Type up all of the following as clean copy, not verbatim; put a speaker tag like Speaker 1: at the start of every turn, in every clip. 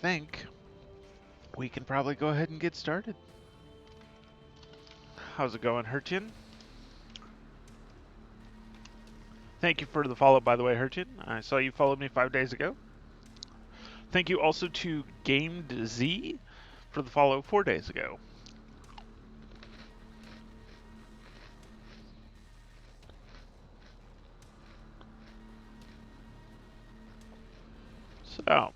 Speaker 1: think we can probably go ahead and get started. How's it going, Hurtian? Thank you for the follow, by the way, Hurtian. I saw you followed me 5 days ago. Thank you also to Gamed Z for the follow 4 days ago. So,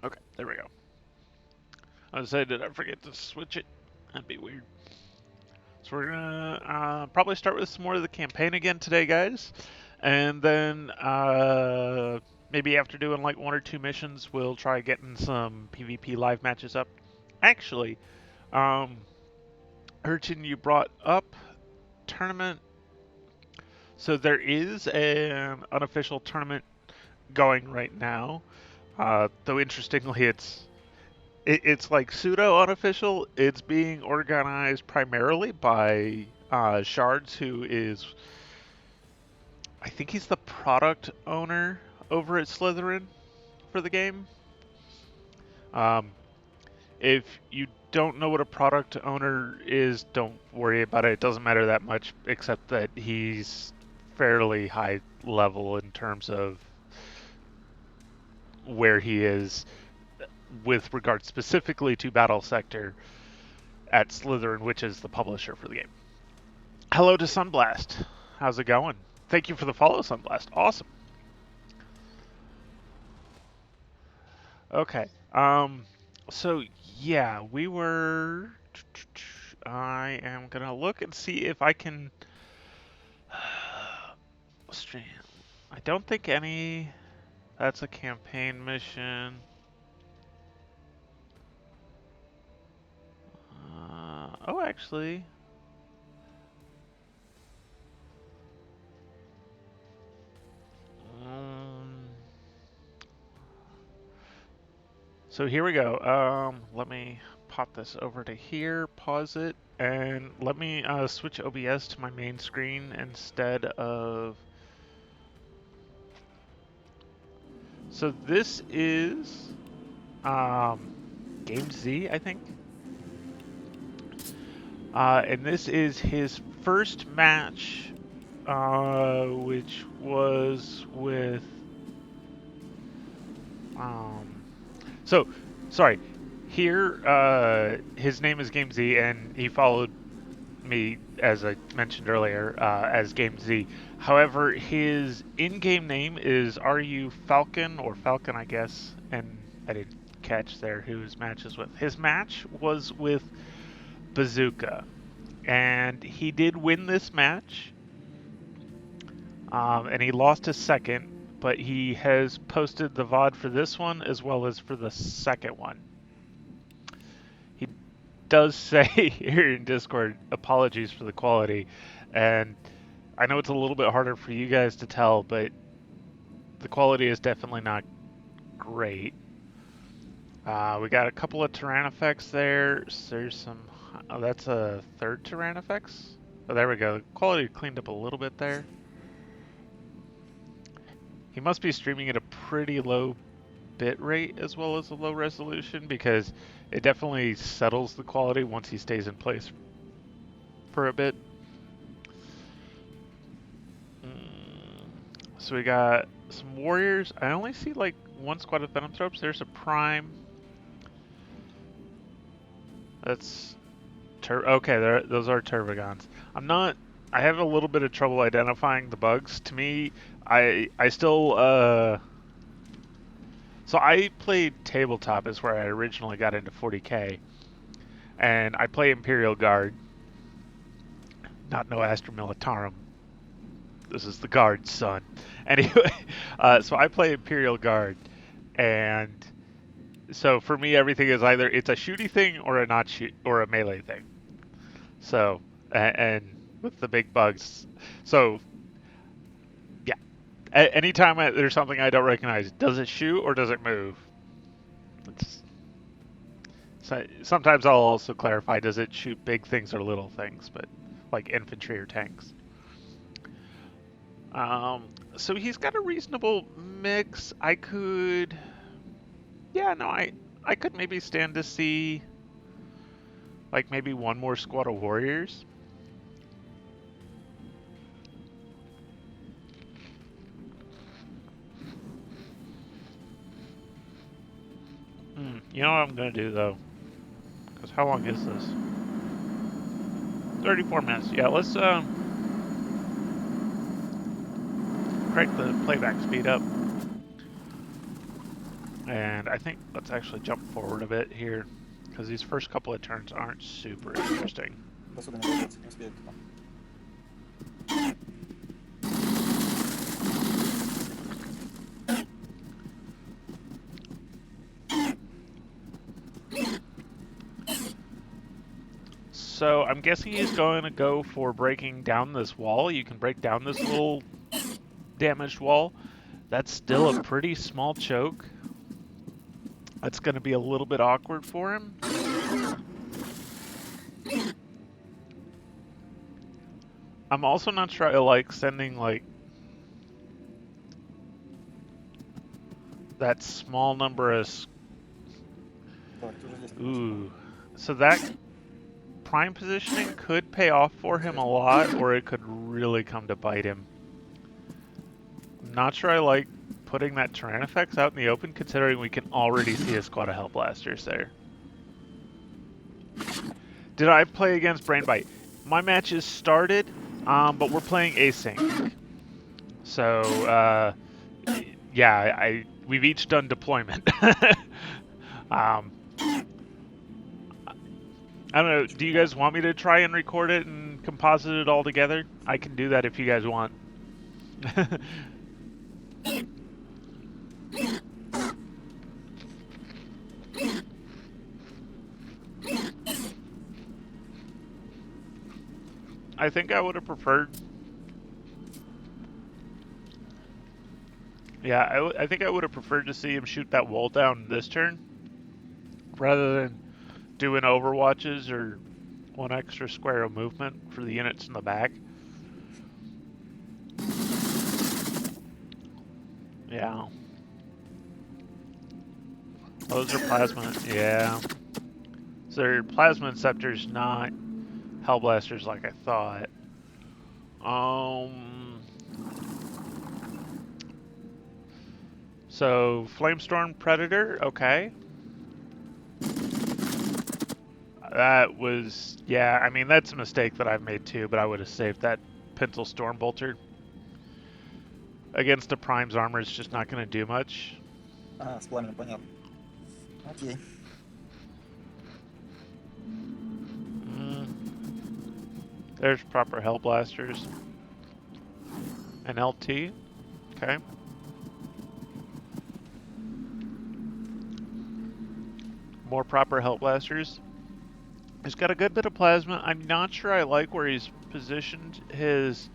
Speaker 1: okay, there we go. I was saying, did I forget to switch it? That'd be weird. So we're gonna probably start with some more of the campaign again today, guys, and then maybe after doing like 1 or 2 missions, we'll try getting some PvP live matches up. Actually, Urchin, you brought up tournament, so there is an unofficial tournament going right now. Though interestingly, it's like pseudo unofficial. It's being organized primarily by Shards, who is, I think he's the product owner over at Slytherin for the game. Um, if you don't know what a product owner is, don't worry about it. It doesn't matter that much, except that he's fairly high level in terms of where he is with regard specifically to Battlesector at Slytherin, which is the publisher for the game. Hello to Sunblast. How's it going? Thank you for the follow, Sunblast. Awesome. Okay. So yeah, we were. I am gonna look and see if I can stream. I don't think any. That's a campaign mission. Oh, actually. So here we go. Let me pop this over to here, pause it, and let me switch OBS to my main screen instead of. So this is Game Z, I think. And this is his first match, which was with. So, sorry. Here, his name is Game Z, and he followed me, as I mentioned earlier, as Game Z. However, his in-game name is RU Falcon, or Falcon, I guess, and I didn't catch there who his match is with. His match was with Bazooka, and he did win this match, and he lost his second, but he has posted the VOD for this one as well as for the second one. He does say here in Discord, apologies for the quality, and I know it's a little bit harder for you guys to tell, but the quality is definitely not great. We got a couple of Terran effects there. So there's some. Oh, that's a third Terran effects. Oh, there we go. Quality cleaned up a little bit there. He must be streaming at a pretty low bit rate as well as a low resolution, because it definitely settles the quality once he stays in place for a bit. So we got some warriors. I only see like one squad of venom tropes. There's a prime. That's okay. Those are Tervagons. I have a little bit of trouble identifying the bugs. To me, I still So I played tabletop, is where I originally got into 40k, and I play Imperial Guard, not no Astra Militarum. This is the Guard, son. Anyway, so I play Imperial Guard, and so for me everything is either it's a shooty thing or a not shoot or a melee thing. So and with the big bugs, so yeah, anytime there's something I don't recognize, does it shoot or does it move? So sometimes I'll also clarify, does it shoot big things or little things, but like infantry or tanks. So he's got a reasonable mix. I could, yeah, no, I could maybe stand to see like maybe one more squad of warriors. You know what I'm gonna do though? Because how long is this? 34 minutes. Yeah, let's crank the playback speed up. And I think let's actually jump forward a bit here, because these first couple of turns aren't super interesting. So I'm guessing he's going to go for breaking down this wall. You can break down this little damaged wall. That's still a pretty small choke. That's going to be a little bit awkward for him. I'm also not sure I like sending like that small number of... Ooh. So that prime positioning could pay off for him a lot, or it could really come to bite him. I'm not sure I like putting that Tyrannifex out in the open, considering we can already see a squad of Hellblasters there. Did I play against Brainbite? My match is started, but we're playing async. So, yeah, we've each done deployment. I don't know, do you guys want me to try and record it and composite it all together? I can do that if you guys want. I think I would have preferred... Yeah, I think I would have preferred to see him shoot that wall down this turn, rather than doing overwatches or one extra square of movement for the units in the back. Yeah. Those are plasma, yeah. So they're plasma inceptors, not Hellblasters like I thought. So Flamestorm Predator, okay. That was, yeah, I mean, that's a mistake that I've made too, but I would have saved that Pencil Stormbolter. Against a Prime's armor, it's just not going to do much.
Speaker 2: С пламенем, понятно. Окей.
Speaker 1: There's proper Hellblasters. An LT, okay. More proper Hellblasters. He's got a good bit of plasma. I'm not sure I like where he's positioned his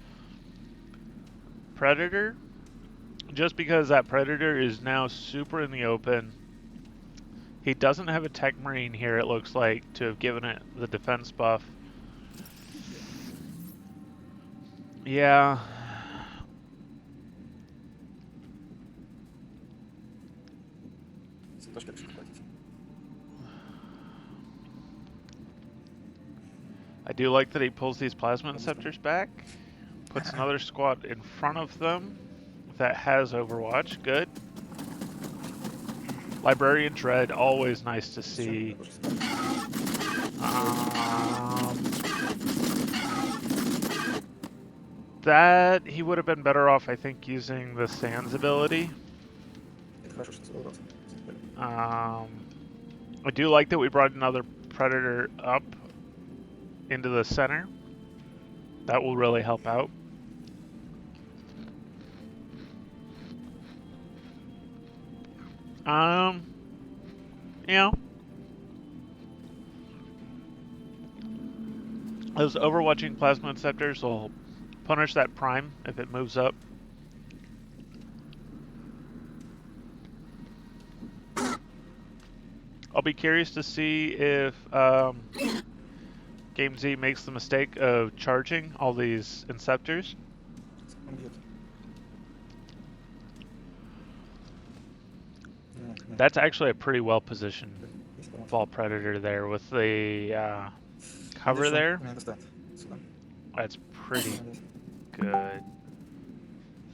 Speaker 1: Predator, just because that Predator is now super in the open. He doesn't have a Tech Marine here, it looks like, to have given it the defense buff. Yeah. I do like that he pulls these Plasma Inceptors back, puts another squad in front of them that has Overwatch. Good. Librarian Dread, always nice to see. That, he would have been better off, I think, using the Sands ability. I do like that we brought another Predator up into the center. That will really help out. You know, those overwatching Plasma Inceptors will punish that Prime if it moves up. I'll be curious to see if, Game Z makes the mistake of charging all these Inceptors.
Speaker 2: Он бьет. Нет.
Speaker 1: That's actually a pretty well positioned
Speaker 2: Есть баланс.
Speaker 1: ball predator there with the cover
Speaker 2: Надеюсь, он
Speaker 1: there.
Speaker 2: меня достанет сюда.
Speaker 1: That's pretty
Speaker 2: Надеюсь.
Speaker 1: good.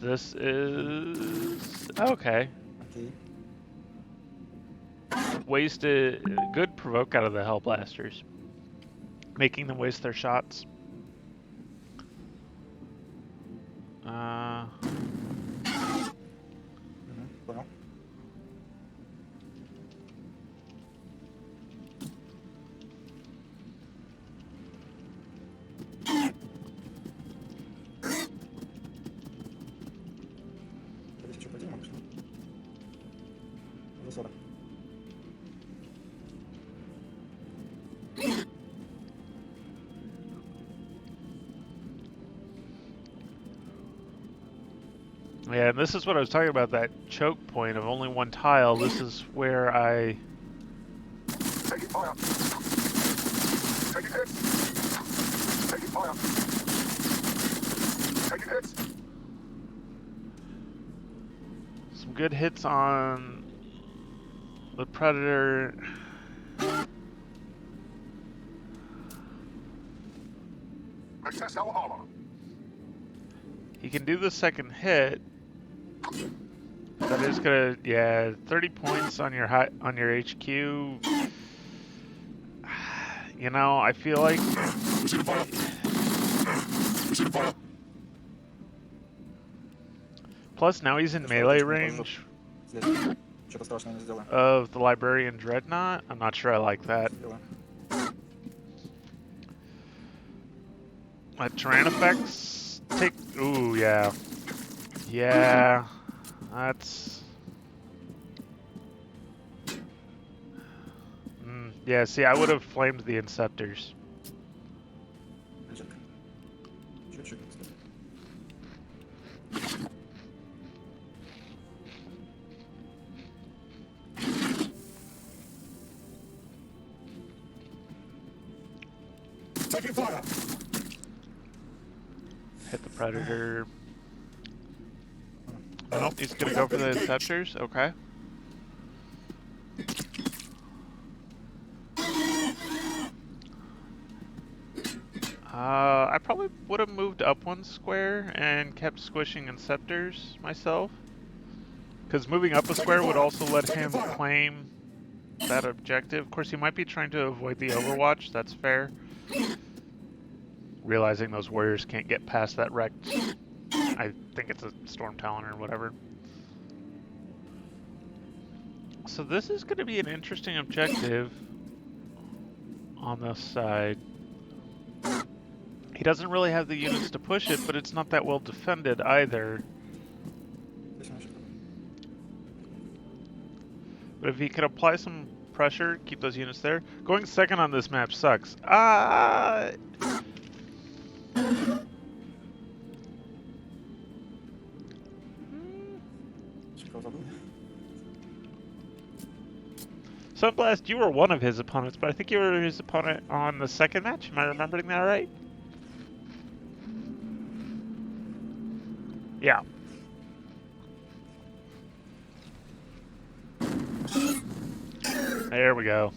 Speaker 1: This is okay.
Speaker 2: Окей.
Speaker 1: Wasted good provoke out of the Hellblasters, making them waste their shots.
Speaker 2: Понял. Здесь что, пойдем, что ли? Уже 40.
Speaker 1: Yeah, and this is what I was talking about, that choke point of only one tile. This is where I...
Speaker 3: Taking fire. Taking hits. Taking fire. Taking hits.
Speaker 1: Some good hits on the Predator.
Speaker 3: Assess our armor.
Speaker 1: He can do the second hit. That is gonna, yeah, 30 points on your HQ. You know, I feel like plus now he's in melee range
Speaker 2: Здесь. Что-то страшное не сделаем.
Speaker 1: of the Librarian Dreadnought. I'm not sure I like that.
Speaker 2: Сделаем.
Speaker 1: Tyrannofex take. Ooh, yeah. Yeah. That's. Yeah, see, I would have flamed the Inceptors.
Speaker 2: Ключик. Чуть-чуть, кстати.
Speaker 3: Taking fire.
Speaker 1: Hit the Predator. Nope, he's gonna go for the Inceptors. Okay. I probably would have moved up one square and kept squishing Inceptors myself. Because moving up a square would also let him claim that objective. Of course, he might be trying to avoid the Overwatch. That's fair. Realizing those warriors can't get past that wrecked... I think it's a Storm Talon or whatever. So this is going to be an interesting objective on this side. He doesn't really have the units to push it, but it's not that well defended either.
Speaker 2: Здесь он еще.
Speaker 1: But if he could apply some pressure, keep those units there. Going second on this map sucks. Ah!
Speaker 2: Чекал забыл.
Speaker 1: Sunblast, you were one of his opponents, but I think you were his opponent on the second match. Am I remembering that right? Yeah. There we go.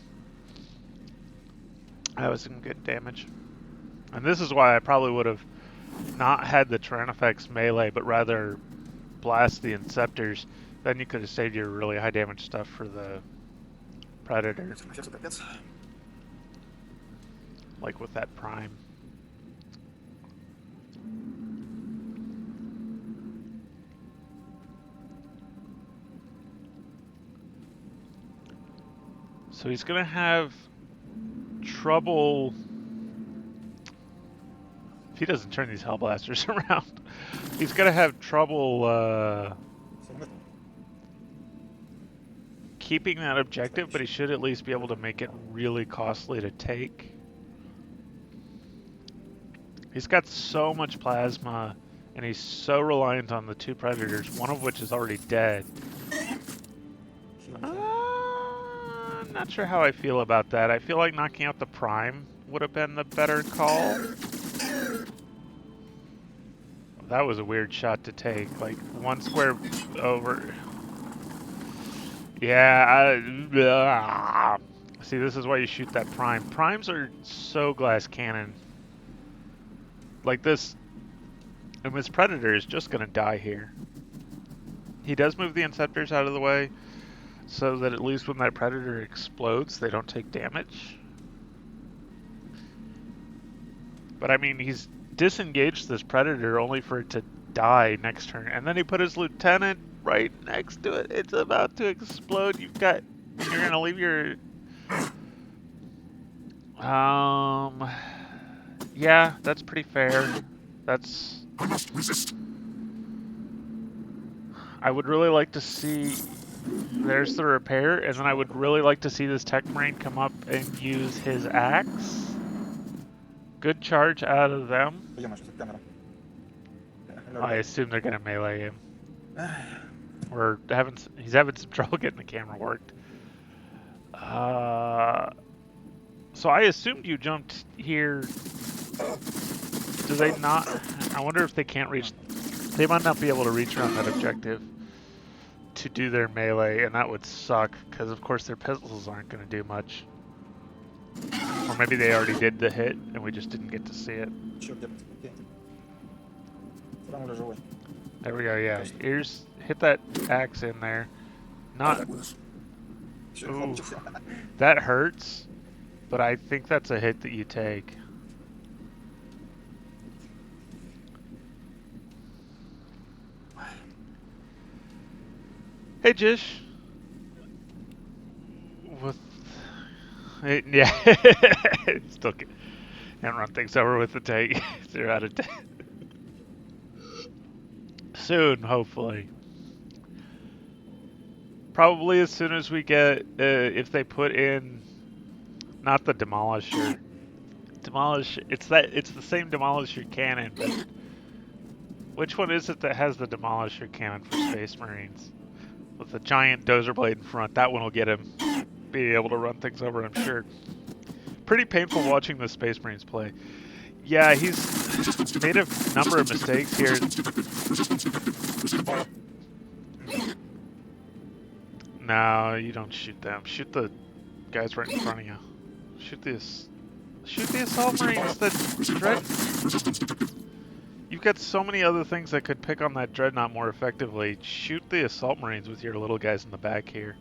Speaker 1: That was some good damage. And this is why I probably would have not had the Tyrannofex melee, but rather blast the Inceptors. Then you could have saved your really high damage stuff for the Predator,
Speaker 2: Сейчас капец.
Speaker 1: like with that Prime. So he's going to have trouble if he doesn't turn these Hellblasters around. He's going to have trouble
Speaker 2: Всё, нет.
Speaker 1: keeping that objective, but he should at least be able to make it really costly to take. He's got so much plasma, and he's so reliant on the two Predators, one of which is already dead.
Speaker 2: Хилом.
Speaker 1: I'm not sure how I feel about that. I feel like knocking out the Prime would have been the better call. That was a weird shot to take. Like, one square over. Yeah, see, this is why you shoot that prime. Primes are so glass cannon. Like this, and this Predator is just gonna die here. He does move the Inceptors out of the way, so that at least when that Predator explodes, they don't take damage. But I mean, he's disengaged this Predator only for it to die next turn. And then he put his Lieutenant right next to it. It's about to explode. You're gonna leave your... Yeah, that's pretty fair. That's...
Speaker 3: I must resist.
Speaker 1: I would really like to see... There's the repair, and then I would really like to see this Tech Marine come up and use his axe. Good charge out of them.
Speaker 2: Vediamo se camera.
Speaker 1: I assume they're gonna melee him. Or he's having some trouble getting the camera worked. So I assumed you jumped here. Do they not? I wonder if they can't reach. They might not be able to reach around that objective to do their melee, and that would suck because of course their pistols aren't going to do much. Or maybe they already did the hit and we just didn't get to see it.
Speaker 2: Еще где-то. Окей. Сюда уже живой.
Speaker 1: There we go. Yeah, hit that axe in there. Not.
Speaker 2: Еще
Speaker 1: Ooh.
Speaker 2: хлопчик.
Speaker 1: That hurts, but I think that's a hit that you take. Hey, Jish. Yeah, still can't run things over with the tank. 0 out of 10. Soon, hopefully. Probably as soon as we get, if they put in, not the Demolisher. It's the same Demolisher cannon, but which one is it that has the Demolisher cannon for Space Marines? With the giant dozer blade in front, that one will get him, be able to run things over, I'm sure. Pretty painful watching the Space Marines play. Yeah, he's made a number of mistakes here. No, you don't shoot them. Shoot the guys right in front of you. Shoot the Assault Marines that Dread... You've got so many other things that could pick on that Dreadnought more effectively. Shoot the Assault Marines with your little guys in the back here.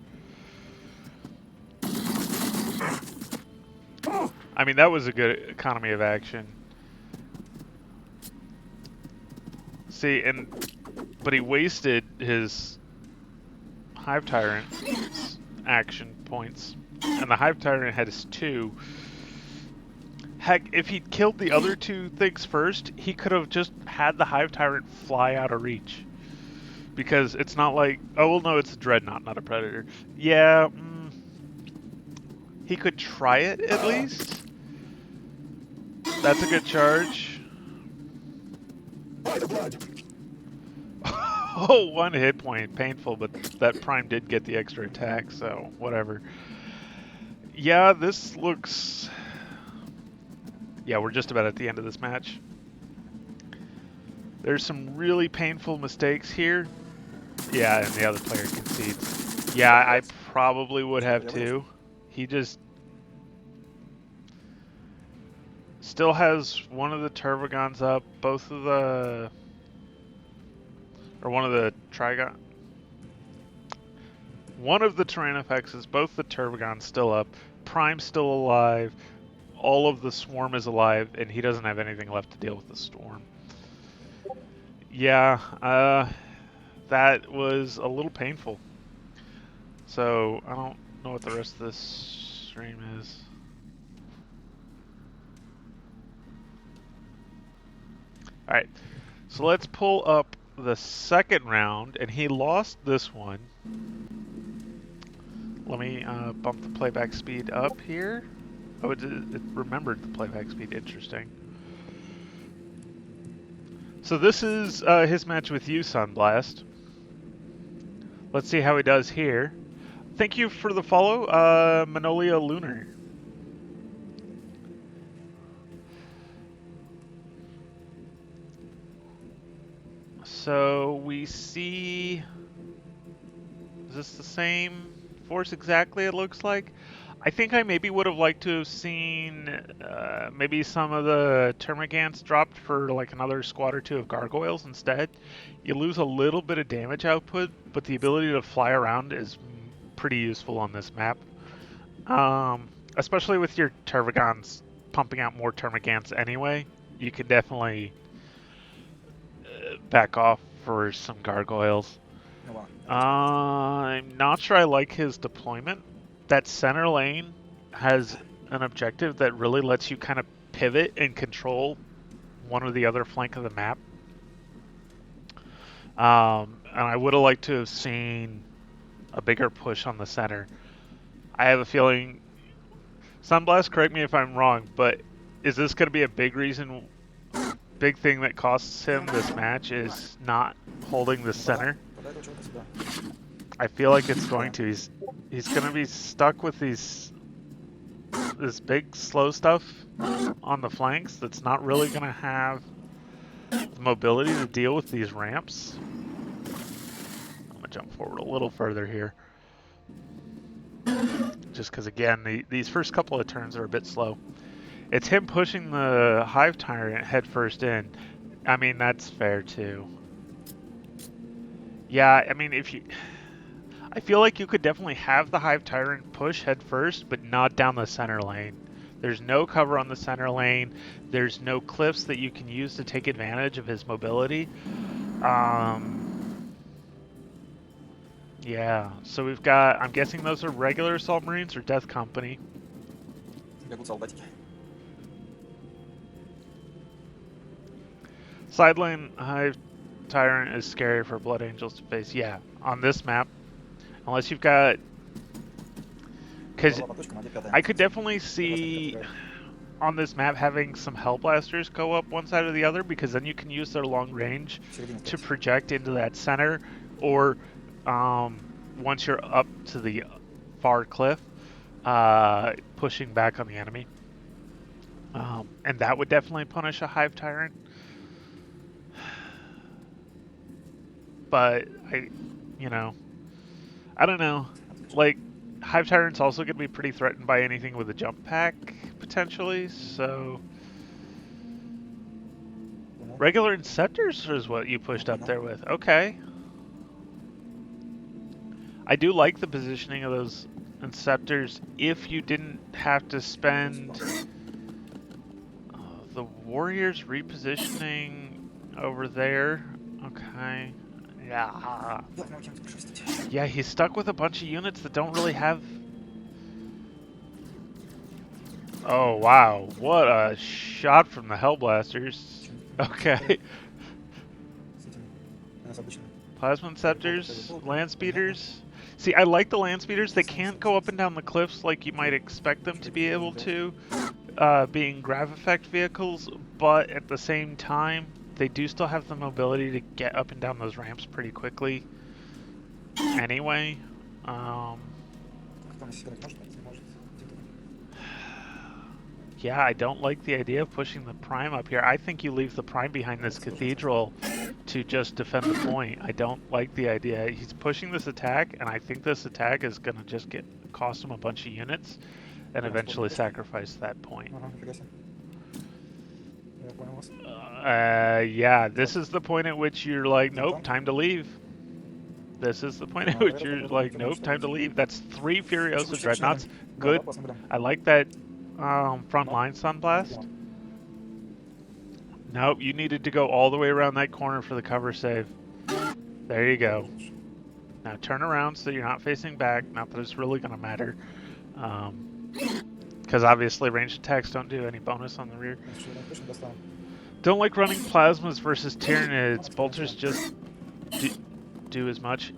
Speaker 1: I mean, that was a good economy of action. See, but he wasted his Hive Tyrant action points. And the Hive Tyrant had his 2. Heck, if he'd killed the other 2 things first, he could have just had the Hive Tyrant fly out of reach. Because it's not like... Oh, well, no, it's a Dreadnought, not a Predator. Yeah, he could try it, at least. That's a good charge. Oh, 1 hit point. Painful, but that Prime did get the extra attack, so whatever. Yeah, this looks... Yeah, we're just about at the end of this match. There's some really painful mistakes here. Yeah, and the other player concedes. Yeah, I probably would have too. He just... Still has one of the Turbogons up, both of the... Or one of the Trigon... One of the Tyrannofaxes, both the Turbogons still up. Prime's still alive. All of the Swarm is alive, and he doesn't have anything left to deal with the Storm. Yeah, that was a little painful. So, I don't know what the rest of this stream is. Alright, so let's pull up the second round, and he lost this one. Let me bump the playback speed up here. Oh, it remembered the playback speed. Interesting. So this is his match with you, Sunblast. Let's see how he does here. Thank you for the follow, Manolia Lunar. So we see... Is this the same force exactly, it looks like? I think I maybe would have liked to have seen maybe some of the termagants dropped for like another squad or two of gargoyles instead. You lose a little bit of damage output, but the ability to fly around is pretty useful on this map. Especially with your termagants pumping out more termagants anyway, you can definitely back off for some gargoyles.
Speaker 2: No va.
Speaker 1: I'm not sure I like his deployment. That center lane has an objective that really lets you kind of pivot and control one or the other flank of the map. And I would have liked to have seen a bigger push on the center. I have a feeling... Sunblast, correct me if I'm wrong, but is this going to be a big reason, big thing that costs him this match is not holding the center?
Speaker 2: Подай этого чувака сюда.
Speaker 1: I feel like it's going to. He's going to be stuck with this big slow stuff on the flanks that's not really going to have the mobility to deal with these ramps. I'm going to jump forward a little further here. Just because, again, these first couple of turns are a bit slow. It's him pushing the Hive Tyrant head first in. I mean, that's fair too. Yeah, I mean, I feel like you could definitely have the Hive Tyrant push head first, but not down the center lane. There's no cover on the center lane. There's no cliffs that you can use to take advantage of his mobility. Yeah, so we've got, I'm guessing those are regular assault marines or Death Company.
Speaker 2: Бегут солдатики.
Speaker 1: Side lane Hive Tyrant is scary for Blood Angels to face. Yeah, on this map. Unless you've got... Because
Speaker 2: Голова по точкам, а где пятая?
Speaker 1: I could definitely see on this map having some Hellblasters go up one side or the other, because then you can use their long range
Speaker 2: В середине
Speaker 1: to
Speaker 2: стоит.
Speaker 1: project into that center, or once you're up to the far cliff, pushing back on the enemy. And that would definitely punish a Hive Tyrant. But I don't know. Like, Hive Tyrant's also going to be pretty threatened by anything with a jump pack, potentially, so...
Speaker 2: Понял.
Speaker 1: Regular Inceptors is what you pushed up there with. Okay. I do like the positioning of those Inceptors if you didn't have to spend... the Warriors repositioning over there. Okay. Yeah.
Speaker 2: Да, ну, чем тут шестить?
Speaker 1: Yeah, he's stuck with a bunch of units that don't really have... Oh, wow. What a shot from the Hellblasters. Okay.
Speaker 2: С этим. У нас обычно.
Speaker 1: Plasma Inceptors, Land Speeders. See, I like the Land Speeders. They can't go up and down the cliffs like you might expect them to be able to, being grav effect vehicles, but at the same time, they do still have the mobility to get up and down those ramps pretty quickly. Anyway,
Speaker 2: Кто мне сыграть может? Не может. Где ты?
Speaker 1: yeah, I don't like the idea of pushing the Prime up here. I think you leave the Prime behind this Cathedral to just defend the point. I don't like the idea. He's pushing this attack, and I think this attack is going to just cost him a bunch of units and eventually sacrifice that point.
Speaker 2: Ага, нифига себе. Я понял вас.
Speaker 1: Yeah, this is the point at which you're like, nope, time to leave. This is the point at which you're like, nope, time to leave. That's 3 Furiosa Dreadnoughts. Good.
Speaker 2: Да, опасно, блин.
Speaker 1: I like that front line Sunblast. Nope, you needed to go all the way around that corner for the cover save. There you go. Now turn around so you're not facing back. Not that it's really going to matter. Because obviously ranged attacks don't do any bonus on the rear.
Speaker 2: Значит, я точно достану.
Speaker 1: Don't like running plasmas versus Tyranids. Bolters just do as much.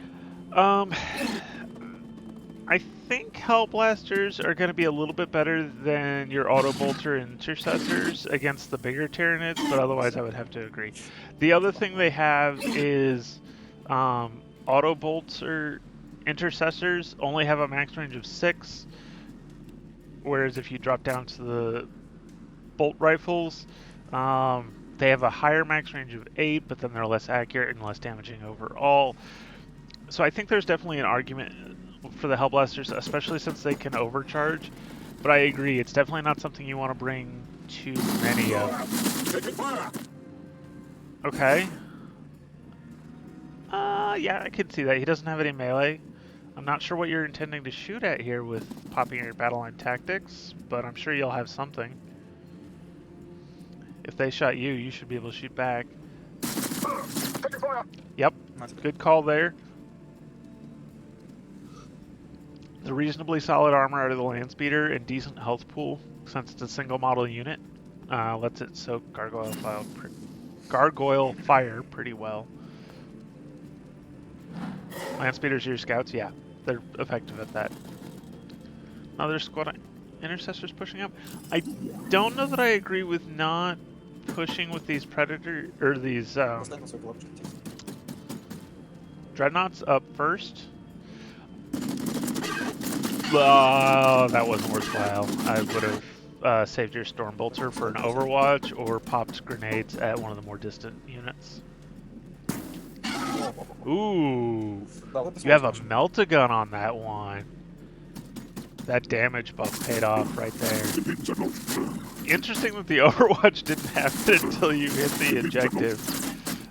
Speaker 1: I think Hellblasters are going to be a little bit better than your Auto Bolter Intercessors against the bigger Tyranids, but otherwise I would have to agree. The other thing they have is Auto Bolter Intercessors only have a max range of 6, whereas if you drop down to the Bolt Rifles, They have a higher max range of 8, but then they're less accurate and less damaging overall. So I think there's definitely an argument for the Hellblasters, especially since they can overcharge. But I agree, it's definitely not something you want to bring too many of.
Speaker 3: Taking fire.
Speaker 1: Okay. Yeah, I can see that. He doesn't have any melee. I'm not sure what you're intending to shoot at here with popping your battle line tactics, but I'm sure you'll have something. If they shot you, you should be able to shoot back.
Speaker 3: Taking fire.
Speaker 1: Yep,
Speaker 2: Nice.
Speaker 1: good call there. The reasonably solid armor out of the land speeder and decent health pool, since it's a single model unit, lets it soak gargoyle fire pretty well. Land speeders are your scouts, yeah, they're effective at that. Another squad intercessors pushing up. I don't know that I agree with not pushing with these predator or these
Speaker 2: Поставь на свой кулачок.
Speaker 1: dreadnoughts up first. That wasn't worthwhile. I would have saved your Stormbolter for an Overwatch or popped grenades at one of the more distant units. Ooh,
Speaker 2: Да, вот
Speaker 1: you have a
Speaker 2: посмотрим.
Speaker 1: melt-a-gun on that one. That damage buff paid off right there. Interesting that the Overwatch didn't happen until you hit the objective.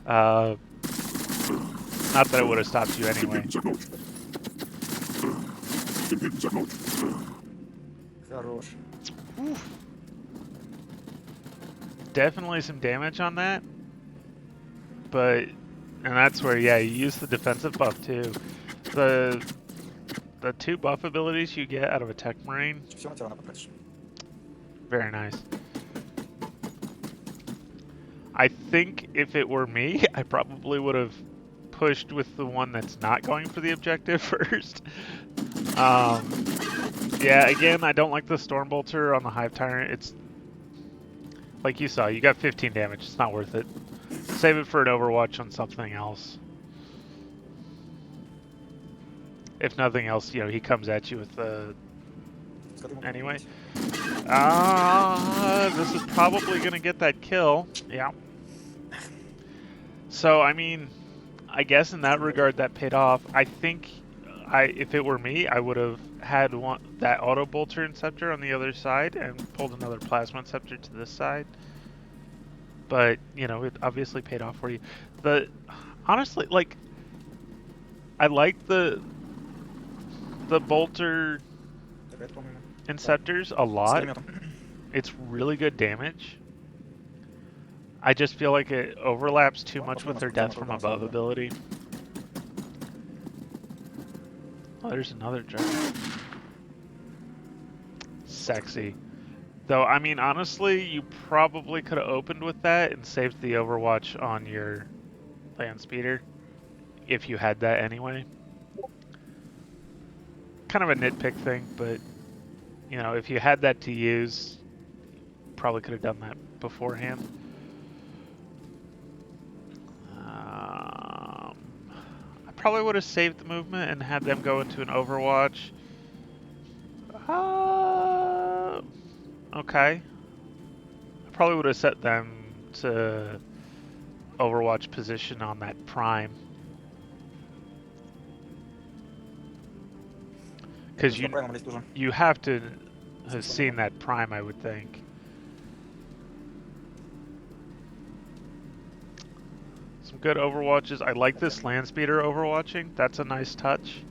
Speaker 1: Not that it would have stopped you anyway.
Speaker 2: Хорош.
Speaker 1: Oof. Definitely some damage on that, and that's where, yeah, you use the defensive buff too. The 2 buff abilities you get out of a Tech Marine,
Speaker 2: Все на тебя надо потратишь.
Speaker 1: very nice. I think if it were me, I probably would have pushed with the one that's not going for the objective first. Yeah, again, I don't like the Stormbolter on the Hive Tyrant. It's like you saw, you got 15 damage. It's not worth it. Save it for an Overwatch on something else. If nothing else, you know, he comes at you with the... Anyway. This is probably going to get that kill. Yeah. So, I mean, I guess in that regard that paid off. I think if it were me, I would have had that Auto Bolter Inceptor on the other side and pulled another Plasma Inceptor to this side. But, you know, it obviously paid off for you. Honestly, like, I like the Bolter
Speaker 2: Опять, по-моему.
Speaker 1: Inceptors a
Speaker 2: С
Speaker 1: lot.
Speaker 2: огнеметом.
Speaker 1: It's really good damage. I just feel like it overlaps too much with their death from above ability. Oh, there's another dragon. Sexy. Though, I mean, honestly, you probably could have opened with that and saved the Overwatch on your land speeder, if you had that anyway. Kind of a nitpick thing, but, you know, if you had that to use, probably could have done that beforehand. I probably would have saved the movement and had them go into an Overwatch. Okay. I probably would have set them to Overwatch position on that Prime. Because you have to have seen that Prime, I would think. Some good Overwatches. I like this land speeder overwatching. That's a nice touch.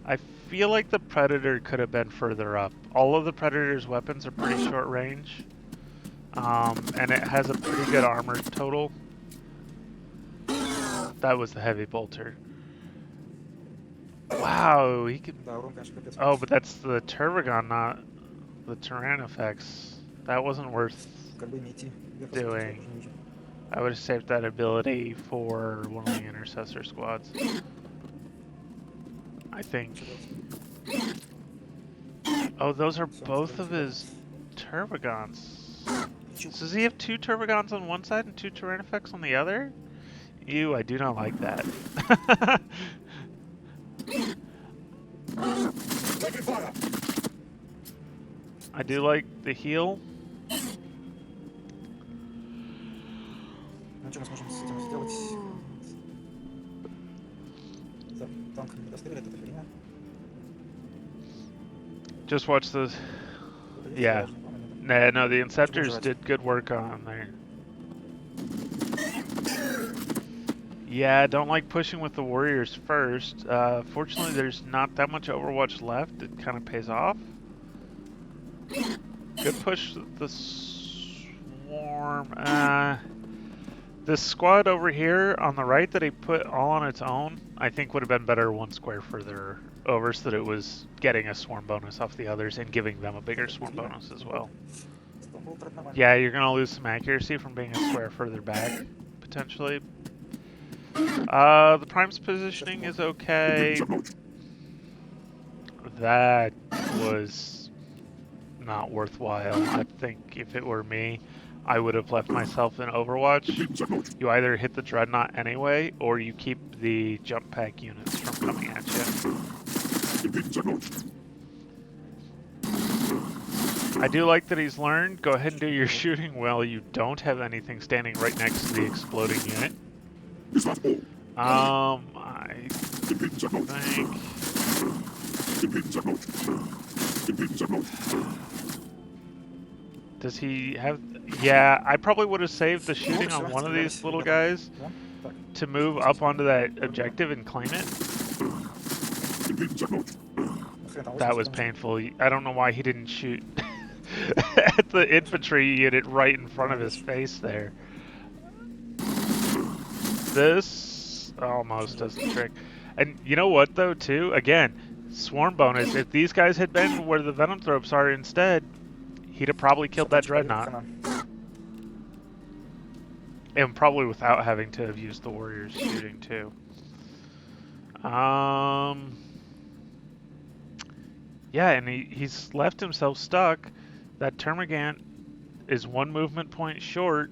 Speaker 1: I feel like the Predator could have been further up. All of the Predator's weapons are pretty short range. And it has a pretty good armor total. That was the Heavy Bolter. Wow, he could...
Speaker 2: Да, урон, конечно, капец.
Speaker 1: Oh, but that's the Turbogon, not the Tyrannofex. That wasn't worth
Speaker 2: Как бы не идти. Вверх
Speaker 1: doing.
Speaker 2: посмотреть, я тоже не вижу.
Speaker 1: I would have saved that ability for one of the Intercessor squads. I think.
Speaker 2: Что делать?
Speaker 1: Oh, those are both of his Turbogons. So does he have 2 Turbogons on one side and 2 Tyrannofex on the other? Ew, I do not like that.
Speaker 3: Taking fire.
Speaker 1: I do like the heal.
Speaker 2: что мы сможем с этим сделать? За танком не достреливает эта херня.
Speaker 1: Just watch this.
Speaker 2: Выходить
Speaker 1: Yeah.
Speaker 2: сразу, а нет.
Speaker 1: No, the Inceptors
Speaker 2: жрать.
Speaker 1: did good work on there. Yeah, don't like pushing with the Warriors first. Fortunately, there's not that much Overwatch left. It kind of pays off. Good push with the Swarm. This squad over here on the right that he put all on its own, I think would have been better one square further over so that it was getting a Swarm bonus off the others and giving them a bigger Swarm bonus as well. Yeah, you're going to lose some accuracy from being a square further back, potentially. The Prime's positioning is okay. That was not worthwhile. I think if it were me, I would have left myself in Overwatch. You either hit the Dreadnought anyway, or you keep the jump pack units from coming at you. I do like that he's learned. Go ahead and do your shooting while you don't have anything standing right next to the exploding unit. I think... Does he have... Yeah, I probably would have saved the shooting on one of these little guys to move up onto that objective and claim it. That was painful. I don't know why he didn't shoot at the infantry unit right in front of his face there. This almost does the trick. And you know what, though, too? Again, Swarm bonus. If these guys had been where the Venom Thropes are instead, he'd have probably killed that Dreadnought. And probably without having to have used the Warriors shooting, too. Yeah, and he's left himself stuck. That Termagant is one movement point short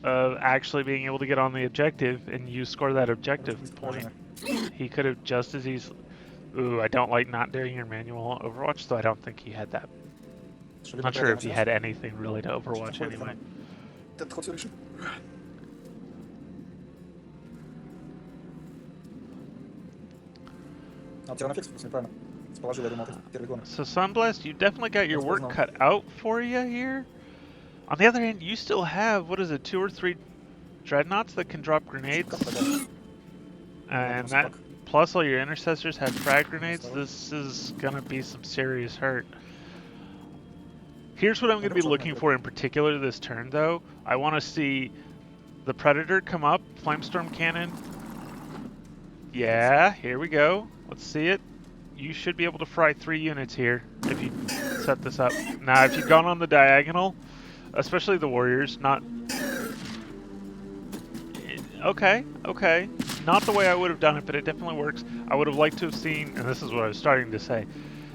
Speaker 1: of actually being able to get on the objective, and you score that objective point. He could have just as easily... Ooh, I don't like not doing your manual Overwatch, so I don't think he had that. I'm not sure if he had anything really to Overwatch anyway. So Sunblast, you definitely got your work cut out for you here. On the other hand, you still have, what is it, 2 or 3 Dreadnoughts that can drop grenades? And that, plus all your intercessors have frag grenades. This is gonna be some serious hurt. Here's what I'm gonna be looking for in particular this turn, though. I want to see the Predator come up, Flamestorm Cannon. Yeah, here we go. Let's see it. You should be able to fry 3 units here if you set this up. Now, if you'd gone on the diagonal, especially the Warriors, not... Okay. Not the way I would have done it, but it definitely works. I would have liked to have seen, and this is what I was starting to say,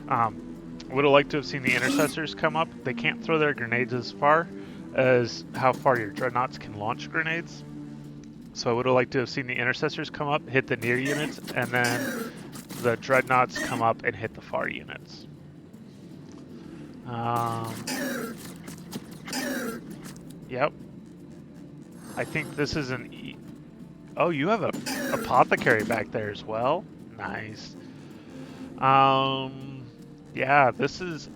Speaker 1: would have liked to have seen the Intercessors come up. They can't throw their grenades as far as how far your Dreadnoughts can launch grenades. So I would have liked to have seen the Intercessors come up, hit the near units, and then the Dreadnoughts come up and hit the far units. Yep. I think this is an... Oh, you have a Apothecary back there as well? Nice. Yeah, this is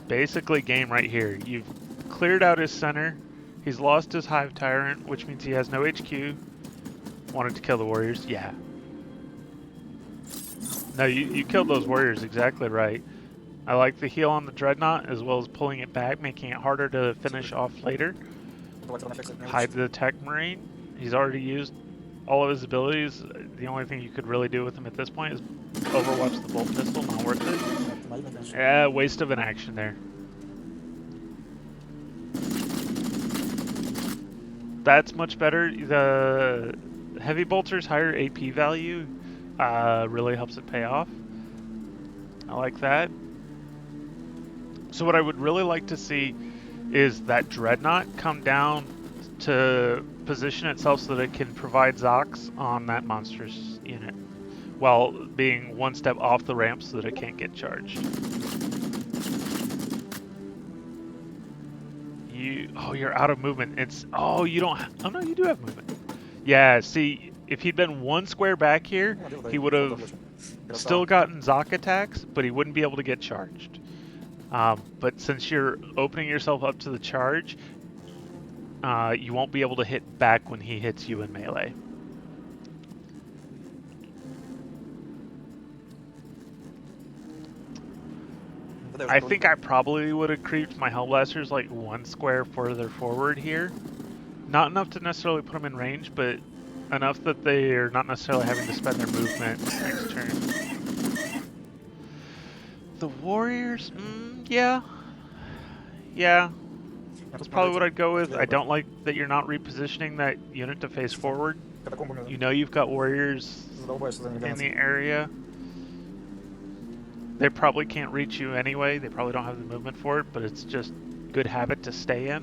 Speaker 1: basically game right here. You've cleared out his center. He's lost his Hive Tyrant, which means he has no HQ. Wanted to kill the Warriors? Yeah. No, you killed those Warriors exactly right. I like the heal on the Dreadnought as well as pulling it back, making it harder to finish off later. Hide the Tech Marine. He's already used all of his abilities. The only thing you could really do with him at this point is Overwatch the Bolt Pistol. Not worth it. Yeah, waste of an action there. That's much better. The Heavy Bolter's higher AP value really helps it pay off. I like that. So what I would really like to see is that Dreadnought come down to position itself so that it can provide Zocs on that monstrous unit while being one step off the ramp so that it can't get charged. you're out of movement. You don't. Oh no, you do have movement. Yeah. See, if he'd been one square back here, he would have still gotten Zoc attacks, but he wouldn't be able to get charged. But since you're opening yourself up to the charge, you won't be able to hit back when he hits you in melee. I think I probably would have creeped my Hellblasters like one square further forward here. Not enough to necessarily put them in range, but enough that they are not necessarily having to spend their movement next turn. The Warriors? Yeah. Yeah. That's probably what I'd go with. I don't like that you're not repositioning that unit to face forward. You know you've got Warriors in the area. They probably can't reach you anyway. They probably don't have the movement for it, but it's just good habit to stay in.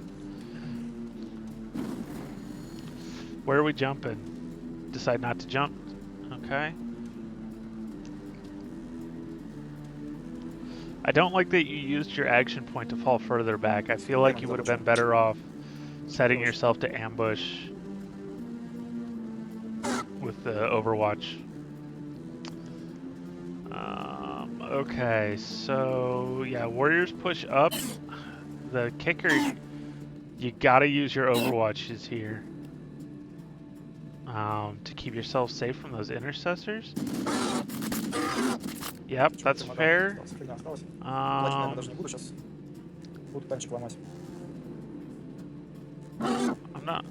Speaker 1: Where are we jumping? Decide not to jump. Okay. I don't like that you used your action point to fall further back. I feel like you would have been better off setting yourself to ambush with the Overwatch. Okay, so yeah, Warriors push up. The kicker, you gotta use your Overwatches here to keep yourself safe from those intercessors. Yep, that's fair. I'm not.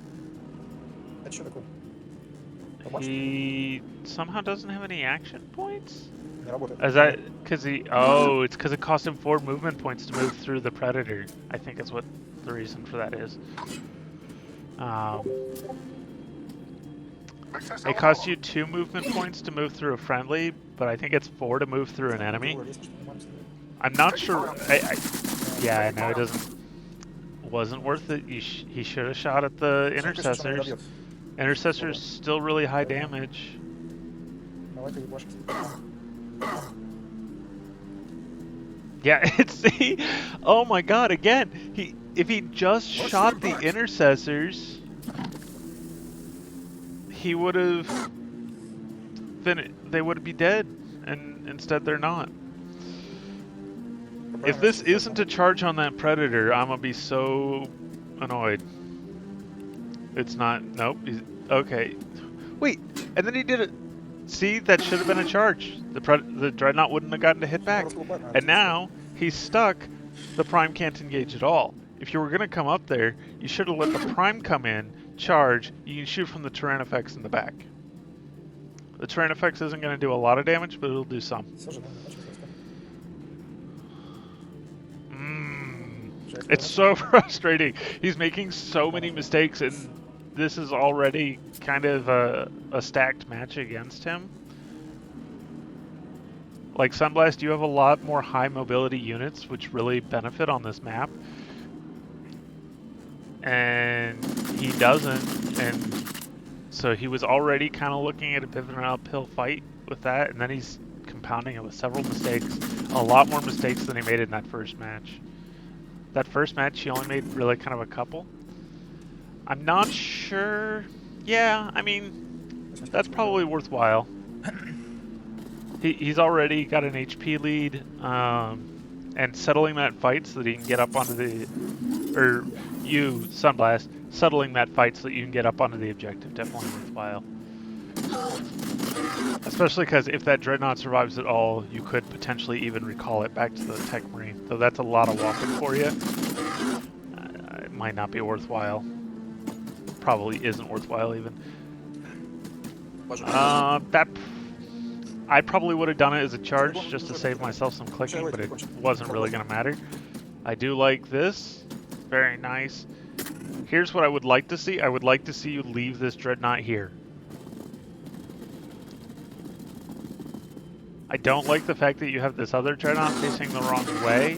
Speaker 1: He somehow doesn't have any action points? Is that because it's because it cost him 4 movement points to move through the Predator. I think is what the reason for that is. It costs you 2 movement points to move through a friendly, but I think it's 4 to move through an enemy. I'm not sure. Yeah, no, it doesn't. Wasn't worth it. He should have shot at the intercessors. Intercessors still really high damage. Yeah, oh my god, again, if he just shot the intercessors, he would have they would be dead, and instead they're not. If this isn't a charge on that Predator, I'm gonna be so annoyed. It's not. Nope. Okay. Wait, and then he did it. See, that should have been a charge. The Dreadnought wouldn't have gotten to hit back. And now, he's stuck. The Prime can't engage at all. If you were going to come up there, you should have let the Prime come in, charge, you can shoot from the Terrain Effects in the back. The Terrain Effects isn't going to do a lot of damage, but it'll do some. It's so frustrating. He's making so many mistakes, and this is already kind of a stacked match against him. Like Sunblast, you have a lot more high mobility units, which really benefit on this map. And he doesn't, and so he was already kind of looking at a bit of an uphill fight with that, and then he's compounding it with several mistakes. A lot more mistakes than he made in that first match. That first match, he only made really kind of a couple. I'm not sure. Yeah, I mean, that's probably worthwhile. He's already got an HP lead, and settling that fight so that he can get up onto the, or you, Sunblast, settling that fight so that you can get up onto the objective, definitely worthwhile. Especially because if that Dreadnought survives at all, you could potentially even recall it back to the Tech Marine. Though that's a lot of walking for you. It might not be worthwhile. Probably isn't worthwhile even. I probably would have done it as a charge just to save myself some clicking, but it wasn't really going to matter. I do like this. Very nice. Here's what I would like to see. I would like to see you leave this Dreadnought here. I don't like the fact that you have this other Dreadnought facing the wrong way,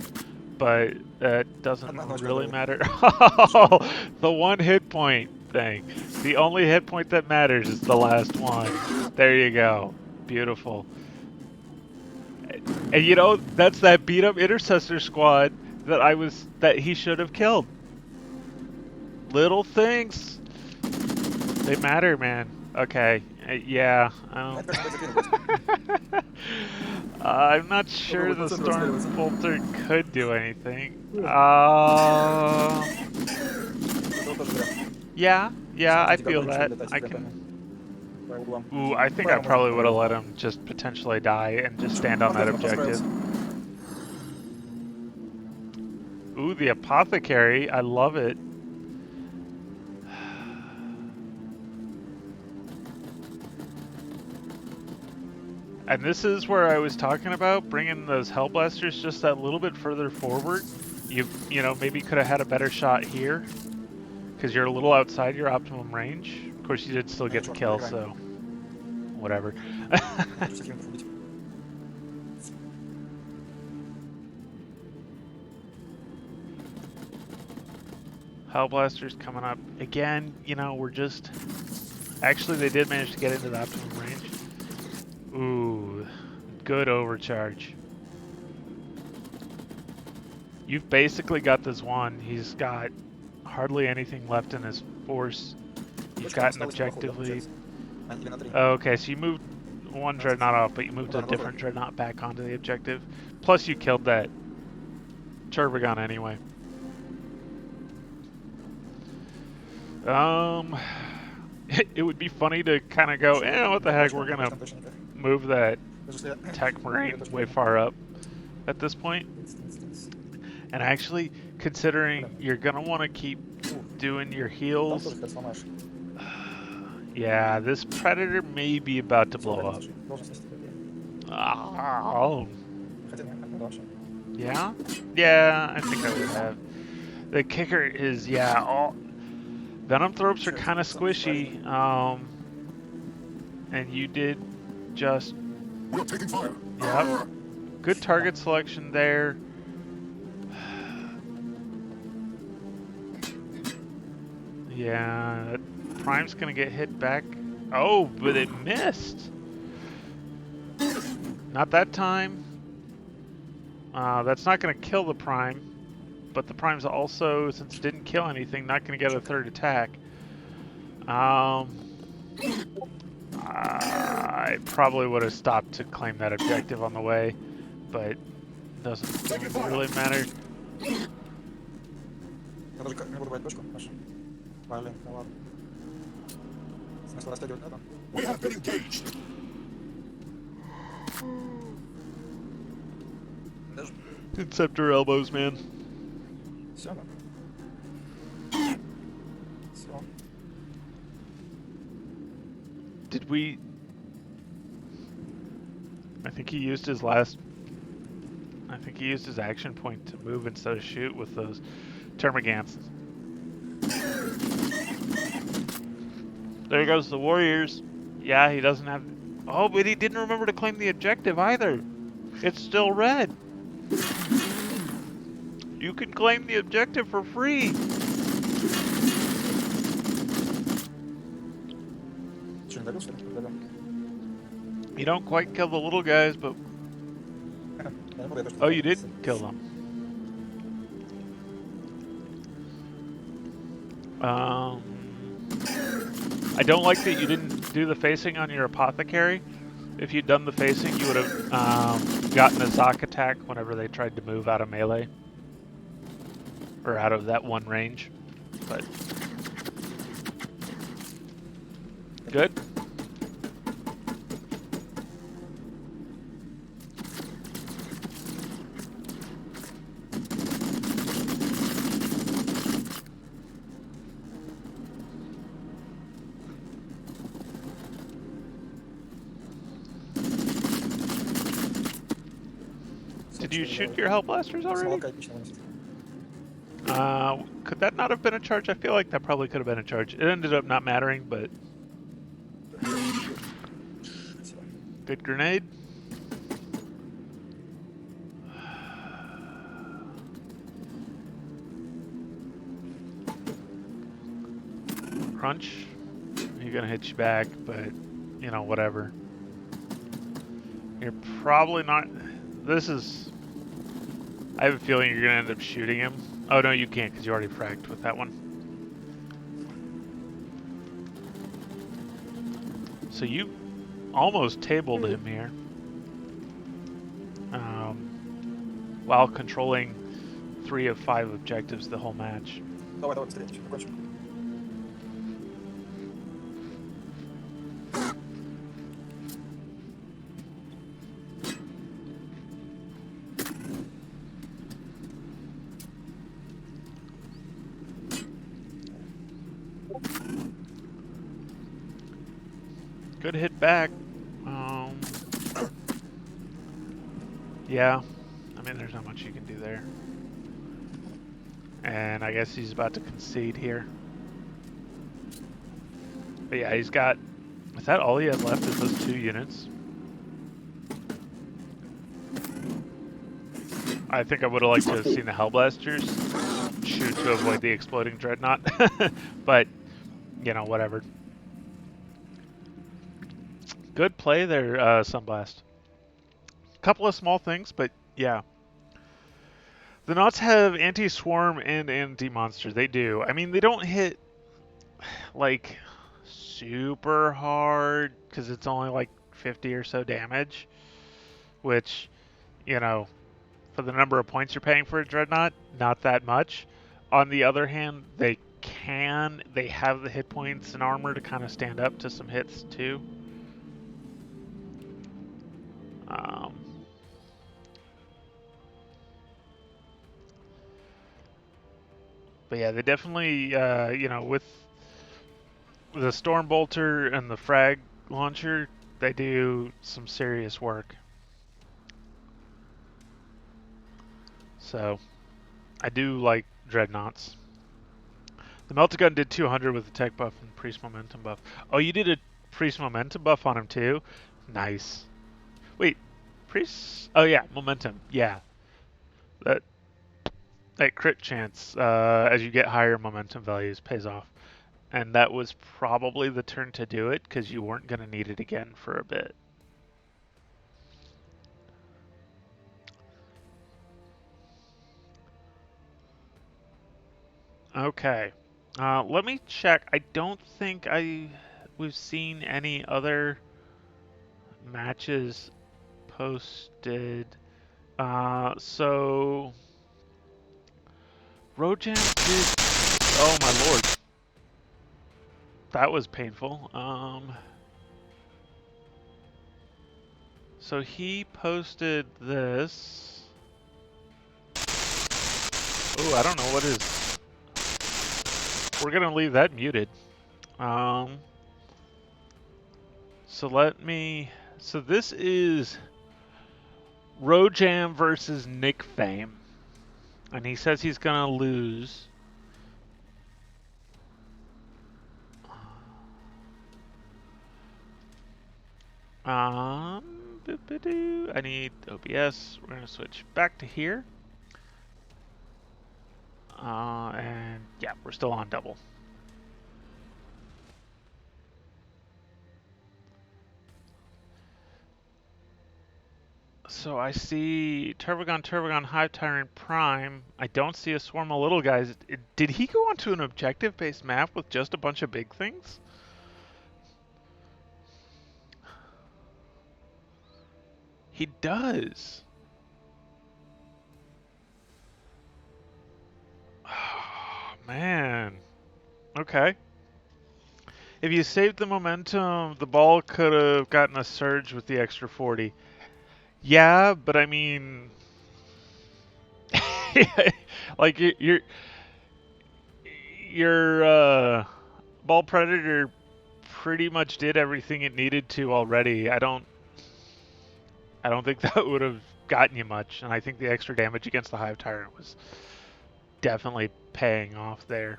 Speaker 1: but that doesn't really matter. Oh, the 1 hit point thing. The only hit point that matters is the last one. There you go. Beautiful. And you know, that's that beat up intercessor squad that he should have killed. Little things. They matter, man. Okay. Yeah. I don't... I'm not sure the Storm Bolter could do anything. Yeah, I feel that. I can... Ooh, I think I probably would have let him just potentially die and just stand on that objective. Ooh, the Apothecary. I love it. And this is where I was talking about bringing those Hellblasters just that little bit further forward. You know, maybe could have had a better shot here because you're a little outside your optimum range. Of course, you did still get the kill, so whatever. Hellblasters coming up again. You know, we're just actually they did manage to get into the optimum range. Ooh, good overcharge. You've basically got this one. He's got hardly anything left in his force. You've got an objective lead. Oh, okay, so you moved one dreadnought off, but you moved a different dreadnought back onto the objective. Plus you killed that Turbogon anyway. It would be funny to kind of go, what the heck, we're going to move that Tech Marine way far up at this point. And actually, considering you're going to want to keep doing your heals, yeah, this Predator may be about to blow up. Oh. Yeah? Yeah, I think I would have. The kicker is, yeah, Venom Thropes are kind of squishy, and you did just...
Speaker 3: We're taking fire.
Speaker 1: Yep. Good target selection there. Yeah, Prime's gonna get hit back. Oh, but it missed. Not that time. That's not gonna kill the Prime, but the Prime's also, since it didn't kill anything, not gonna get a third attack. I probably would have stopped to claim that objective on the way, but it doesn't really matter.
Speaker 3: We have been engaged.
Speaker 1: Inceptor elbows, man. Did we... I think he used his action point to move instead of shoot with those Termagants. There goes the Warriors. Yeah, he doesn't have... Oh, but he didn't remember to claim the objective either. It's still red. You can claim the objective for free. You don't quite kill the little guys, but... Oh, you did kill them. I don't like that you didn't do the facing on your Apothecary. If you'd done the facing, you would have gotten a Zoc attack whenever they tried to move out of melee. Or out of that one range. But... Good. Did you shoot your Hellblasters already? Could that not have been a charge? I feel like that probably could have been a charge. It ended up not mattering, but... Good grenade. Crunch. He's gonna hit you back, but, you know, whatever. You're probably not... This is... I have a feeling you're gonna end up shooting him. Oh no, you can't because you already fragged with that one. So you almost tabled him here. While controlling 3 of 5 objectives the whole match.
Speaker 2: Давай, давай, быстрее, закончим.
Speaker 1: Good hit back. Yeah, I mean, there's not much you can do there. And I guess he's about to concede here. But yeah, he's got... Is that all he has left is those 2 units? I think I would have liked to have seen the Hellblasters shoot to avoid the exploding Dreadnought. But, you know, whatever. Good play there, Sunblast. Couple of small things, but yeah. The Knots have anti-swarm and anti-monster. They do. I mean, they don't hit, like, super hard, because it's only, like, 50 or so damage. Which, you know, for the number of points you're paying for a Dreadnought, not that much. On the other hand, they have the hit points and armor to kind of stand up to some hits, too. But yeah, they definitely, you know, with the Storm Bolter and the Frag Launcher, they do some serious work. So, I do like Dreadnoughts. The Meltagun did 200 with the tech buff and Priest Momentum buff. Oh, you did a Priest Momentum buff on him too? Nice. Wait, Priest? Oh yeah, Momentum. Yeah. That crit chance, as you get higher momentum values, pays off. And that was probably the turn to do it, because you weren't going to need it again for a bit. Okay. Let me check. I don't think we've seen any other matches posted. So Rojam did. Oh my lord, that was painful. So he posted this. Oh, I don't know what is. We're gonna leave that muted. So let me. So this is Rojam versus Nick Fame, and he says he's gonna lose. I need OBS. We're gonna switch back to here. And yeah, we're still on double. So I see Turbogon, Hive Tyrant, Prime. I don't see a swarm of little guys. Did he go onto an objective-based map with just a bunch of big things? He does. Oh, man. Okay. If you saved the momentum, the ball could have gotten a surge with the extra 40. Yeah, but I mean, like your ball predator pretty much did everything it needed to already. I don't think that would have gotten you much, and I think the extra damage against the Hive Tyrant was definitely paying off there.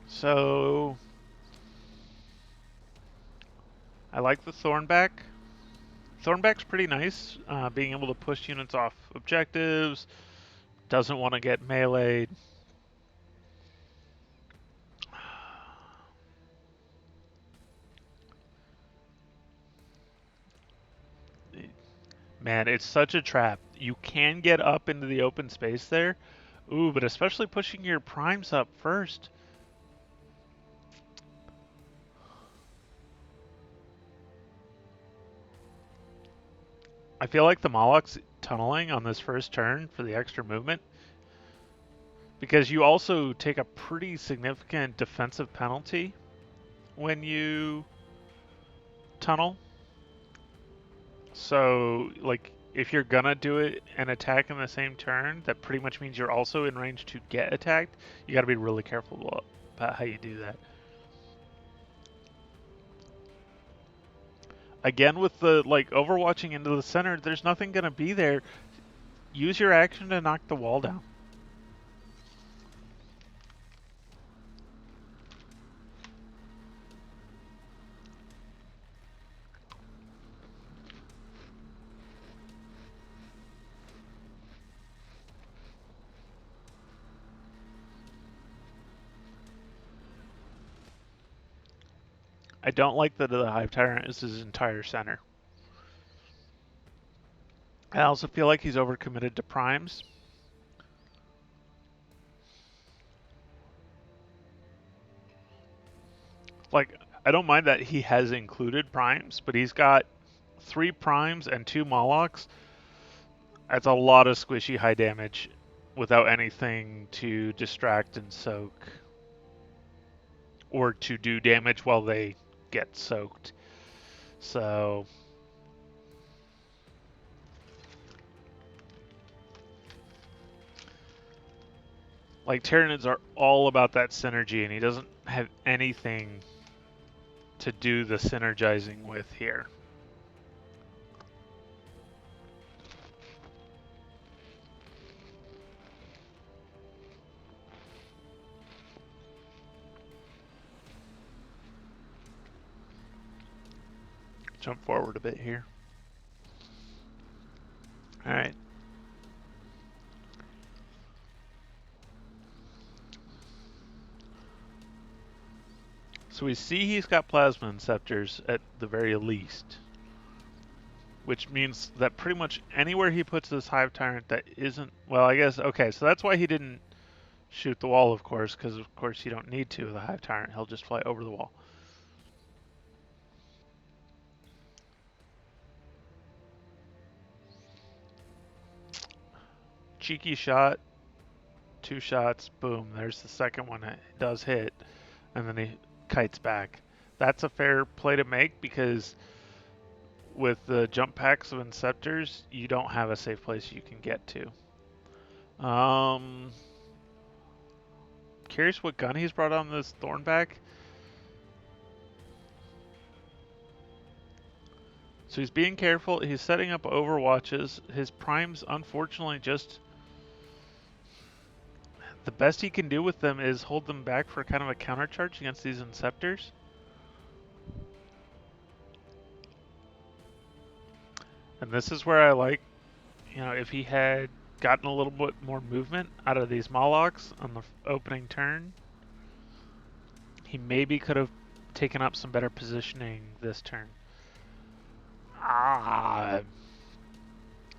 Speaker 1: So I like the Thornback. Thornback's pretty nice, being able to push units off objectives, doesn't want to get meleeed. Man, it's such a trap. You can get up into the open space there. Ooh, but especially pushing your primes up first. I feel like the Moloch's tunneling on this first turn for the extra movement, because you also take a pretty significant defensive penalty when you tunnel. So, like, if you're gonna do it and attack in the same turn, that pretty much means you're also in range to get attacked. You gotta be really careful about how you do that. Again, with the, like, overwatching into the center, there's nothing gonna be there. Use your action to knock the wall down. I don't like that the Hive Tyrant is his entire center. I also feel like he's overcommitted to primes. Like, I don't mind that he has included primes, but he's got 3 primes and 2 Molochs. That's a lot of squishy high damage without anything to distract and soak, or to do damage while they get soaked. So, like, Tyranids are all about that synergy, and he doesn't have anything to do the synergizing with here. Jump forward a bit here. All right. So we see he's got plasma inceptors at the very least, which means that pretty much anywhere he puts this Hive Tyrant that isn't, well, I guess, okay, so that's why he didn't shoot the wall, of course, because of course you don't need to with a Hive Tyrant. He'll just fly over the wall. Cheeky shot, 2 shots, boom, there's the second one that does hit, and then he kites back. That's a fair play to make, because with the jump packs of Inceptors, you don't have a safe place you can get to. Curious what gun he's brought on this Thornback. So he's being careful. He's setting up overwatches. His primes, unfortunately, just the best he can do with them is hold them back for kind of a countercharge against these Inceptors. And this is where I like, if he had gotten a little bit more movement out of these Molochs on the opening turn, he maybe could have taken up some better positioning this turn.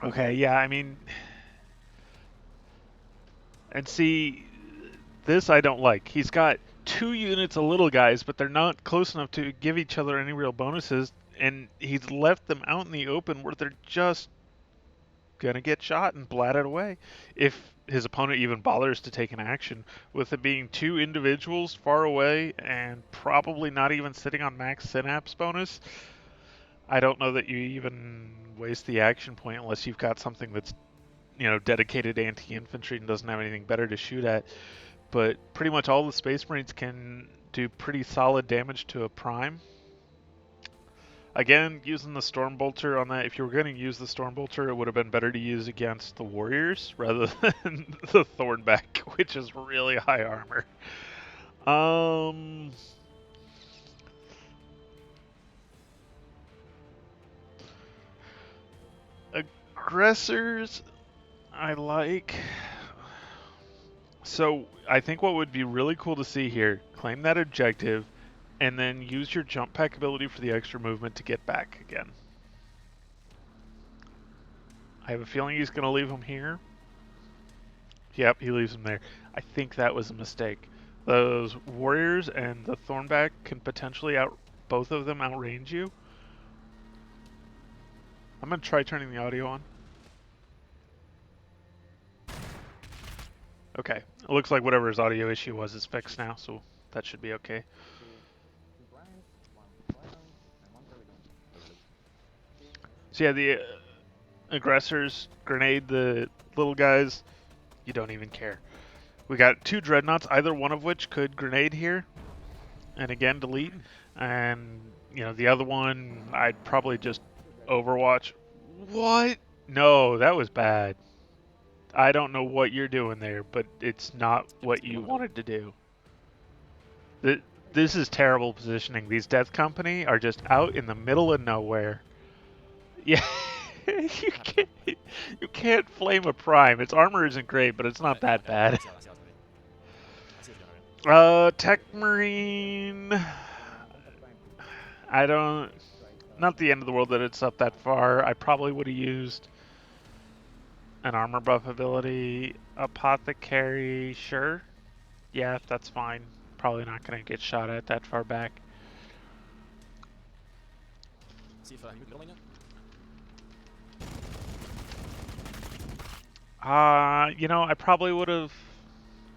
Speaker 1: Okay, yeah, I mean, and see, this I don't like. He's got 2 units of little guys, but they're not close enough to give each other any real bonuses, and he's left them out in the open where they're just gonna get shot and blatted away if his opponent even bothers to take an action. With it being 2 individuals far away and probably not even sitting on max synapse bonus, I don't know that you even waste the action point unless you've got something that's, dedicated anti-infantry and doesn't have anything better to shoot at. But pretty much all the Space Marines can do pretty solid damage to a prime. Again, using the Stormbolter on that, if you were going to use the Stormbolter, it would have been better to use against the Warriors rather than the Thornback, which is really high armor. Aggressors, I like. So I think what would be really cool to see here, claim that objective, and then use your jump pack ability for the extra movement to get back again. I have a feeling he's going to leave him here. Yep, he leaves him there. I think that was a mistake. Those warriors and the Thornback can potentially both of them outrange you. I'm going to try turning the audio on. Okay, it looks like whatever his audio issue was is fixed now, so that should be okay. So yeah, the aggressors grenade the little guys. You don't even care. We got 2 dreadnoughts, either one of which could grenade here, and again delete. And you know the other one, I'd probably just Overwatch. What? No, that was bad. I don't know what you're doing there, but it's not what you wanted to do. This is terrible positioning. These Death Company are just out in the middle of nowhere. Yeah, you can't flame a prime. Its armor isn't great, but it's not that bad. Tech Marine. I don't. Not the end of the world that it's up that far. I probably would have used an armor buff ability. Apothecary, sure. Yeah, that's fine. Probably not going to get shot at that far back. You know, I probably would have.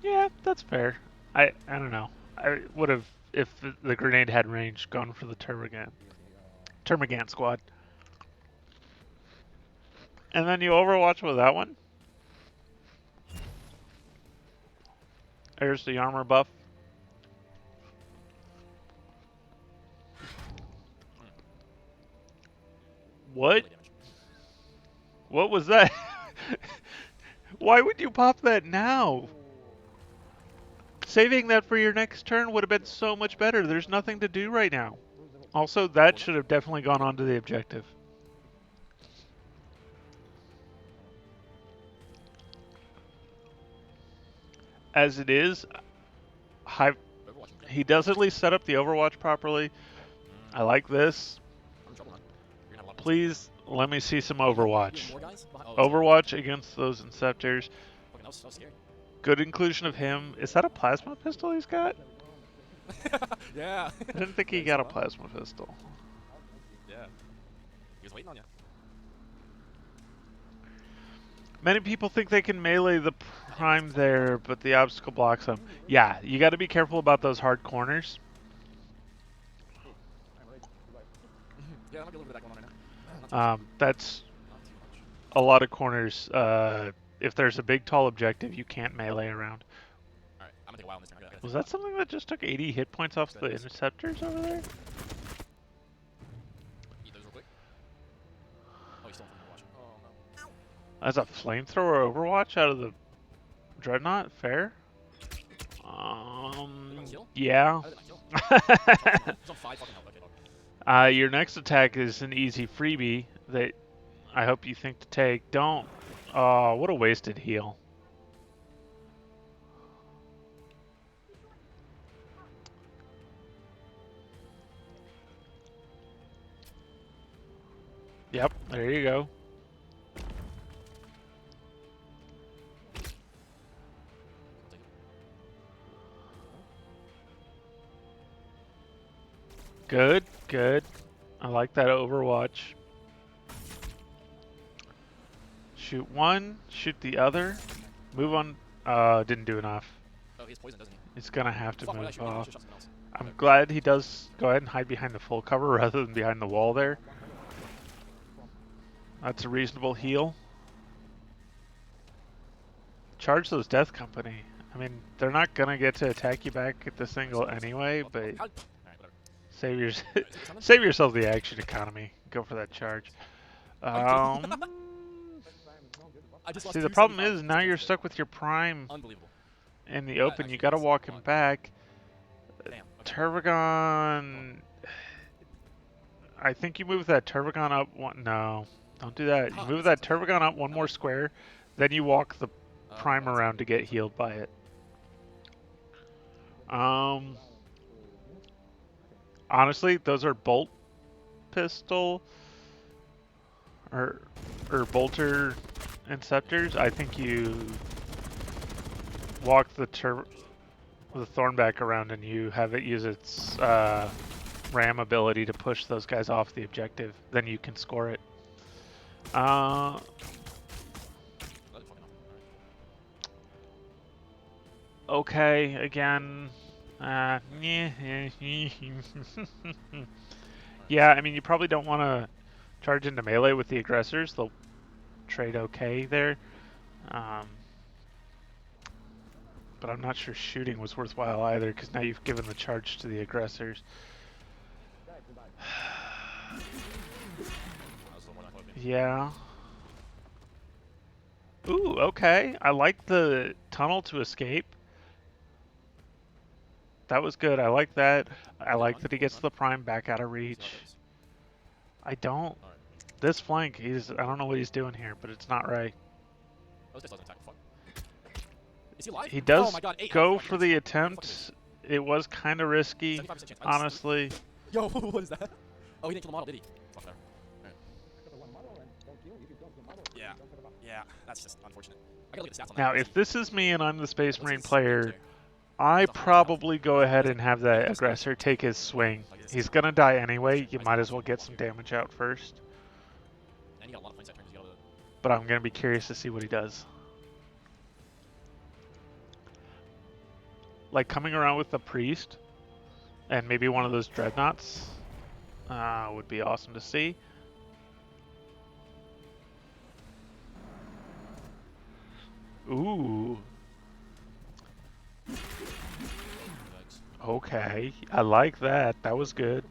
Speaker 1: Yeah, that's fair. I don't know. I would have, if the grenade had range, gone for the Termagant squad. And then you Overwatch with that one. There's the armor buff. What? What was that? Why would you pop that now? Saving that for your next turn would have been so much better. There's nothing to do right now. Also, that should have definitely gone on to the objective. As it is, he does at least set up the Overwatch properly. I like this. Please let me see some Overwatch. Overwatch against those Inceptors. Good inclusion of him. Is that a plasma pistol he's got?
Speaker 2: Yeah.
Speaker 1: I didn't think he got a plasma pistol.
Speaker 2: Yeah. He was waiting on you.
Speaker 1: Many people think they can melee the prime there, but the obstacle blocks them. Yeah, you got to be careful about those hard corners.
Speaker 2: Yeah, I might be a little bit of that going on right now.
Speaker 1: That's a lot of corners. If there's a big, tall objective, you can't melee around.
Speaker 2: Alright, I'm gonna take a while on this turn.
Speaker 1: Was that something that just took 80 hit points off the interceptors over there?
Speaker 2: Eat those real quick. Oh, he's still in Overwatch. Oh, no.
Speaker 1: That's a flamethrower Overwatch out of the Dreadnought? Fair? Yeah.
Speaker 2: He's on 5 fucking health. Okay,
Speaker 1: Your next attack is an easy freebie that I hope you think to take. Don't. Oh, what a wasted heal. Yep, there you go. Good, good. I like that Overwatch. Shoot one, shoot the other. Move on. Didn't do enough.
Speaker 2: Oh, he has poison, doesn't he?
Speaker 1: He's gonna have to
Speaker 2: Fuck,
Speaker 1: move
Speaker 2: I should
Speaker 1: off.
Speaker 2: shot something else.
Speaker 1: I'm glad he does go ahead and hide behind the full cover rather than behind the wall there. That's a reasonable heal. Charge those Death Company. I mean, they're not gonna get to attack you back at this angle anyway, but
Speaker 2: Alright, whatever.
Speaker 1: save your
Speaker 2: Is it coming?
Speaker 1: save yourself the action economy. Go for that charge.
Speaker 2: I just lost
Speaker 1: See, the problem
Speaker 2: 275.
Speaker 1: is now you're stuck with your prime
Speaker 2: Unbelievable.
Speaker 1: in the open. You gotta walk him back.
Speaker 2: Damn. Okay.
Speaker 1: Turbogon. I think you move that Turbogon up one. No, don't do that. You move that Turbogon up one more square, then you walk the prime around to get healed by it. Honestly, those are bolt pistol or or bolter inceptors, I think you walk the thornback around and you have it use its ram ability to push those guys off the objective. Then you can score it. Okay, again. Yeah, I mean, you probably don't want to charge into melee with the aggressors. They'll trade okay there. But I'm not sure shooting was worthwhile either, because now you've given the charge to the aggressors. Yeah. Ooh, okay. I like the tunnel to escape. That was good. I like that. I like that he gets the prime back out of reach. I don't. This flank, I don't know what he's doing here, but it's not right.
Speaker 2: Is he alive?
Speaker 1: He does
Speaker 2: oh my God,
Speaker 1: go for the attempt. It was kind of risky, honestly.
Speaker 2: Yo, what is that? Oh, he didn't kill the model, did he? Fuck there. Yeah. Yeah, that's just unfortunate. I gotta look at the stats on that.
Speaker 1: Now, if this is me and I'm the Space Marine player, I probably go ahead and have that aggressor take his swing. He's gonna die anyway. You might as well get some damage out first.
Speaker 2: And he got a lot of planeside turns.
Speaker 1: But I'm gonna be curious to see what he does. Like coming around with the priest and maybe one of those dreadnoughts would be awesome to see. Ooh. Okay, I like that. That was good.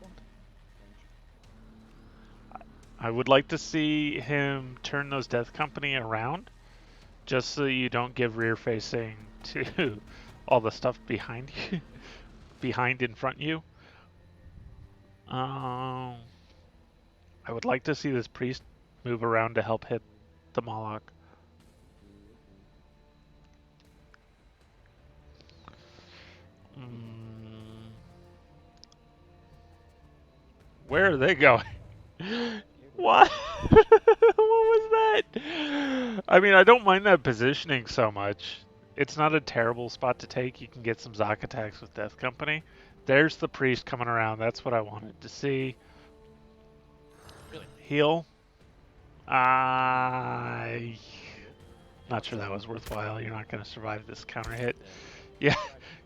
Speaker 1: I would like to see him turn those Death Company around, just so you don't give rear facing to all the stuff behind you, behind in front you. I would like to see this priest move around to help hit the Moloch. Where are they going? What? What was that? I mean, I don't mind that positioning so much. It's not a terrible spot to take. You can get some Zoc attacks with Death Company. There's the priest coming around. That's what I wanted to see.
Speaker 2: Really?
Speaker 1: Heal. Not sure that was worthwhile. You're not going to survive this counter hit. Yeah,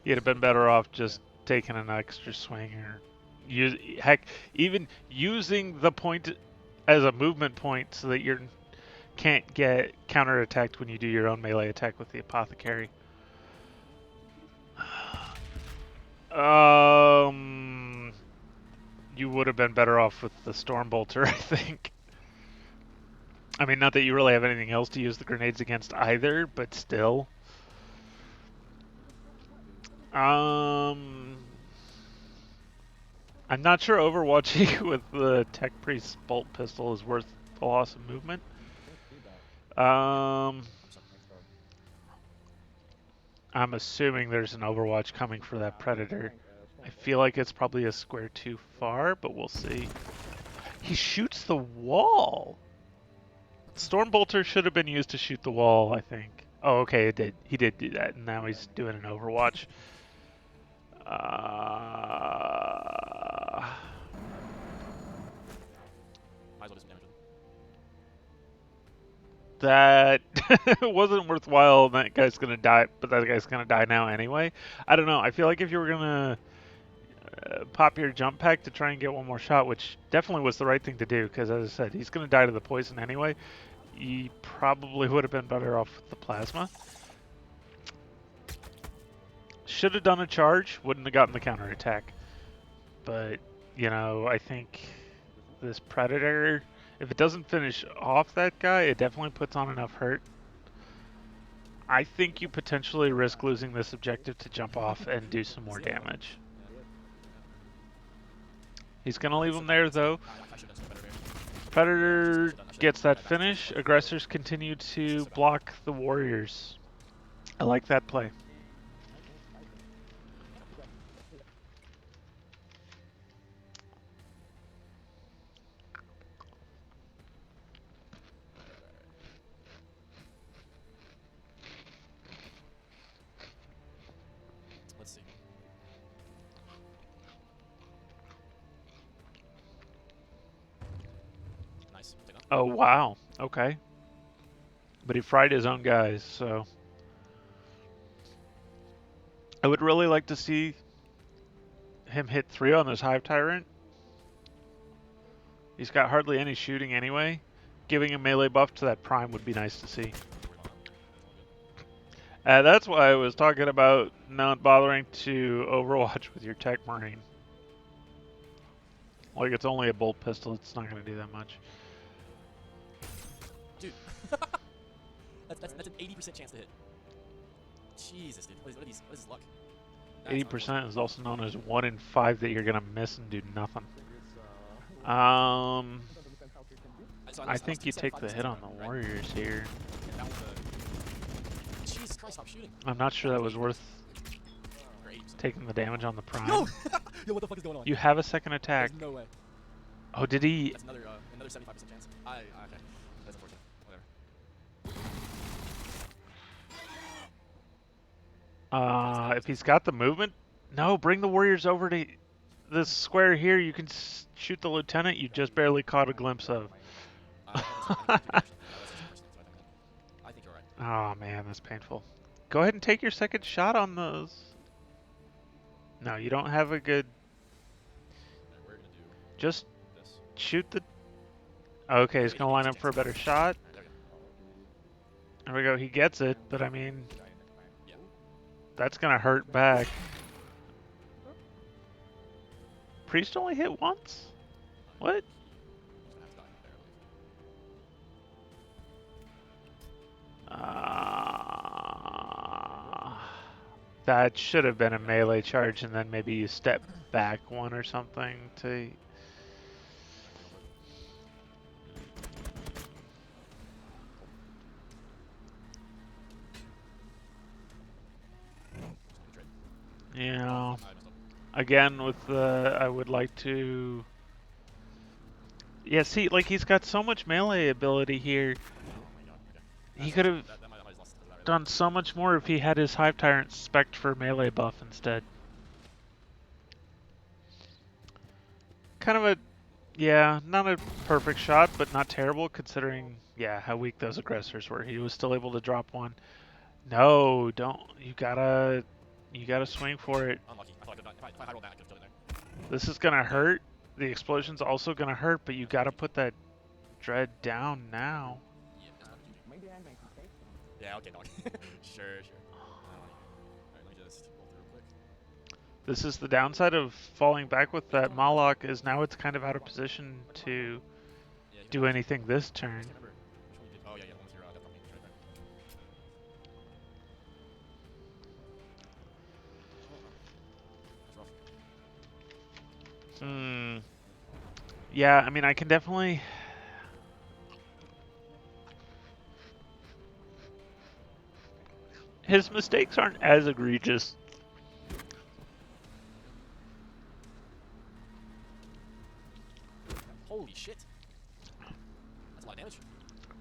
Speaker 1: you'd have been better off just taking an extra swing or heck, even using the point as a movement point so that you can't get counter-attacked when you do your own melee attack with the apothecary. You would have been better off with the Stormbolter, I think. I mean, not that you really have anything else to use the grenades against either, but still. I'm not sure overwatching with the Tech Priest Bolt Pistol is worth the loss of movement. I'm assuming there's an Overwatch coming for that Predator. I feel like it's probably a square too far, but we'll see. He shoots the wall! Stormbolter should have been used to shoot the wall, I think. Oh, okay, it did. He did do that, and now he's doing an Overwatch. That wasn't worthwhile. That guy's gonna die, but that guy's gonna die now anyway. I don't know. I feel like if you were gonna pop your jump pack to try and get one more shot, which definitely was the right thing to do, because as I said, he's gonna die to the poison anyway. He probably would have been better off with the plasma. Should have done a charge. Wouldn't have gotten the counterattack. But you know, I think this Predator, if it doesn't finish off that guy, it definitely puts on enough hurt. I think you potentially risk losing this objective to jump off and do some more damage. He's going to leave him there, though. Predator gets that finish. Aggressors continue to block the warriors. I like that play. Oh, wow. Okay. But he fried his own guys, so... I would really like to see him hit 3 on this Hive Tyrant. He's got hardly any shooting anyway. Giving a melee buff to that Prime would be nice to see. That's why I was talking about not bothering to Overwatch with your Tech Marine. Like, it's only a bolt pistol, it's not going to do that much.
Speaker 2: Dude. that's an 80% chance to hit. Jesus, dude. What is this luck?
Speaker 1: 80% is also known as 1 in 5 that you're going to miss and do nothing. I think you take the hit on the Warriors here.
Speaker 2: Jesus Christ, stop shooting.
Speaker 1: I'm not sure that was worth taking the damage on the Prime.
Speaker 2: Yo! Yo, what the fuck is going on?
Speaker 1: You have a second attack.
Speaker 2: There's no way.
Speaker 1: Oh, did he?
Speaker 2: That's another 75% chance. Okay. That's unfortunate. Whatever.
Speaker 1: If he's got the movement, no, bring the Warriors over to this square here. You can shoot the Lieutenant you just barely caught a glimpse of.
Speaker 2: I think you're right.
Speaker 1: Oh man, that's painful. Go ahead and take your second shot on those. No, you don't have a good...
Speaker 2: We're gonna do
Speaker 1: Just
Speaker 2: this.
Speaker 1: shoot the... Okay, he's going to line up for a better shot. There we go, he gets it, but I mean...
Speaker 2: Yeah.
Speaker 1: That's going to hurt back. Priest only hit once? What? That should have been a melee charge, and then maybe you step back one or something to... You know, again with the... I would like to... Yeah, see, like he's got so much melee ability here. He could have done so much more if he had his Hive Tyrant spec'd for melee buff instead. Kind of a, yeah, not a perfect shot, but not terrible considering, yeah, how weak those aggressors were. He was still able to drop one. No, don't. You gotta swing for it.
Speaker 2: Unlucky. I thought if I high rolled that, I could have done it there.
Speaker 1: This is gonna hurt. The explosion's also gonna hurt, but you gotta put that dread down now.
Speaker 2: Yeah, okay, dog. Sure. Alright, let me just roll through real quick.
Speaker 1: This is the downside of falling back with that Moloch, is now it's kind of out of position to do anything this turn.
Speaker 2: Remember which one you did? Oh, yeah, the one with your death right there. That's rough.
Speaker 1: Yeah, I mean, I can definitely... His mistakes aren't as egregious.
Speaker 2: Holy shit. That's a lot of damage.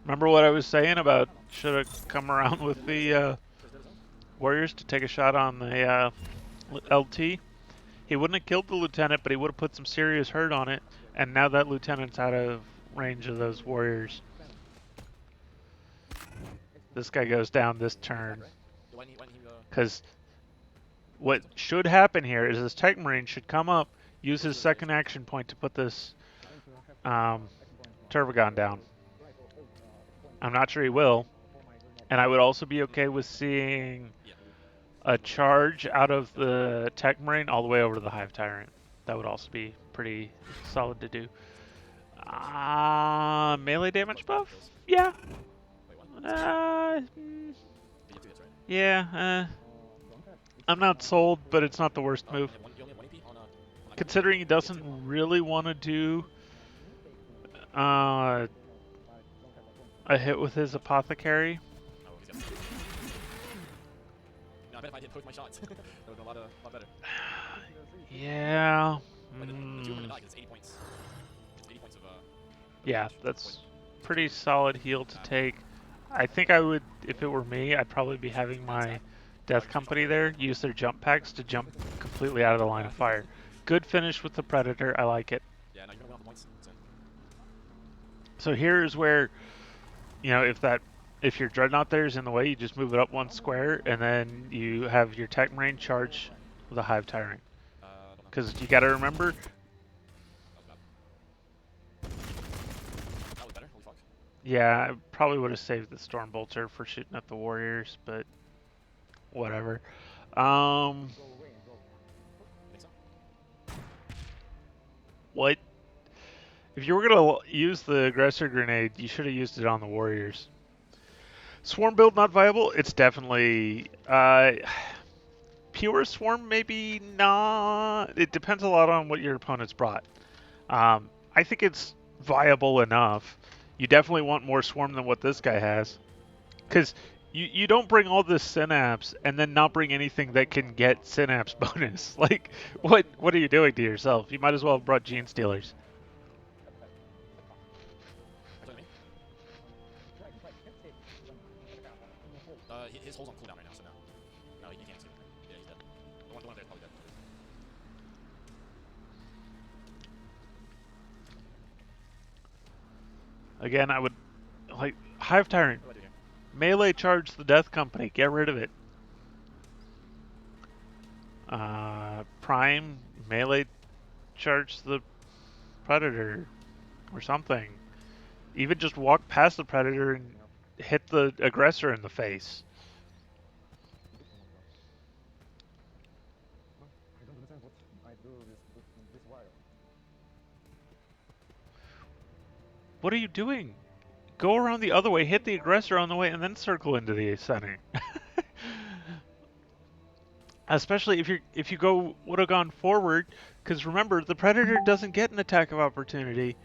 Speaker 1: Remember what I was saying about should have come around with the Warriors to take a shot on the LT? He wouldn't have killed the Lieutenant, but he would have put some serious hurt on it, and now that Lieutenant's out of range of those Warriors. This guy goes down this turn. Because what should happen here is this Tech Marine should come up, use his second action point to put this Turbogon down. I'm not sure he will. And I would also be okay with seeing a charge out of the Tech Marine all the way over to the Hive Tyrant. That would also be pretty solid to do. Melee damage buff? Yeah. Yeah, I'm not sold, but it's not the worst move. Considering he doesn't really want to do a hit with his Apothecary.
Speaker 2: I bet if I didn't poke my shots, that would have been a lot better.
Speaker 1: Yeah.
Speaker 2: But the 200 die, 80 points. It's 80 points of
Speaker 1: yeah, that's pretty solid heal to take. I think I would, if it were me, I'd probably be having my Death Company there use their jump packs to jump completely out of the line of fire. Good finish with the Predator, I like it.
Speaker 2: Yeah, no, you're going off the points. So.
Speaker 1: So here's where, you know, if your dreadnought there is in the way, you just move it up one square, and then you have your tech marine charge the hive tyrant.
Speaker 2: Don't know.
Speaker 1: Because you got to remember,
Speaker 2: That was better. Holy fuck.
Speaker 1: yeah, I probably would have saved the storm bolter for shooting at the warriors, but whatever.
Speaker 2: Think so?
Speaker 1: What? If you were gonna use the aggressor grenade, you should have used it on the warriors. Swarm build not viable. It's definitely pure swarm, maybe not. It depends a lot on what your opponent's brought. I think it's viable enough. You definitely want more swarm than what this guy has, because you don't bring all this synapse and then not bring anything that can get synapse bonus. Like, what are you doing to yourself? You might as well have brought gene stealers.
Speaker 2: Are you talking to me? His hole's on cooldown right now, so no. No, you can't see him. Yeah, he's dead. The one up there is probably dead.
Speaker 1: Again, I would like Hive Tyrant.
Speaker 2: What do I do here?
Speaker 1: Melee charge the Death Company. Get rid of it. Prime melee charge the Predator or something. Even just walk past the Predator and hit the aggressor in the face. What are you doing? Go around the other way, hit the aggressor on the way, and then circle into the center. Especially if you would have gone forward, because remember the Predator doesn't get an attack of opportunity.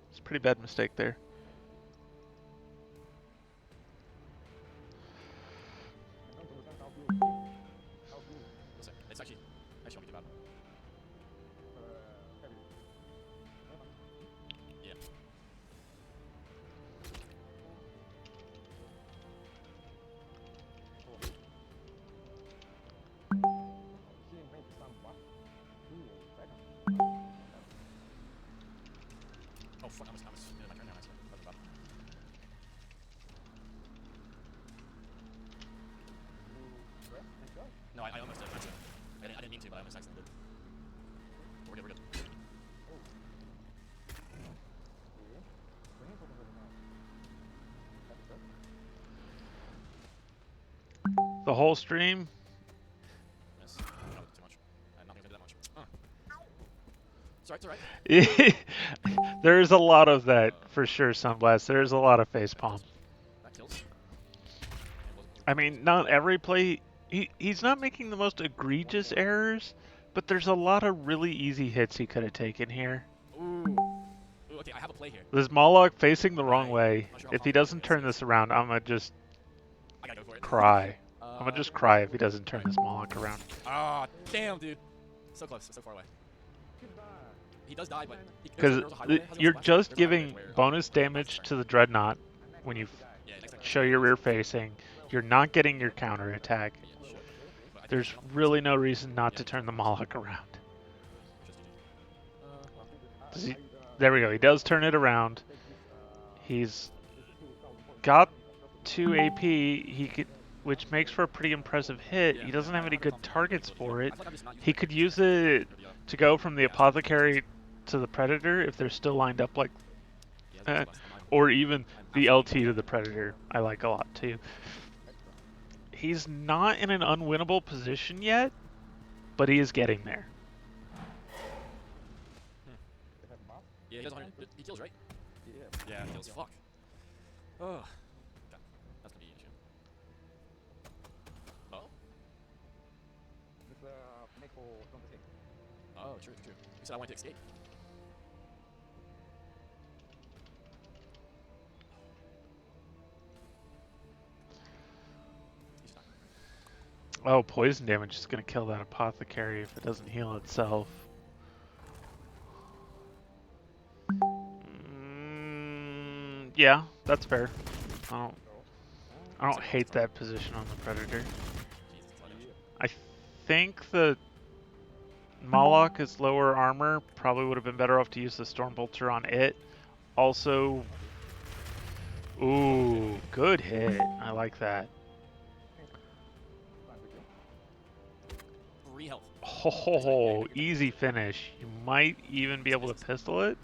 Speaker 1: It's a pretty bad mistake there.
Speaker 2: Listen, it's actually won't be too bad. Yeah. Oh fuck, I was my turn now. That was bad. No, I almost did. Actually. I didn't mean to, but I almost accidentally did. We're good, we're good.
Speaker 1: The whole stream.
Speaker 2: Yes. No, too much. I'm not gonna do that much. It's alright.
Speaker 1: There's a lot of that for sure, Sunblast. There's a lot of facepalm.
Speaker 2: That kills.
Speaker 1: I mean, not every play. He's not making the most egregious errors, but there's a lot of really easy hits he could have taken here.
Speaker 2: Ooh, okay, I have a play here.
Speaker 1: This Moloch facing the wrong way.
Speaker 2: I'm not sure how
Speaker 1: If he
Speaker 2: confident
Speaker 1: doesn't
Speaker 2: it is.
Speaker 1: turn this around, I'm gonna just
Speaker 2: I gotta go for it.
Speaker 1: cry. I'm gonna just cry if he doesn't turn this Moloch around.
Speaker 2: Ah, damn, dude. So close, so far away. He does die, but
Speaker 1: Because you're just giving bonus damage to the Dreadnought when you show your rear facing. You're not getting your counter attack. There's really no reason not to turn the Moloch around. There we go. He does turn it around. He's got 2 AP. He could, which makes for a pretty impressive hit. He doesn't have any good targets for it. He could use it to go from the Apothecary to the Predator if they're still lined up like that, or even the LT to the Predator. I like a lot too. He's not in an unwinnable position yet, but he is getting there.
Speaker 2: Yeah, he does 100. He kills, right? Yeah, he kills. Fuck. Oh. Okay. That's gonna be an issue. Oh? Oh, true. You said I wanted to escape.
Speaker 1: Oh, poison damage is going to kill that Apothecary if it doesn't heal itself. Yeah, that's fair. I don't hate that position on the Predator. I think the Moloch is lower armor. Probably would have been better off to use the Stormbolter on it. Also, ooh, good hit. I like that.
Speaker 2: 3 health.
Speaker 1: Oh, easy finish. You might even be able to pistol it.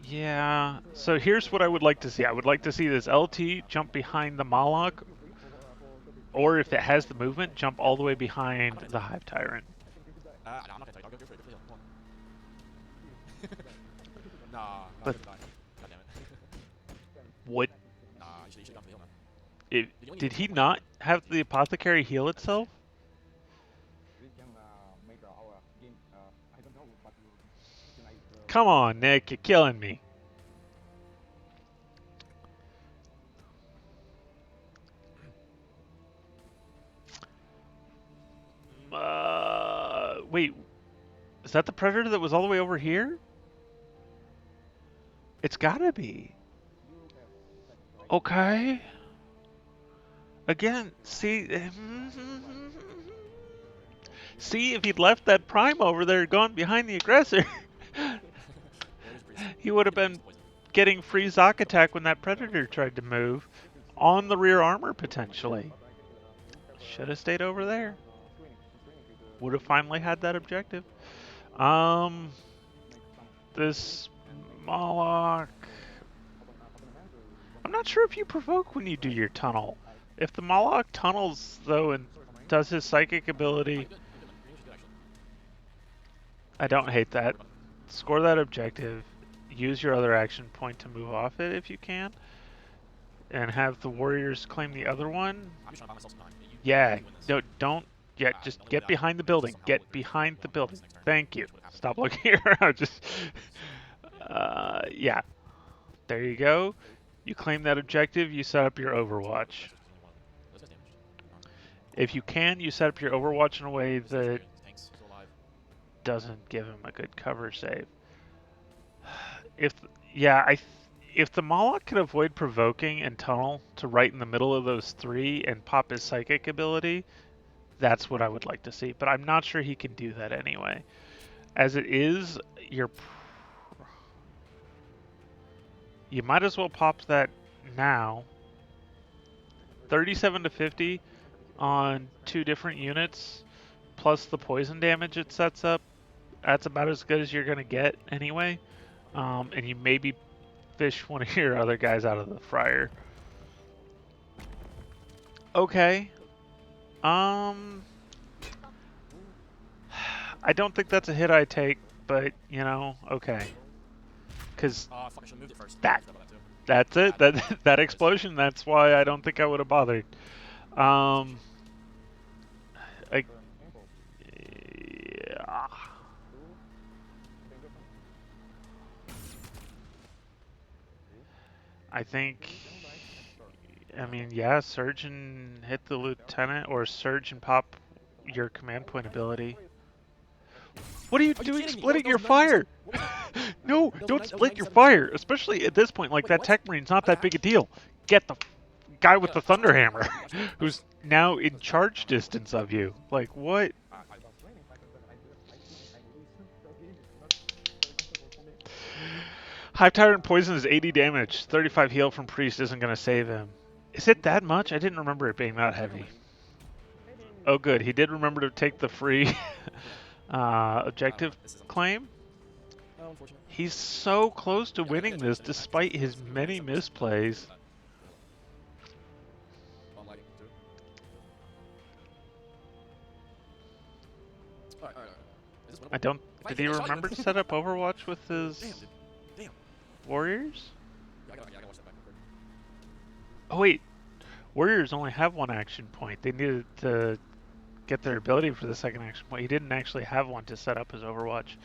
Speaker 1: Yeah. So here's what I would like to see. I would like to see this LT jump behind the Moloch, or if it has the movement, jump all the way behind the Hive Tyrant.
Speaker 2: No, I'm not gonna tell you. Go for it. Go for it. Come on. Nah,
Speaker 1: But
Speaker 2: God damn it.
Speaker 1: what?
Speaker 2: Nah, you should've gone for the heal, man.
Speaker 1: Did he not have the apothecary heal itself? Come on, Nick, you're killing me. Wait, is that the predator that was all the way over here? It's gotta be. Okay. Again, see, see if he'd left that prime over there, gone behind the aggressor, he would have been getting free Zoc attack when that predator tried to move on the rear armor potentially. Should have stayed over there. Would have finally had that objective. This Moloch. I'm not sure if you provoke when you do your tunnel. If the Moloch tunnels though and does his psychic ability, I don't hate that. Score that objective. Use your other action point to move off it if you can, and have the warriors claim the other one. Yeah, no, don't. Yeah, just get behind the building. Get behind the building. Thank you. Stop looking around. Just, yeah. There you go. You claim that objective. You set up your Overwatch. If you can, you set up your Overwatch in a way that doesn't give him a good cover save. If the Moloch could avoid provoking and tunnel to right in the middle of those three and pop his psychic ability, that's what I would like to see. But I'm not sure he can do that anyway. As it is, you might as well pop that now. 37 to 50 on 2 different units, plus the poison damage it sets up. That's about as good as you're going to get anyway. And you maybe fish one of your other guys out of the fryer. Okay. I don't think that's a hit I take, but, you know, okay. Because that's it. That explosion, that's why I don't think I would have bothered. Yeah. I think, I mean, yeah, surge and hit the lieutenant, or surge and pop your command point ability. What are you doing splitting your fire? No, don't split your fire, especially at this point. Like, that Tech Marine's not that big a deal. Get the guy with the Thunder Hammer, who's now in charge distance of you. Like, what? Hive Tyrant poison is 80 damage. 35 heal from Priest isn't going to save him. Is it that much? I didn't remember it being that heavy. Oh, good. He did remember to take the free objective claim. He's so close to winning this despite his many misplays. I don't... Did he remember to set up Overwatch with his warriors? Oh wait, warriors only have one action point. They needed to get their ability for the second action point. He didn't actually have one to set up his Overwatch.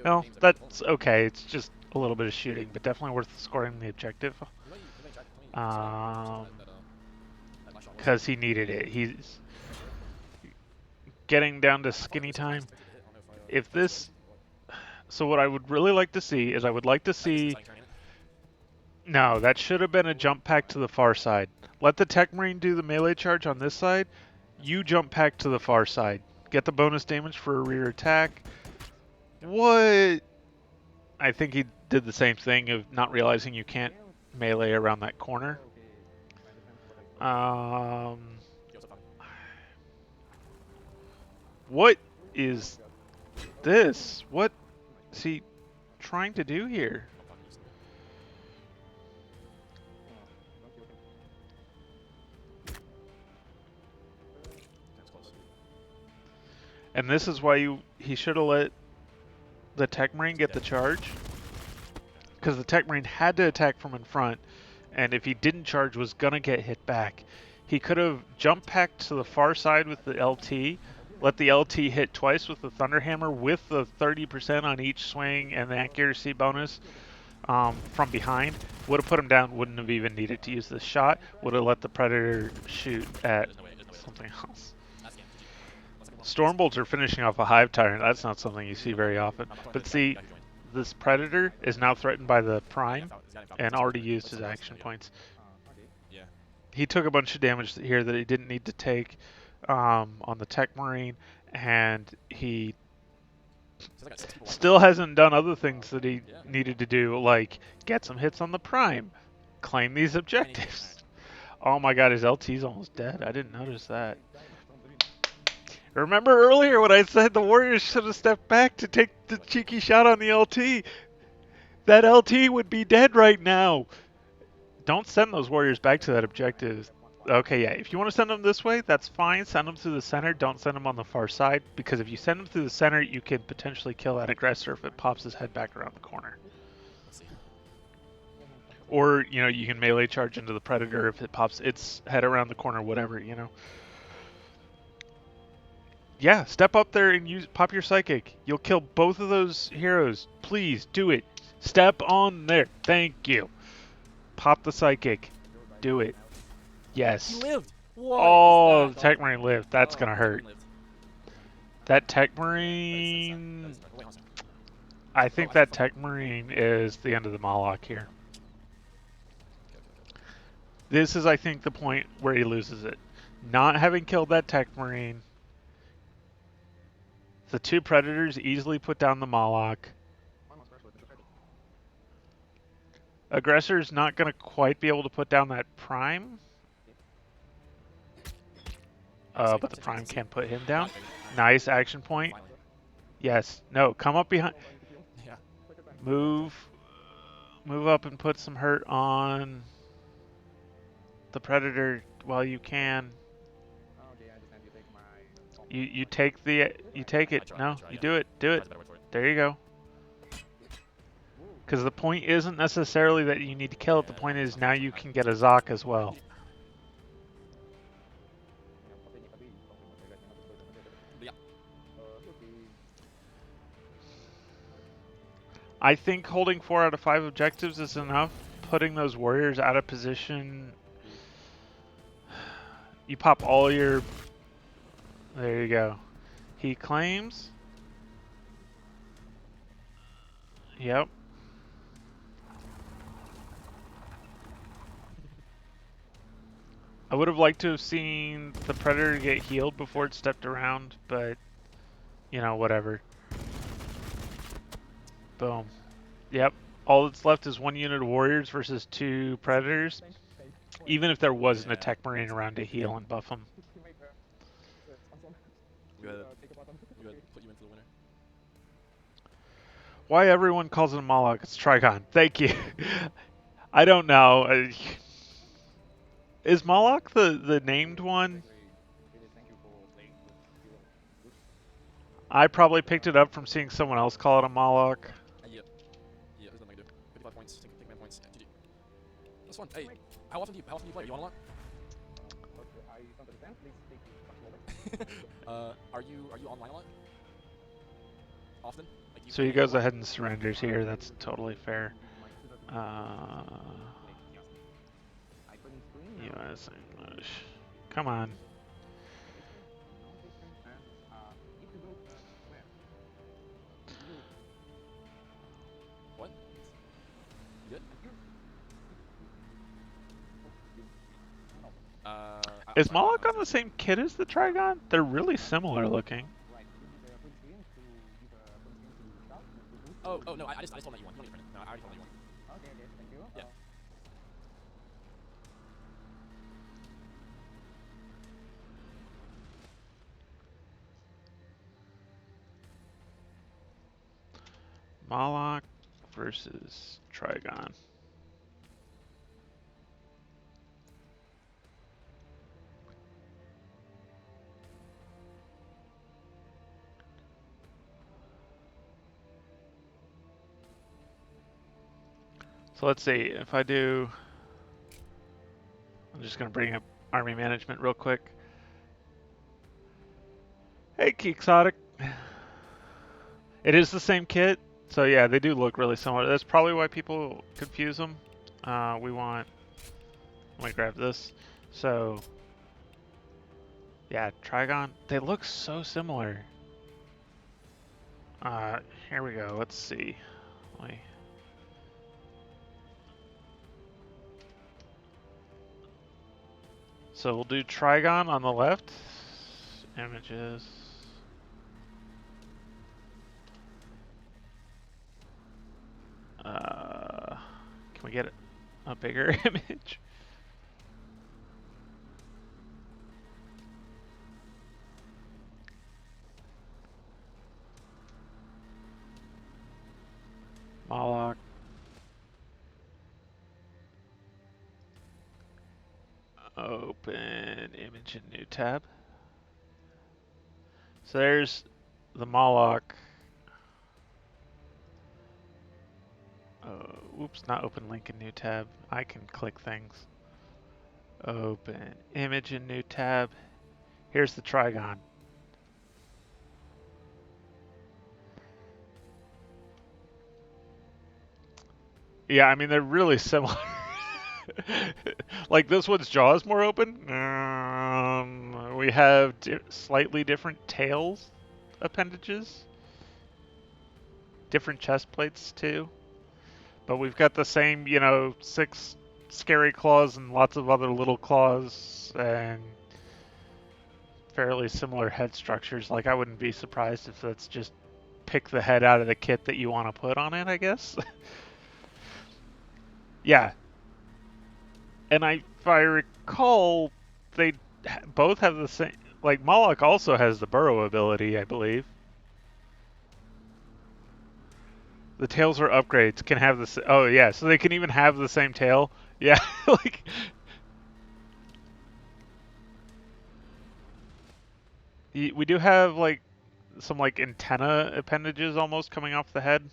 Speaker 1: Well, that's okay. It's just a little bit of shooting, but definitely worth scoring the objective. Because he needed it. He's getting down to skinny time. If this... So what I would really like to see is I would like to see No, that should have been a jump pack to the far side. Let the Tech Marine do the melee charge on this side. You jump pack to the far side. Get the bonus damage for a rear attack. What? I think he did the same thing of not realizing you can't melee around that corner. What is this? What is he trying to do here? And this is why he should have let the Tech Marine get the charge. Because the Tech Marine had to attack from in front, and if he didn't charge, was gonna get hit back. He could have jump packed to the far side with the LT, let the LT hit twice with the Thunderhammer with the 30% on each swing and the accuracy bonus from behind. Would have put him down, wouldn't have even needed to use this shot. Would have let the Predator shoot at something else. Stormbolts are finishing off a Hive Tyrant. That's not something you see very often. But see, this Predator is now threatened by the Prime and already used his action points. He took a bunch of damage here that he didn't need to take on the Tech Marine, and he still hasn't done other things that he needed to do, like get some hits on the Prime, claim these objectives. Oh my god, his LT's almost dead. I didn't notice that. Remember earlier when I said the Warriors should have stepped back to take the cheeky shot on the LT? That LT would be dead right now. Don't send those Warriors back to that objective. Okay, yeah, if you want to send them this way, that's fine. Send them through the center. Don't send them on the far side, because if you send them through the center, you can potentially kill that aggressor if it pops his head back around the corner. Or, you know, you can melee charge into the Predator if it pops its head around the corner, whatever, you know. Yeah, step up there and pop your Psychic. You'll kill both of those heroes. Please, do it. Step on there. Thank you. Pop the Psychic. Do it. Yes.
Speaker 2: He lived. What
Speaker 1: oh,
Speaker 2: is
Speaker 1: the
Speaker 2: that?
Speaker 1: Tech Marine lived. That's gonna hurt. That Tech Marine... I think that Tech Marine is the end of the Moloch here. This is, I think, the point where he loses it. Not having killed that Tech Marine... The two Predators easily put down the Moloch. Aggressor's not going to quite be able to put down that Prime. But the Prime can put him down. Nice action point. Yes. No, come up behind. Move up and put some hurt on the Predator while you can. You take it. No, you do it. Do it. There you go. Because the point isn't necessarily that you need to kill it. The point is now you can get a Zoc as well. I think holding 4 out of 5 objectives is enough. Putting those Warriors out of position. You pop all your... There you go. He claims. Yep. I would have liked to have seen the Predator get healed before it stepped around, but, you know, whatever. Boom. Yep. All that's left is 1 unit of Warriors versus 2 Predators. Even if there wasn't a Tech Marine around to heal and buff them.
Speaker 2: Good. Put you into the winner.
Speaker 1: Why everyone calls it a Moloch? It's Trigon. Thank you. I don't know. Is Moloch the named one? I probably picked it up from seeing someone else call it a Moloch.
Speaker 2: Yep. Yeah, there's nothing I do. 55 points, take man points, GG. That's fun. Hey, how often do you play? You want a lot? Are you online a lot? Often? Like
Speaker 1: So he goes ahead and surrenders here. That's totally fair. US English. Come on.
Speaker 2: What? You good?
Speaker 1: Is Moloch on the same kit as the Trigon? They're really similar looking.
Speaker 2: Oh no, I just told him that you won. You don't need to print it. No, I already told him that you won.
Speaker 4: Okay, thank you.
Speaker 2: Yeah.
Speaker 1: Moloch versus Trigon. So let's see, if I do, I'm just going to bring up army management real quick. Hey, Quixotic. It is the same kit, so yeah, they do look really similar. That's probably why people confuse them. Let me grab this. So, yeah, Trigon, they look so similar. Here we go, let's see. So we'll do Trigon on the left. Images. Can we get a bigger image? Moloch. Open image in new tab. So there's the Moloch. Oops, not open link in new tab. I can click things. Open image in new tab. Here's the Trigon. Yeah, I mean, they're really similar. Like, this one's jaw is more open. We have slightly different tails appendages. Different chest plates, too. But we've got the same, 6 scary claws and lots of other little claws and fairly similar head structures. Like, I wouldn't be surprised if that's just pick the head out of the kit that you want to put on it, I guess. Yeah. And if I recall, they both have the same. Like, Moloch also has the burrow ability, I believe. The tails are upgrades, can have the. Oh, yeah, so they can even have the same tail. Yeah, like. We do have, like, some, like, antenna appendages almost coming off the head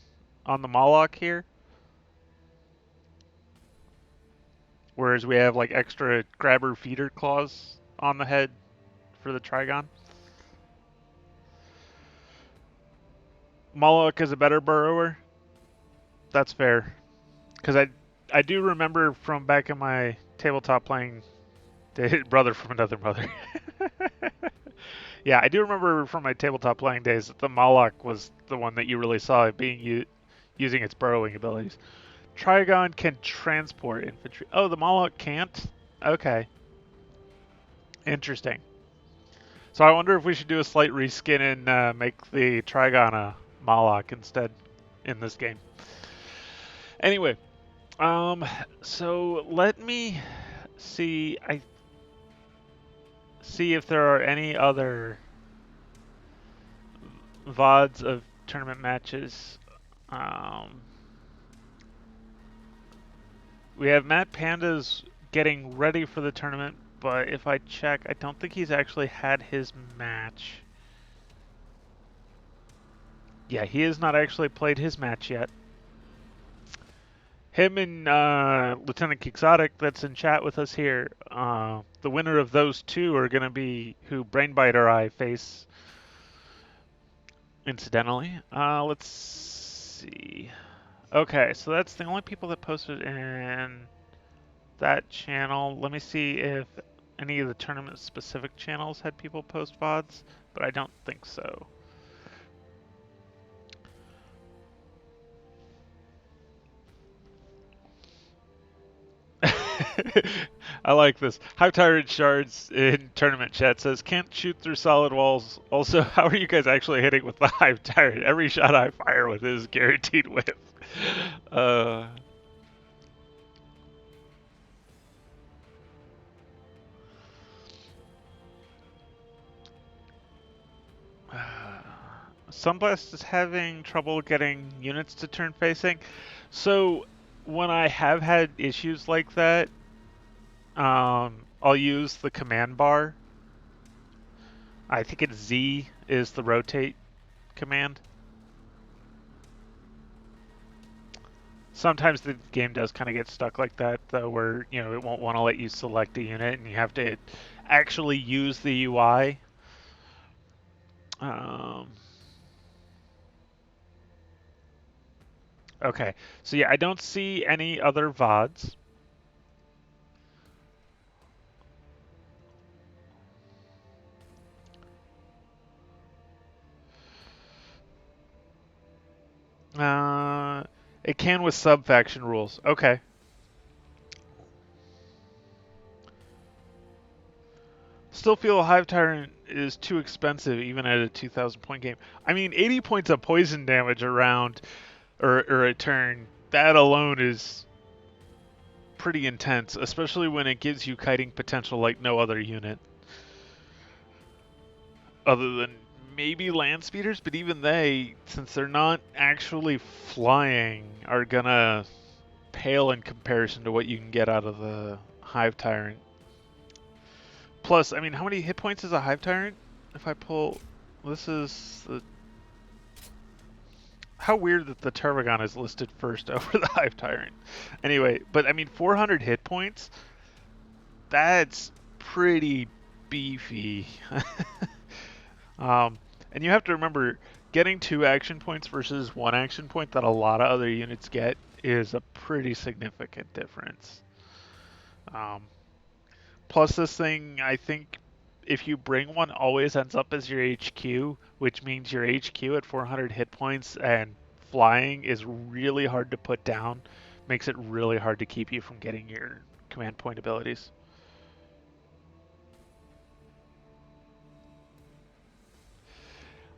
Speaker 1: on the Moloch here. Whereas we have, like, extra grabber feeder claws on the head for the Trigon. Moloch is a better burrower. That's fair. Because I do remember from back in my tabletop playing brother from another mother. Yeah, I do remember from my tabletop playing days that the Moloch was the one that you really saw being using its burrowing abilities. Trigon can transport infantry. Oh, the Moloch can't? Okay. Interesting. So I wonder if we should do a slight reskin and make the Trigon a Moloch instead in this game. Anyway, so let me see. I see if there are any other VoDs of tournament matches. We have Matt Pandas getting ready for the tournament, but if I check, I don't think he's actually had his match. Yeah, he has not actually played his match yet. Him and Lieutenant Quixotic, that's in chat with us here, the winner of those two are going to be who Brainbite or I face, incidentally. Let's see. Okay, so that's the only people that posted in that channel. Let me see if any of the tournament-specific channels had people post VODs, but I don't think so. I like this. Hive Tyrant Shards in tournament chat says, can't shoot through solid walls. Also, how are you guys actually hitting with the Hive Tyrant? Every shot I fire with is guaranteed whiff. Uh, Sunblast is having trouble getting units to turn facing. So when I have had issues like that, I'll use the command bar. I think it's Z is the rotate command. Sometimes the game does kind of get stuck like that, though, where it won't want to let you select a unit, and you have to actually use the UI. Okay, so yeah, I don't see any other VoDs. It can with sub-faction rules. Okay. Still feel Hive Tyrant is too expensive even at a 2,000 point game. I mean, 80 points of poison damage around or a turn, that alone is pretty intense, especially when it gives you kiting potential like no other unit. Other than maybe land speeders, but even they, since they're not actually flying, are gonna pale in comparison to what you can get out of the Hive Tyrant. Plus, I mean, how many hit points is a Hive Tyrant? If I pull... This is... How weird that the Tervagon is listed first over the Hive Tyrant. Anyway, but I mean, 400 hit points? That's pretty beefy. And you have to remember, getting 2 action points versus 1 action point that a lot of other units get is a pretty significant difference. Plus, this thing, I think, if you bring one, always ends up as your HQ, which means your HQ at 400 hit points and flying is really hard to put down. Makes it really hard to keep you from getting your command point abilities.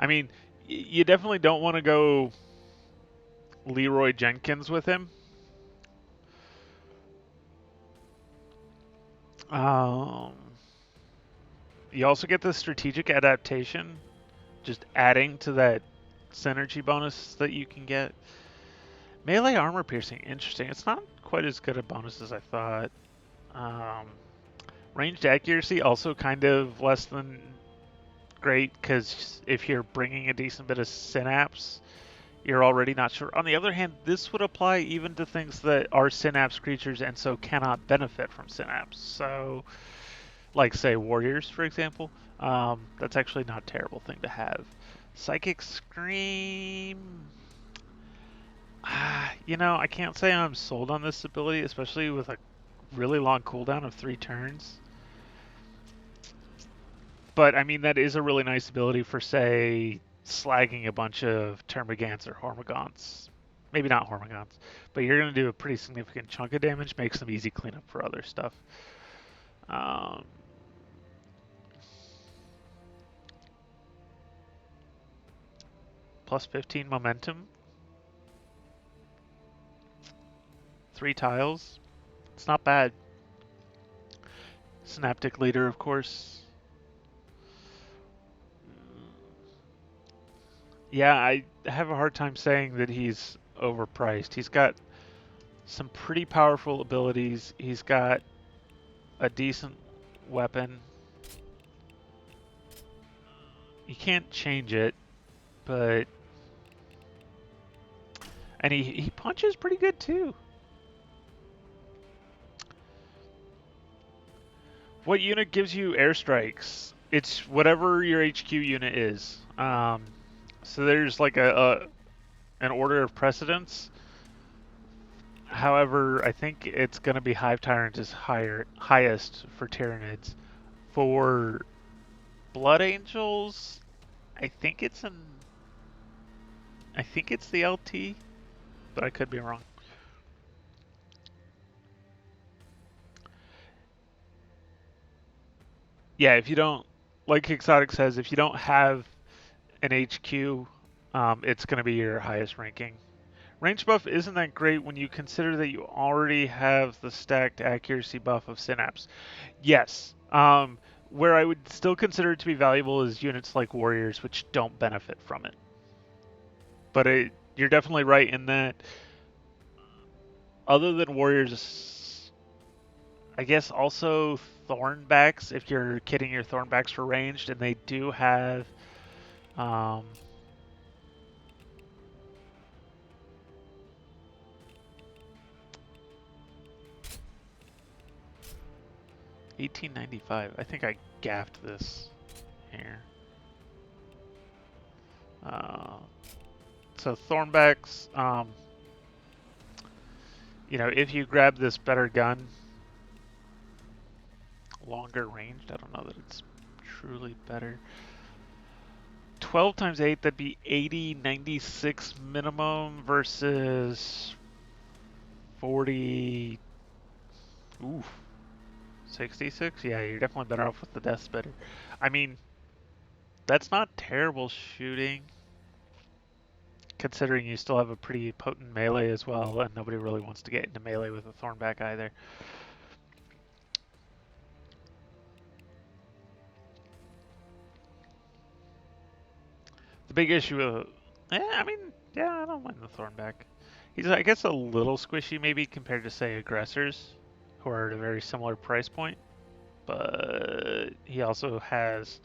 Speaker 1: I mean, you definitely don't want to go Leroy Jenkins with him. You also get the strategic adaptation, just adding to that synergy bonus that you can get. Melee armor piercing, interesting. It's not quite as good a bonus as I thought. Ranged accuracy, also kind of less than great, because if you're bringing a decent bit of synapse, you're already not sure. On the other hand, this would apply even to things that are synapse creatures and so cannot benefit from synapse. So, like, say, warriors, for example, that's actually not a terrible thing to have. Psychic Scream... I can't say I'm sold on this ability, especially with a really long cooldown of 3 turns. But, I mean, that is a really nice ability for, say, slagging a bunch of Termagants or Hormagaunts. Maybe not Hormagaunts, but you're going to do a pretty significant chunk of damage, makes them easy cleanup for other stuff. Plus 15 momentum. 3 tiles. It's not bad. Synaptic Leader, of course. Yeah, I have a hard time saying that he's overpriced. He's got some pretty powerful abilities. He's got a decent weapon. You can't change it, but... And he punches pretty good, too. What unit gives you airstrikes? It's whatever your HQ unit is. So there's like an order of precedence. However, I think it's going to be Hive Tyrant is highest for Tyranids. For Blood Angels, I think it's the LT, but I could be wrong. Yeah, if you don't, like Exotic says, if you don't have an HQ, it's going to be your highest ranking. Range buff isn't that great when you consider that you already have the stacked accuracy buff of Synapse. Yes. Where I would still consider it to be valuable is units like Warriors, which don't benefit from it. But you're definitely right in that other than Warriors, I guess also Thornbacks, if you're kitting your Thornbacks for ranged, and they do have... Um, 1895. I think I gaffed this here. So Thornbacks, you know, if you grab this better gun, longer ranged, I don't know that it's truly better. 12 times 8, that'd be 80, 96 minimum versus 40, oof, 66? Yeah, you're definitely better off with the death spitter. I mean, that's not terrible shooting, considering you still have a pretty potent melee as well, and nobody really wants to get into melee with a Thornback either. The big issue with, I mean, yeah, I don't mind the Thornback. He's, I guess, a little squishy maybe compared to, say, aggressors, who are at a very similar price point. But he also has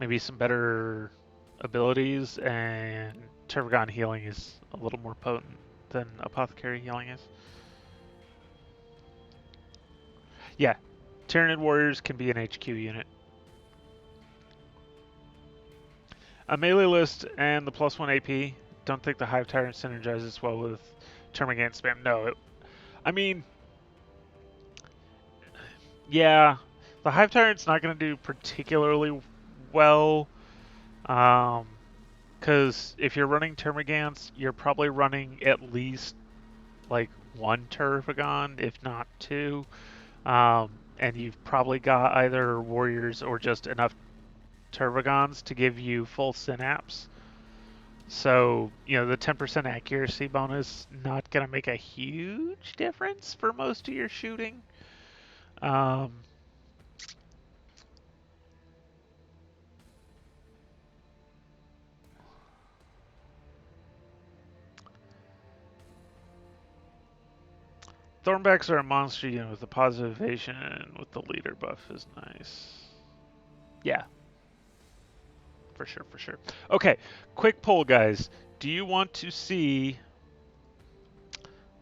Speaker 1: maybe some better abilities, and Tervagon healing is a little more potent than Apothecary healing is. Yeah, Tyranid Warriors can be an HQ unit. A melee list and the +1 AP. Don't think the Hive Tyrant synergizes well with Termagant spam. No, I mean, yeah, the Hive Tyrant's not going to do particularly well, because if you're running Termagants, you're probably running at least like one Tervagon, if not two, and you've probably got either Warriors or just enough Tervagons to give you full Synapse. So, you know, the 10% accuracy bonus not going to make a huge difference for most of your shooting. Thornbacks are a monster unit with a positive evasion with the leader buff is nice. Yeah. For sure, for sure. Okay, quick poll, guys. Do you want to see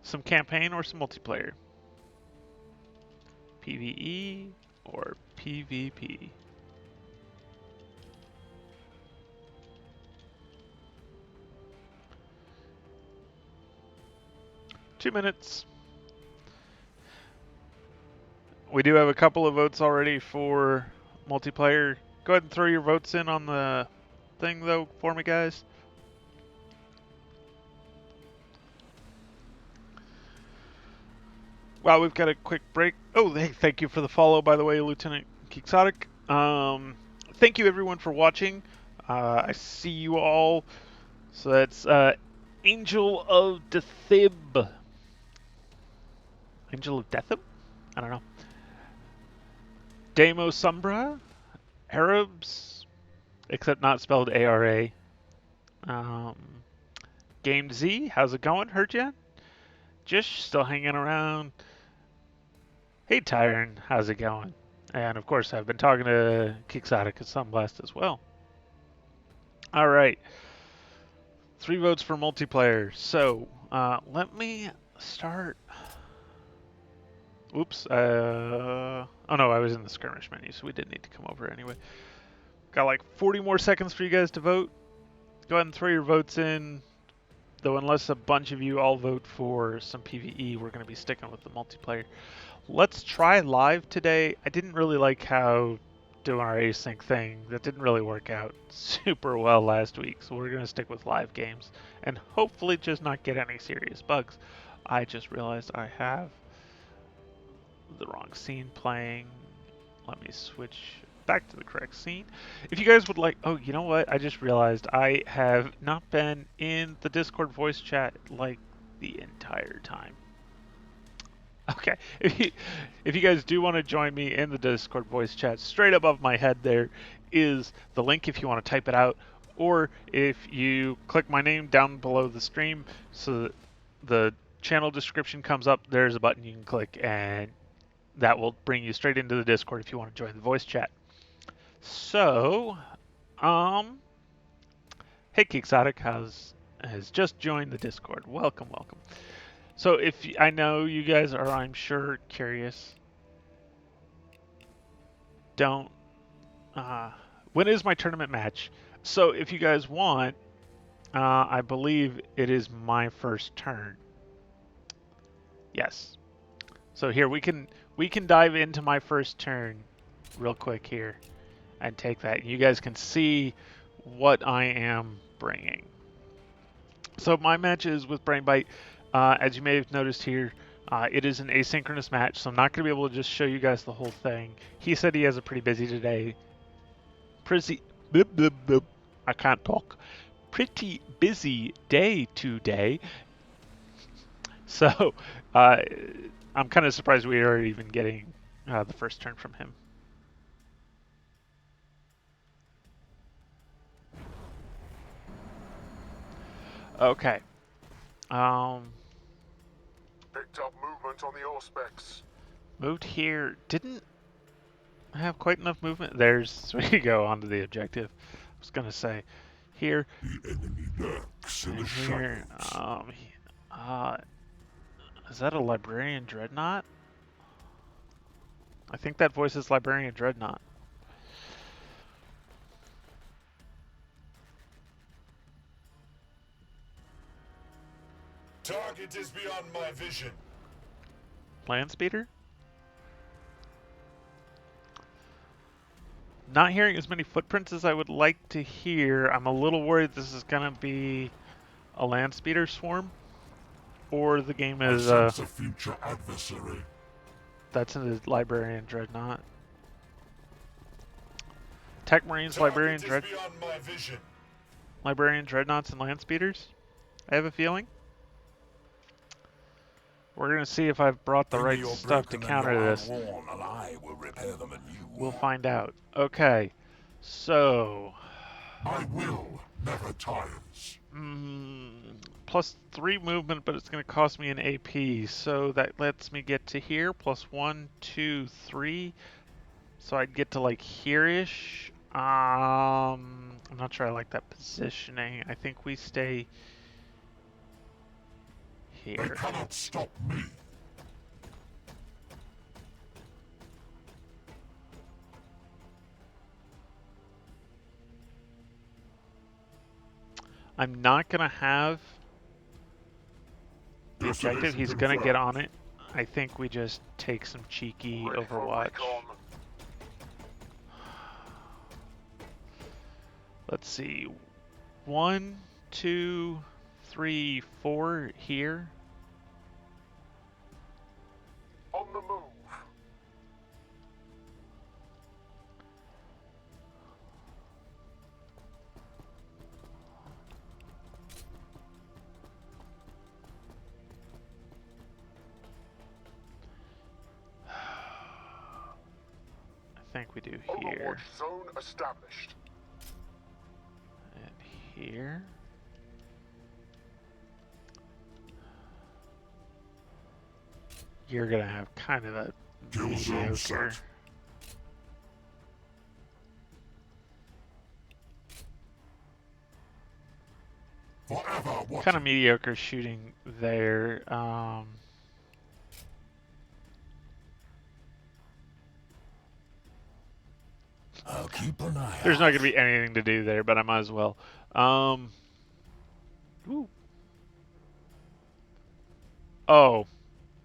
Speaker 1: some campaign or some multiplayer? PvE or PvP? Two minutes. We do have a couple of votes already for multiplayer. Go ahead and throw your votes in on the thing, though, for me, guys. Wow, we've got a quick break. Oh, hey, thank you for the follow, by the way, Lieutenant Quixotic. Thank you, everyone, for watching. I see you all. So that's Angel of Dethib. Angel of Dethib? I don't know. Damo Sombra. Arabs, except not spelled A-R-A. Game Z, how's it going? Heard ya? Just still hanging around. Hey Tyron, how's it going? And of course, I've been talking to Quixotic at Sunblast as well. All right, 3 votes for multiplayer. So let me start. Oops. Oh no, I was in the skirmish menu, so we didn't need to come over anyway. Got like 40 more seconds for you guys to vote. Go ahead and throw your votes in. Though unless a bunch of you all vote for some PvE, we're going to be sticking with the multiplayer. Let's try live today. I didn't really like how doing our async thing, that didn't really work out super well last week, so we're going to stick with live games and hopefully just not get any serious bugs. I just realized I have the wrong scene playing. Let me switch back to the correct scene. If you guys would like, oh, you know what? I just realized I have not been in the Discord voice chat like the entire time. Okay, if you guys do want to join me in the Discord voice chat, straight above my head there is the link if you want to type it out, or if you click my name down below the stream so that the channel description comes up, there's a button you can click and that will bring you straight into the Discord if you want to join the voice chat. So, hey Quixotic has just joined the Discord. Welcome, welcome. So I know you guys are, I'm sure, curious. Don't. When is my tournament match? So if you guys want, I believe it is my first turn. Yes. So here we can dive into my first turn real quick here and take that. You guys can see what I am bringing. So my match is with Brainbite. As you may have noticed here, it is an asynchronous match, so I'm not going to be able to just show you guys the whole thing. He said he has a pretty busy today. I can't talk. Pretty busy day today. So I'm kind of surprised we are even getting the first turn from him. Okay.
Speaker 3: Picked up movement on the Auspex.
Speaker 1: Moved here. Didn't have quite enough movement. There's we go onto the objective. I was gonna say here.
Speaker 3: The enemy lurks in the
Speaker 1: Here.
Speaker 3: shadows.
Speaker 1: Is that a Librarian Dreadnought? I think that voice is Librarian Dreadnought.
Speaker 3: Target is beyond my vision.
Speaker 1: Landspeeder? Not hearing as many footprints as I would like to hear. I'm a little worried this is gonna be a Landspeeder swarm, or the game is
Speaker 3: I sense a future adversary.
Speaker 1: that's in the Librarian Dreadnought. Tech Marines, Librarian Librarian Dreadnoughts, and Landspeeders. I have a feeling. We're gonna see if I've brought the right stuff to counter this.
Speaker 3: And I will repair them anew.
Speaker 1: We'll find out. Okay, so
Speaker 3: My will never tires.
Speaker 1: +3 movement, but it's gonna cost me an AP. So that lets me get to here. +1, 2, 3. So I'd get to like here-ish. I'm not sure I like that positioning. I think we stay
Speaker 3: They
Speaker 1: here.
Speaker 3: cannot stop me.
Speaker 1: I'm not gonna have the objective. He's gonna get on it. I think we just take some cheeky Overwatch. Let's see. 1, 2, 3, 4 here.
Speaker 3: On the move.
Speaker 1: I think we do here
Speaker 3: Overwatch zone established.
Speaker 1: and here. You're gonna have kind of a
Speaker 3: Kill zone
Speaker 1: mediocre.
Speaker 3: set. Forever watching.
Speaker 1: Kind of mediocre shooting there.
Speaker 3: I'll keep an eye
Speaker 1: There's
Speaker 3: out.
Speaker 1: not going to be anything to do there, but I might as well. Ooh. Oh,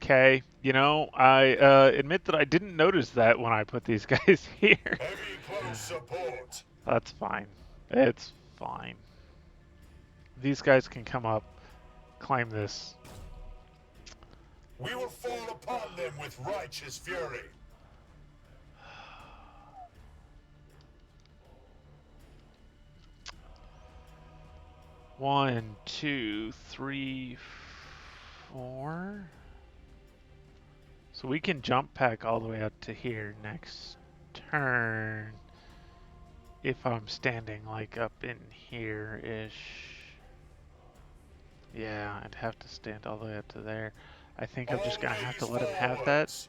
Speaker 1: okay. You know, I admit that I didn't notice that when I put these guys here.
Speaker 3: Heavy close support.
Speaker 1: That's fine. It's fine. These guys can come up, claim this.
Speaker 3: We will fall upon them with righteous fury.
Speaker 1: 1, 2, 3, 4. So we can jump pack all the way up to here next turn if I'm standing like up in here-ish. Yeah, I'd have to stand all the way up to there. I think I'm just gonna have to let him have that.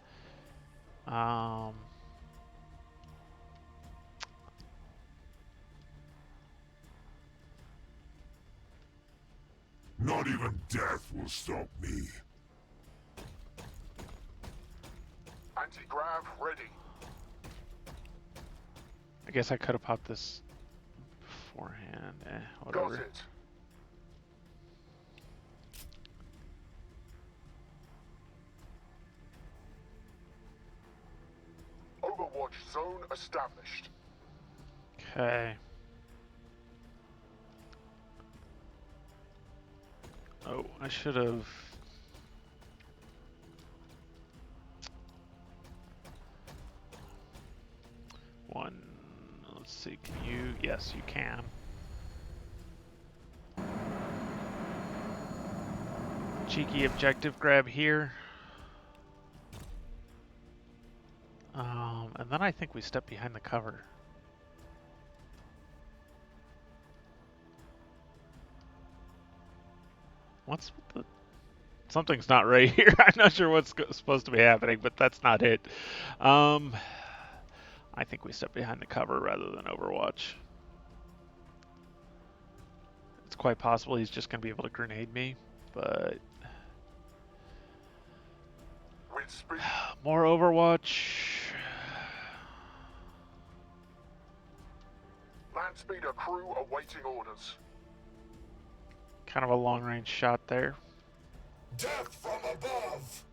Speaker 3: Not even death will stop me. Anti-grav ready.
Speaker 1: I guess I could have popped this beforehand. Whatever.
Speaker 3: Got it. Overwatch zone established.
Speaker 1: Okay. Oh, I should have. One. Let's see. Can you? Yes, you can. Cheeky objective grab here. And then I think we step behind the cover. What's with the... Something's not right here. I'm not sure what's supposed to be happening, but that's not it. I think we step behind the cover rather than Overwatch. It's quite possible he's just going to be able to grenade me, but... More Overwatch.
Speaker 3: Landspeeder crew awaiting orders.
Speaker 1: Kind of a long-range shot there.
Speaker 3: Death from above.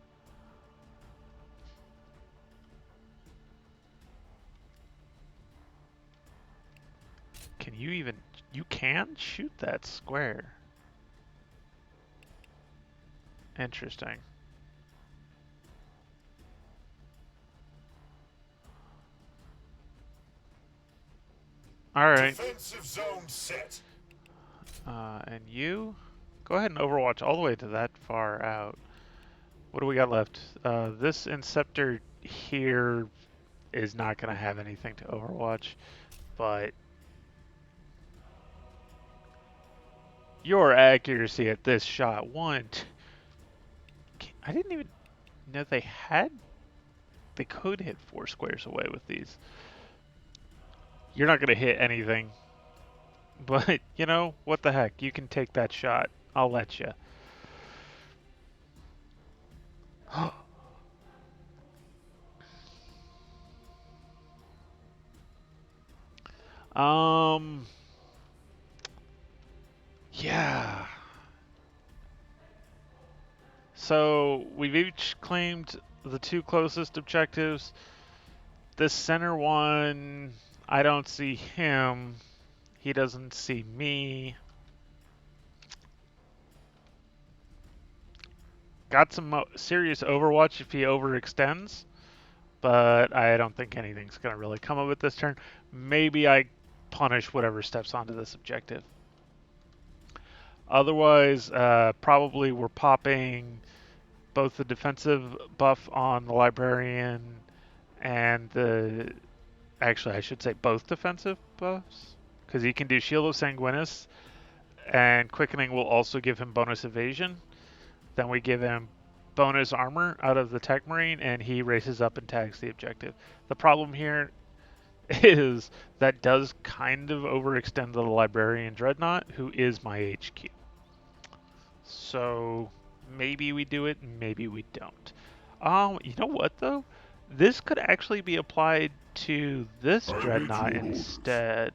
Speaker 1: Can you even... You can shoot that square. Interesting. Alright.
Speaker 3: Defensive zone set.
Speaker 1: And you? Go ahead and Overwatch all the way to that far out. What do we got left? This Inceptor here is not going to have anything to Overwatch, but your accuracy at this shot, I didn't even know they could hit 4 squares away with these. You're not going to hit anything, but you know, what the heck, you can take that shot. I'll let you. Yeah. So we've each claimed the 2 closest objectives. This center one, I don't see him. He doesn't see me. Got some serious Overwatch if he overextends, but I don't think anything's going to really come of it this turn. Maybe I punish whatever steps onto this objective. Otherwise, probably we're popping both the defensive buff on the Librarian and the... Actually, I should say both defensive buffs, because he can do Shield of Sanguinis, and Quickening will also give him bonus evasion. Then we give him bonus armor out of the Tech Marine, and he races up and tags the objective. The problem here is that does kind of overextend the Librarian Dreadnought, who is my HQ. So maybe we do it, maybe we don't. You know what though? This could actually be applied to this Dreadnought instead.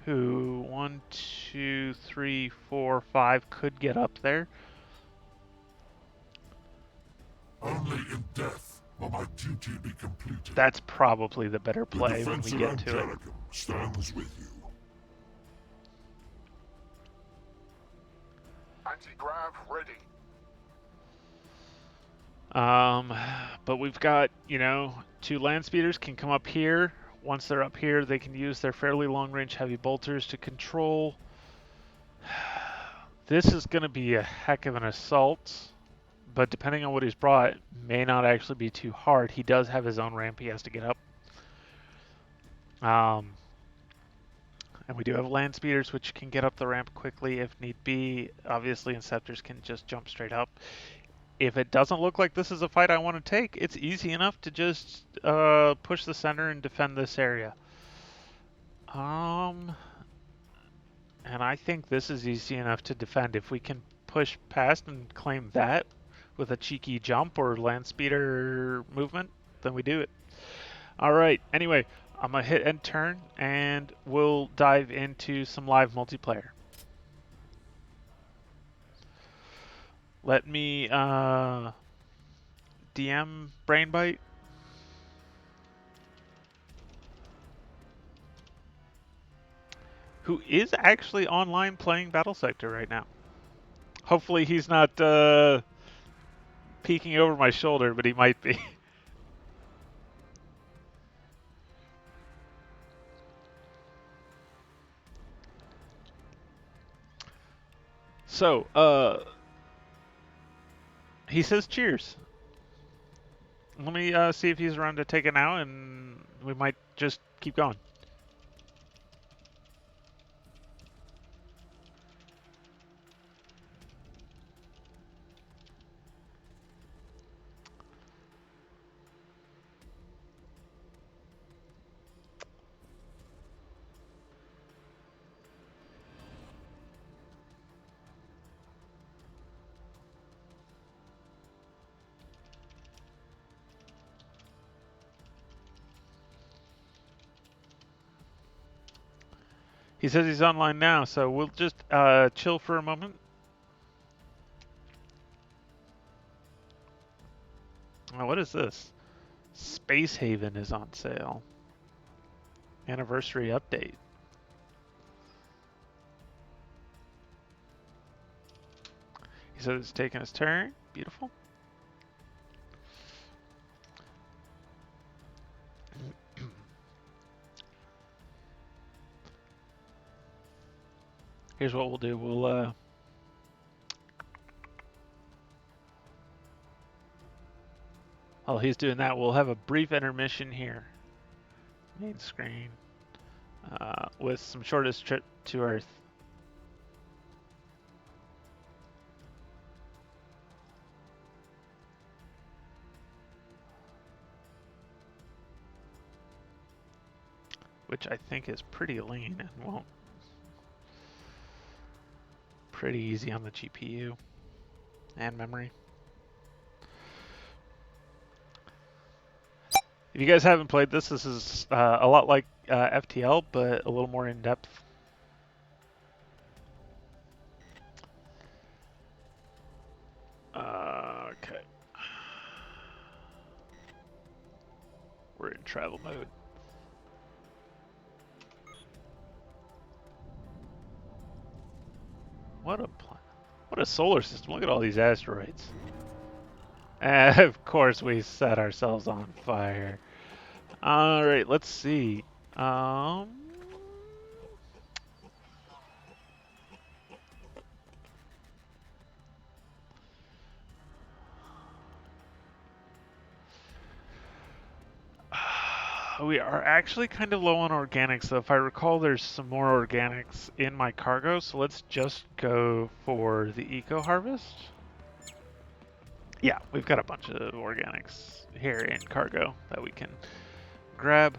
Speaker 1: Who 1, 2, 3, 4, 5 could get up there.
Speaker 3: Only in death will my duty be completed.
Speaker 1: That's probably the better play
Speaker 3: the
Speaker 1: when we
Speaker 3: defensive
Speaker 1: get to it.
Speaker 3: Angelicum stands with you. Anti-grav ready.
Speaker 1: But we've got, you know, 2 land speeders can come up here. Once they're up here, they can use their fairly long-range heavy bolters to control This is going to be a heck of an assault, but depending on what he's brought, may not actually be too hard. He does have his own ramp he has to get up. And we do have land speeders, which can get up the ramp quickly if need be. Obviously, Inceptors can just jump straight up. If it doesn't look like this is a fight I want to take, it's easy enough to just push the center and defend this area. And I think this is easy enough to defend. If we can push past and claim that with a cheeky jump or land speeder movement, then we do it. All right, anyway, I'm going to hit end turn, and we'll dive into some live multiplayer. Let me DM Brainbite. Who is actually online playing Battlesector right now. Hopefully he's not peeking over my shoulder, but he might be. So, he says cheers. Let me see if he's around to take it now, and we might just keep going. He says he's online now, so we'll just chill for a moment. Oh, what is this? Space Haven is on sale. Anniversary update. He says he's taking his turn. Beautiful. Here's what we'll do. We'll while he's doing that, we'll have a brief intermission here. Main screen. With some shortest trip to Earth. Which I think is pretty lean and won't. Pretty easy on the GPU and memory. If you guys haven't played this, this is a lot like FTL, but a little more in depth. Okay. We're in travel mode. What a solar system. Look at all these asteroids. And of course we set ourselves on fire. Alright, let's see. We are actually kind of low on organics, so if I recall, there's some more organics in my cargo, so let's just go for the eco harvest. Yeah, we've got a bunch of organics here in cargo that we can grab.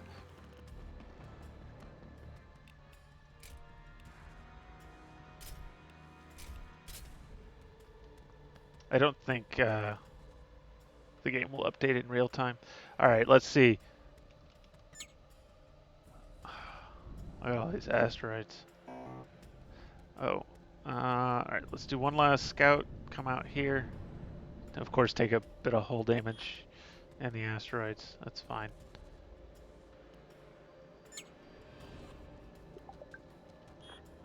Speaker 1: I don't think the game will update in real time. All right, let's see. Look at all these asteroids. Oh, all right, let's do one last scout. Come out here. Of course, take a bit of hull damage and the asteroids. That's fine.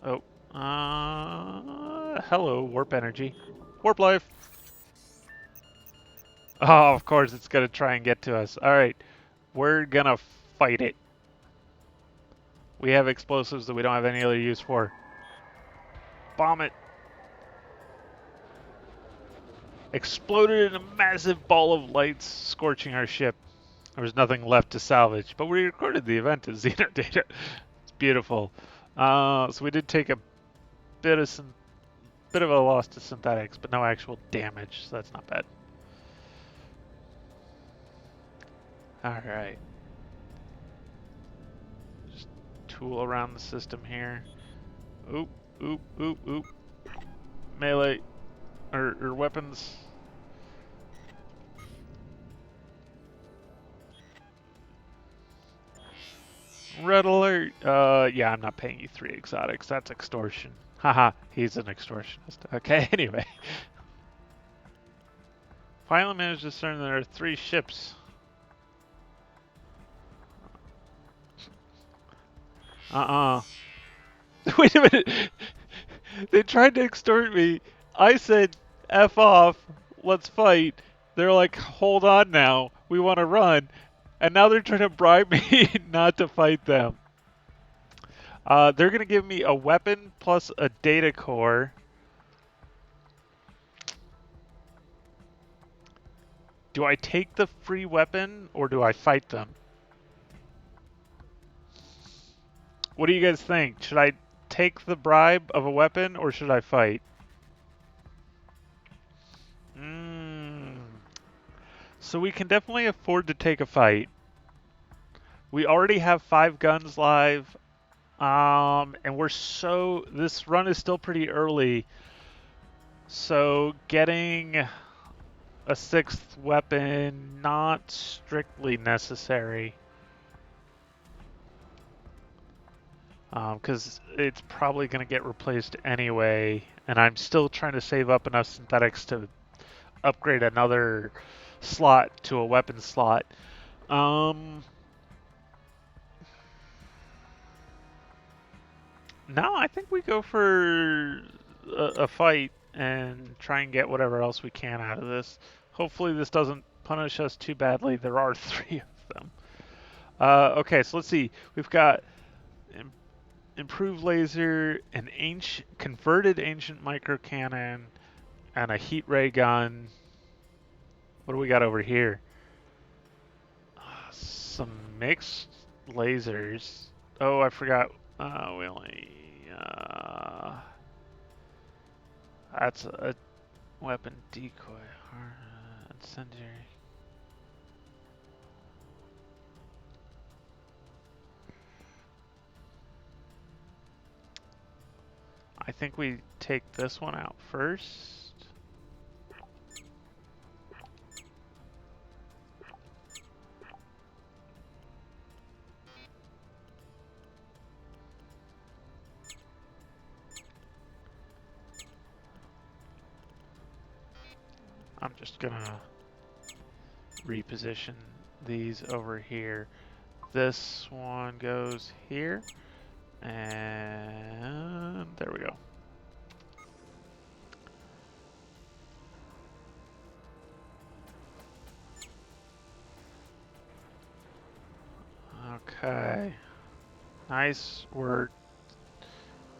Speaker 1: Oh, hello, warp energy. Warp life. Oh, of course, it's gonna try and get to us. All right, we're gonna fight it. We have explosives that we don't have any other use for. Bomb it. Exploded in a massive ball of lights, scorching our ship. There was nothing left to salvage, but we recorded the event as Xeno data. It's beautiful. So we did take a bit of a loss to synthetics, but no actual damage, so that's not bad. Alright. Just tool around the system here. Oop, oop, oop, oop. Melee, or weapons. Red alert! Yeah, I'm not paying you 3 exotics. That's extortion. Haha, he's an extortionist. Okay, anyway. Finally managed to discern there are 3 ships. Wait a minute! They tried to extort me. I said, F off, let's fight. They're like, hold on now, we want to run. And now they're trying to bribe me not to fight them. They're going to give me a weapon plus a data core. Do I take the free weapon or do I fight them? What do you guys think? Should I take the bribe of a weapon or should I fight? So we can definitely afford to take a fight. We already have 5 guns live. And this run is still pretty early. So getting a 6th weapon, not strictly necessary. Because it's probably going to get replaced anyway. And I'm still trying to save up enough synthetics to upgrade another slot to a weapon slot. No, I think we go for a fight and try and get whatever else we can out of this. Hopefully this doesn't punish us too badly. There are 3 of them. Okay, so let's see. We've got improved laser, an converted ancient microcannon, and a heat ray gun. What do we got over here? Some mixed lasers. Oh, I forgot. We only... that's a weapon decoy. Incendiary. I think we take this one out first. I'm just gonna reposition these over here. This one goes here, and there we go. Okay, nice. We're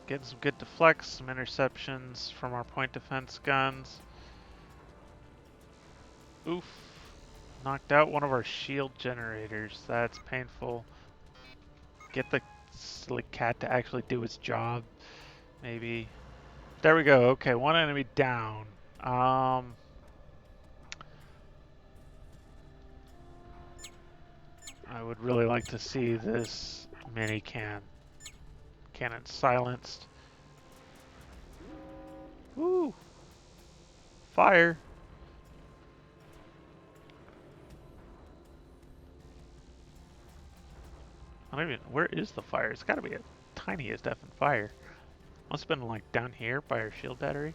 Speaker 1: getting some good deflects, some interceptions from our point defense guns. Oof. Knocked out one of our shield generators. That's painful. Get the silly cat to actually do its job. Maybe. There we go. Okay, one enemy down. I would really like to see this mini cannon silenced. Woo! Fire! I don't even. Where is the fire? It's got to be a tiniest effing fire. Must have been like down here by our shield battery.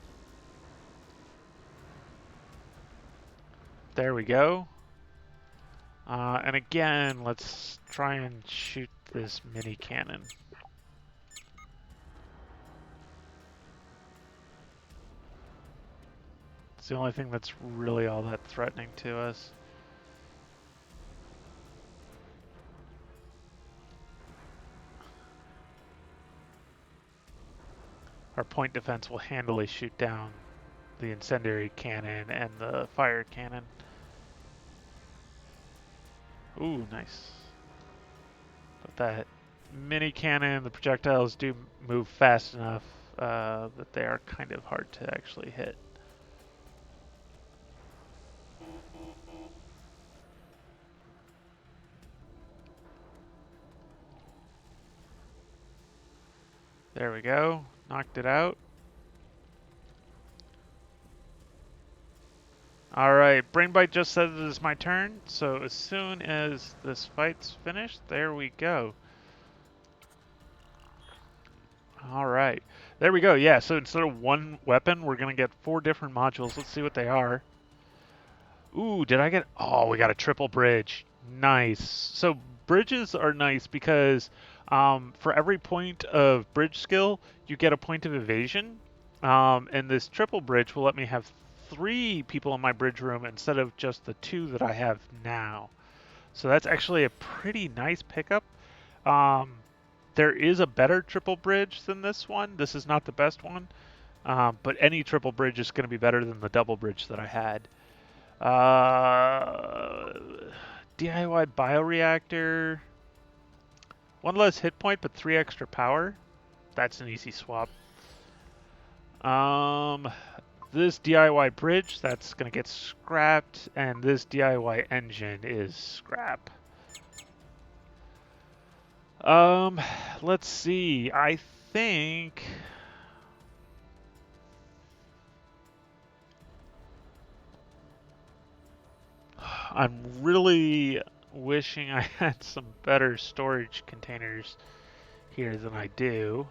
Speaker 1: There we go. And again, let's try and shoot this mini cannon. It's the only thing that's really all that threatening to us. our point defense will handily shoot down the incendiary cannon and the fire cannon. Ooh, nice. But that mini cannon, the projectiles do move fast enough that they are kind of hard to actually hit. There we go. Knocked it out. Alright, Brainbite just said it is my turn, so as soon as this fight's finished, there we go. Alright, there we go. Yeah, so instead of one weapon, we're going to get 4 different modules. Let's see what they are. Ooh, did I get... Oh, we got a triple bridge. Nice. So bridges are nice because for every point of bridge skill, you get a point of evasion. And this triple bridge will let me have 3 people in my bridge room instead of just the 2 that I have now. So that's actually a pretty nice pickup. There is a better triple bridge than this one. This is not the best one, but any triple bridge is going to be better than the double bridge that I had. DIY bioreactor. 1 less hit point, but 3 extra power. That's an easy swap. This DIY bridge, that's going to get scrapped, and this DIY engine is scrap. Let's see. I think... I'm really wishing I had some better storage containers here than I do.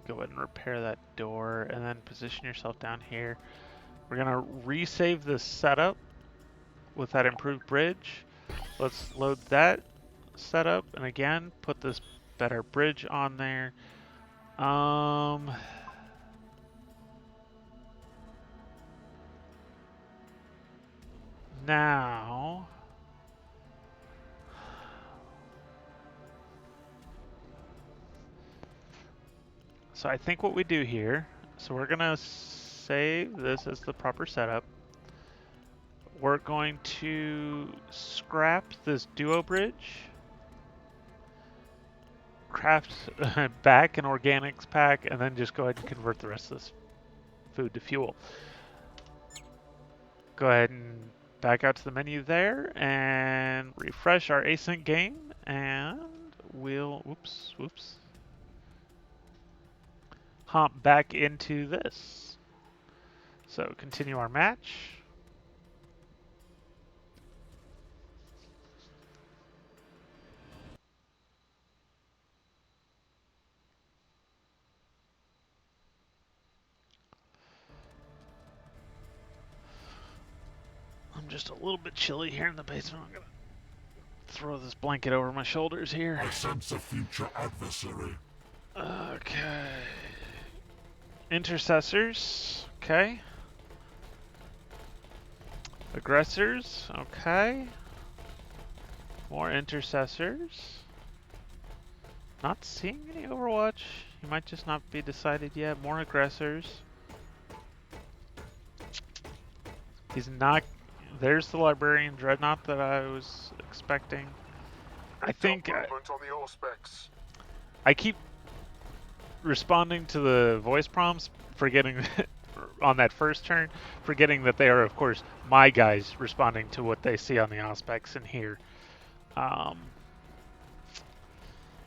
Speaker 1: Go ahead and repair that door and then position yourself down here. We're gonna resave this setup with that improved bridge. Let's load that setup and again put this better bridge on there. Now so I think what we do here, so we're gonna save this as the proper setup. We're going to scrap this duo bridge, craft back an organics pack, and then just go ahead and convert the rest of this food to fuel. Go ahead and back out to the menu there and refresh our async game, and we'll, whoops, hop back into this. So continue our match. I'm just a little bit chilly here in the basement. I'm gonna throw this blanket over my shoulders here.
Speaker 3: I sense a future adversary.
Speaker 1: Okay. Intercessors. Okay. Aggressors. Okay. More intercessors. Not seeing any Overwatch. You might just not be decided yet. More aggressors. He's not... There's the Librarian Dreadnought that I was expecting. I think... I keep responding to the voice prompts, forgetting on that first turn, forgetting that they are, of course, my guys responding to what they see on the Auspex in here.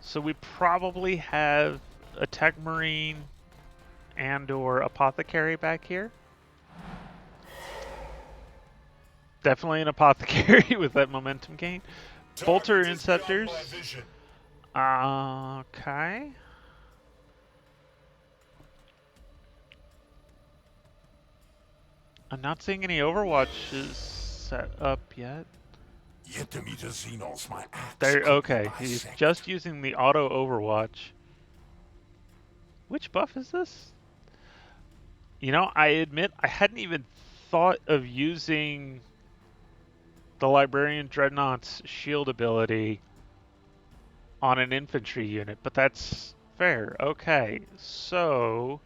Speaker 1: So we probably have a Tech Marine and or Apothecary back here. Definitely an Apothecary with that momentum gain. Bolter Inceptors. Okay. I'm not seeing any Overwatches set up yet.
Speaker 3: Yet to meet a Xenos, my axe.
Speaker 1: There, okay,
Speaker 3: could
Speaker 1: he's
Speaker 3: bisect.
Speaker 1: just using the auto overwatch. Which buff is this? You know, I admit I hadn't even thought of using the Librarian Dreadnought's shield ability on an infantry unit, but that's fair. Okay, so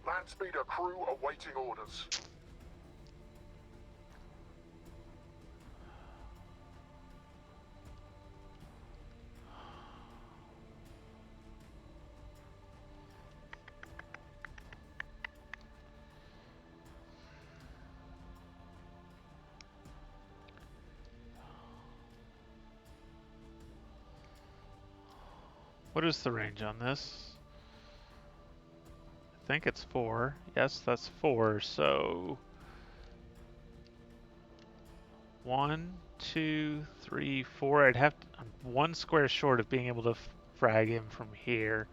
Speaker 3: Landspeeder crew awaiting orders.
Speaker 1: what is the range on this? I think it's 4. Yes, that's 4. So 1, 2, 3, 4. I'd have to, I'm 1 square short of being able to frag him from here.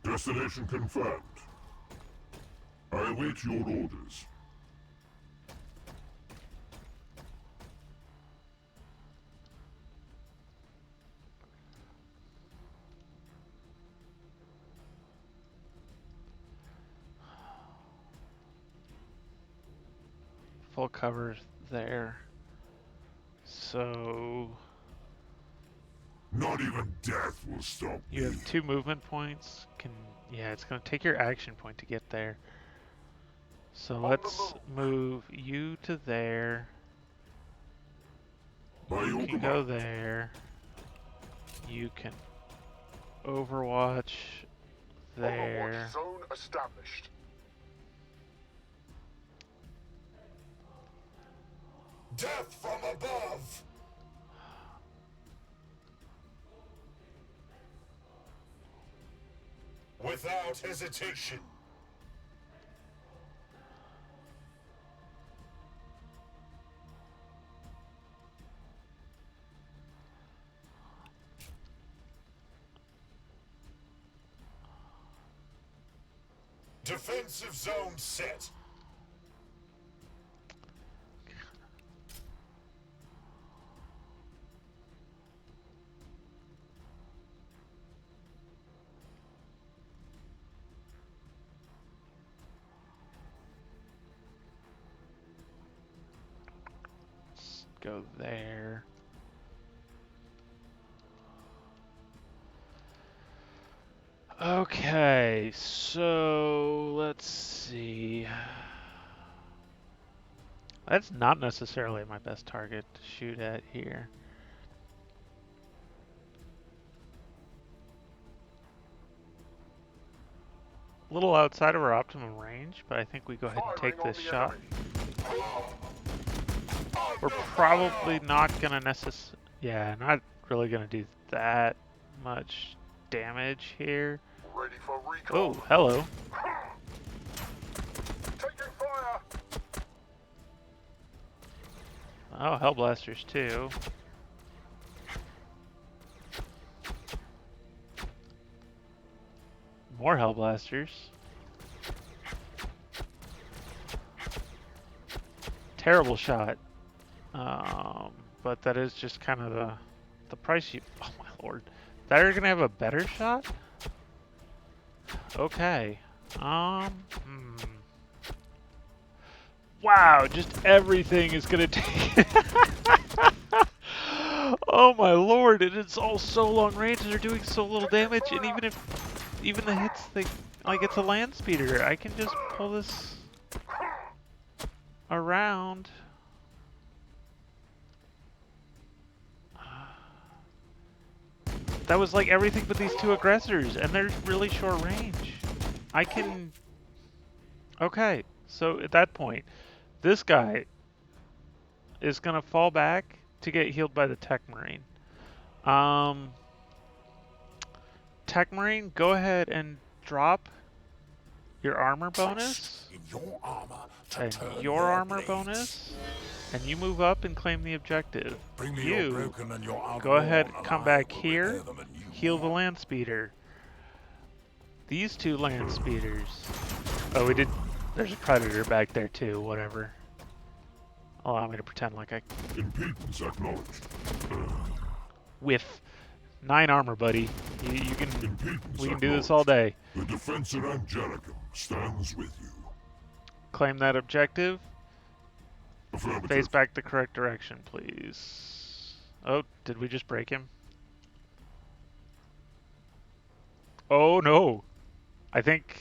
Speaker 3: Destination confirmed. I await your orders.
Speaker 1: Full cover there. So
Speaker 3: Not even death will stop
Speaker 1: you
Speaker 3: me.
Speaker 1: have 2 movement points. Yeah, it's gonna take your action point to get there. So let's move you to there.
Speaker 3: By
Speaker 1: You
Speaker 3: your
Speaker 1: can go
Speaker 3: command.
Speaker 1: there. You can overwatch there.
Speaker 3: Overwatch zone established. Death from above. Without hesitation. Defensive zone set.
Speaker 1: Let's go there. Okay, so let's see. That's not necessarily my best target to shoot at here. A little outside of our optimum range, but I think we go ahead and take this shot. We're probably not gonna yeah, not really gonna do that much damage here.
Speaker 3: Ready for recon.
Speaker 1: Oh, hello.
Speaker 3: Taking fire.
Speaker 1: Oh, Hellblasters too. More Hellblasters. Terrible shot. But that is just kind of the price you... Oh my lord. They're gonna have a better shot? Okay. Wow, just everything is gonna take... Oh my lord, and it's all so long range and they're doing so little damage, and even the hits, like it's a land speeder, I can just pull this around. That was like everything but these 2 aggressors, and they're really short range. I can... Okay, so at that point, this guy is gonna fall back to get healed by the Tech Marine. Tech Marine, go ahead and drop your armor bonus
Speaker 3: In your armor to
Speaker 1: and
Speaker 3: turn
Speaker 1: your armor
Speaker 3: blades.
Speaker 1: bonus, and you move up and claim the objective.
Speaker 3: Bring me your
Speaker 1: You
Speaker 3: broken and your
Speaker 1: go ahead,
Speaker 3: outworn, and
Speaker 1: come
Speaker 3: I
Speaker 1: back
Speaker 3: will
Speaker 1: here,
Speaker 3: repair them anew.
Speaker 1: heal the land speeder. These two land speeders. Oh, we did. There's a predator back there too. Whatever. Allow me to pretend like I
Speaker 3: Impedance acknowledged.
Speaker 1: whiff. 9 armor, buddy. You can.
Speaker 3: Impedance
Speaker 1: We can do this all day.
Speaker 3: The defense at Angelicum stands with you.
Speaker 1: Claim that objective.
Speaker 3: Affirmative.
Speaker 1: Face back the correct direction, please. Oh, did we just break him? Oh no. I think.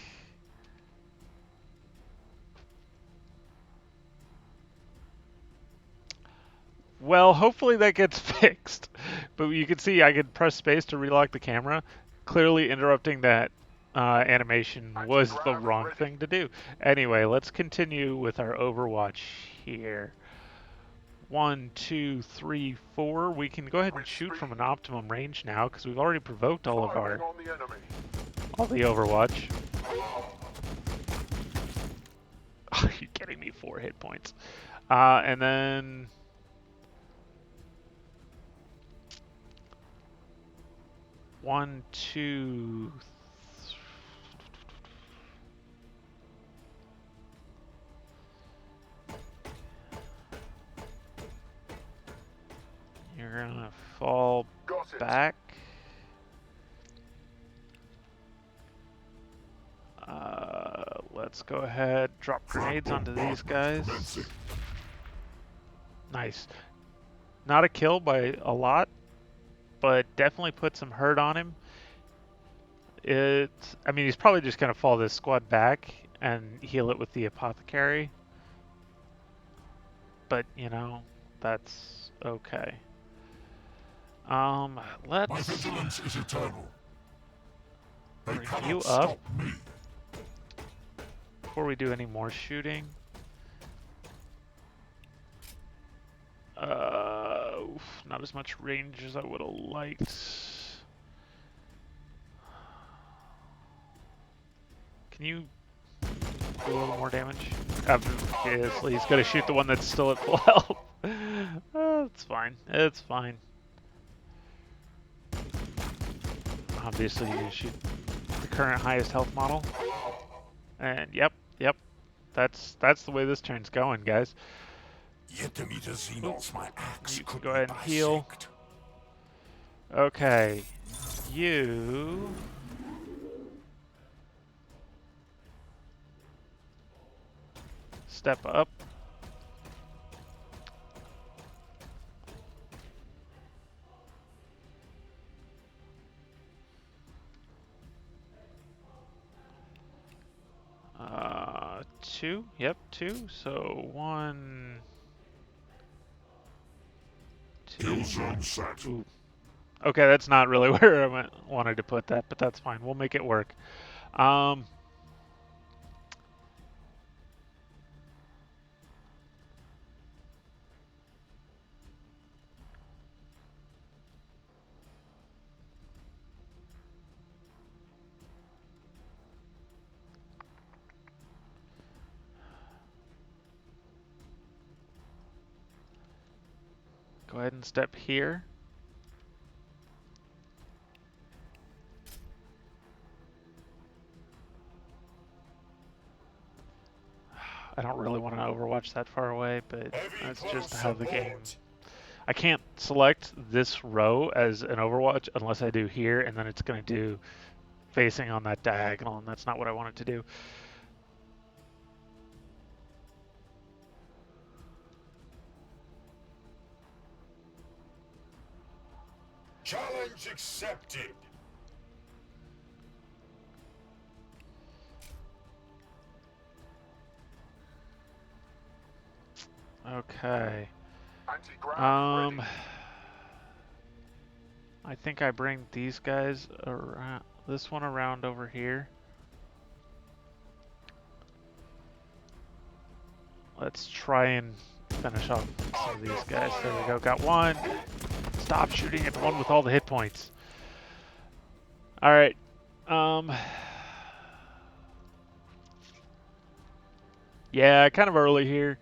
Speaker 1: Well, hopefully that gets fixed. But you can see I could press space to relock the camera. Clearly interrupting that animation was the wrong thing to do. Anyway, let's continue with our Overwatch here. 1, 2, 3, 4. We can go ahead and shoot from an optimum range now because we've already provoked all of our all the Overwatch. Are you kidding me? 4 hit points. And then 1, 2, you're gonna fall back. Let's go ahead, drop grenades onto these guys. Nice. Not a kill by a lot, but definitely put some hurt on him. I mean, he's probably just gonna fall this squad back and heal it with the apothecary. But, you know, that's okay.
Speaker 3: My
Speaker 1: Let's
Speaker 3: vigilance is eternal. They
Speaker 1: bring
Speaker 3: cannot
Speaker 1: you up
Speaker 3: stop me.
Speaker 1: before we do any more shooting. Not as much range as I would have liked. Can you do a little more damage? Obviously, he's gonna shoot the one that's still at full health. It's fine. It's fine. Obviously, you shoot the current highest health model. And yep. That's the way this turn's going, guys.
Speaker 3: Yet to meet a Xenos, my axe
Speaker 1: You can
Speaker 3: could
Speaker 1: go
Speaker 3: be
Speaker 1: ahead and heal.
Speaker 3: bisect.
Speaker 1: Okay. You... step up. Two. Yep, 2. So 1, 2.
Speaker 3: Kill zone set.
Speaker 1: Ooh. Okay, that's not really where I wanted to put that, but that's fine. We'll make it work. Go ahead and step here. I don't really want to overwatch that far away, but that's just how the game... I can't select this row as an overwatch unless I do here, and then it's going to do facing on that diagonal, and that's not what I want it to do.
Speaker 3: Challenge accepted.
Speaker 1: Okay.
Speaker 3: Anti-grav ready.
Speaker 1: I think I bring these guys around, this one around over here. Let's try and finish off some of these guys. There we go. Got one. Stop shooting at the one with all the hit points. All right. Yeah, kind of early here.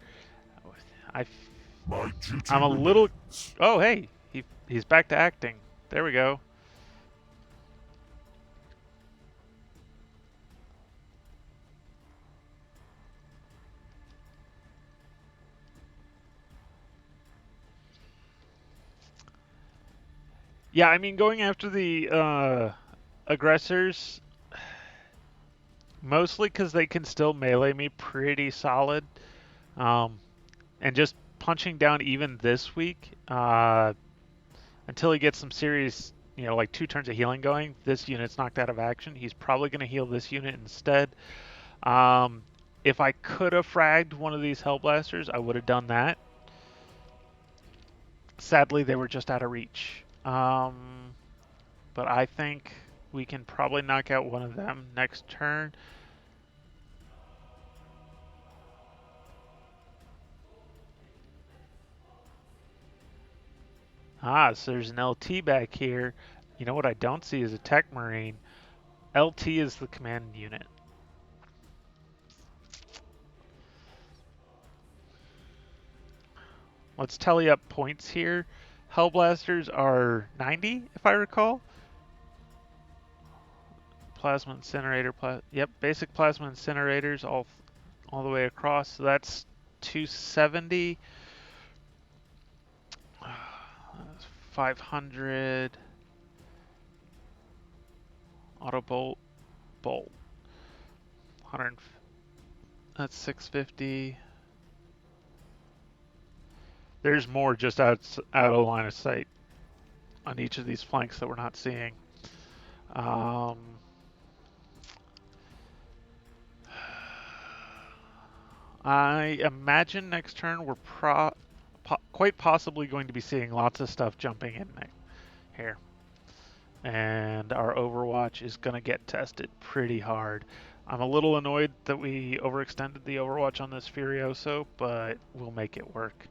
Speaker 3: My duty
Speaker 1: I'm a little.
Speaker 3: remains.
Speaker 1: Oh, hey, he's back to acting. There we go. Yeah, I mean, going after the aggressors, mostly because they can still melee me pretty solid, and just punching down even this week, until he gets some serious, like 2 turns of healing going, this unit's knocked out of action. He's probably going to heal this unit instead. If I could have fragged one of these Hellblasters, I would have done that. Sadly, they were just out of reach. But I think we can probably knock out one of them next turn. So there's an LT back here. You know what I don't see is a Tech Marine. LT is the command unit. Let's tally up points here. Hellblasters are 90, if I recall. Plasma incinerator, yep, basic plasma incinerators all the way across. So that's 270. 500. Auto bolt, 100. That's 650. There's more just out of line of sight on each of these flanks that we're not seeing. I imagine next turn we're quite possibly going to be seeing lots of stuff jumping in here. And our Overwatch is going to get tested pretty hard. I'm a little annoyed that we overextended the Overwatch on this Furioso, but we'll make it work.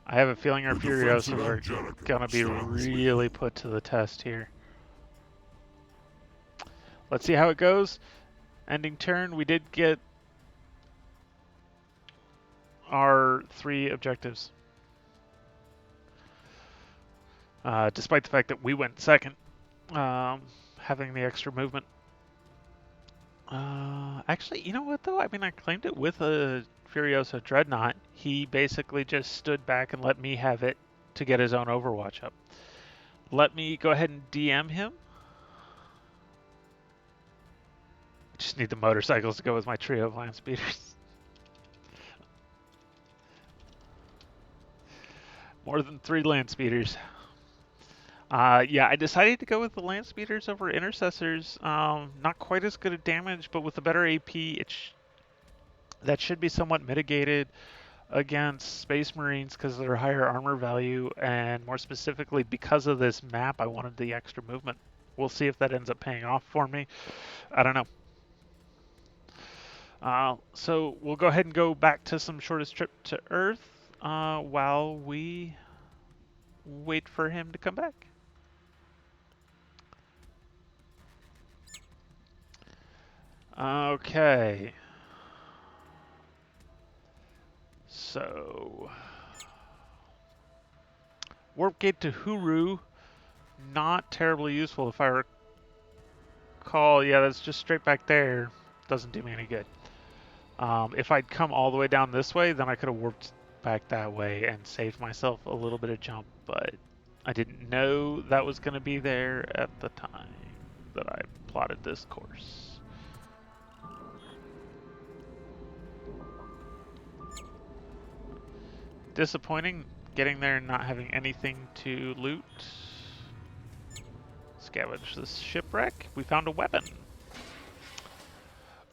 Speaker 1: I have a feeling our Furiosos are going to be really put to the test here. Let's see how it goes. Ending turn, we did get our 3 objectives. Despite the fact that we went second, having the extra movement. Actually, you know what though? I mean, I claimed it with a Furioso Dreadnought. He basically just stood back and let me have it to get his own Overwatch up. Let me go ahead and DM him. Just need the motorcycles to go with my trio of land speeders. More than 3 land speeders. Yeah, I decided to go with the land speeders over intercessors. Not quite as good at damage, but with a better AP, that should be somewhat mitigated against Space Marines because of their higher armor value, and more specifically because of this map, I wanted the extra movement. We'll see if that ends up paying off for me. I don't know. So we'll go ahead and go back to some shortest trip to Earth while we wait for him to come back. Okay. So, warp gate to Huru, not terribly useful if I recall. Yeah, that's just straight back there. Doesn't do me any good. If I'd come all the way down this way, then I could have warped back that way and saved myself a little bit of jump, but I didn't know that was going to be there at the time that I plotted this course. Disappointing getting there and not having anything to loot. Scavenge this shipwreck. We found a weapon.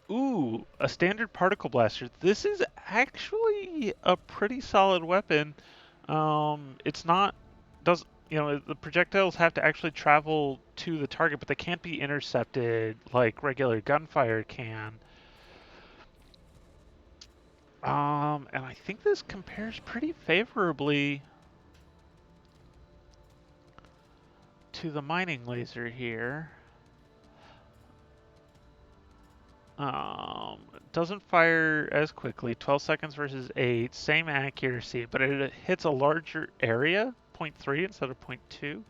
Speaker 1: Ooh, a standard particle blaster. This is actually a pretty solid weapon. It's not, the projectiles have to actually travel to the target, but they can't be intercepted like regular gunfire can. And I think this compares pretty favorably to the mining laser here. Doesn't fire as quickly, 12 seconds versus 8, same accuracy, but it hits a larger area, 0.3 instead of 0.2,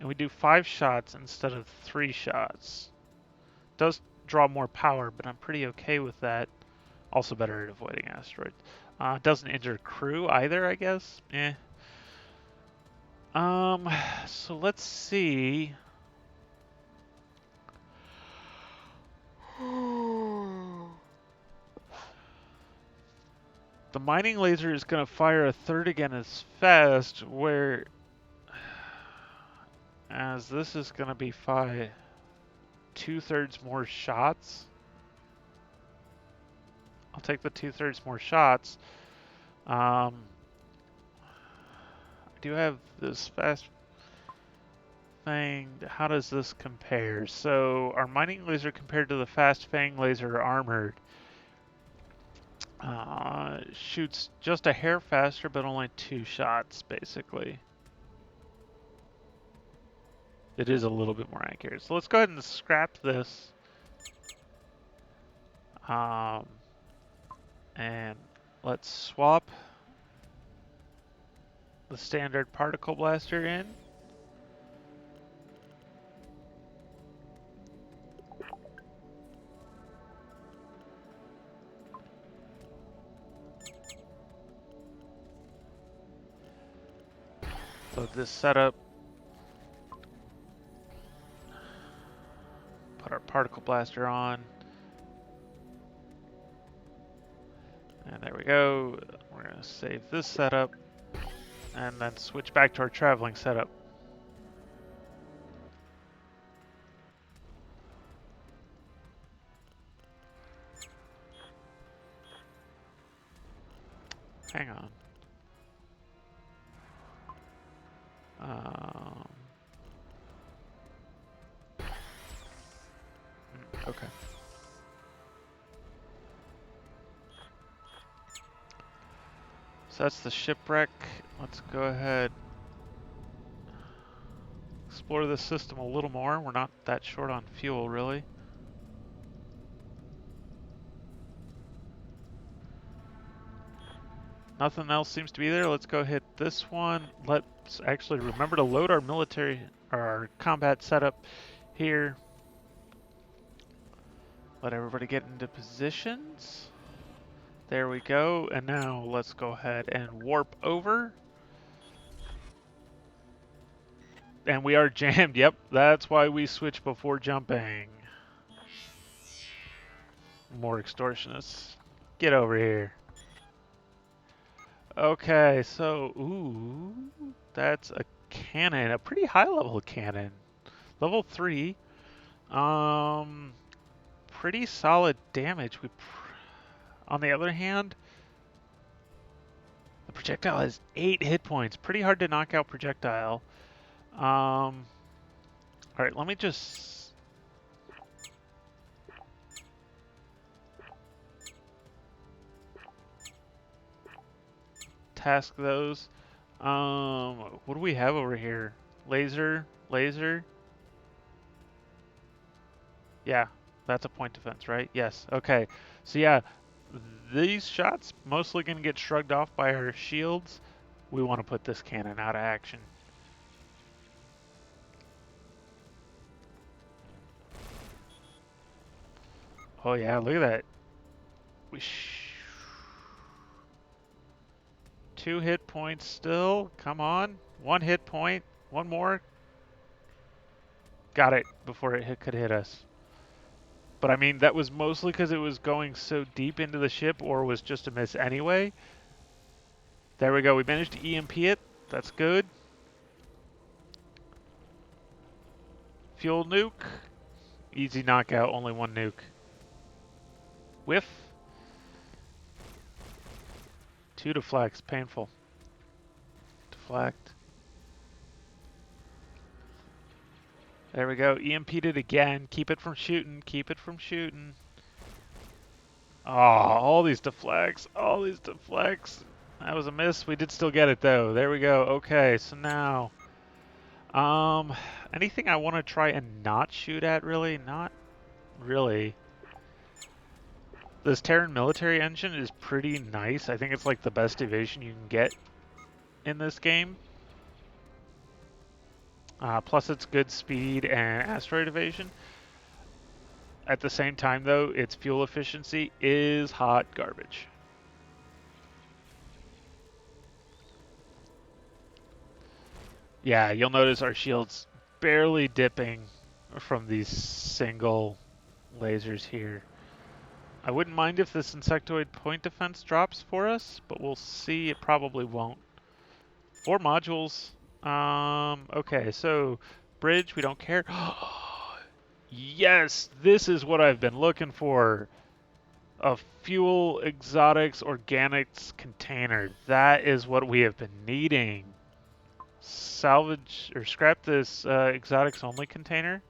Speaker 1: and we do 5 shots instead of 3 shots. Does draw more power, but I'm pretty okay with that. Also better at avoiding asteroids. Doesn't injure crew either, I guess. Eh. So let's see. The mining laser is going to fire a third again as fast, where as this is going to be 2/3 more shots. I'll take the 2/3 more shots. I do have this fast Fang. How does this compare? So our mining laser compared to the fast Fang laser armored shoots just a hair faster, but only 2 shots basically. It is a little bit more accurate. So let's go ahead and scrap this. And let's swap the standard particle blaster in. So this setup, put our particle blaster on. And there we go. We're going to save this setup and then switch back to our traveling setup. Hang on. Okay. So that's the shipwreck. Let's go ahead. Explore this system a little more. We're not that short on fuel, really. Nothing else seems to be there. Let's go hit this one. Let's actually remember to load our military, or our combat setup here. Let everybody get into positions. There we go. And now let's go ahead and warp over. And we are jammed. Yep, that's why we switch before jumping. More extortionists. Get over here. Okay, so, ooh, that's a cannon, a pretty high level cannon. Level 3. Pretty solid damage. On the other hand, the projectile has 8 hit points. Pretty hard to knock out projectile. Alright, let me just... task those. What do we have over here? Laser. Yeah, that's a point defense, right? Yes, okay. So yeah, these shots mostly going to get shrugged off by our shields. We want to put this cannon out of action. Oh yeah, look at that. 2 hit points still. Come on. 1 hit point. 1 more. Got it before it could hit us. But I mean, that was mostly because it was going so deep into the ship, or was just a miss anyway. There we go. We managed to EMP it. That's good. Fuel nuke. Easy knockout. Only 1 nuke. Whiff. 2 deflects. Painful. Deflect. There we go. EMP'd it again. Keep it from shooting. Keep it from shooting. Oh, all these deflects, all these deflects. That was a miss. We did still get it though. There we go. Okay, so now, anything I want to try and not shoot at really? Not really. This Terran military engine is pretty nice. I think it's like the best evasion you can get in this game. Plus it's good speed and asteroid evasion. At the same time though, its fuel efficiency is hot garbage. Yeah, you'll notice our shield's barely dipping from these single lasers here. I wouldn't mind if this insectoid point defense drops for us, but we'll see. It probably won't. Or modules. Okay, so bridge, we don't care. Yes, this is what I've been looking for. A fuel exotics organics container. That is what we have been needing. Salvage or scrap this exotics only container.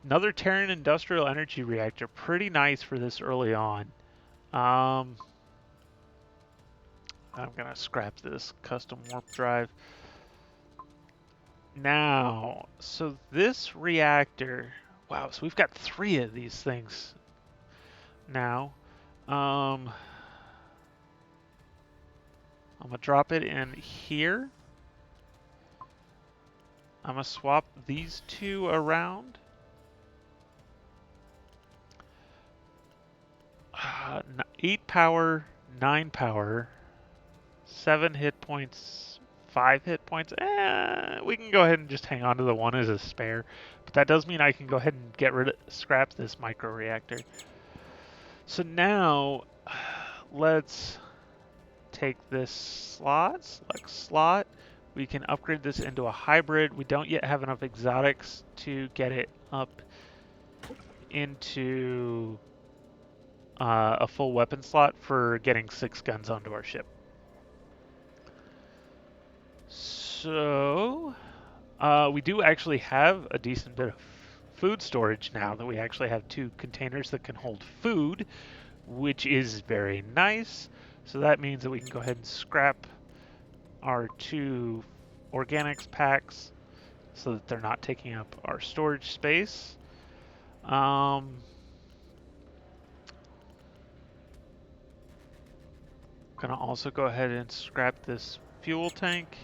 Speaker 1: Another Terran industrial energy reactor. Pretty nice for this early on. I'm gonna scrap this custom warp drive. Now, so this reactor, wow, so we've got 3 of these things now. I'm gonna drop it in here. I'm gonna swap these 2 around. 8 power, 9 power, 7 hit points, 5 hit points. We can go ahead and just hang on to the 1 as a spare. But that does mean I can go ahead and scrap this micro reactor. So now, let's take this slot, select slot. We can upgrade this into a hybrid. We don't yet have enough exotics to get it up into a full weapon slot for getting 6 guns onto our ship. So, we do actually have a decent bit of food storage now that we actually have 2 containers that can hold food, which is very nice. So that means that we can go ahead and scrap our 2 organics packs so that they're not taking up our storage space. Gonna also go ahead and scrap this fuel tank.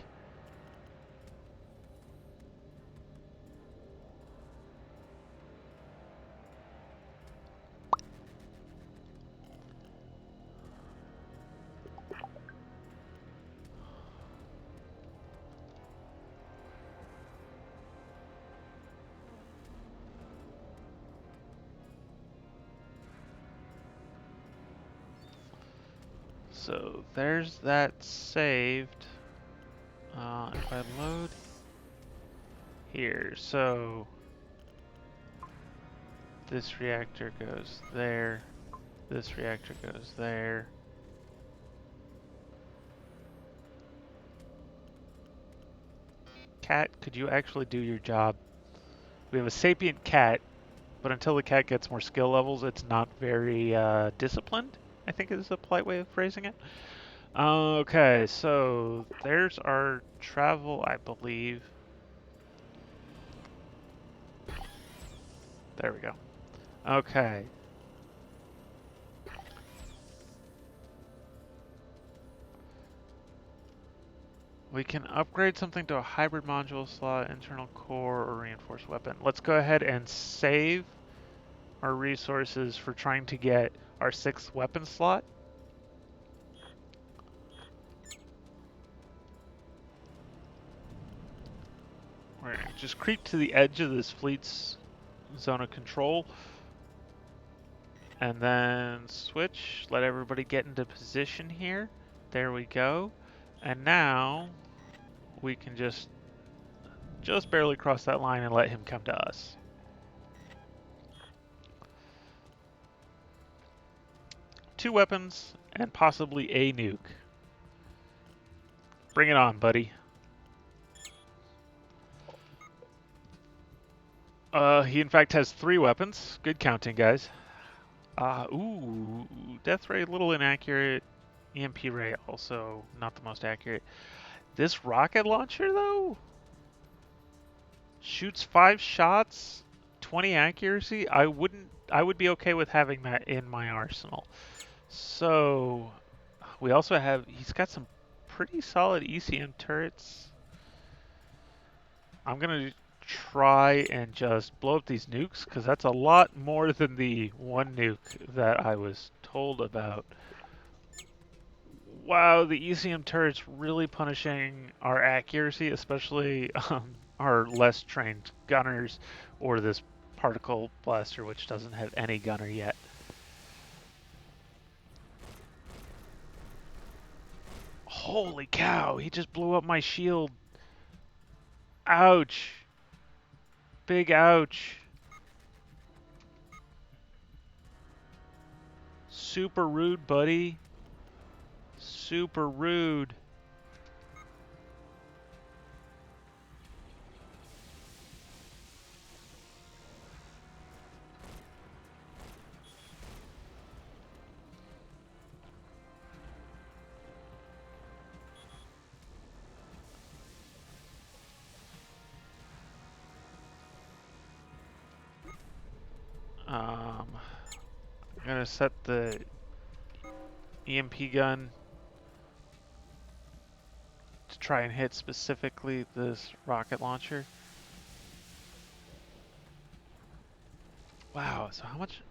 Speaker 1: So there's that saved. If I load here, so this reactor goes there, this reactor goes there. Cat, could you actually do your job? We have a sapient cat, but until the cat gets more skill levels, it's not very disciplined, I think is a polite way of phrasing it. Okay, so there's our travel, I believe. There we go. Okay. We can upgrade something to a hybrid module slot, internal core, or reinforced weapon. Let's go ahead and save our resources for trying to get our 6th weapon slot. We're gonna just creep to the edge of this fleet's zone of control. And then switch, let everybody get into position here. There we go. And now we can just barely cross that line and let him come to us. Two weapons and possibly a nuke. Bring it on, buddy. He in fact has 3 weapons. Good counting, guys. Ooh, death ray a little inaccurate. EMP ray also not the most accurate. This rocket launcher though shoots 5 shots, 20 accuracy. I would be okay with having that in my arsenal. So we also have he's got some pretty solid ECM turrets. I'm gonna try and just blow up these nukes because that's a lot more than the one nuke that I was told about. Wow, the ECM turret's really punishing our accuracy, especially our less trained gunners or this particle blaster, which doesn't have any gunner yet. Holy cow, he just blew up my shield. Ouch. Big ouch. Super rude, buddy. Super rude. I'm gonna set the EMP gun to try and hit specifically this rocket launcher. Wow, so how much?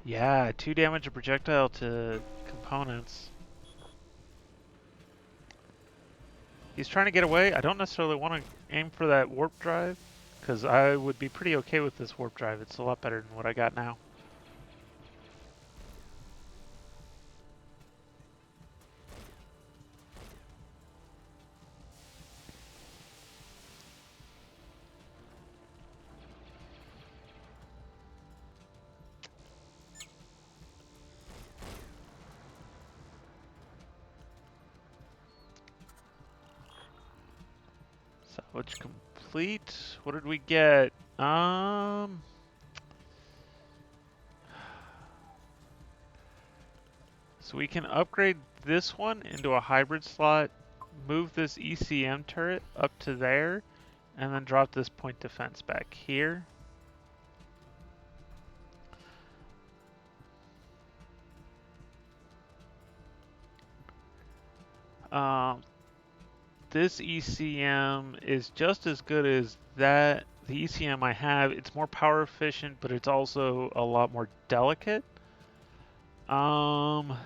Speaker 1: Yeah, 2 damage a projectile to components. He's trying to get away. I don't necessarily want to aim for that warp drive, because I would be pretty okay with this warp drive. It's a lot better than what I got now. Salvage complete. What did we get? So we can upgrade this one into a hybrid slot, move this ECM turret up to there, and then drop this point defense back here. This ECM is just as good as that. The ECM I have, it's more power efficient, but it's also a lot more delicate. Can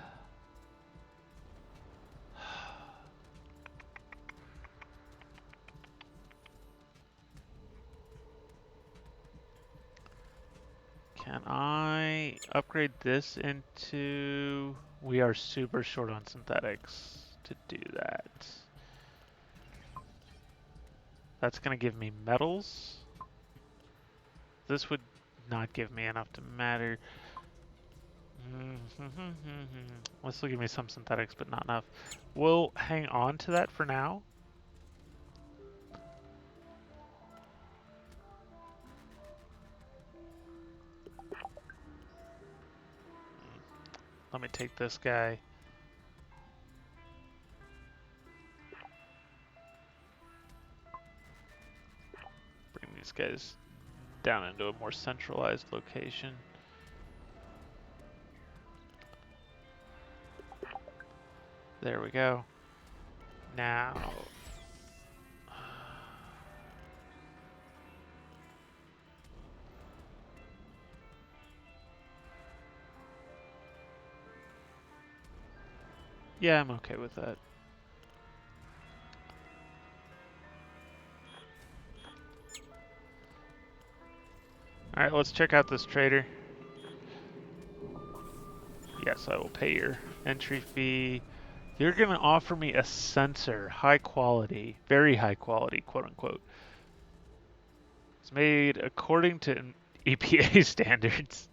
Speaker 1: I upgrade this into... We are super short on synthetics to do that. That's going to give me metals. This would not give me enough to matter. This will give me some synthetics, but not enough. We'll hang on to that for now. Let me take this guy. Bring these guys down into a more centralized location. There we go. Now... Yeah, I'm okay with that. Alright, let's check out this trader. Yes, I will pay your entry fee. You're going to offer me a sensor, high quality, very high quality, quote unquote. It's made according to EPA standards.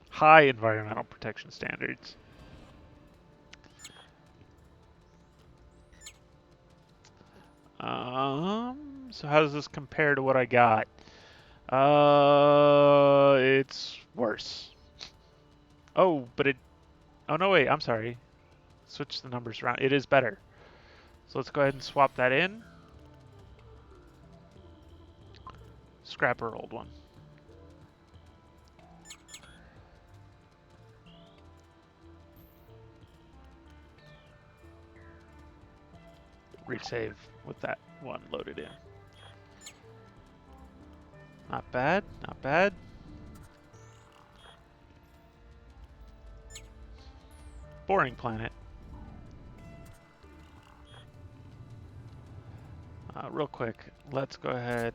Speaker 1: High environmental protection standards. So how does this compare to what I got? it's worse. Oh, but it... Oh, no, wait, I'm sorry. Switch the numbers around. It is better. So let's go ahead and swap that in. Scrap our old one. Resave with that one loaded in. Not bad, not bad. Boring planet. Real quick, let's go ahead,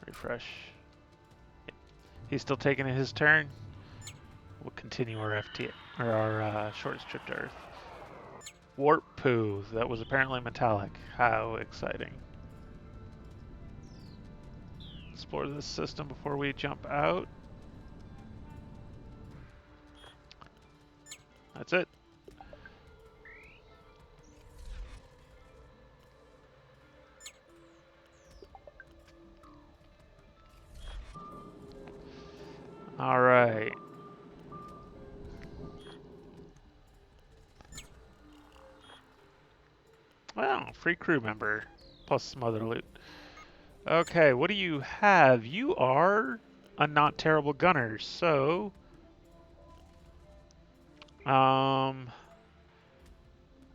Speaker 1: refresh. He's still taking his turn. We'll continue our FT, or our shortest trip to Earth. Warp poo, that was apparently metallic. How exciting. Explore this system before we jump out. That's it. All right. Well, free crew member, plus some other loot. Okay, what do you have? You are a not terrible gunner, so... I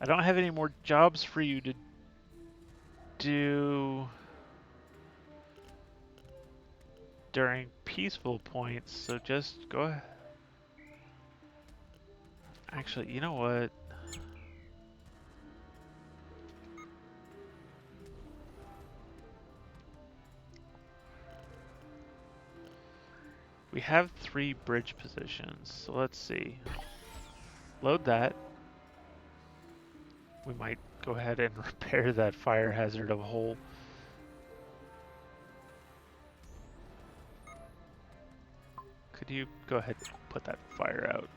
Speaker 1: don't have any more jobs for you to do during peaceful points, so just go ahead. Actually, you know what? We have 3 bridge positions, so let's see. Load that. We might go ahead and repair that fire hazard of a hole. Could you go ahead and put that fire out?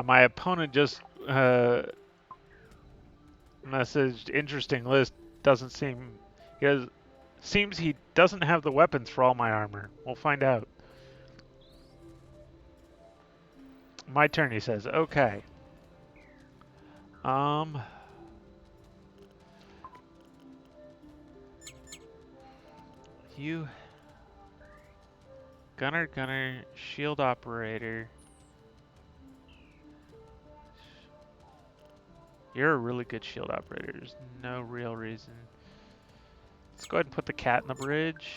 Speaker 1: My opponent just messaged interesting list. Doesn't seem seems he doesn't have the weapons for all my armor. We'll find out. My turn, he says. Okay. You gunner, shield operator. You're a really good shield operator. There's no real reason. Let's go ahead and put the cat in the bridge.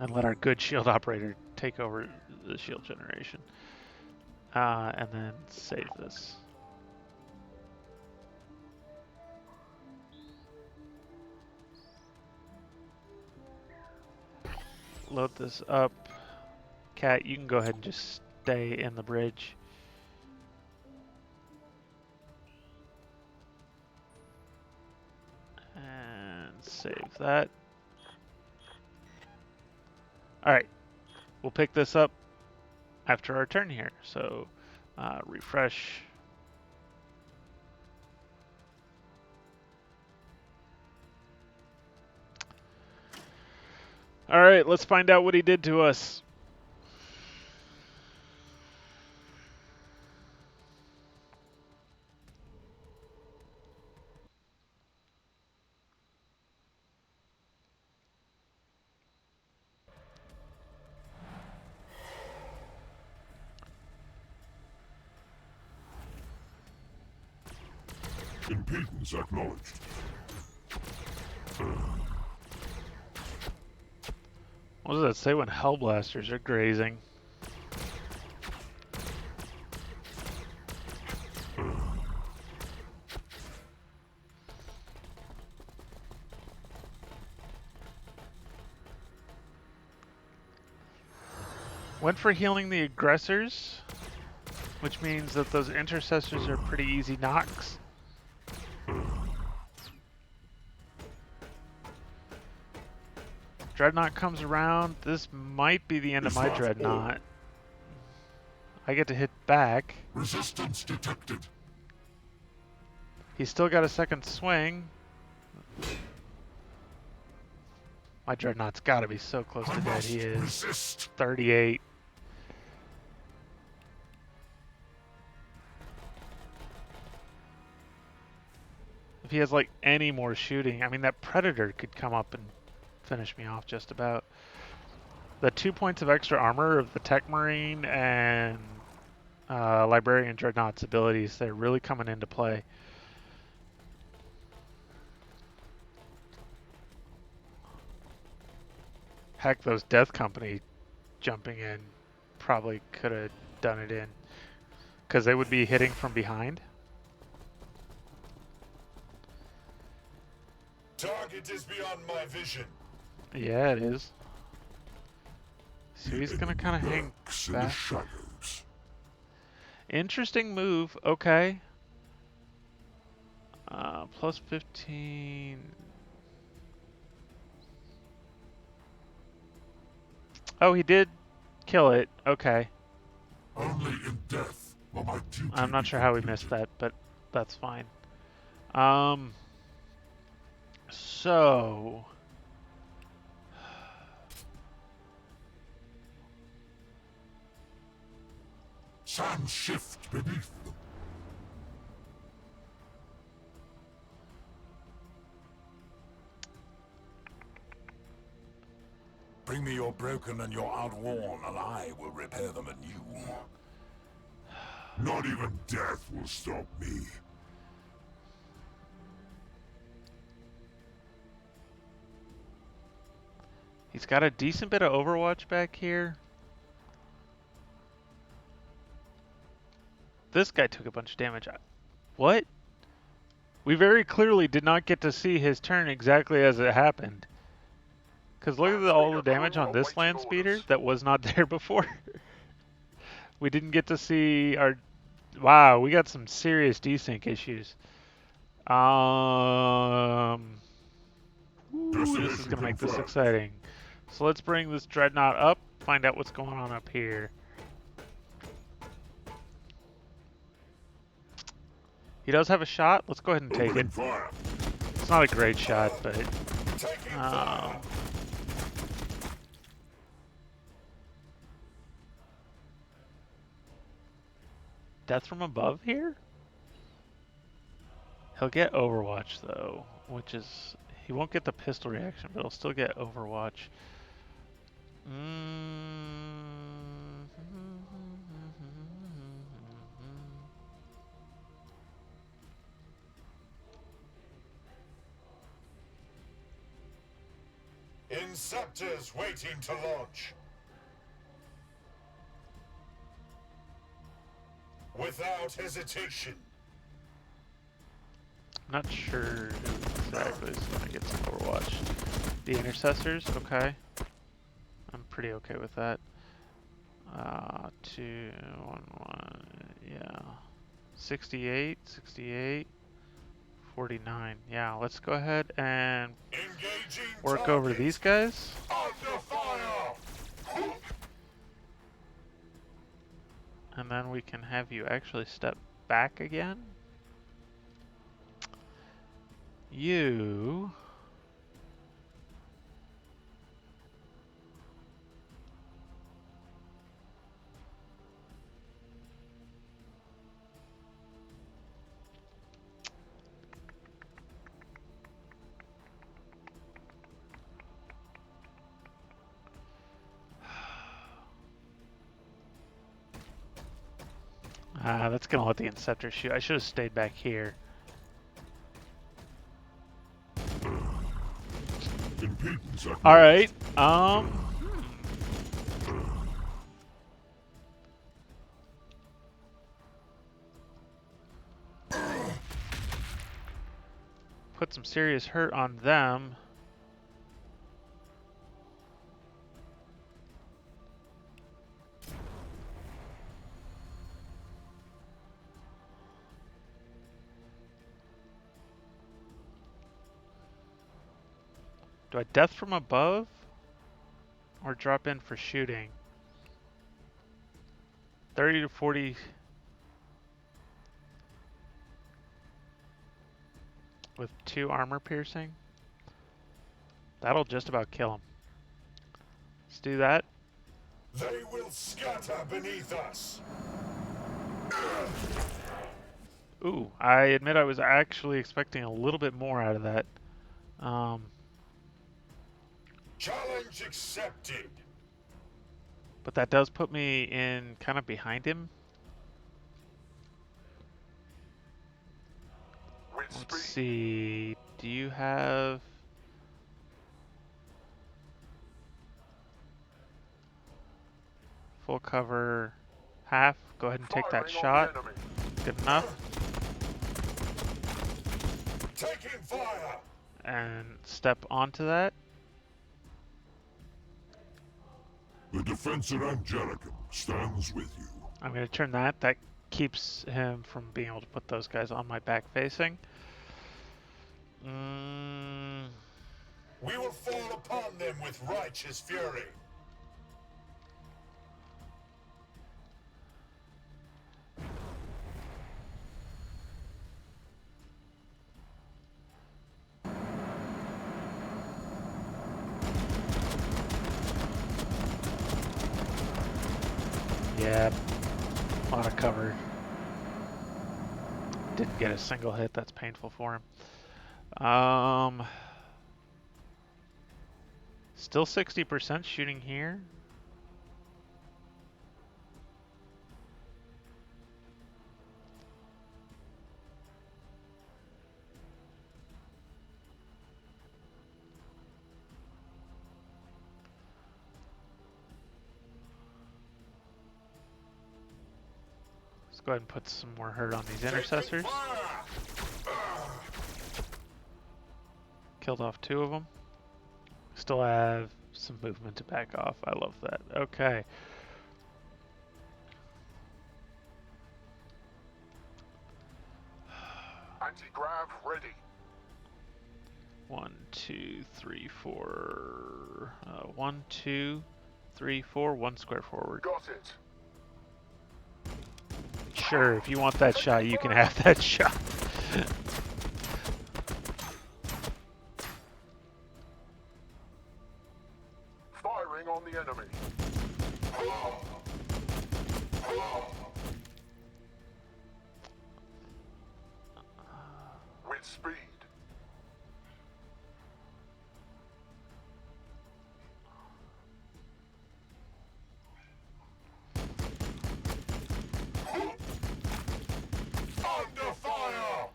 Speaker 1: And let our good shield operator take over the shield generation. And then save this. Load this up. Cat, you can go ahead and just stay in the bridge. And save that. Alright, we'll pick this up after our turn here. So, refresh. Alright, let's find out what he did to us.
Speaker 3: Impedance acknowledged.
Speaker 1: What does that say when Hellblasters are grazing? Went for healing the aggressors, which means that those intercessors are pretty easy knocks. Dreadnought comes around. This might be the end of my Dreadnought. I get to hit back.
Speaker 3: Resistance detected.
Speaker 1: He's still got a second swing. My Dreadnought's got to be so close
Speaker 3: I
Speaker 1: to dead.
Speaker 3: must
Speaker 1: He is
Speaker 3: resist.
Speaker 1: 38. If he has like any more shooting, I mean that Predator could come up and finish me off just about. The 2 points of extra armor of the Tech Marine and Librarian Dreadnought's abilities, they're really coming into play. Heck, those Death Company jumping in probably could have done it in. Because they would be hitting from behind.
Speaker 3: Target is beyond my vision.
Speaker 1: Yeah, it is. So he's going to kind of hang
Speaker 3: Lurks in the
Speaker 1: back.
Speaker 3: shadows.
Speaker 1: Interesting move. Okay. Plus 15. Oh, he did kill it. Okay.
Speaker 3: Only in death will my duty
Speaker 1: I'm not
Speaker 3: be
Speaker 1: sure how we
Speaker 3: completed.
Speaker 1: missed that, but that's fine. So
Speaker 3: Sands shift beneath them. Bring me your broken and your outworn, and I will repair them anew. Not even death will stop me.
Speaker 1: he's got a decent bit of Overwatch back here. This guy took a bunch of damage. What? We very clearly did not get to see his turn exactly as it happened. Because look at all the damage on this land speeder that was not there before. We didn't get to see our... Wow, we got some serious desync issues. This is going to make this exciting. So let's bring this Dreadnought up, find out what's going on up here. He does have a shot. Let's go ahead and take it. It's not a great shot, but... Death from above here? He'll get Overwatch, though, which is... He won't get the pistol reaction, but he'll still get Overwatch.
Speaker 3: Inceptors waiting to launch. Without hesitation.
Speaker 1: Not sure exactly is going to get some Overwatch. The Intercessors, okay. I'm pretty okay with that. 2, 1, 1, yeah. 68, 68, 49. Yeah, let's go ahead and work over these guys.
Speaker 3: Under fire!
Speaker 1: And then we can have you actually step back again. You... that's gonna let the Inceptor shoot. I should have stayed back here. Alright, put some serious hurt on them. Do I death from above? Or drop in for shooting? 30 to 40. With 2 armor piercing. That'll just about kill him. Let's do that.
Speaker 3: They will scatter beneath us.
Speaker 1: Ooh, I admit I was actually expecting a little bit more out of that.
Speaker 3: Challenge accepted.
Speaker 1: But that does put me in kind of behind him. Let's see. Do you have... full cover half? Go ahead and take that shot. Good enough.
Speaker 3: Taking fire.
Speaker 1: And step onto that.
Speaker 3: The defense at Angelicum stands with you.
Speaker 1: I'm going to turn that. That keeps him from being able to put those guys on my back facing.
Speaker 3: We will fall upon them with righteous fury.
Speaker 1: Yeah, a lot of cover. Didn't get a single hit. That's painful for him. Still 60% shooting here. Let's go ahead and put some more hurt on these intercessors. Killed off 2 of them. Still have some movement to back off. I love that. Okay.
Speaker 3: Anti-grav ready.
Speaker 1: 1, 2, 3, 4. 1, 2, 3, 4. 1 square forward.
Speaker 3: Got it.
Speaker 1: Sure, if you want that shot, you can have that shot.
Speaker 3: Firing on the enemy. With speed. Under fire!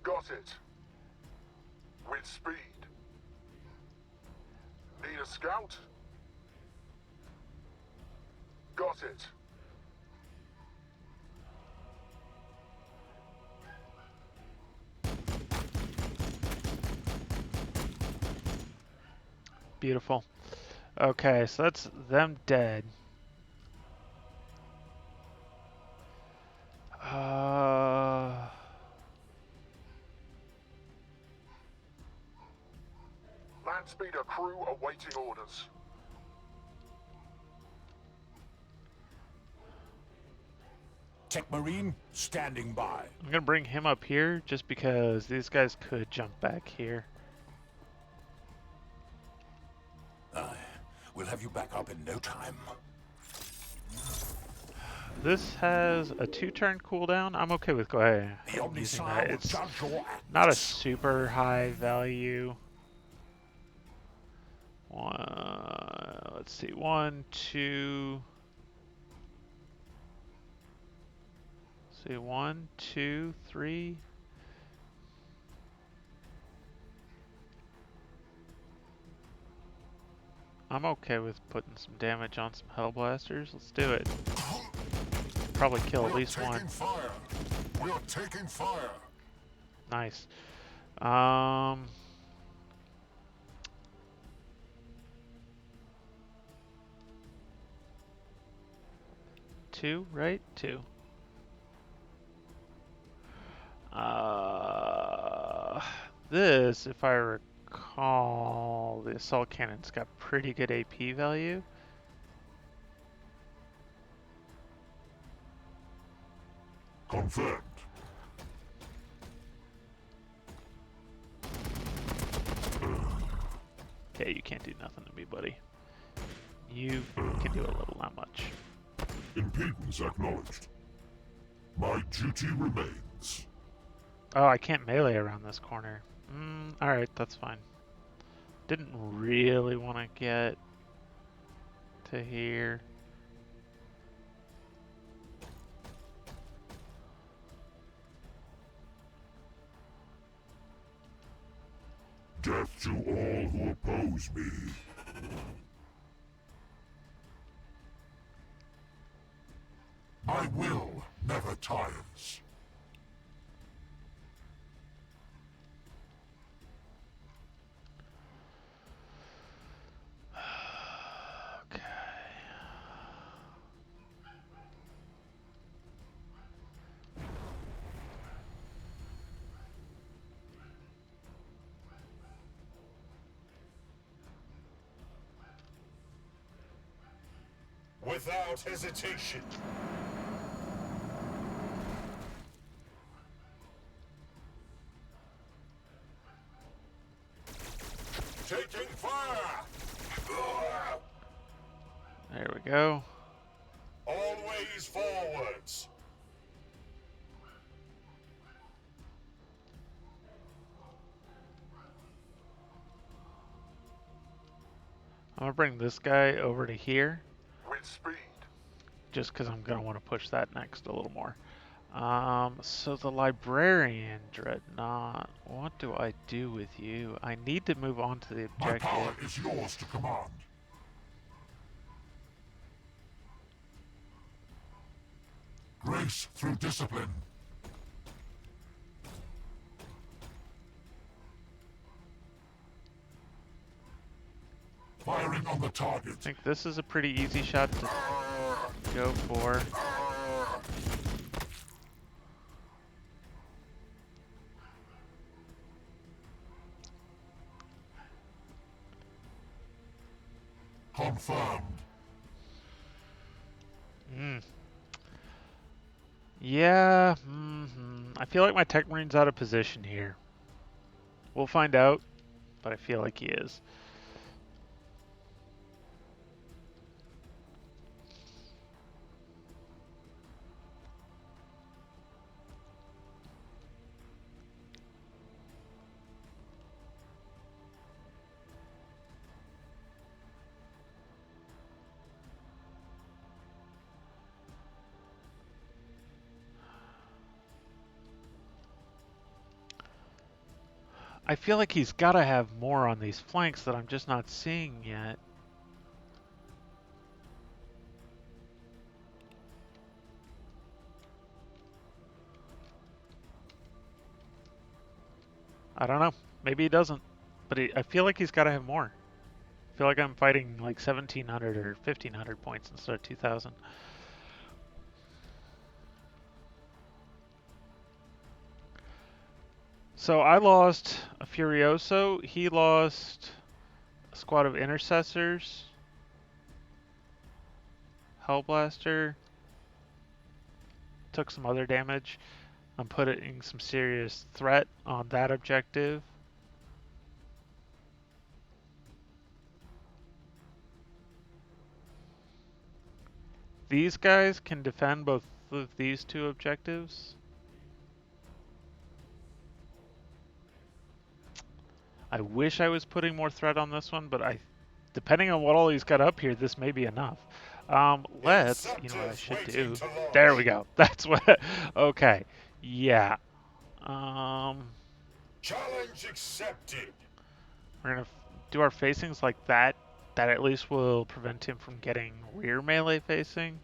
Speaker 3: Got it. With speed. Need a scout? Got it.
Speaker 1: Beautiful. Okay, so that's them dead.
Speaker 3: Land speeder crew awaiting orders. Tech Marine standing by.
Speaker 1: I'm gonna bring him up here just because these guys could jump back here.
Speaker 3: We'll have you back up in no time.
Speaker 1: This has a 2-turn cooldown. I'm okay with using that. It's not a super high value. Let's see, 1, 2. Let's see, 1, 2, 3. I'm okay with putting some damage on some Hellblasters. Let's do it. Probably kill at least one.
Speaker 3: Fire. We are taking fire.
Speaker 1: Nice. 2, 2, right? 2. This, if I recall, the assault cannon's got pretty good AP value.
Speaker 3: Confirmed.
Speaker 1: Yeah, you can't do nothing to me, buddy. You can do a little, not much.
Speaker 3: Impedance acknowledged. My duty remains.
Speaker 1: Oh, I can't melee around this corner. Alright, that's fine. Didn't really want to get to here.
Speaker 3: Death to all who oppose me. My will never tires.
Speaker 1: Okay.
Speaker 3: Without hesitation. Taking fire!
Speaker 1: There we go.
Speaker 3: Always forwards!
Speaker 1: I'm gonna bring this guy over to here,
Speaker 3: With speed.
Speaker 1: just because I'm gonna want to push that next a little more. So the librarian dreadnought, what do I do with you? I need to move on to the
Speaker 3: My power
Speaker 1: objective.
Speaker 3: is yours to command. Grace through discipline. Firing on the
Speaker 1: I
Speaker 3: target.
Speaker 1: think this is a pretty easy shot to go for.
Speaker 3: Confirmed.
Speaker 1: Yeah, I feel like my Tech Marine's out of position here. We'll find out, but I feel like he is. I feel like he's got to have more on these flanks that I'm just not seeing yet. I don't know. Maybe he doesn't. But I feel like he's got to have more. I feel like I'm fighting like 1,700 or 1,500 points instead of 2,000. So I lost a Furioso. He lost a squad of Intercessors. Hellblaster. Took some other damage. I'm putting some serious threat on that objective. These guys can defend both of these two objectives. I wish I was putting more threat on this one, but depending on what all he's got up here, this may be enough. You know what I should do. There we go. That's what, okay. Yeah.
Speaker 3: Challenge accepted.
Speaker 1: We're gonna do our facings like that. That at least will prevent him from getting rear melee facing.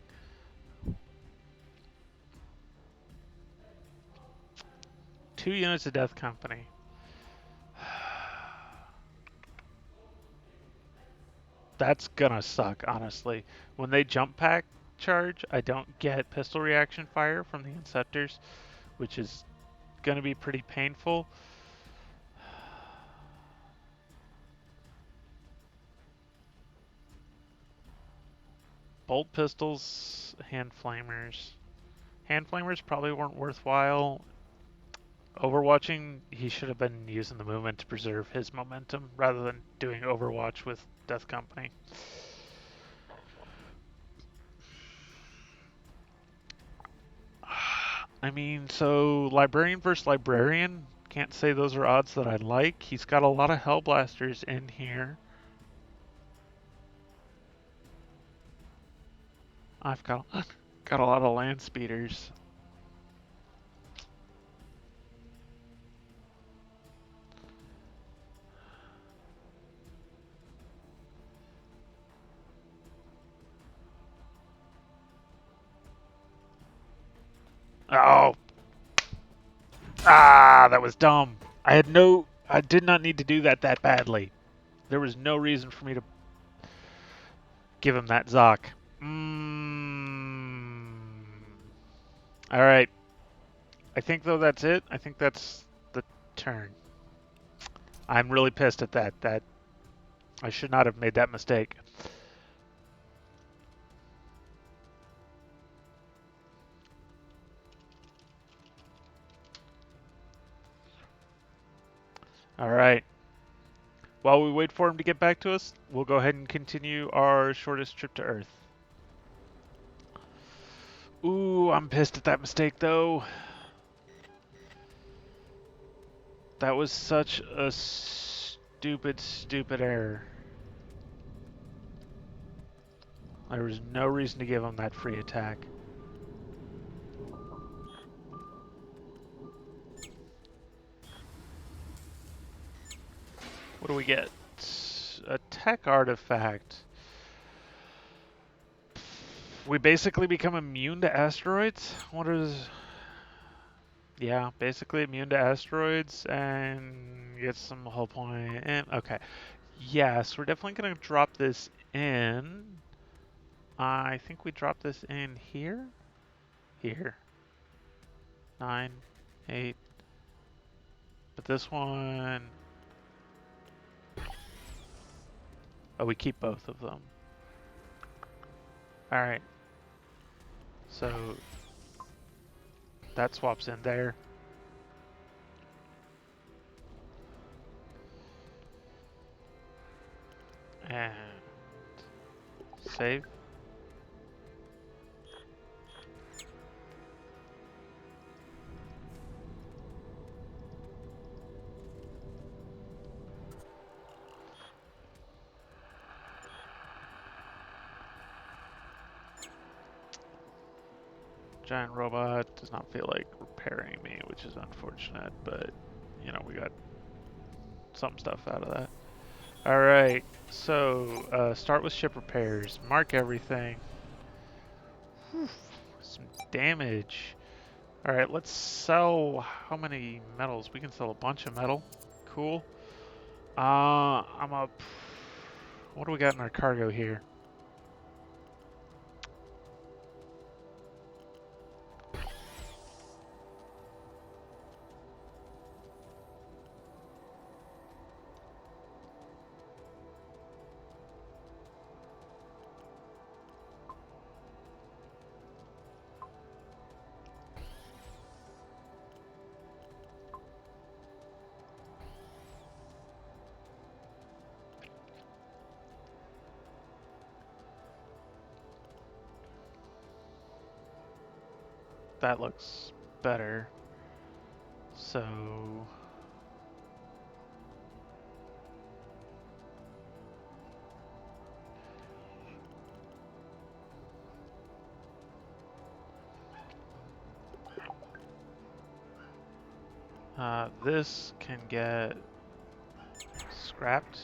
Speaker 1: Two units of Death Company. That's gonna suck, honestly. When they jump pack charge, I don't get pistol reaction fire from the Inceptors, which is going to be pretty painful. Bolt pistols, hand flamers. Hand flamers probably weren't worthwhile. Overwatching, he should have been using the movement to preserve his momentum rather than doing Overwatch with Death Company. I mean, so Librarian versus Librarian, can't say those are odds that I like. He's got a lot of Hellblasters in here. I've got a lot of land speeders. Oh. Ah, that was dumb. I did not need to do that badly. There was no reason for me to give him that Zoc. Alright. I think, though, that's it. I think that's the turn. I'm really pissed at that. I should not have made that mistake. Alright. While we wait for him to get back to us, we'll go ahead and continue our shortest trip to Earth. Ooh, I'm pissed at that mistake, though. That was such a stupid error. There was no reason to give him that free attack. What do we get? A tech artifact. We basically become immune to asteroids? What is... Yeah, basically immune to asteroids and get some hull point. Okay. Yes, we're definitely going to drop this in. I think we drop this in here. Here. 9, 8. But this one... Oh, we keep both of them. Alright. So... that swaps in there. And... save. Giant robot does not feel like repairing me, which is unfortunate, but, you know, we got some stuff out of that. Alright, so, start with ship repairs. Mark everything. Whew, some damage. Alright, let's sell how many metals? We can sell a bunch of metal. Cool. I'm up. What do we got in our cargo here? That looks better. So... this can get scrapped.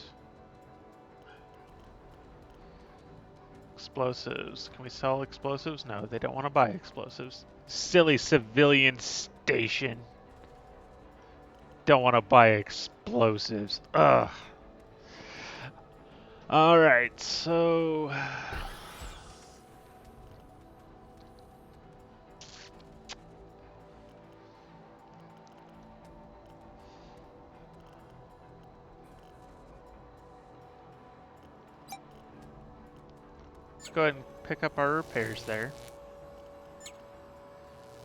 Speaker 1: Explosives. Can we sell explosives? No, they don't want to buy explosives. Silly civilian station. Don't want to buy explosives. Ugh. Alright, so... Let's go ahead and pick up our repairs there.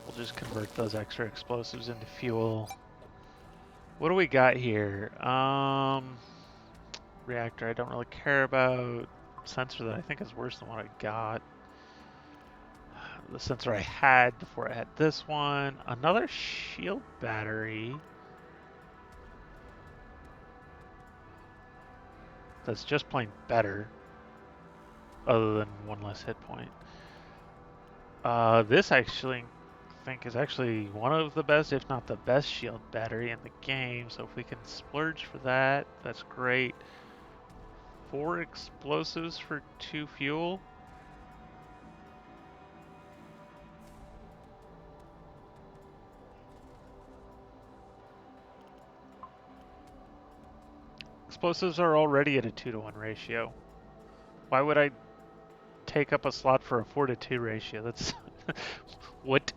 Speaker 1: We'll just convert those extra explosives into fuel. What do we got here? Reactor I don't really care about. Sensor that I think is worse than what I got. The sensor I had before I had this one. Another shield battery. That's just plain better. Other than one less hit point. This actually I think is actually one of the best, if not the best shield battery in the game. So if we can splurge for that, that's great. 4 explosives for 2 fuel. Explosives are already at a 2-to-1 ratio. Why would I take up a slot for a 4-to-2 ratio? That's what?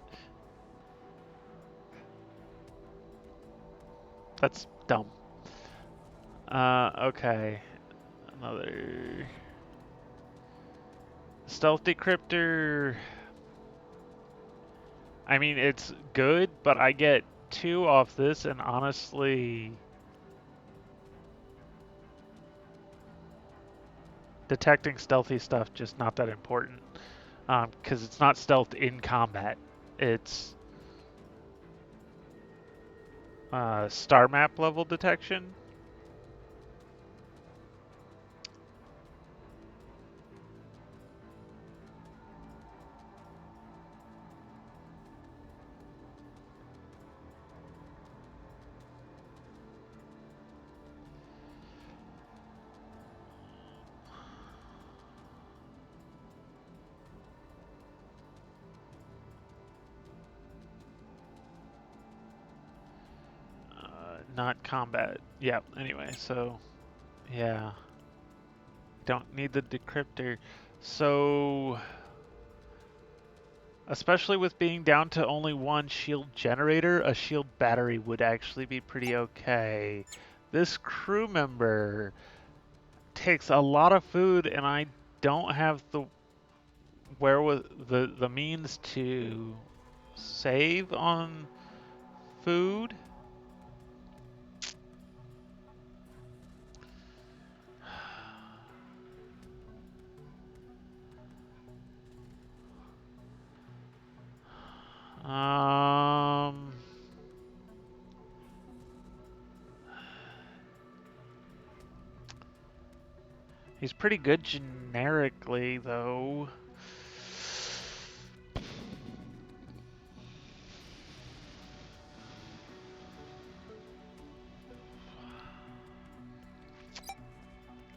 Speaker 1: That's dumb. Okay. Another stealth decryptor. I mean, it's good, but I get 2 off this, and honestly, detecting stealthy stuff just not that important, because it's not stealth in combat. It's star map level detection. Not combat. Yeah, anyway, so yeah. Don't need the decryptor. So especially with being down to only 1 shield generator, a shield battery would actually be pretty okay. This crew member takes a lot of food, and I don't have the the means to save on food. Um, he's pretty good generically, though.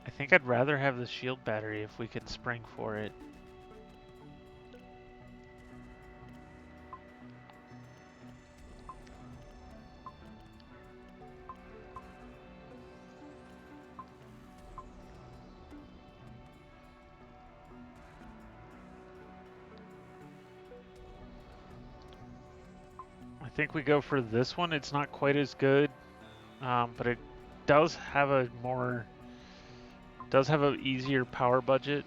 Speaker 1: I think I'd rather have the shield battery if we can spring for it. I think we go for this one. It's not quite as good, but it does have a easier power budget,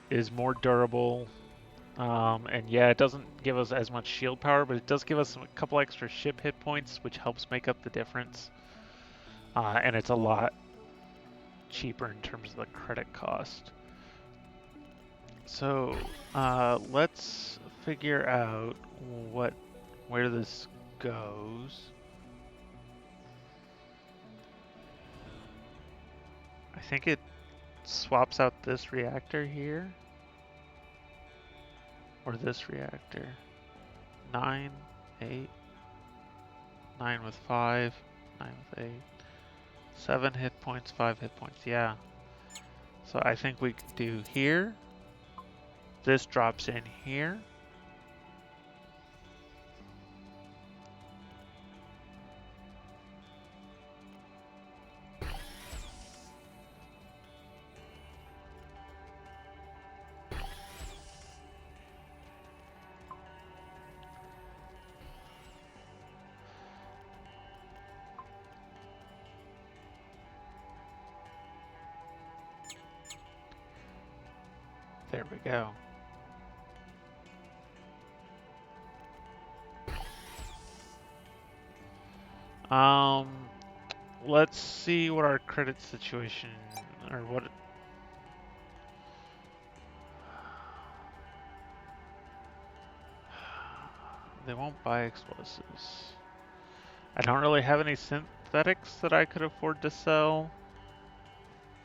Speaker 1: is more durable, and yeah, it doesn't give us as much shield power, but it does give us a couple extra ship hit points, which helps make up the difference. And it's a lot cheaper in terms of the credit cost. So let's figure out where this goes. I think it swaps out this reactor here. Or this reactor. 9, 8, 9 with 5, 9 with 8. 7 hit points, 5 hit points, yeah. So I think we could do here. This drops in here. There we go. Um, let's see what our credit situation, or what. They won't buy explosives. I don't really have any synthetics that I could afford to sell.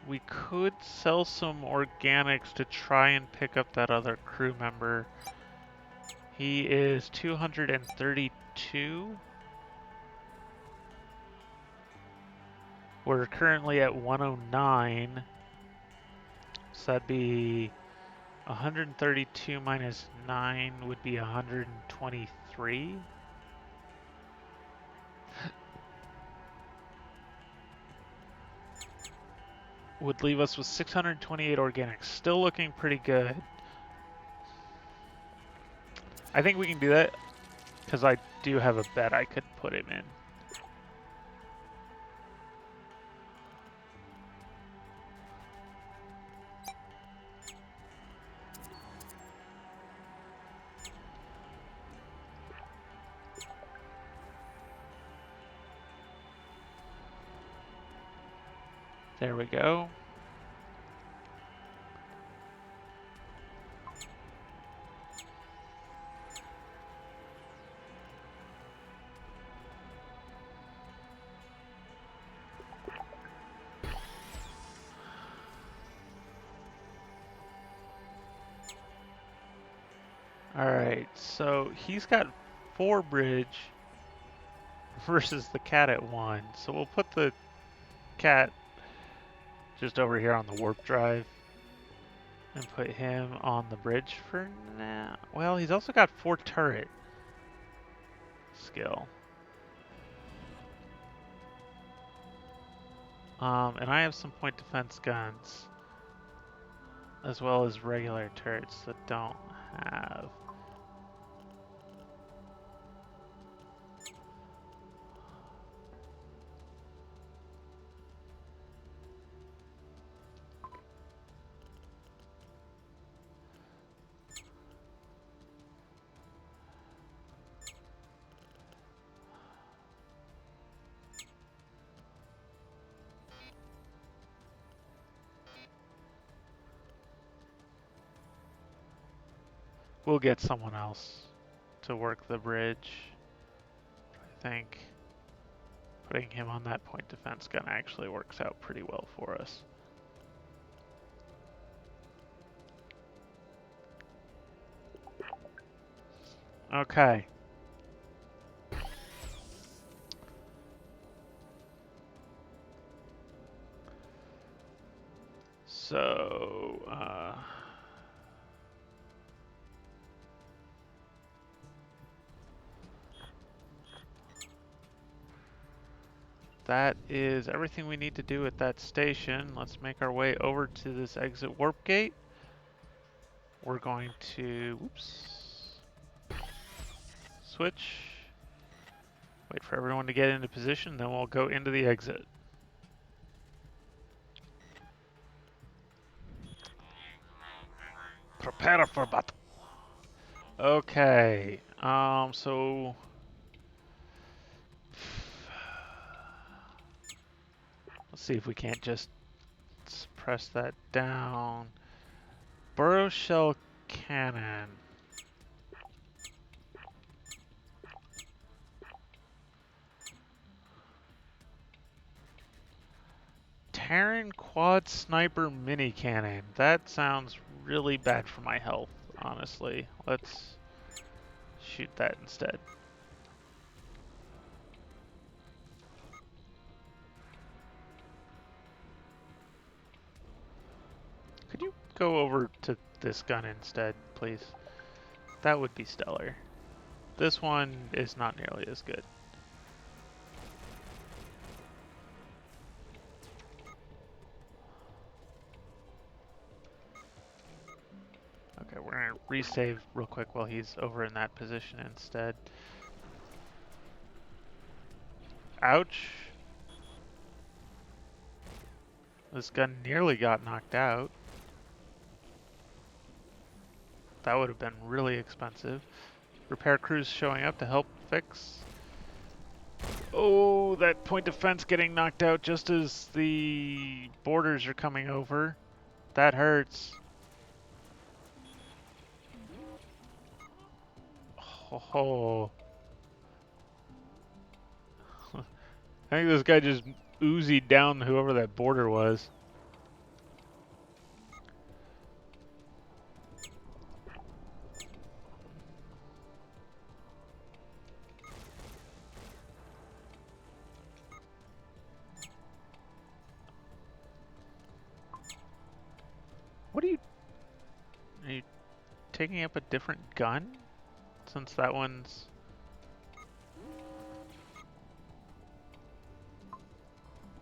Speaker 1: We could sell some organics to try and pick up that other crew member. He is 232. We're currently at 109. So that'd be 132 minus 9 would be 123. Would leave us with 628 organics. Still looking pretty good. I think we can do that because I do have a bet I could put him in. There we go. Alright, so he's got 4 bridge versus the cat at 1. So we'll put the cat just over here on the warp drive and put him on the bridge for now. Well, he's also got 4 turret skill. And I have some point defense guns as well as regular turrets that don't have. We'll get someone else to work the bridge. I think putting him on that point defense gun actually works out pretty well for us. Okay. So, that is everything we need to do at that station. Let's make our way over to this exit warp gate. We're going to, whoops, switch. Wait for everyone to get into position, then we'll go into the exit. Prepare for battle. Okay, so let's see if we can't just press that down. Burrow shell cannon. Terran quad sniper mini cannon. That sounds really bad for my health, honestly. Let's shoot that instead. Could you go over to this gun instead, please? That would be stellar. This one is not nearly as good. Okay, we're gonna resave real quick while he's over in that position instead. Ouch. This gun nearly got knocked out. That would have been really expensive. Repair crews showing up to help fix. Oh, that point defense getting knocked out just as the borders are coming over. That hurts. Oh. I think this guy just oozied down whoever that border was. What are you taking up a different gun? Since that one's...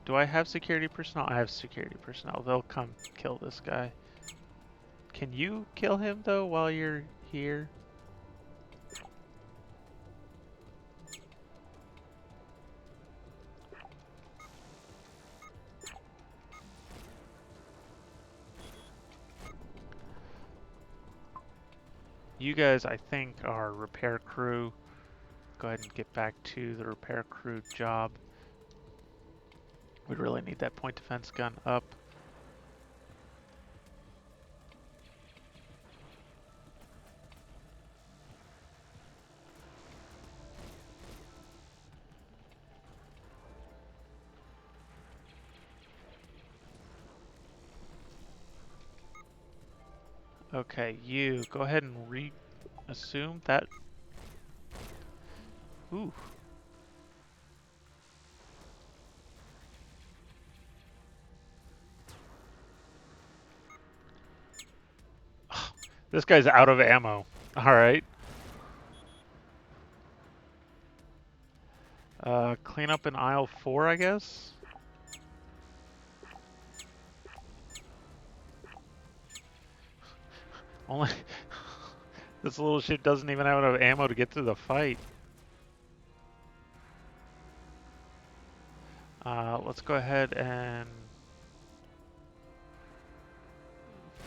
Speaker 1: Do I have security personnel? I have security personnel. They'll come kill this guy. Can you kill him though while you're here? You guys, I think, are repair crew. Go ahead and get back to the repair crew job. We really need that point defense gun up. Okay, you go ahead and assume that. Ooh. This guy's out of ammo. Alright. Clean up in aisle 4, I guess? Only... This little shit doesn't even have enough ammo to get through the fight. Let's go ahead and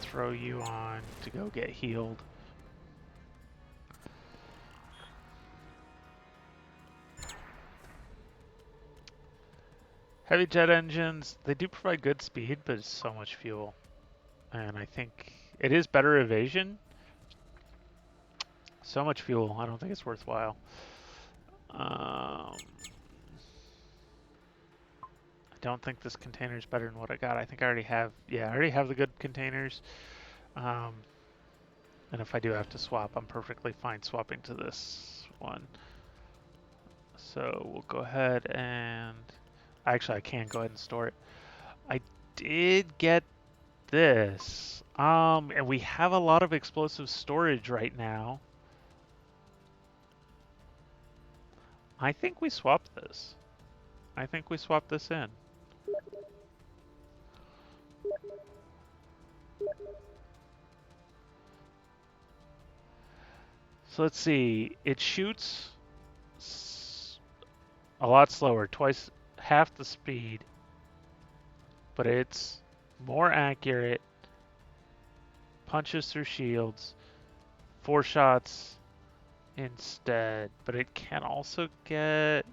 Speaker 1: throw you on to go get healed. Heavy jet engines, they do provide good speed, but it's so much fuel. And I think it is better evasion. So much fuel, I don't think it's worthwhile. I don't think this container is better than what I got. I think I already have, yeah, I already have the good containers. And if I do have to swap, I'm perfectly fine swapping to this one. So we'll go ahead and, actually I can go ahead and store it. I did get this. And we have a lot of explosive storage right now. I think we swap this. I think we swap this in. So let's see. It shoots a lot slower, twice, half the speed, but it's more accurate. Punches through shields, 4 shots instead, but it can also get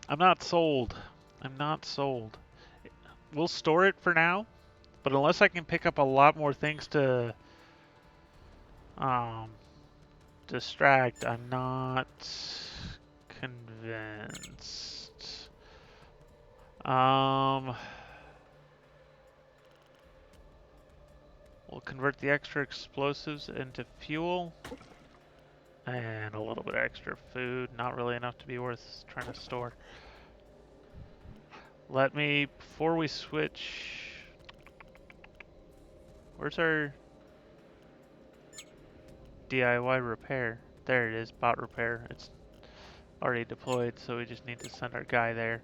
Speaker 1: I'm not sold. I'm not sold. We'll store it for now, but unless I can pick up a lot more things to distract, I'm not convinced. We'll convert the extra explosives into fuel. And a little bit of extra food. Not really enough to be worth trying to store. Let me, before we switch... Where's our DIY repair? There it is, bot repair. It's already deployed, so we just need to send our guy there.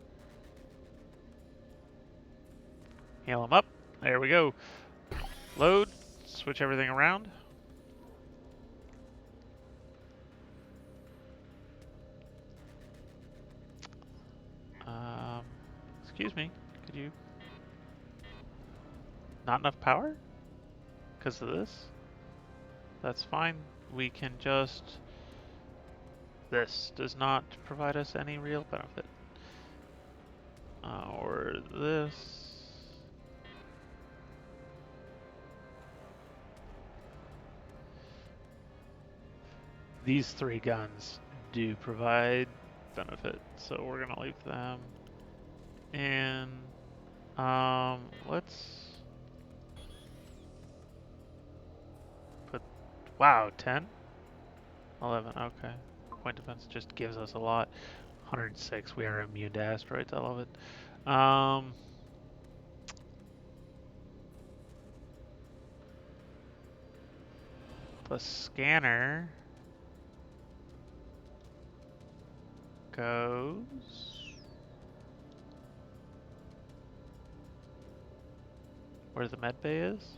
Speaker 1: Heal him up. There we go. Load. Switch everything around. Excuse me, could you... Not enough power? Because of this? That's fine. We can just... This does not provide us any real benefit. Or this... These 3 guns do provide benefit, so we're gonna leave them. And let's put, wow, 10? 11, okay. Point defense just gives us a lot. 106, we are immune to asteroids, I love it. The scanner goes where the med bay is.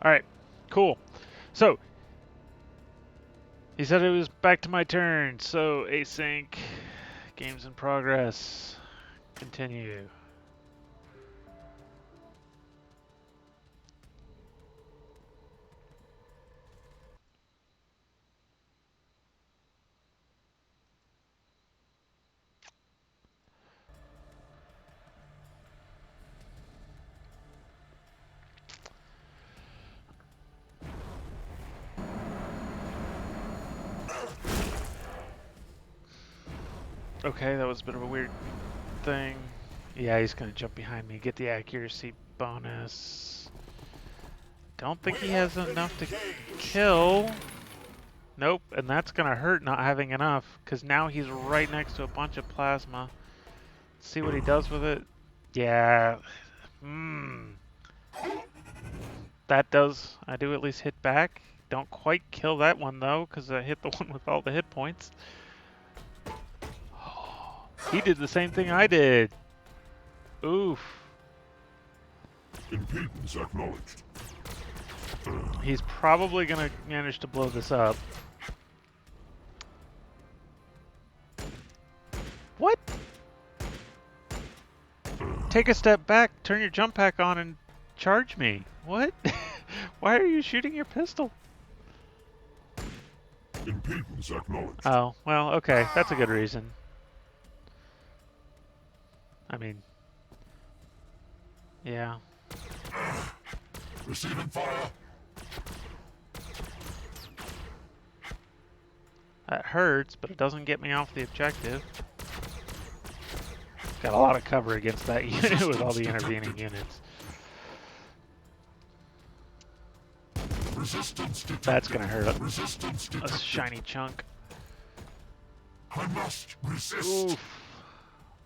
Speaker 1: Alright, cool. So, he said it was back to my turn, so async, games in progress, continue. Okay, that was a bit of a weird thing. Yeah, he's gonna jump behind me, get the accuracy bonus. Don't think he has enough to kill. Nope, and that's gonna hurt not having enough, because now he's right next to a bunch of plasma. Let's see what he does with it. Yeah. That does, I do at least hit back. Don't quite kill that one though, because I hit the one with all the hit points. He did the same thing I did. Oof.
Speaker 3: Impedance acknowledged.
Speaker 1: He's probably gonna manage to blow this up. What? Take a step back, turn your jump pack on, and charge me. What? Why are you shooting your pistol?
Speaker 3: Impedance acknowledged.
Speaker 1: Oh, well, okay. That's a good reason. I mean, yeah.
Speaker 3: Receiving fire.
Speaker 1: That hurts, but it doesn't get me off the objective. Got a lot of cover against that unit with all the intervening units. That's gonna hurt a shiny chunk.
Speaker 3: I must resist.
Speaker 1: Oof.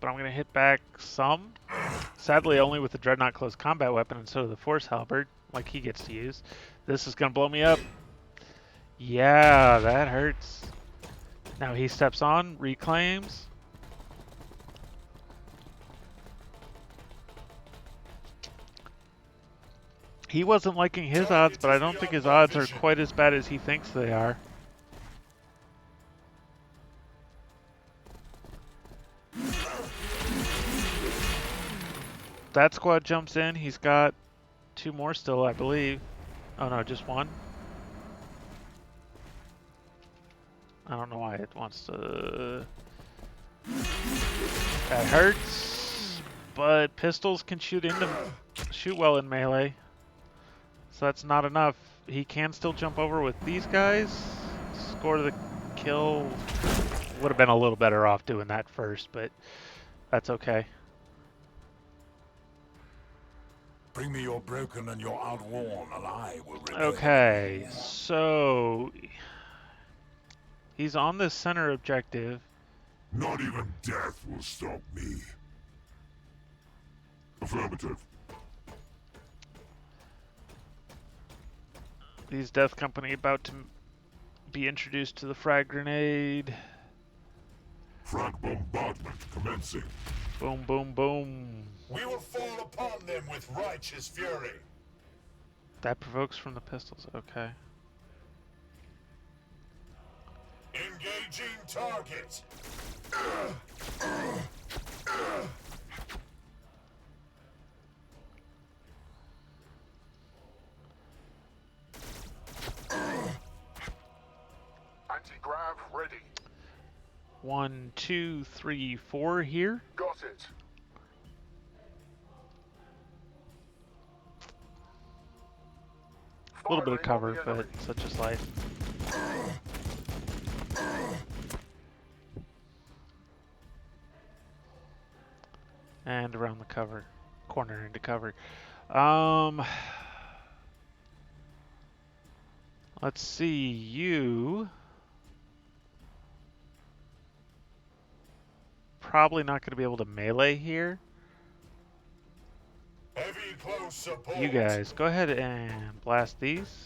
Speaker 1: But I'm gonna hit back some. Sadly, only with the Dreadnought close combat weapon instead of the Force Halberd, like he gets to use. This is gonna blow me up. Yeah, that hurts. Now he steps on, reclaims. He wasn't liking his odds, but I don't think his odds are quite as bad as he thinks they are. That squad jumps in. He's got 2 more still, I believe. Oh no, just 1. I don't know why it wants to... That hurts, but pistols can shoot well in melee. So that's not enough. He can still jump over with these guys, score the kill. Would have been a little better off doing that first, but that's okay.
Speaker 3: Bring me your broken and your outworn, and I will repair
Speaker 1: Okay,
Speaker 3: them.
Speaker 1: so he's on the center objective.
Speaker 3: Not even death will stop me. Affirmative.
Speaker 1: These Death Company about to be introduced to the frag grenade.
Speaker 3: Frag bombardment commencing.
Speaker 1: Boom, boom, boom.
Speaker 3: We will fall upon them with righteous fury.
Speaker 1: That provokes from the pistols. Okay.
Speaker 3: Engaging target. Anti-grav ready.
Speaker 1: 1, 2, 3, 4 here.
Speaker 3: Got it.
Speaker 1: A little bit of cover, but such is life. And around the cover. Corner into cover. Let's see, you... Probably not going to be able to melee here.
Speaker 3: Heavy close support.
Speaker 1: You guys, go ahead and blast these.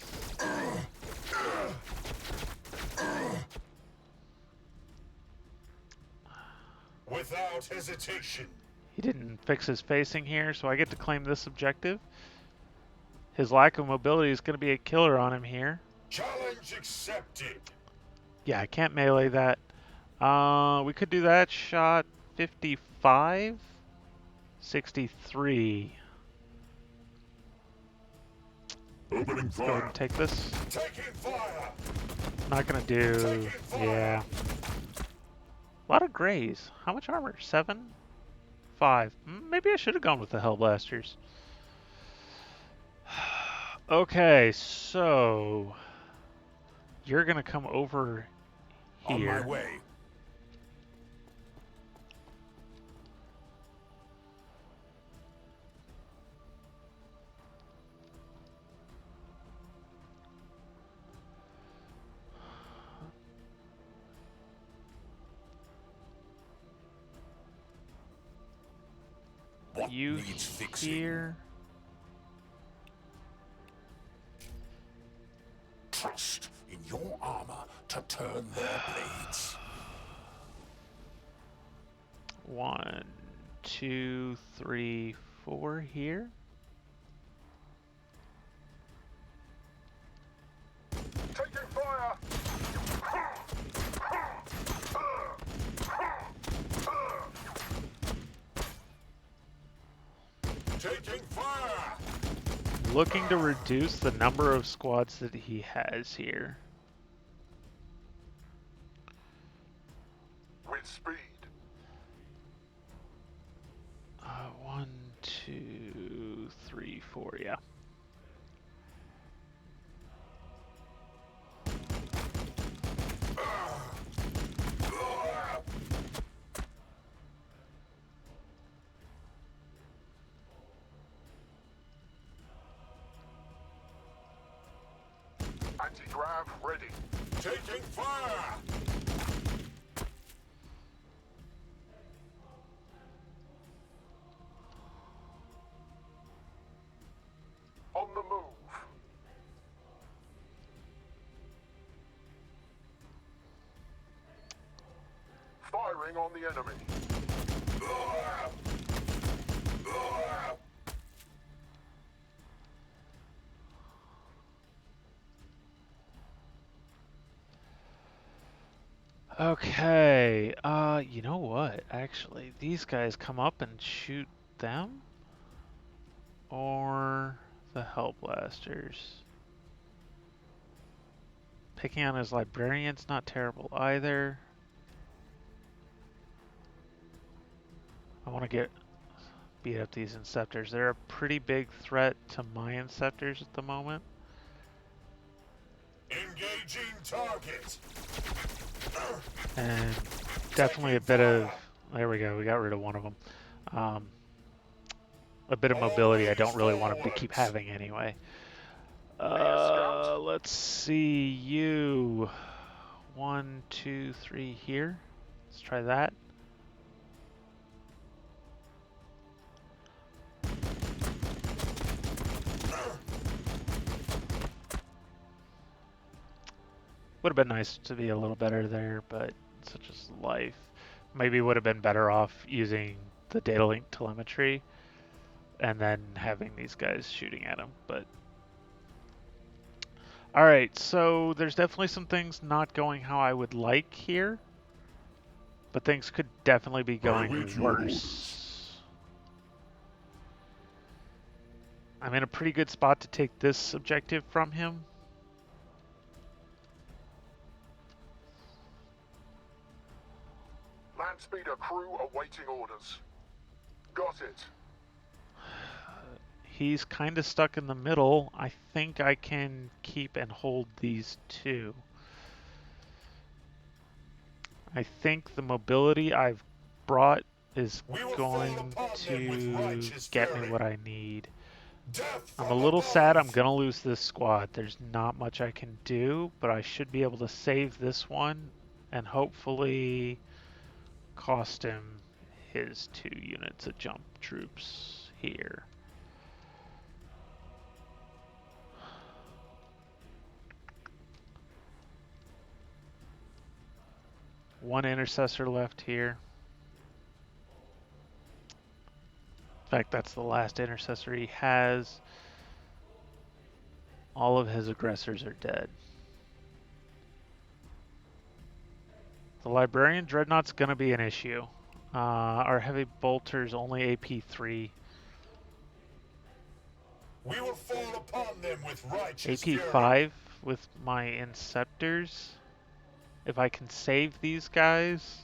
Speaker 3: Without hesitation.
Speaker 1: He didn't fix his facing here, so I get to claim this objective. His lack of mobility is going to be a killer on him here.
Speaker 3: Challenge accepted.
Speaker 1: Yeah, I can't melee that. We could do that. Shot 55, 63.
Speaker 3: Opening
Speaker 1: Go ahead
Speaker 3: fire.
Speaker 1: and take this.
Speaker 3: Taking fire.
Speaker 1: Not gonna do. Yeah. A lot of grays. How much armor? 7? 5. Maybe I should have gone with the Hellblasters. Okay, so you're gonna come over here.
Speaker 3: On my way. What
Speaker 1: You
Speaker 3: needs fixing?
Speaker 1: here.
Speaker 3: Trust in your armor to turn their blades.
Speaker 1: 1, 2, 3, 4 here.
Speaker 3: Taking fire. Taking fire.
Speaker 1: Looking to reduce the number of squads that he has here.
Speaker 3: With speed.
Speaker 1: 1, 2, 3, 4, yeah.
Speaker 3: Anti-grav ready. Taking fire. On the move. Firing on the enemy.
Speaker 1: Okay, you know what? Actually, these guys come up and shoot them? Or the Hellblasters? Picking on his librarian's not terrible either. I want to beat up these Inceptors. They're a pretty big threat to my Inceptors at the moment.
Speaker 3: Engaging target.
Speaker 1: And definitely a bit of, there we go, we got rid of one of them. A bit of mobility I don't really want him to keep having anyway. Let's see, you. 1, 2, 3 here. Let's try that. Would have been nice to be a little better there, but such is life. Maybe would have been better off using the data link telemetry and then having these guys shooting at him, but all right, so there's definitely some things not going how I would like here, but things could definitely be going worse. I'm in a pretty good spot to take this objective from him.
Speaker 3: Land speeder crew awaiting orders. Got it.
Speaker 1: He's kind of stuck in the middle. I think I can keep and hold these two. I think the mobility I've brought is going to get me what I need. I'm a little sad I'm going to lose this squad. There's not much I can do, but I should be able to save this one and hopefully cost him his 2 units of jump troops here. One intercessor left here. In fact, that's the last intercessor he has. All of his aggressors are dead. The Librarian Dreadnought's going to be an issue. Our heavy bolter's only AP3.
Speaker 3: We will fall upon them with righteous
Speaker 1: AP5 with my Inceptors. If I can save these guys,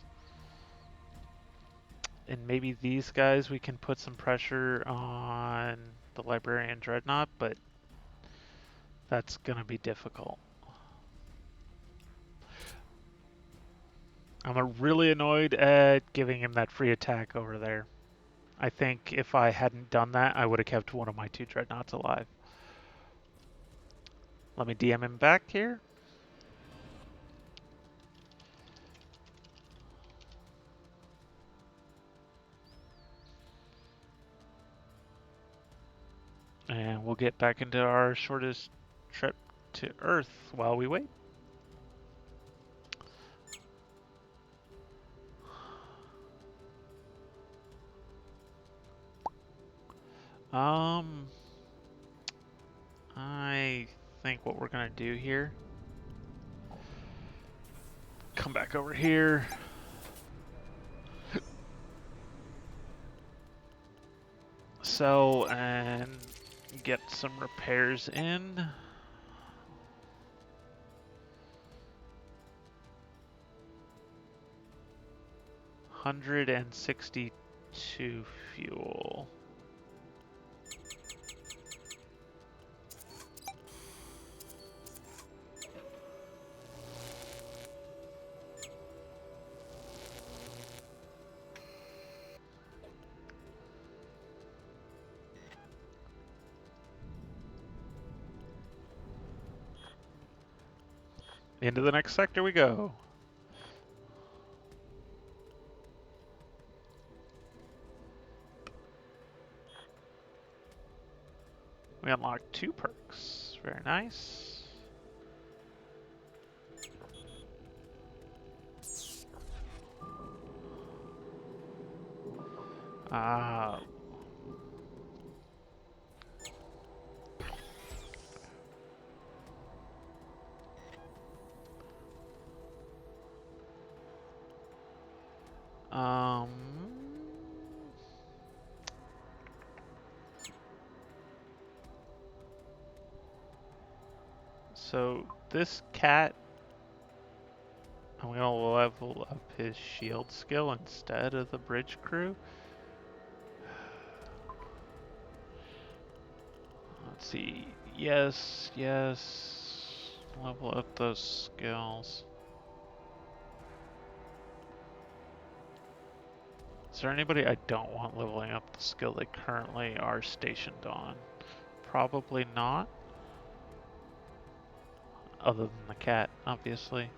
Speaker 1: and maybe these guys, we can put some pressure on the Librarian Dreadnought, but that's going to be difficult. I'm really annoyed at giving him that free attack over there. I think if I hadn't done that, I would have kept one of my 2 Dreadnoughts alive. Let me DM him back here. And we'll get back into our shortest trip to Earth while we wait. I think what we're gonna do here, come back over here. Sell and get some repairs in. $162 fuel. Into the next sector we go. We unlocked 2 perks. Very nice. So this cat, I'm gonna level up his shield skill instead of the bridge crew. Let's see. Yes, yes. Level up those skills. Is there anybody I don't want leveling up the skill they currently are stationed on? Probably not. Other than the cat, obviously.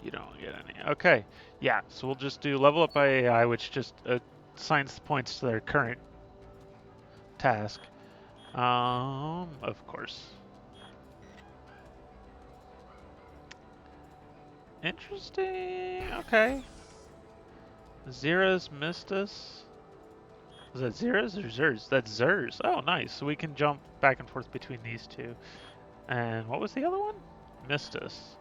Speaker 1: You don't get any. Okay, yeah, so we'll just do level up by AI, which just assigns the points to their current task. Of course. Interesting, okay. Zera's missed us. Is that Zera's or Zers? That's Zers. Oh, nice. So we can jump back and forth between these two. And what was the other one? Missed us.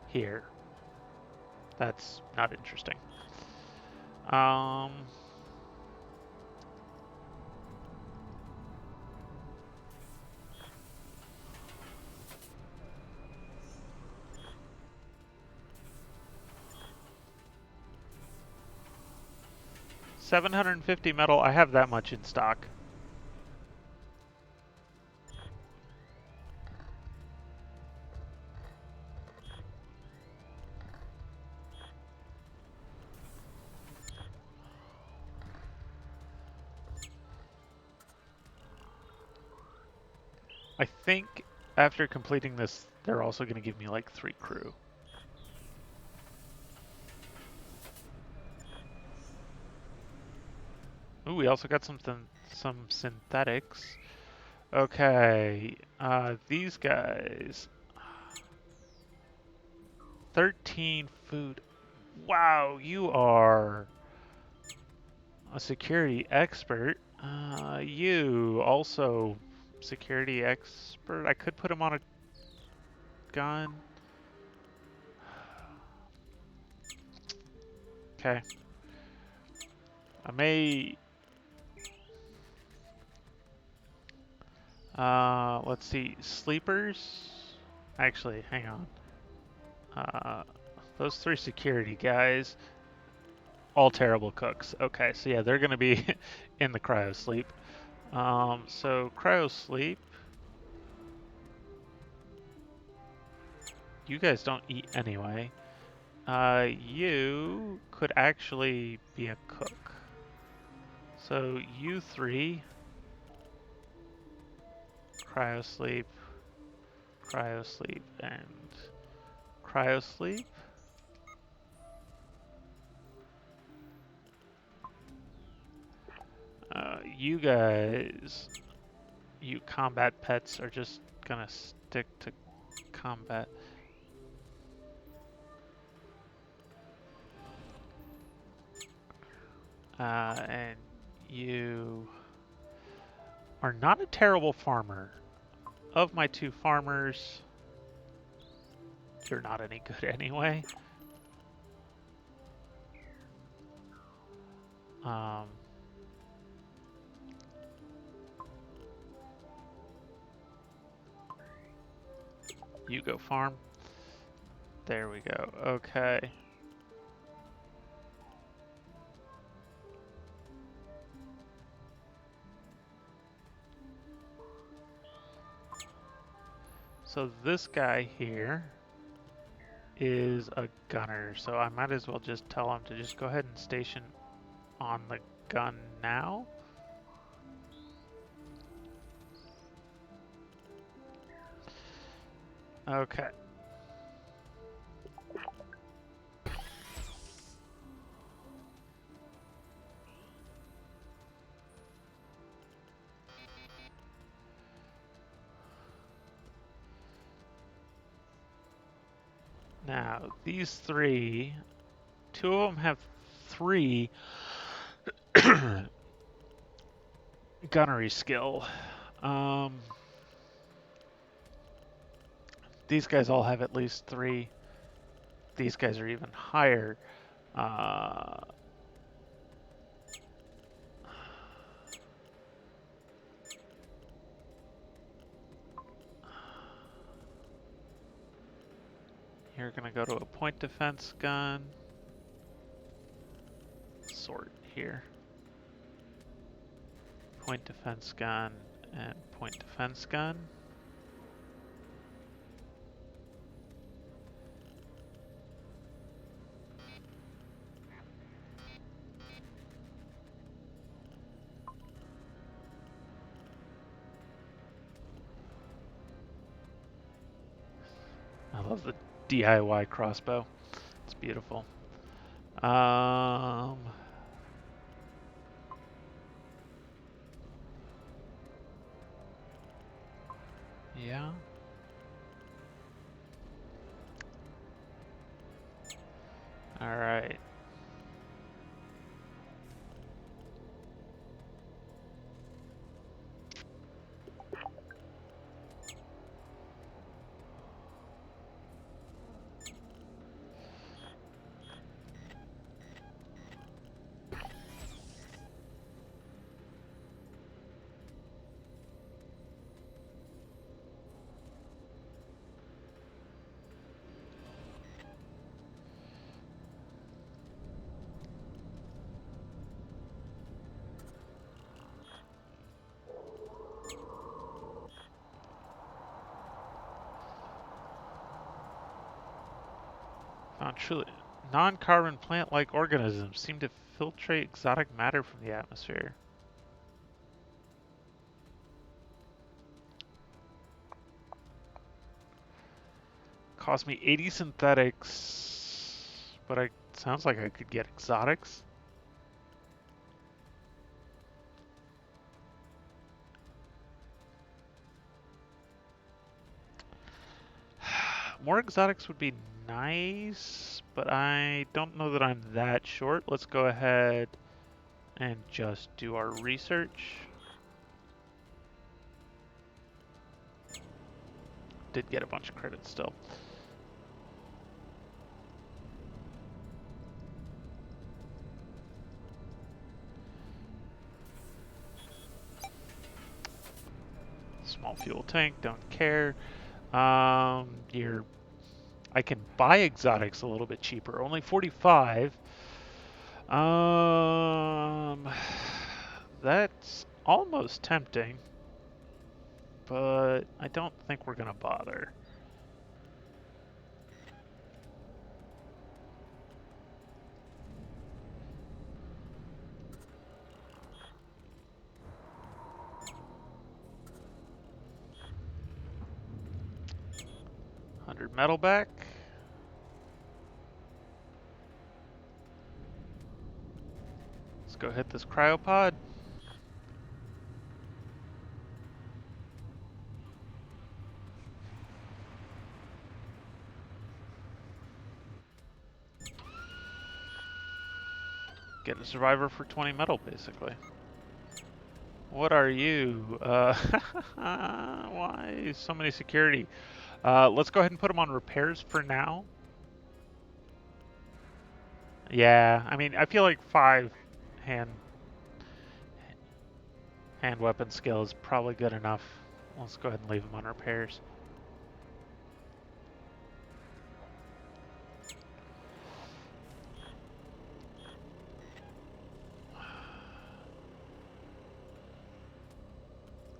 Speaker 1: Here. That's not interesting. 750 metal. I have that much in stock. I think after completing this, they're also going to give me like 3 crew. Ooh, we also got some synthetics. Okay, these guys. 13 food. Wow, you are a security expert. You also security expert. I could put him on a gun. Okay. I may. Let's see. Sleepers. Actually, hang on. Those 3 security guys, all terrible cooks. Okay, so yeah, they're gonna be in the cryo sleep. So cryo sleep. You guys don't eat anyway. You could actually be a cook. So you 3, cryo sleep, and cryo sleep. You guys, you combat pets are just gonna stick to combat. And you are not a terrible farmer. Of my 2 farmers, you're not any good anyway. You go farm. There we go. Okay. So this guy here is a gunner, so I might as well just tell him to just go ahead and station on the gun now. Okay. Now, these 3, 2 of them have 3 gunnery skill. these guys all have at least 3. These guys are even higher. You're going to go to a point defense gun. Sort here. Point defense gun and point defense gun. I love the DIY crossbow. It's beautiful. Yeah. All right. Found truly non-carbon plant-like organisms seem to filtrate exotic matter from the atmosphere. Cost me 80 synthetics, but sounds like I could get exotics. More exotics would be nice, but I don't know that I'm that short. Let's go ahead and just do our research. Did get a bunch of credits still. Small fuel tank, don't care. I can buy exotics a little bit cheaper, only 45. That's almost tempting, but I don't think we're gonna bother. Metal back. Let's go hit this cryopod. Get a survivor for 20 metal, basically. What are you? Why so many security? Let's go ahead and put them on repairs for now. Yeah, I mean, I feel like 5 hand weapon skill is probably good enough. Let's go ahead and leave them on repairs.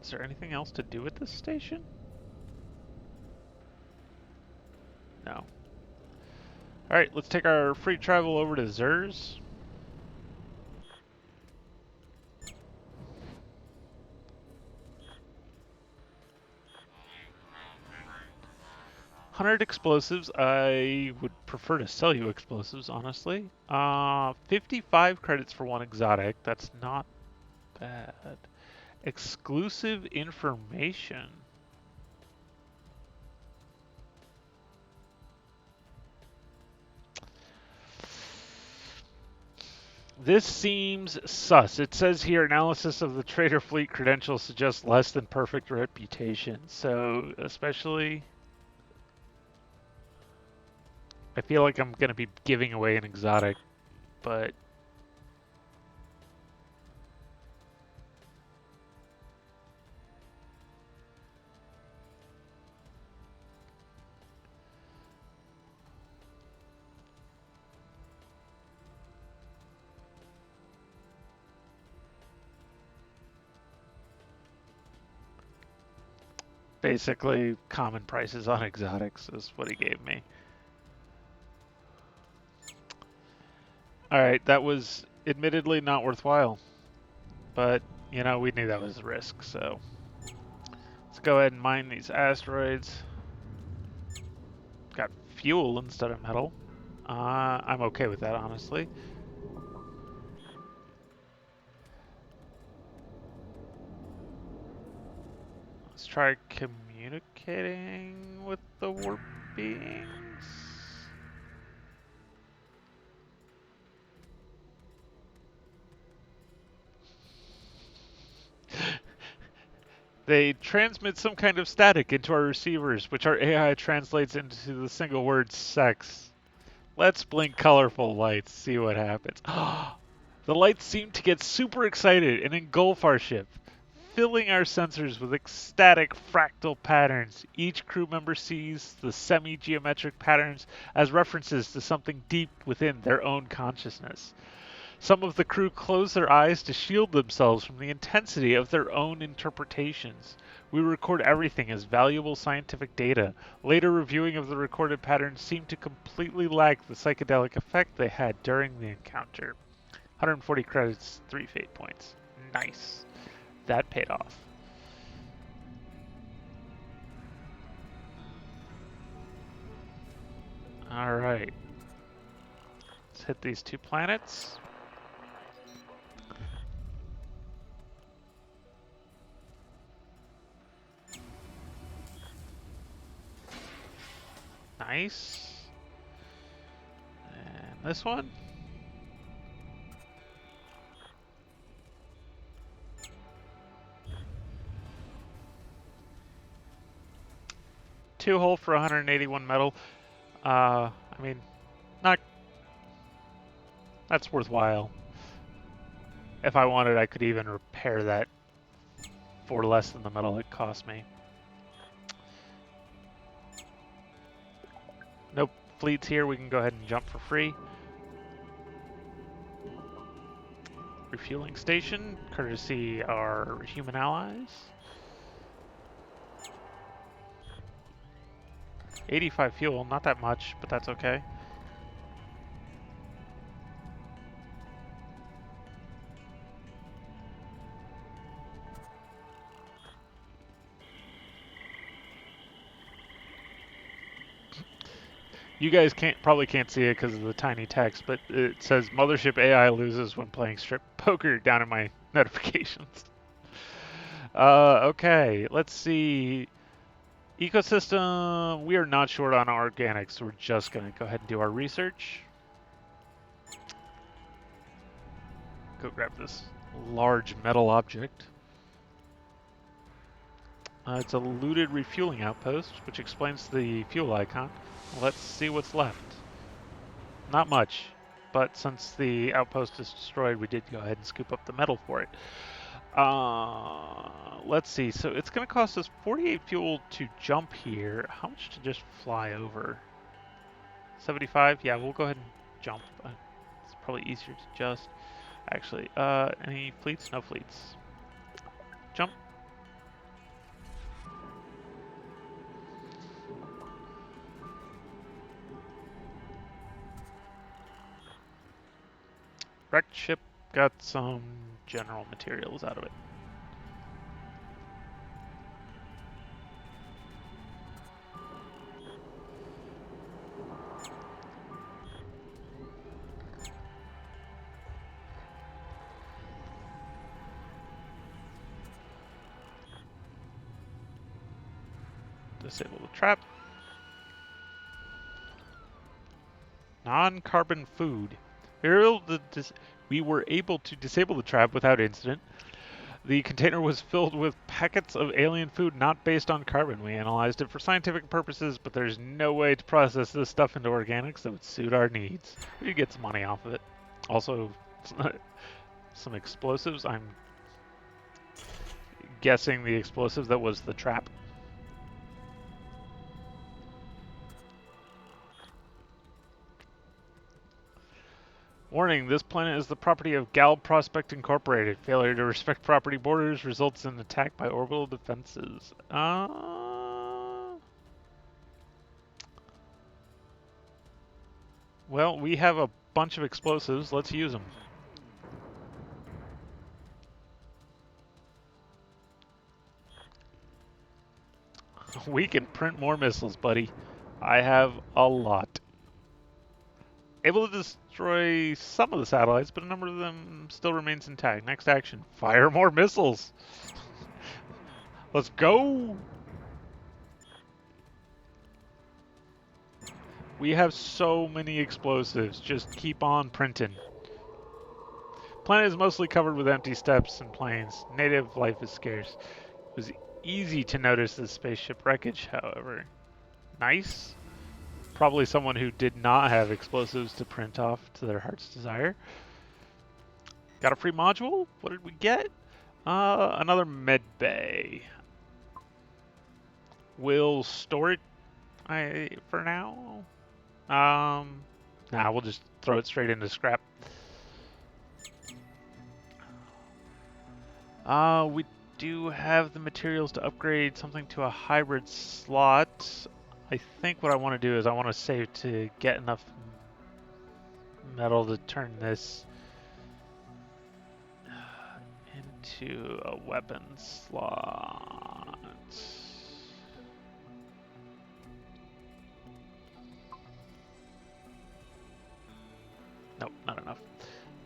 Speaker 1: Is there anything else to do at this station? No. Alright, let's take our free travel over to Zers. $100 explosives. I would prefer to sell you explosives, honestly. 55 credits for 1 exotic. That's not bad. Exclusive information. This seems sus. It says here, analysis of the trader fleet credentials suggests less than perfect reputation. So, especially... I feel like I'm gonna be giving away an exotic, but basically common prices on exotics is what he gave me. Alright, that was admittedly not worthwhile, but you know, we knew that was a risk, so let's go ahead and mine these asteroids. Got fuel instead of metal. I'm okay with that, honestly. Let's try communicating with the warp beings. They transmit some kind of static into our receivers, which our AI translates into the single word sex. Let's blink colorful lights, see what happens. The lights seem to get super excited and engulf our ship, filling our sensors with ecstatic fractal patterns. Each crew member sees the semi-geometric patterns as references to something deep within their own consciousness. Some of the crew close their eyes to shield themselves from the intensity of their own interpretations. We record everything as valuable scientific data. Later reviewing of the recorded patterns seemed to completely lack the psychedelic effect they had during the encounter. 140 credits, 3 fate points. Nice. That paid off. Alright. Let's hit these 2 planets. Nice. And this one. Two hull for 181 metal. I mean, not. That's worthwhile. If I wanted, I could even repair that for less than the metal it cost me. Nope, fleets here. We can go ahead and jump for free. Refueling station, courtesy our human allies. 85 fuel, not that much, but that's okay. You guys probably can't see it because of the tiny text, but it says Mothership AI loses when playing strip poker down in my notifications. Okay, let's see. Ecosystem, we are not short on organics, so we're just going to go ahead and do our research. Go grab this large metal object. It's a looted refueling outpost, which explains the fuel icon. Let's see what's left. Not much, but since the outpost is destroyed, we did go ahead and scoop up the metal for it. Let's see. So it's going to cost us 48 fuel to jump here. How much to just fly over? 75? Yeah, we'll go ahead and jump. It's probably easier to just. Actually, any fleets? No fleets. Jump. Wrecked ship, got some general materials out of it. Disable the trap. Non-carbon food. We were able to disable the trap without incident. The container was filled with packets of alien food not based on carbon. We analyzed it for scientific purposes, but there's no way to process this stuff into organics that would suit our needs. We could get some money off of it. Also, some explosives. I'm guessing the explosives that was the trap. Warning, this planet is the property of Gal Prospect Incorporated. Failure to respect property borders results in attack by orbital defenses. Well, we have a bunch of explosives. Let's use them. We can print more missiles, buddy. I have a lot. Able to destroy some of the satellites, but a number of them still remains intact. Next action, fire more missiles. Let's go. We have so many explosives. Just keep on printing. Planet is mostly covered with empty steppes and plains. Native life is scarce. It was easy to notice the spaceship wreckage, however. Nice. Probably someone who did not have explosives to print off to their heart's desire. Got a free module? What did we get? Another med bay. We'll store it for now. Nah, we'll just throw it straight into scrap. We do have the materials to upgrade something to a hybrid slot. I think what I want to do is I want to save to get enough metal to turn this into a weapon slot. Nope, not enough.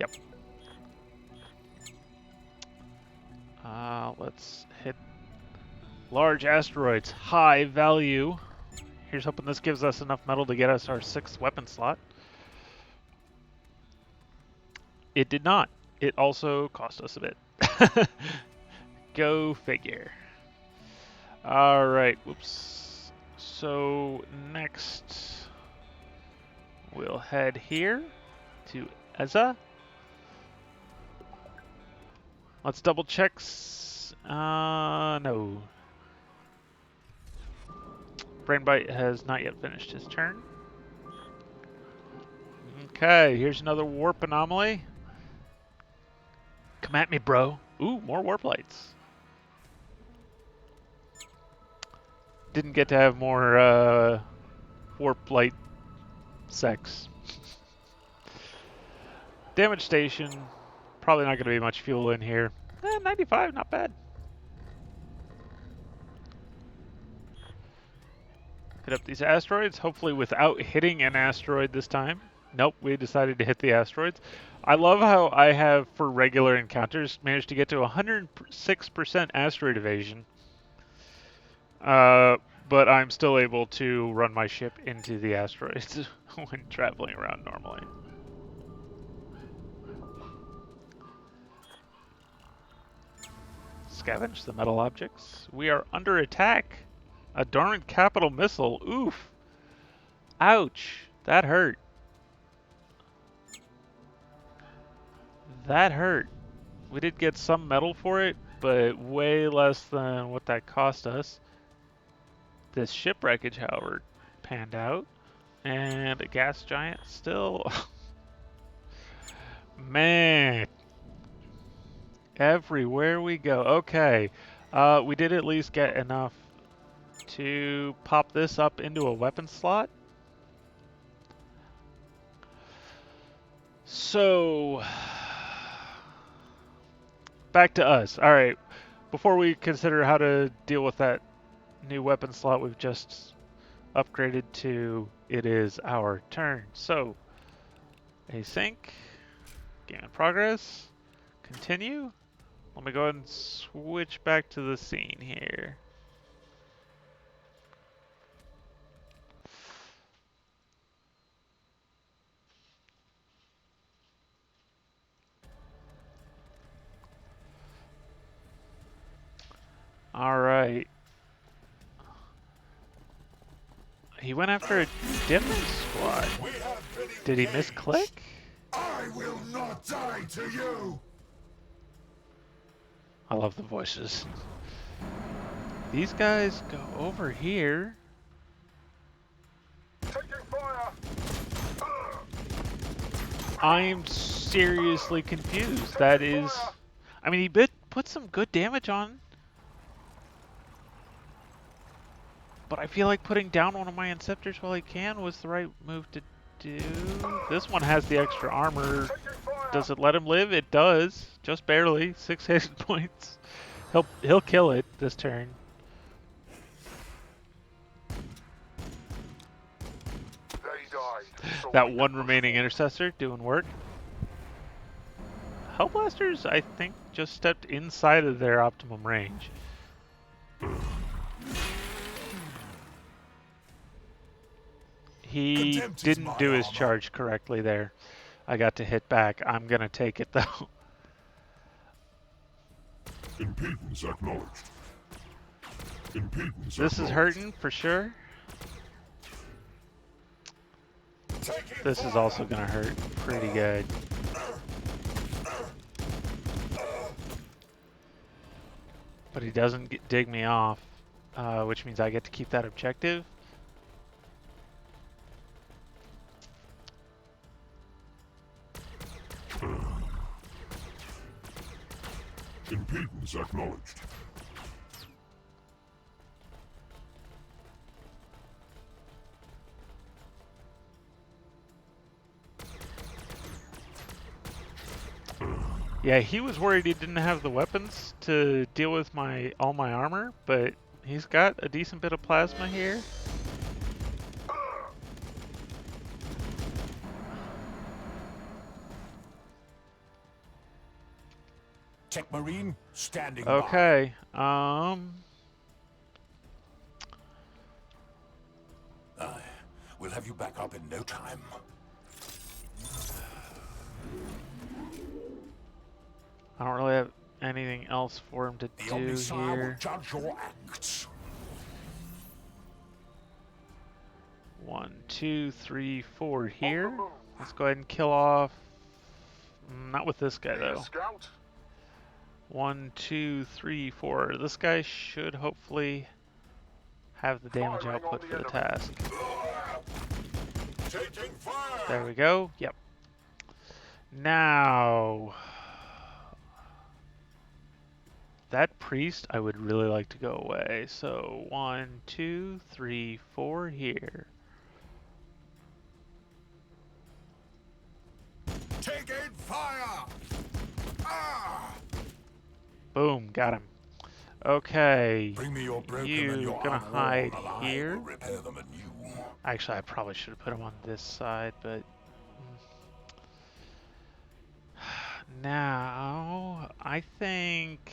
Speaker 1: Yep. Let's hit large asteroids, high value. Here's hoping this gives us enough metal to get us our 6th weapon slot. It did not. It also cost us a bit. Go figure. Alright, whoops. So next we'll head here to Eza. Let's double check. No. Brainbite has not yet finished his turn. Okay, here's another warp anomaly. Come at me, bro. Ooh, more warp lights. Didn't get to have more warp light sex. Damage station. Probably not going to be much fuel in here. 95, not bad. Hit up these asteroids, hopefully without hitting an asteroid this time. Nope, we decided to hit the asteroids. I love how I have, for regular encounters, managed to get to 106% asteroid evasion. But I'm still able to run my ship into the asteroids when traveling around normally. Scavenge the metal objects. We are under attack. A dormant capital missile. Oof. Ouch. That hurt. That hurt. We did get some metal for it, but way less than what that cost us. This ship wreckage, however, panned out. And a gas giant still. Man. Everywhere we go. Okay. We did at least get enough to pop this up into a weapon slot. So, back to us. All right. Before we consider how to deal with that new weapon slot we've just upgraded to, it is our turn. So, async, game in progress, continue. Let me go ahead and switch back to the scene here. Alright. He went after a different squad. Did he misclick?
Speaker 3: I will not die to you!
Speaker 1: I love the voices. These guys go over here.
Speaker 3: Taking fire!
Speaker 1: I'm seriously confused. That is... I mean, he put some good damage on. But I feel like putting down one of my Inceptors while he can was the right move to do. This one has the extra armor. Does it let him live? It does. Just barely. 6 hit points. He'll kill it this turn. That one remaining intercessor doing work. Hellblasters, I think, just stepped inside of their optimum range. He didn't do his charge correctly there. I got to hit back. I'm gonna take it though.
Speaker 3: Impedance acknowledged. Impedance
Speaker 1: This is hurting for sure. This is also gonna hurt pretty good. But he doesn't dig me off, which means I get to keep that objective.
Speaker 3: Impedance acknowledged.
Speaker 1: Yeah, he was worried he didn't have the weapons to deal with all my armor, but he's got a decent bit of plasma here.
Speaker 3: Tech Marine standing
Speaker 1: Okay,
Speaker 3: we'll have you back up in no time.
Speaker 1: I don't really have anything else for him to
Speaker 3: The
Speaker 1: do
Speaker 3: Omniscient will
Speaker 1: here.
Speaker 3: judge your acts.
Speaker 1: 1, 2, 3, 4 here. Let's go ahead and kill off. Not with this guy though. 1, 2, 3, 4. This guy should hopefully have the damage output for the task.
Speaker 3: Taking fire.
Speaker 1: There we go. Yep. Now, that priest I would really like to go away. So 1, 2, 3, 4 here.
Speaker 3: Taking fire. Ah!
Speaker 1: Boom, got him. Okay,
Speaker 3: Bring me your broken
Speaker 1: you
Speaker 3: and your
Speaker 1: gonna
Speaker 3: unworn,
Speaker 1: hide
Speaker 3: and I
Speaker 1: here.
Speaker 3: will repair them anew.
Speaker 1: Actually, I probably should have put him on this side, but now I think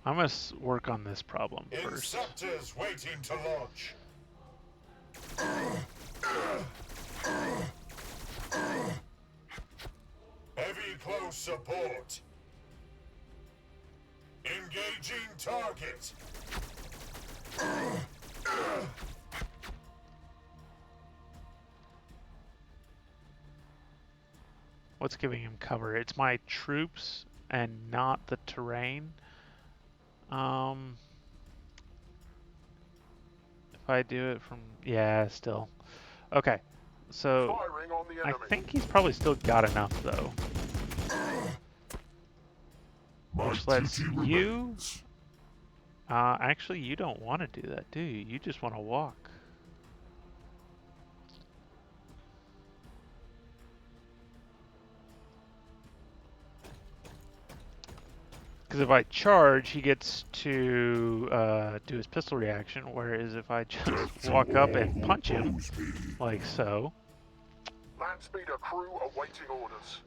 Speaker 1: I must work on this problem first.
Speaker 3: Inceptors waiting to launch. Heavy close support. Engaging target.
Speaker 1: What's giving him cover? It's my troops and not the terrain. If I do it from, yeah, still. Okay, so I think he's probably still got enough though. Which lets you, actually you don't want to do that, do you? You just want to walk. Because if I charge, he gets to do his pistol reaction, whereas if I just walk up and punch him, like so.
Speaker 3: Land speeder crew awaiting orders.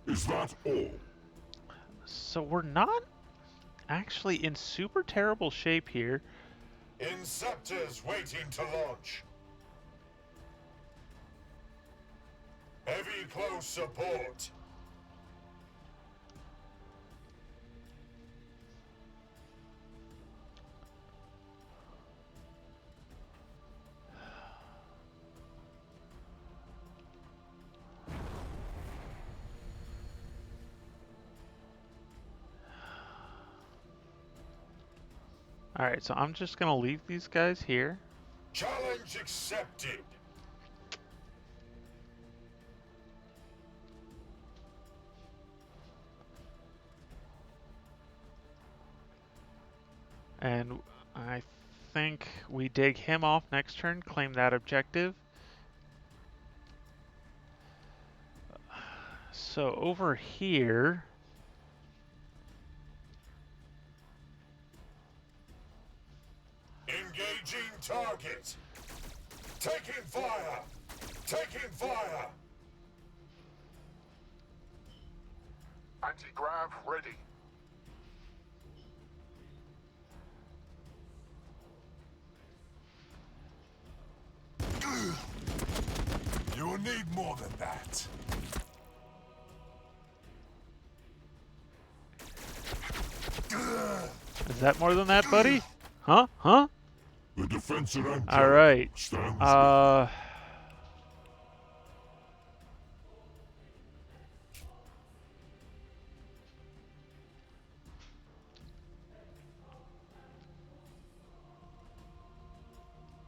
Speaker 3: Is that all?
Speaker 1: So we're not actually in super terrible shape here.
Speaker 3: Inceptors waiting to launch. Heavy close support.
Speaker 1: Alright, so I'm just gonna leave these guys here.
Speaker 3: Challenge accepted.
Speaker 1: And I think we dig him off next turn, claim that objective. So over here,
Speaker 3: Engaging target. Taking fire. Taking fire. Anti-grav ready. You will need more than that.
Speaker 1: is that more than that, buddy? Huh? Huh?
Speaker 3: The defensive angelic
Speaker 1: Alright.
Speaker 3: stands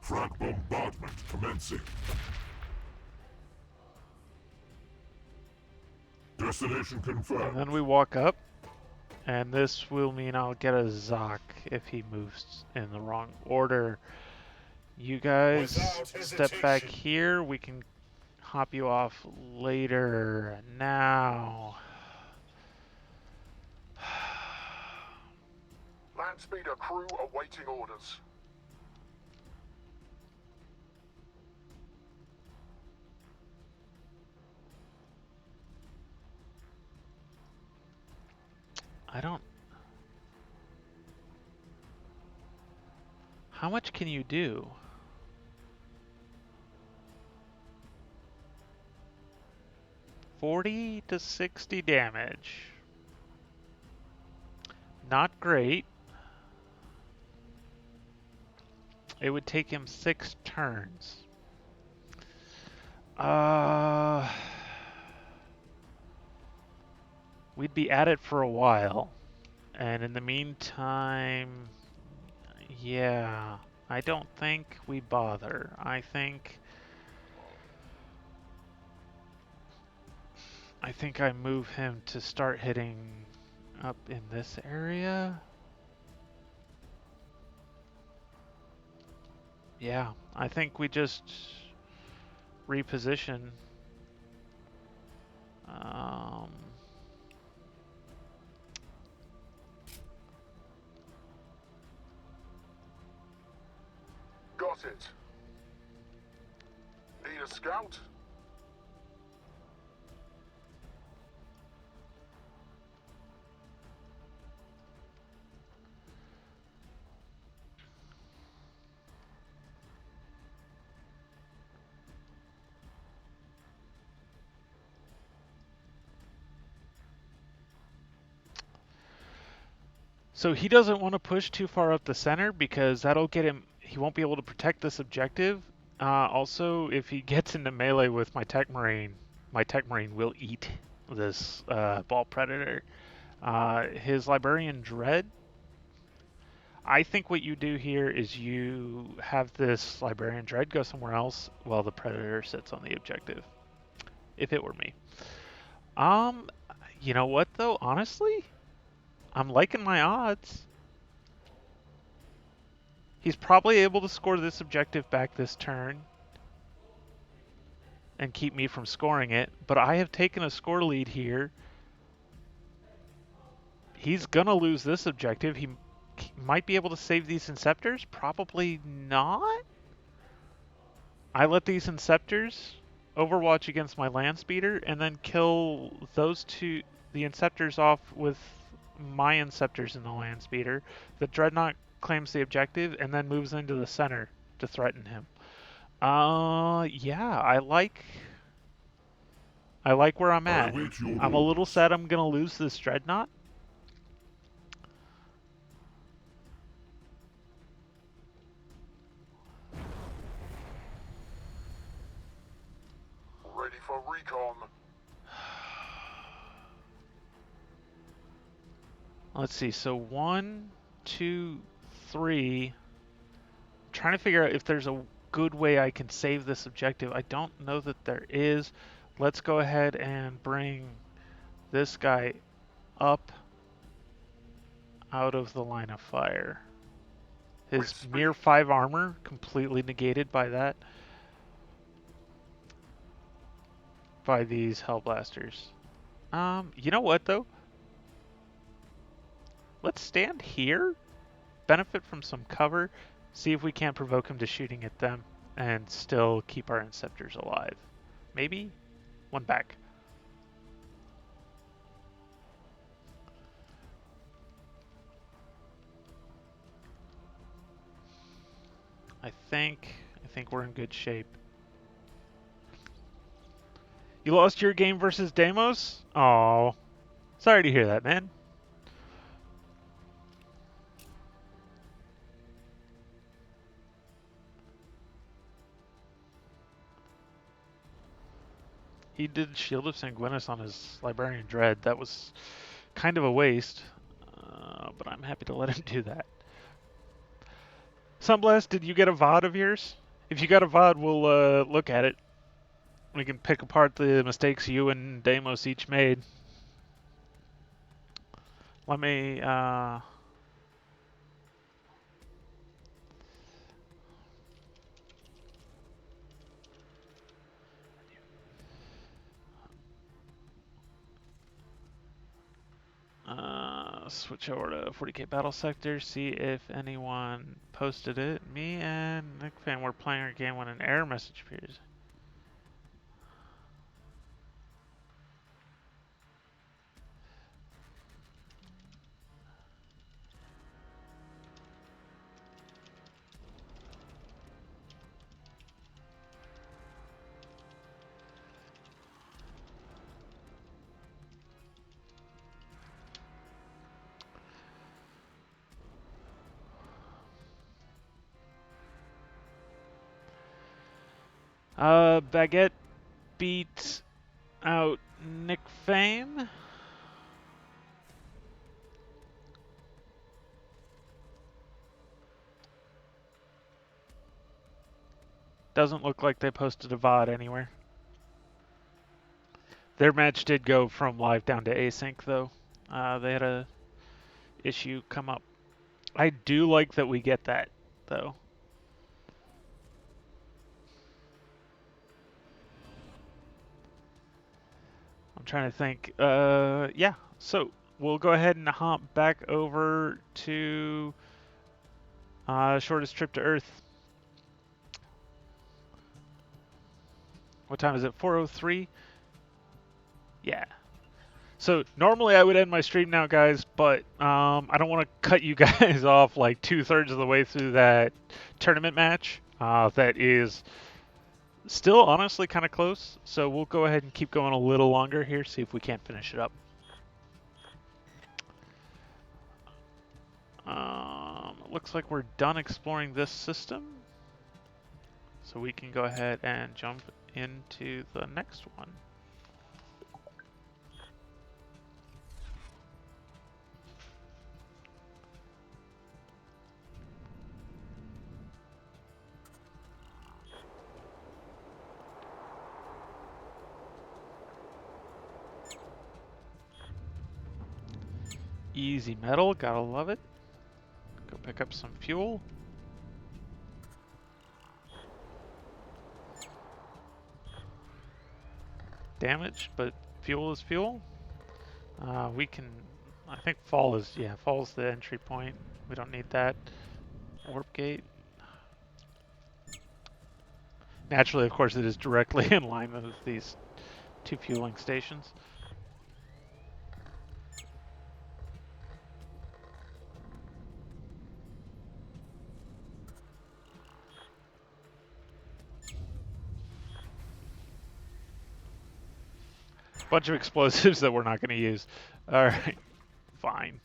Speaker 3: Frag bombardment commencing. Destination
Speaker 1: And
Speaker 3: confirmed.
Speaker 1: then we walk up, and this will mean I'll get a Zoc if he moves in the wrong order. You guys
Speaker 3: Without
Speaker 1: step back
Speaker 3: hesitation.
Speaker 1: here, we can hop you off later. Now.
Speaker 3: Landspeeder crew awaiting orders.
Speaker 1: I don't... How much can you do? $40 to 60 damage. Not great. It would take him 6 turns. We'd be at it for a while. And in the meantime, yeah, I don't think we bother. I think I move him to start hitting up in this area. Yeah, I think we just reposition.
Speaker 3: Got it. Need a scout?
Speaker 1: So he doesn't want to push too far up the center because that'll get him, he won't be able to protect this objective. Also, if he gets into melee with my Tech Marine will eat this Ball Predator. His Librarian Dread, I think what you do here is you have this Librarian Dread go somewhere else while the Predator sits on the objective. If it were me. You know what though, honestly? I'm liking my odds. He's probably able to score this objective back this turn and keep me from scoring it, but I have taken a score lead here. He's gonna lose this objective. He might be able to save these Inceptors, probably not. I let these Inceptors overwatch against my land speeder and then kill those two, the Inceptors off with my Inceptors in the land speeder. The Dreadnought claims the objective and then moves into the center to threaten him. Yeah, I like I like where I'm
Speaker 3: I
Speaker 1: at.
Speaker 3: await your
Speaker 1: I'm a little
Speaker 3: orders.
Speaker 1: sad I'm gonna lose this dreadnought.
Speaker 3: Ready for recon.
Speaker 1: Let's see. So 1, 2, 3. Trying to figure out if there's a good way I can save this objective. I don't know that there is. Let's go ahead and bring this guy up out of the line of fire. His mere 5 armor completely negated by that. By these Hellblasters. You know what though? Let's stand here, benefit from some cover, see if we can't provoke him to shooting at them, and still keep our Inceptors alive. Maybe? One back. I think we're in good shape. You lost your game versus Deimos? Oh, sorry to hear that, man. He did Shield of Sanguinis on his Librarian Dread. That was kind of a waste, but I'm happy to let him do that. Sunblast, did you get a VOD of yours? If you got a VOD, we'll look at it. We can pick apart the mistakes you and Deimos each made. Let me, switch over to 40k Battlesector, see if anyone posted it. Me and Nick Fan were playing our game when an error message appears. Baguette beat out Nick Fame. Doesn't look like they posted a VOD anywhere. Their match did go from live down to async though. They had a issue come up. I do like that we get that though. I'm trying to think. Yeah. So we'll go ahead and hop back over to shortest trip to Earth. What time is it? 4:03. Yeah. So normally I would end my stream now, guys, but I don't want to cut you guys off like 2/3 of the way through that tournament match. That is still honestly kind of close. So we'll go ahead and keep going a little longer here, see if we can't finish it up. It looks like we're done exploring this system. So we can go ahead and jump into the next one. Easy metal, gotta love it. Go pick up some fuel. Damage, but fuel is fuel. We can, I think fall is the entry point. We don't need that. Warp gate. Naturally, of course, it is directly in line with these two fueling stations. Bunch of explosives that we're not going to use. All right, fine.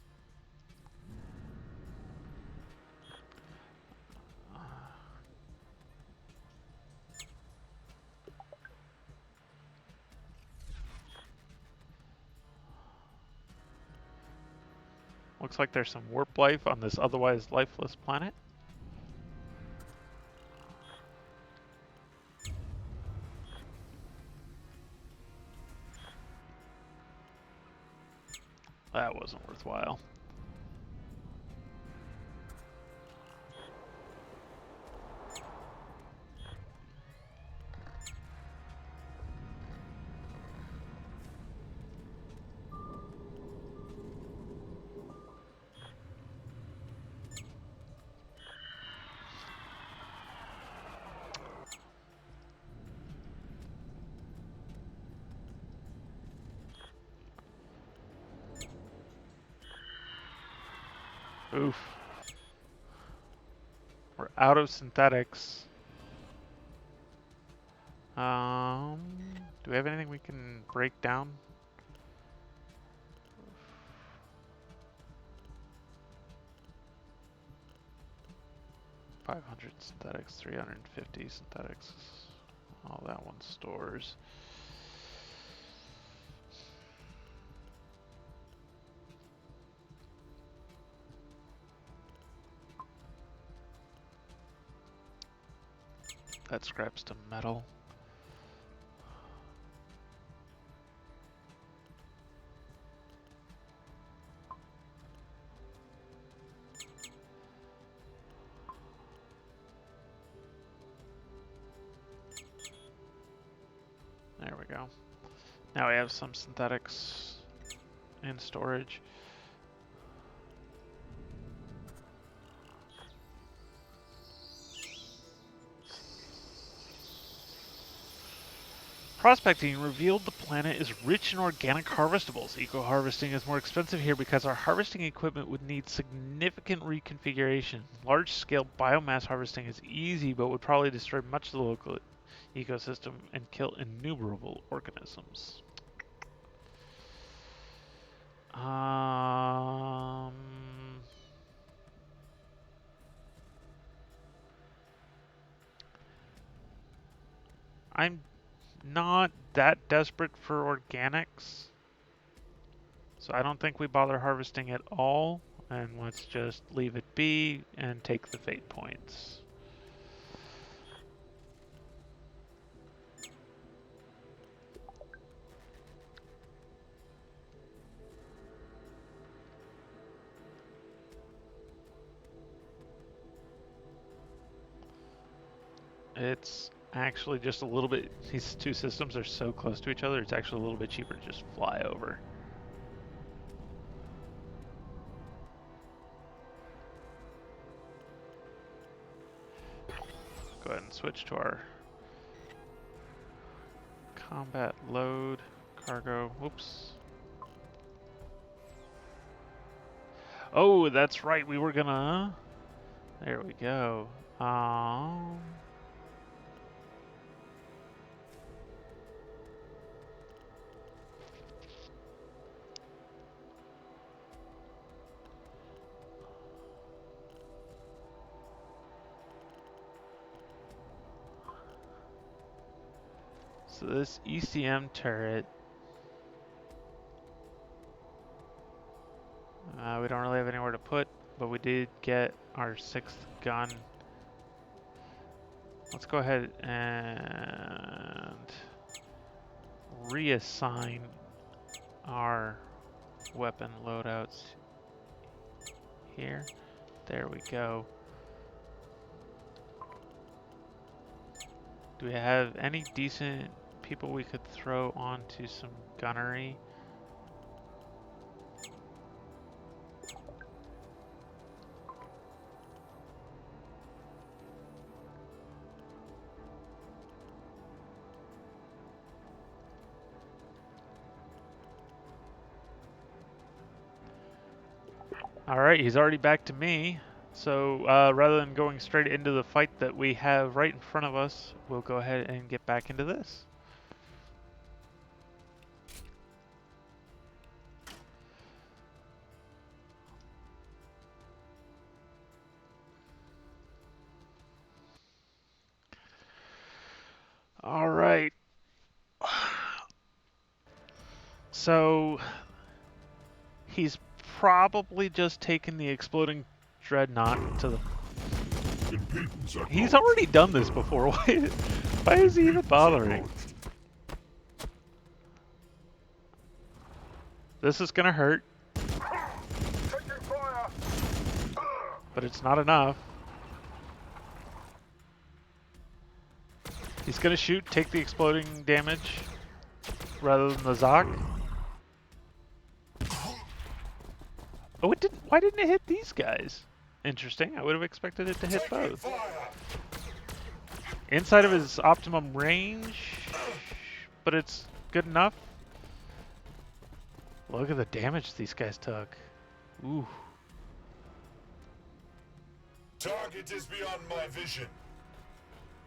Speaker 1: Looks like there's some warp life on this otherwise lifeless planet. That wasn't worthwhile. Oof. We're out of synthetics. Do we have anything we can break down? $500 synthetics, 350 synthetics. Oh, that one stores. That scraps to metal. There we go. Now we have some synthetics in storage. Prospecting revealed the planet is rich in organic harvestables. Eco-harvesting is more expensive here because our harvesting equipment would need significant reconfiguration. Large-scale biomass harvesting is easy but would probably destroy much of the local ecosystem and kill innumerable organisms. I'm not that desperate for organics, so I don't think we bother harvesting at all, and let's just leave it be and take the fate points. It's actually just a little bit, these two systems are so close to each other, it's actually a little bit cheaper to just fly over. Go ahead and switch to our combat load cargo. Whoops. Oh, that's right, we were gonna, there we go. So this ECM turret, we don't really have anywhere to put, but we did get our 6th gun. Let's go ahead and reassign our weapon loadouts here. There we go. Do we have any decent people we could throw onto some gunnery? Alright, he's already back to me. So rather than going straight into the fight that we have right in front of us, we'll go ahead and get back into this. So he's probably just taken the exploding dreadnought to the. He's already done this before. Why is he even bothering? This is gonna hurt. But it's not enough. He's gonna shoot, take the exploding damage rather than the Zoc. Oh, it didn't. Why didn't it hit these guys? Interesting. I would have expected it to hit both. Inside of his optimum range, but it's good enough. Look at the damage these guys took. Ooh.
Speaker 3: Target is beyond my vision.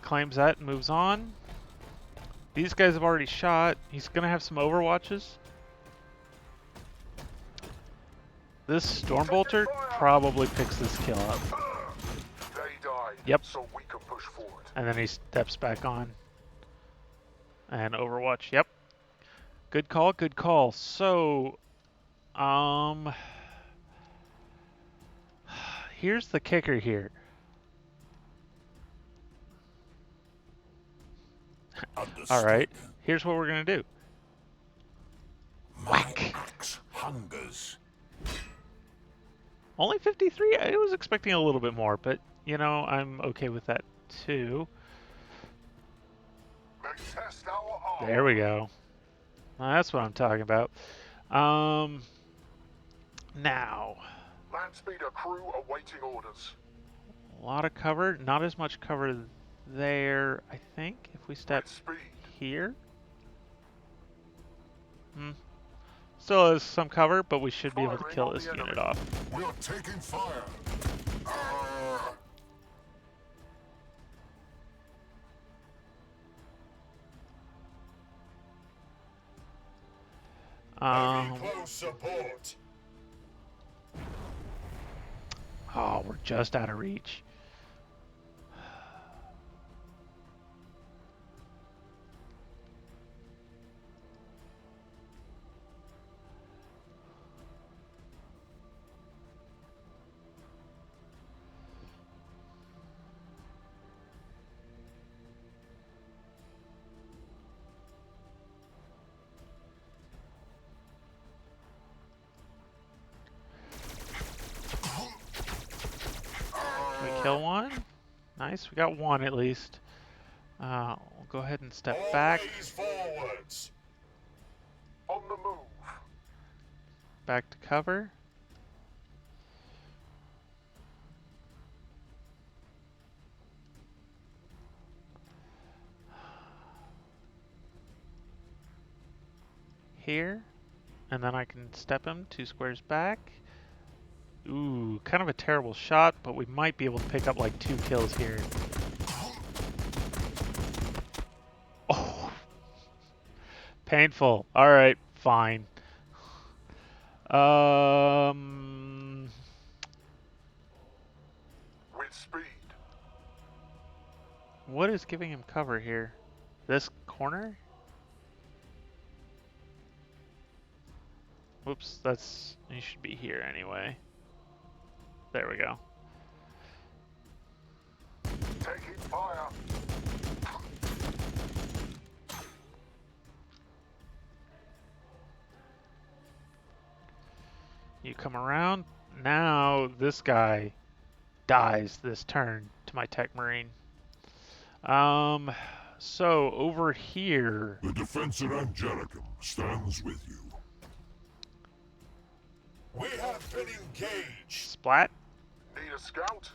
Speaker 1: Claims that and moves on. These guys have already shot. He's gonna have some overwatches. This Stormbolter probably picks this kill up.
Speaker 3: They died.
Speaker 1: Yep.
Speaker 3: So we can push forward.
Speaker 1: And then he steps back on. And Overwatch, yep. Good call, good call. So, here's the kicker here. Alright, here's what we're gonna do. Whack!
Speaker 3: Axe hungers.
Speaker 1: Only 53? I was expecting a little bit more, but, you know, I'm okay with that too.
Speaker 3: Test our arm.
Speaker 1: There we go. That's what I'm talking about. Now,
Speaker 3: Land speeder crew awaiting orders.
Speaker 1: a lot of cover, not as much cover there, I think, if we step
Speaker 3: Speed.
Speaker 1: here. Still has some cover, but we should be able to kill this unit off.
Speaker 3: We are taking fire. Close support.
Speaker 1: Oh, we're just out of reach. Kill one. Nice, we got one at least. We'll go ahead and step back.
Speaker 3: Forwards. On the move.
Speaker 1: Back to cover. Here. And then I can step him 2 squares back. Ooh, kind of a terrible shot, but we might be able to pick up like 2 kills here. Oh, painful. All right, fine.
Speaker 3: With speed.
Speaker 1: What is giving him cover here? This corner? Whoops, that's, he should be here anyway. There we go.
Speaker 3: Taking fire.
Speaker 1: You come around. Now this guy dies this turn to my Tech Marine. So over here.
Speaker 3: The defense at Angelicum stands with you. We have been engaged.
Speaker 1: Splat.
Speaker 3: Need a scout?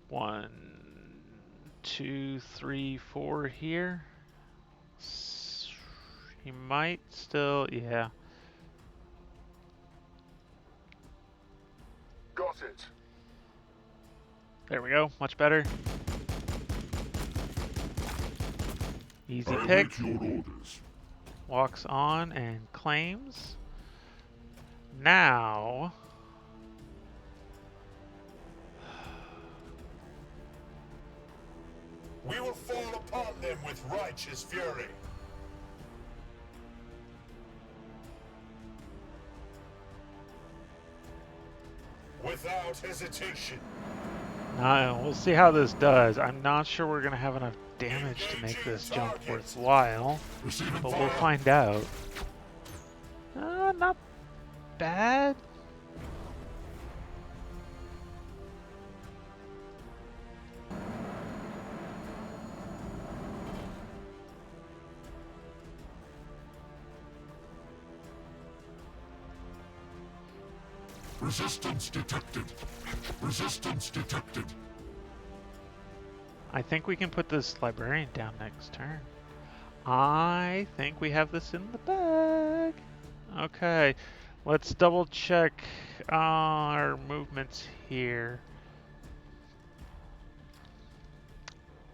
Speaker 1: 1, 2, 3, 4 here. He might still, yeah.
Speaker 3: Got it.
Speaker 1: There we go, much better. Easy
Speaker 3: I
Speaker 1: pick.
Speaker 3: await your orders.
Speaker 1: Walks on and claims. Now,
Speaker 3: We will fall upon them with righteous fury. without hesitation.
Speaker 1: Now, we'll see how this does. I'm not sure we're going to have enough damage to make this jump worthwhile,
Speaker 3: Receiving
Speaker 1: but
Speaker 3: fire.
Speaker 1: we'll find out. Not bad.
Speaker 3: Resistance detected. Resistance detected.
Speaker 1: I think we can put this librarian down next turn. I think we have this in the bag. Okay, let's double check our movements here.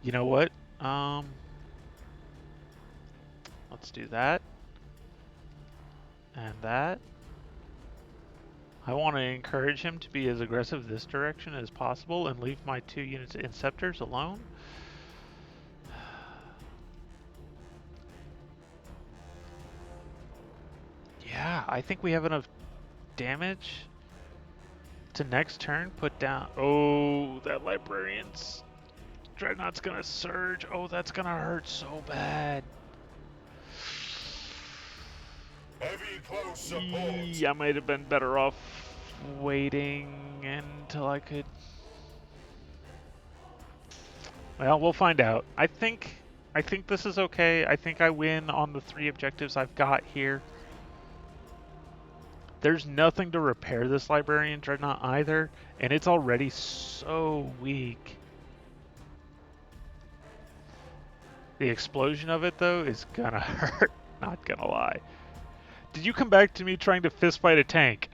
Speaker 1: You know what? Let's do that. And that. I want to encourage him to be as aggressive this direction as possible and leave my 2 units of Inceptors alone. Yeah, I think we have enough damage to next turn put down. Oh, that Librarian's Dreadnought's gonna surge. Oh, that's gonna hurt so bad.
Speaker 3: Heavy close support.
Speaker 1: I might have been better off waiting until I could. Well, we'll find out. I think this is okay. I think I win on the 3 objectives I've got here. There's nothing to repair this Librarian Dreadnought either, and it's already so weak. The explosion of it, though, is gonna hurt. Not gonna lie. Did you come back to me trying to fistfight a tank?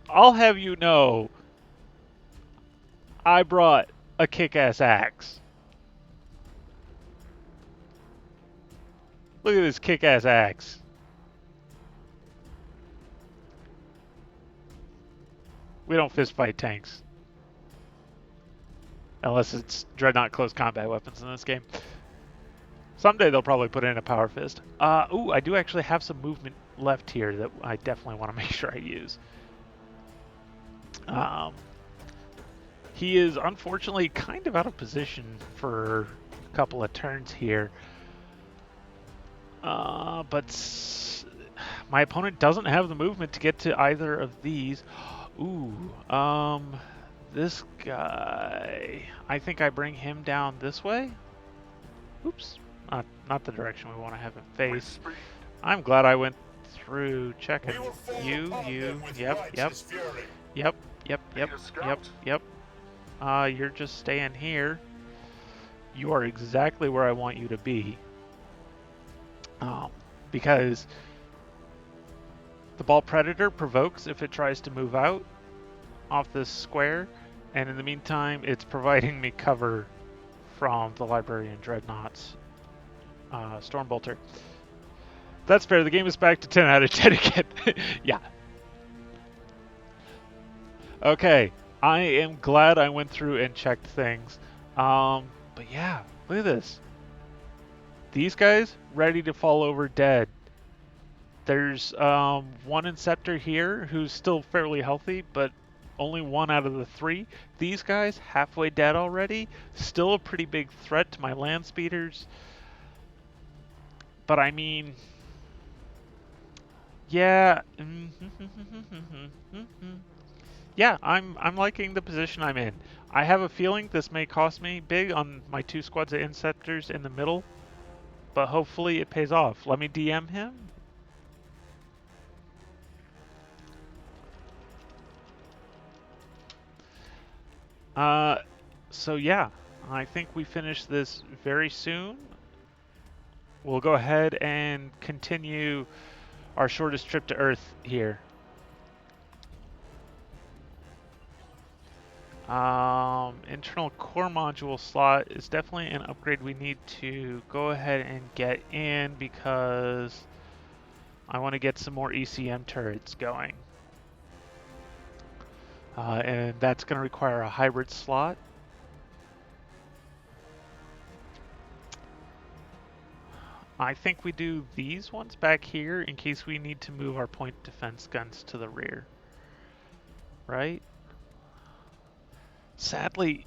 Speaker 1: I'll have you know, I brought a kick-ass axe. Look at this kick-ass axe. We don't fistfight tanks. Unless it's Dreadnought close combat weapons in this game. Someday they'll probably put in a power fist. Ooh, I do actually have some movement left here that I definitely want to make sure I use. He is unfortunately kind of out of position for a couple of turns here. But my opponent doesn't have the movement to get to either of these. Ooh, this guy, I think I bring him down this way. Oops, not the direction we want to have him face. I'm glad I went through checking you. Yep. You're just staying here. You are exactly where I want you to be. Because the Ball Predator provokes if it tries to move out off this square, and in the meantime, it's providing me cover from the Librarian Dreadnought's Stormbolter. That's fair. The game is back to 10 out of 10 again. Yeah. Okay. I am glad I went through and checked things. But yeah, look at this. These guys ready to fall over dead. There's one Inceptor here who's still fairly healthy, but only 1 out of the 3. These guys halfway dead already. Still a pretty big threat to my land speeders. But I mean, yeah. Yeah, I'm liking the position I'm in. I have a feeling this may cost me big on my 2 squads of Inceptors in the middle, but hopefully it pays off. Let me DM him. So yeah, I think we finish this very soon. We'll go ahead and continue our shortest trip to Earth here. Internal core module slot is definitely an upgrade we need to go ahead and get in because I want to get some more ECM turrets going. And that's going to require a hybrid slot. I think we do these ones back here in case we need to move our point defense guns to the rear. Right? Sadly,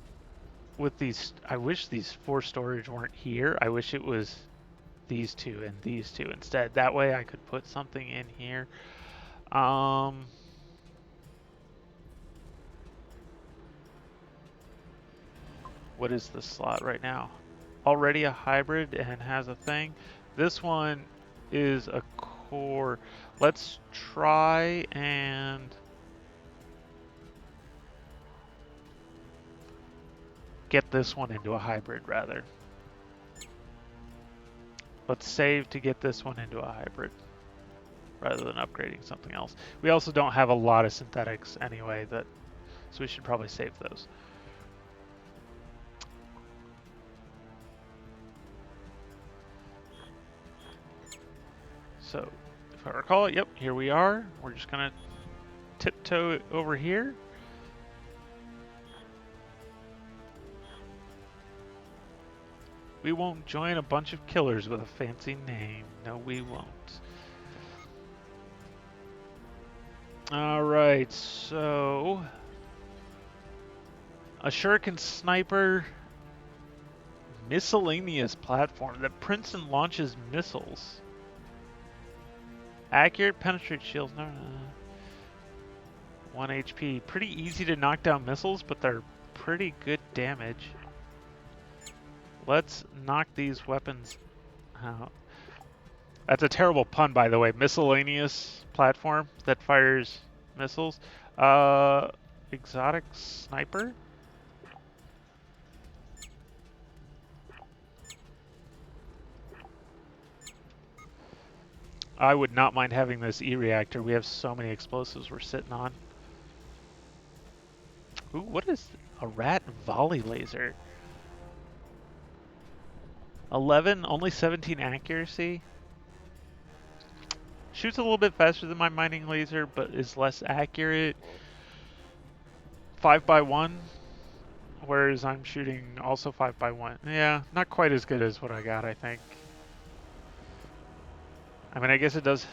Speaker 1: with these, I wish these 4 storage weren't here. I wish it was these 2 and these 2 instead. That way I could put something in here. What is this slot right now? Already a hybrid and has a thing. This one is a core. Let's try and get this one into a hybrid rather. Let's save to get this one into a hybrid rather than upgrading something else. We also don't have a lot of synthetics anyway, so we should probably save those. So, if I recall, yep, here we are. We're just gonna tiptoe over here. We won't join a bunch of killers with a fancy name. No, we won't. Alright, so... a shuriken sniper miscellaneous platform that prints and launches missiles. Accurate, penetrate shields. No. 1 HP. Pretty easy to knock down missiles, but they're pretty good damage. Let's knock these weapons out. That's a terrible pun, by the way. Miscellaneous platform that fires missiles. Exotic sniper? I would not mind having this E-reactor. We have so many explosives we're sitting on. Ooh, what is a rat volley laser? 11, only 17 accuracy. Shoots a little bit faster than my mining laser, but is less accurate. 5x1, whereas I'm shooting also 5x1. Yeah, not quite as good as what I got, I think. I mean, I guess it does.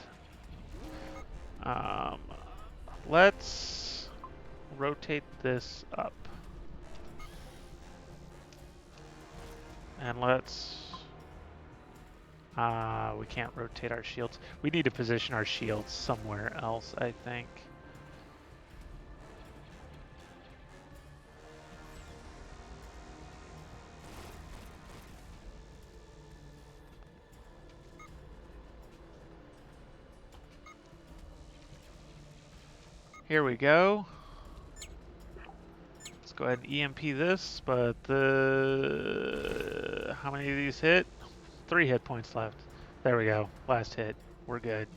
Speaker 1: Let's rotate this up. And let's... we can't rotate our shields. We need to position our shields somewhere else, I think. Here we go. Let's go ahead and EMP this, but how many of these hit? 3 hit points left. There we go. Last hit. We're good.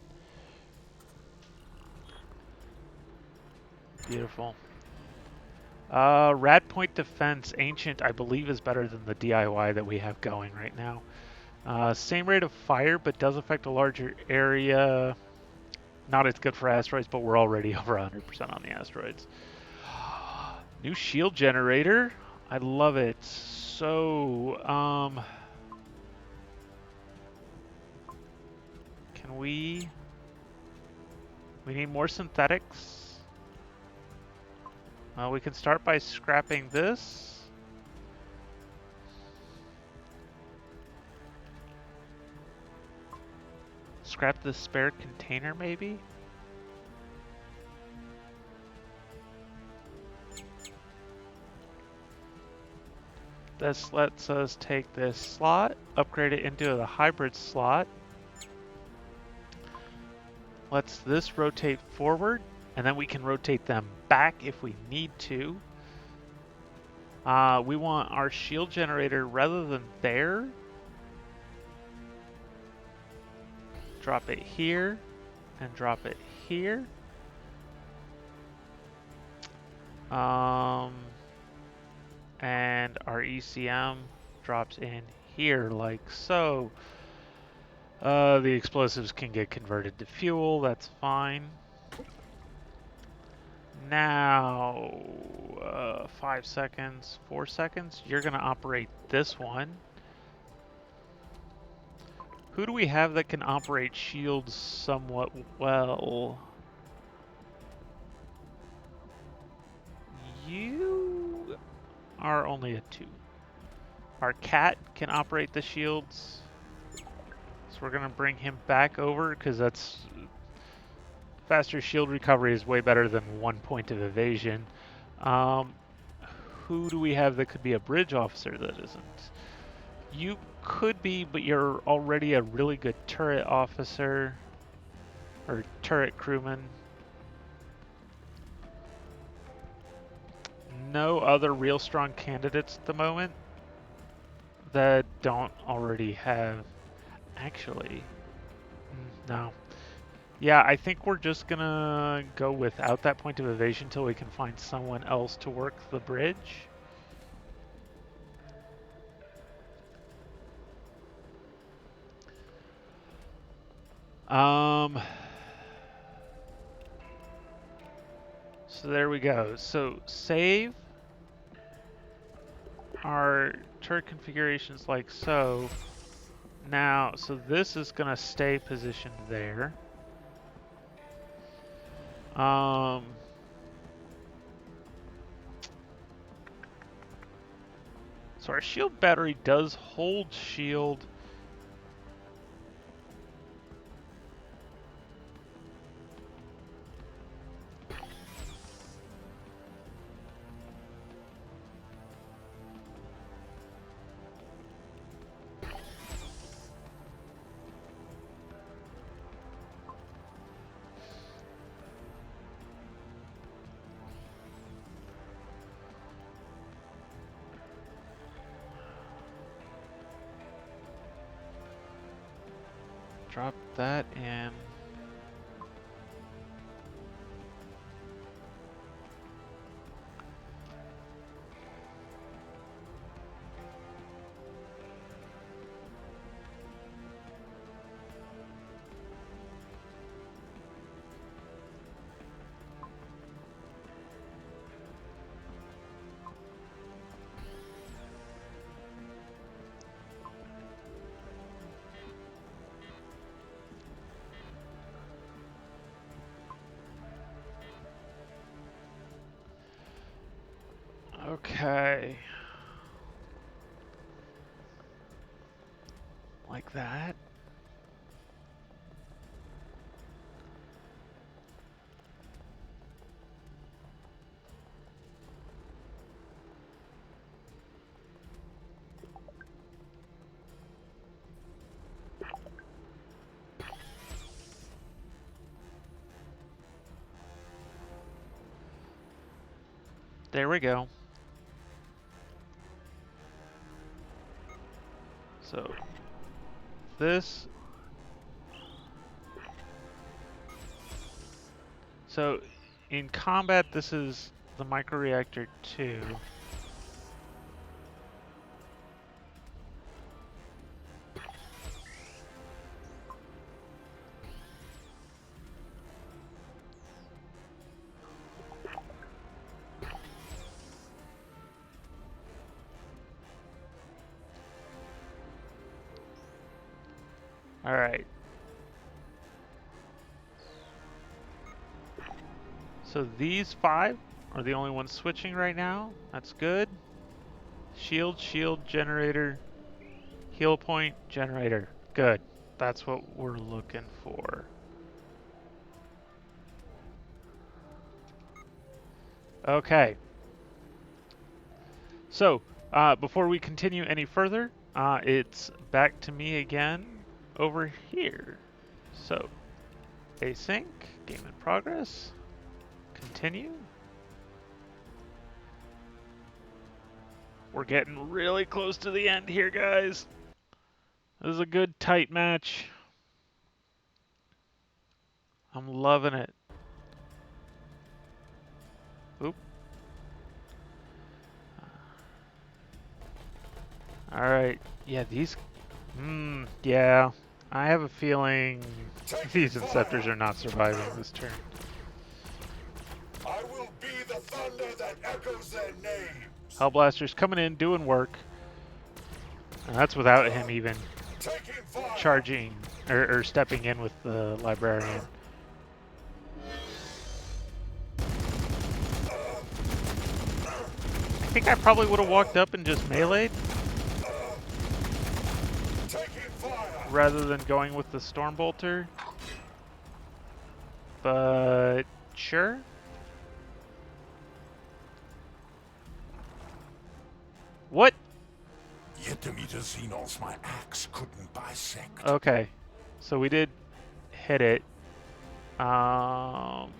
Speaker 1: Beautiful. Rad Point Defense Ancient, I believe, is better than the DIY that we have going right now. Same rate of fire, but does affect a larger area. Not as good for asteroids, but we're already over 100% on the asteroids. New shield generator. I love it. So, can we need more synthetics. We can start by scrapping this. Scrap the spare container, maybe? This lets us take this slot, upgrade it into the hybrid slot. Lets this rotate forward, and then we can rotate them back if we need to. We want our shield generator rather than there. Drop it here, and drop it here. And our ECM drops in here like so. The explosives can get converted to fuel, that's fine. Now, 5 seconds, 4 seconds, you're gonna operate this one. Who do we have that can operate shields somewhat well? You? are only a 2. Our cat can operate the shields. So we're gonna bring him back over because that's faster shield recovery is way better than 1 point of evasion. Who do we have that could be a bridge officer that isn't? You could be, but you're already a really good turret officer or turret crewman. No other real strong candidates at the moment that don't already have. Actually, no. Yeah, I think we're just gonna go without that point of evasion till we can find someone else to work the bridge. So there we go. So save our turret configurations like so. Now, so this is gonna stay positioned there. So our shield battery does hold shield. Drop that in. Okay. Like that. There we go. So this. So in combat, this is the microreactor 2. All right. So these 5 are the only ones switching right now. That's good. Shield, shield, generator, heal point, generator. Good. That's what we're looking for. Okay. So, before we continue any further, it's back to me again over here. So, async, game in progress, continue. We're getting really close to the end here, guys. This is a good tight match. I'm loving it. Oop. Alright. Yeah, these... yeah. I have a feeling these Inceptors are not surviving this turn.
Speaker 3: I will be the thunder that echoes their names.
Speaker 1: Hellblaster's coming in, doing work. And that's without him even charging or stepping in with the librarian. think I probably would have walked up and just meleeed
Speaker 3: Taking fire.
Speaker 1: rather than going with the Stormbolter. But sure. What?
Speaker 3: Yet the meter xenos my axe couldn't bisect.
Speaker 1: Okay, so we did hit it.
Speaker 3: As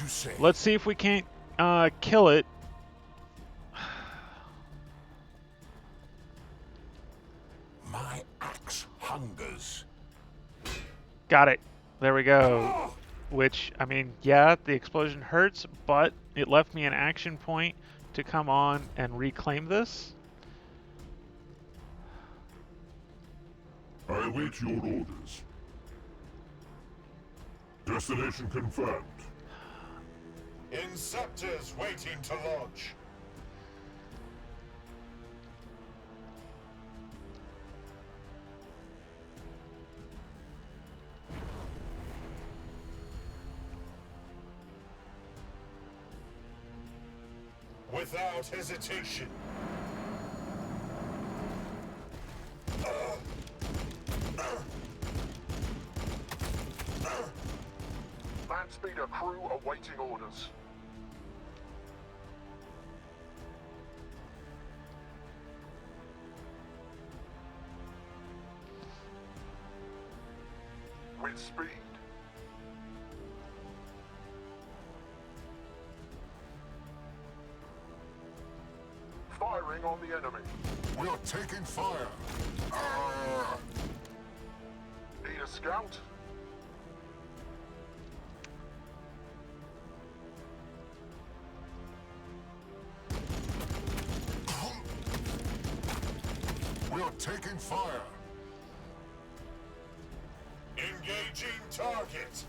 Speaker 3: you say.
Speaker 1: Let's see if we can't kill it.
Speaker 3: My axe hungers.
Speaker 1: Got it. There we go. Which, I mean, yeah, the explosion hurts, but it left me an action point to come on and reclaim this.
Speaker 3: I await your orders. Destination confirmed. Inceptors waiting to launch. Without hesitation. Landspeeder crew awaiting orders. With speed. Firing on the enemy. We are taking fire. Need a scout? We are taking fire. Engaging target.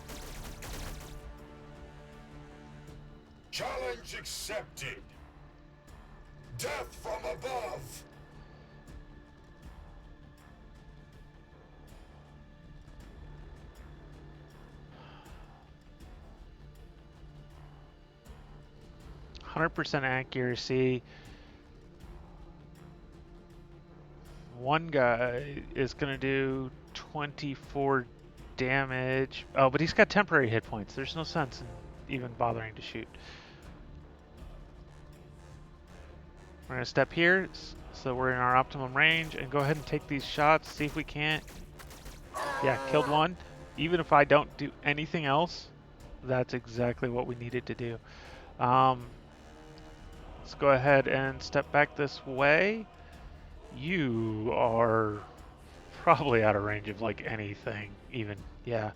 Speaker 3: Challenge accepted. Death from above.
Speaker 1: %100% accuracy. One guy is gonna do 24 damage. Oh, but he's got temporary hit points. There's no sense in even bothering to shoot. We're gonna step here, so we're in our optimum range, and go ahead and take these shots, see if we can't. Yeah, killed one. Even if I don't do anything else, that's exactly what we needed to do. Let's go ahead and step back this way. You are probably out of range of like anything, even. Yeah.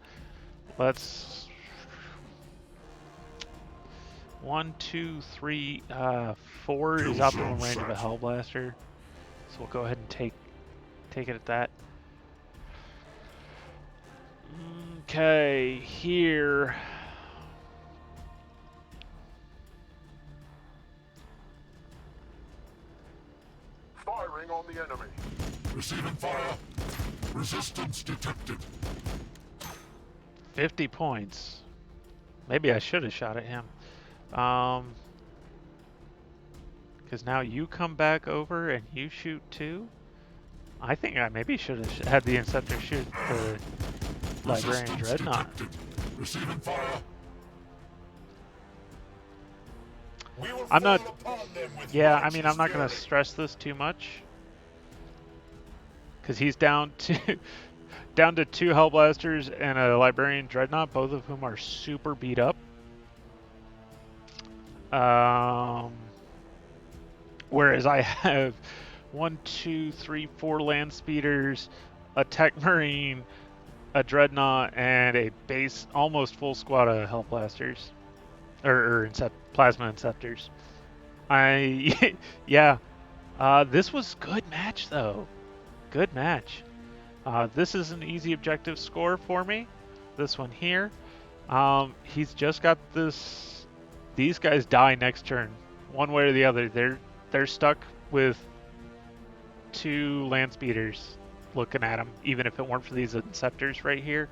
Speaker 1: Let's 1, 2, 3, 4 is optimum range of a Hellblaster. So we'll go ahead and take it at that. Okay, here.
Speaker 3: Firing on the enemy. Receiving fire. Resistance detected.
Speaker 1: 50 points. Maybe I should have shot at him. Because now you come back over and you shoot too. I think I maybe should have had the Inceptor shoot the Librarian Dreadnought.
Speaker 3: Receiving fire.
Speaker 1: I'm not. Yeah, I mean, I'm not going to stress this too much. Because he's down to down to 2 Hellblasters and a Librarian Dreadnought, both of whom are super beat up. Whereas I have 1, 2, 3, 4 Land Speeders, a Tech Marine, a Dreadnought, and a base almost full squad of Hellblasters. Or Plasma Inceptors. Yeah. This was good match though. Good match. This is an easy objective score for me. This one here. He's just got this. These guys die next turn, one way or the other. They're stuck with 2 land speeders looking at them, even if it weren't for these Inceptors right here.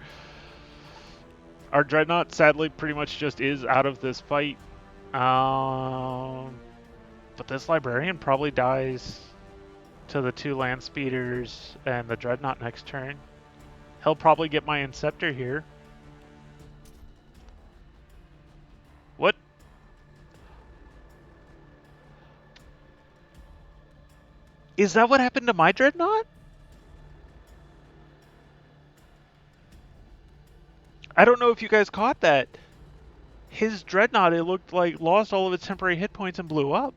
Speaker 1: Our Dreadnought sadly pretty much just is out of this fight. But this Librarian probably dies to the 2 land speeders and the Dreadnought next turn. He'll probably get my Inceptor here. What? Is that what happened to my Dreadnought? I don't know if you guys caught that. His Dreadnought, it looked like, lost all of its temporary hit points and blew up.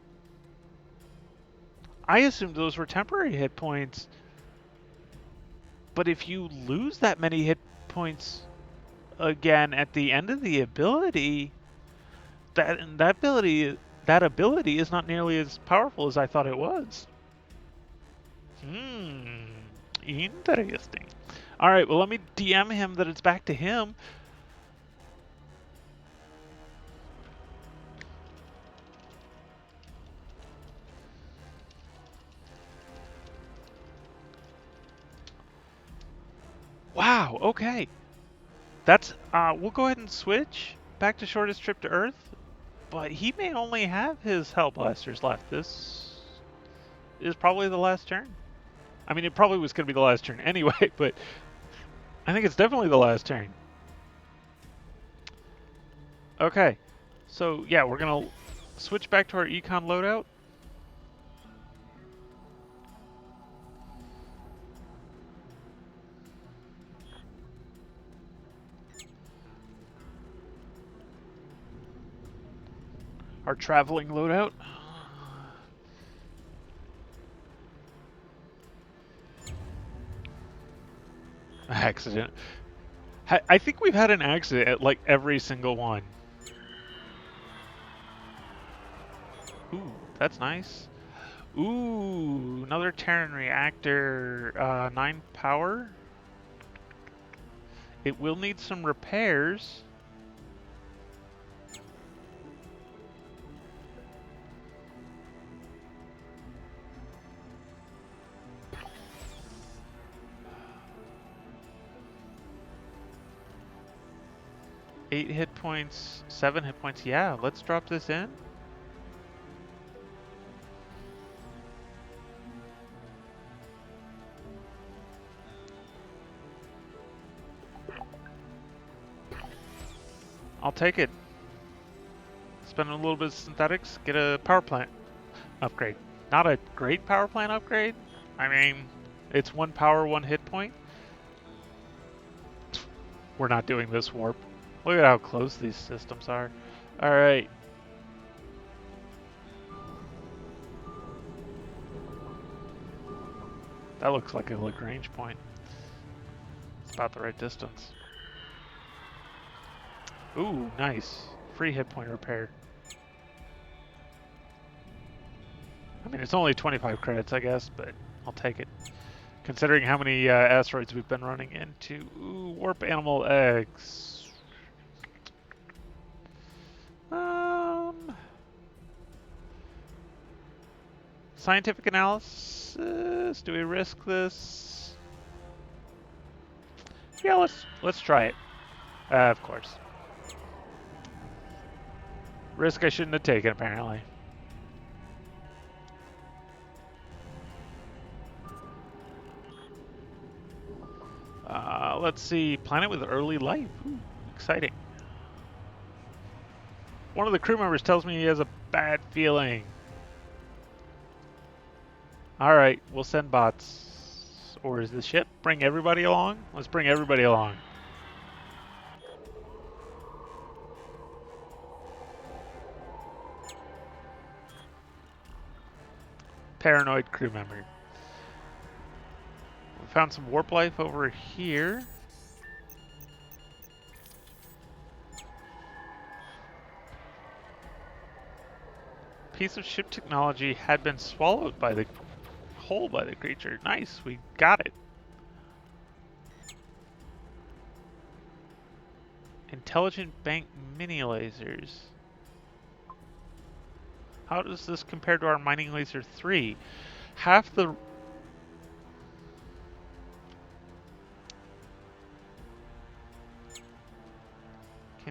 Speaker 1: I assumed those were temporary hit points. But if you lose that many hit points again at the end of the ability, that ability is not nearly as powerful as I thought it was. Interesting. All right, well, let me DM him that it's back to him. Wow, okay. That's, we'll go ahead and switch back to shortest trip to Earth, but he may only have his Hellblasters left. This is probably the last turn. I mean, it probably was going to be the last turn anyway, but I think it's definitely the last turn. Okay, so yeah, we're going to switch back to our Econ loadout. Our traveling loadout. Accident. I think we've had an accident at like every single one. Ooh, that's nice. Ooh, another Terran reactor. 9 power. It will need some repairs. Eight hit points, 7 hit points. Yeah, let's drop this in. I'll take it. Spend a little bit of synthetics, get a power plant upgrade. Not a great power plant upgrade. I mean, it's 1 power, 1 hit point. We're not doing this warp. Look at how close these systems are. Alright. That looks like a Lagrange point. It's about the right distance. Ooh, nice. Free hit point repair. I mean, it's only 25 credits, I guess, but I'll take it. Considering how many asteroids we've been running into. Ooh, warp animal eggs. Scientific analysis. Do we risk this? Yeah, let's try it. Of course. Risk I shouldn't have taken, apparently. Let's see. Planet with early life. Ooh, exciting. One of the crew members tells me he has a bad feeling. Alright, we'll send bots. Or is the ship? Bring everybody along? Let's bring everybody along. Paranoid crew member. We found some warp life over here. Piece of ship technology had been swallowed by the hole by the creature. Nice, we got it. Intelligent bank mini lasers. How does this compare to our mining laser 3? Half the...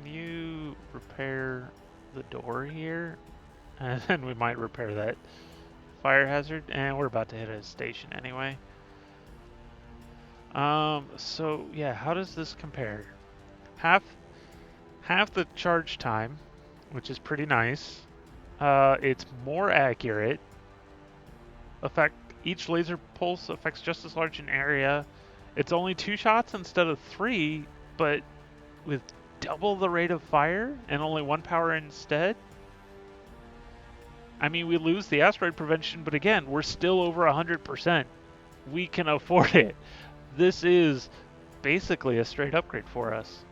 Speaker 1: you repair the door here? And then we might repair that fire hazard. And we're about to hit a station anyway. So yeah, how does this compare? Half the charge time, which is pretty nice. It's more accurate. Each laser pulse affects just as large an area. It's only 2 shots instead of 3, but with double the rate of fire and only 1 power instead. I mean, we lose the asteroid prevention, but again, we're still over 100%. We can afford it. This is basically a straight upgrade for us.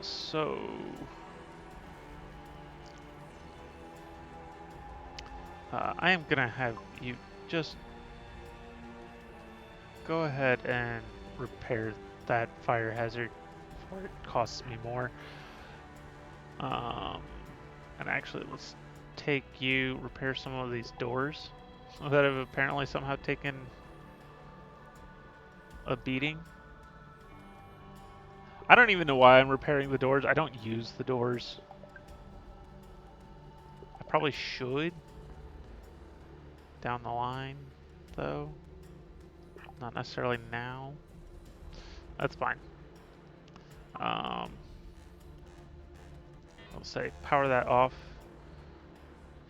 Speaker 1: So I am gonna have you just go ahead and repair that fire hazard before it costs me more. And actually, let's take you, repair some of these doors that have apparently somehow taken a beating. I don't even know why I'm repairing the doors. I don't use the doors. I probably should down the line, though. Not necessarily now. That's fine. I'll say power that off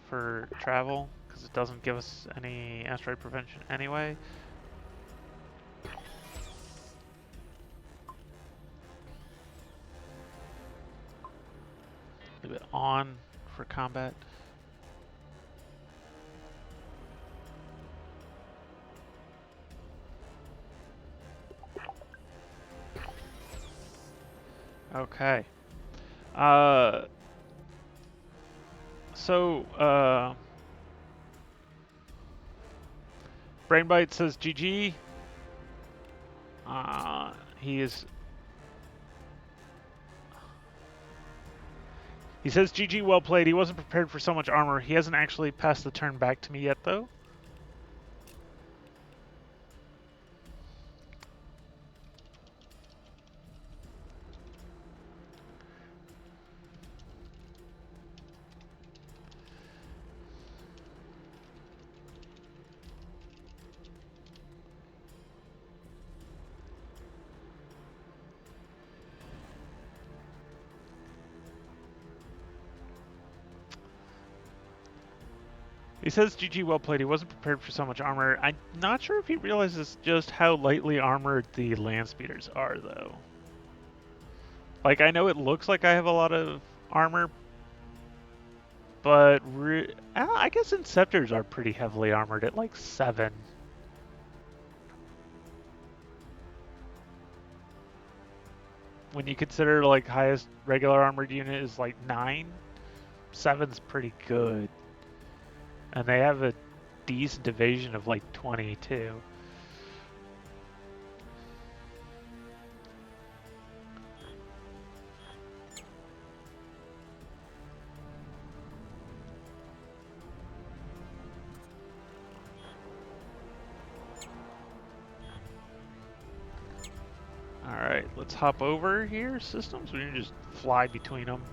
Speaker 1: for travel, because it doesn't give us any asteroid prevention anyway. Leave it on for combat. Okay. Brainbite says GG. He says GG, well played. He wasn't prepared for so much armor. He hasn't actually passed the turn back to me yet, though. He says, GG, well played. He wasn't prepared for so much armor. I'm not sure if he realizes just how lightly armored the land speeders are, though. Like, I know it looks like I have a lot of armor, but I guess Inceptors are pretty heavily armored at like 7. When you consider like highest regular armored unit is like 9, 7's pretty good. And they have a decent evasion of like 22. Alright, let's hop over here, systems. We can just fly between them.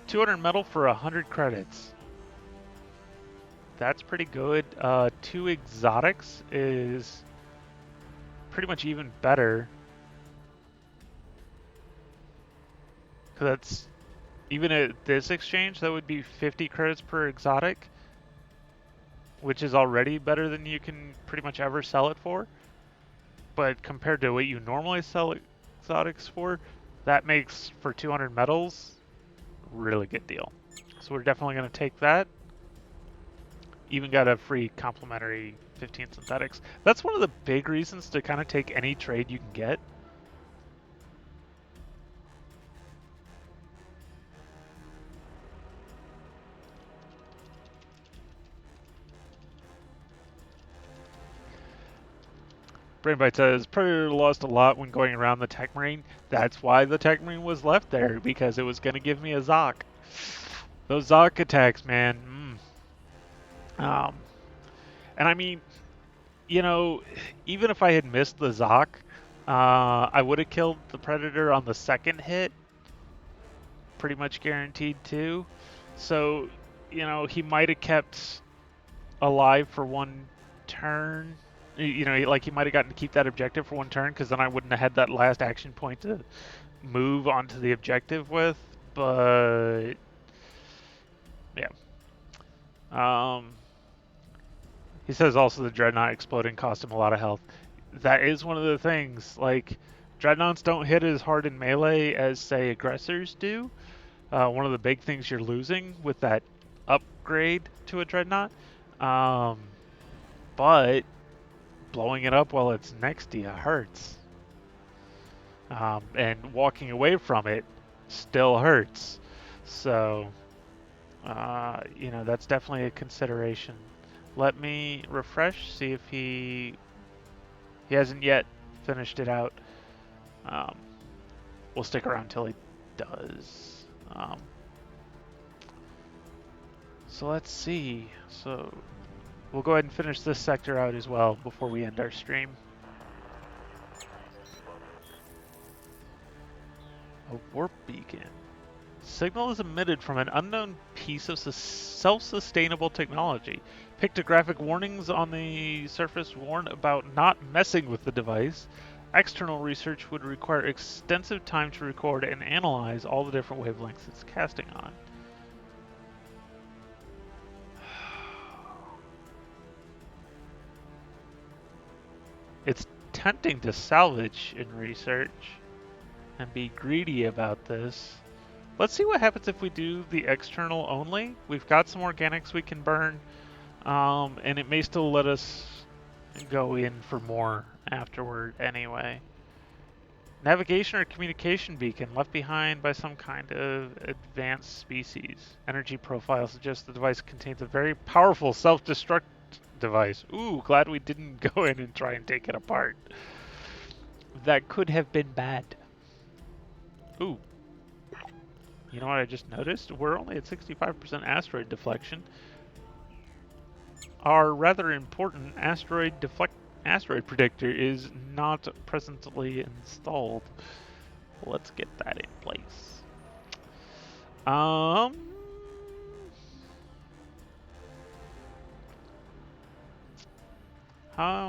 Speaker 1: 200 metal for 100 credits. That's pretty good. 2 exotics is pretty much even better. Because that's, even at this exchange, that would be 50 credits per exotic, which is already better than you can pretty much ever sell it for. But compared to what you normally sell exotics for, that makes for 200 metals really good deal. So we're definitely going to take that. Even got a free complimentary 15 synthetics. That's one of the big reasons to kind of take any trade you can get. Brainbite says, Predator lost a lot when going around the Tech Marine. That's why the Tech Marine was left there, because it was going to give me a Zoc. Those Zoc attacks, man. And I mean, you know, even if I had missed the Zoc, I would have killed the Predator on the second hit, pretty much guaranteed too. So, you know, he might have kept alive for one turn. You know, like he might have gotten to keep that objective for one turn, because then I wouldn't have had that last action point to move onto the objective with. But yeah. He says also the Dreadnought exploding cost him a lot of health. That is one of the things. Like, Dreadnoughts don't hit as hard in melee as, say, aggressors do. One of the big things you're losing with that upgrade to a Dreadnought. But blowing it up while it's next to you hurts. And walking away from it still hurts. So, you know, that's definitely a consideration. Let me refresh, see if he hasn't yet finished it out. We'll stick around till he does. So let's see. So we'll go ahead and finish this sector out as well before we end our stream. A warp beacon. Signal is emitted from an unknown piece of self-sustainable technology. Pictographic warnings on the surface warn about not messing with the device. External research would require extensive time to record and analyze all the different wavelengths it's casting on. It's tempting to salvage in research and be greedy about this. Let's see what happens if we do the external only. We've got some organics we can burn, and it may still let us go in for more afterward anyway. Navigation or communication beacon left behind by some kind of advanced species. Energy profile suggests the device contains a very powerful self-destruct device. Ooh, glad we didn't go in and try and take it apart. That could have been bad. Ooh. You know what I just noticed? We're only at 65% asteroid deflection. Our rather important asteroid predictor is not presently installed. Let's get that in place. How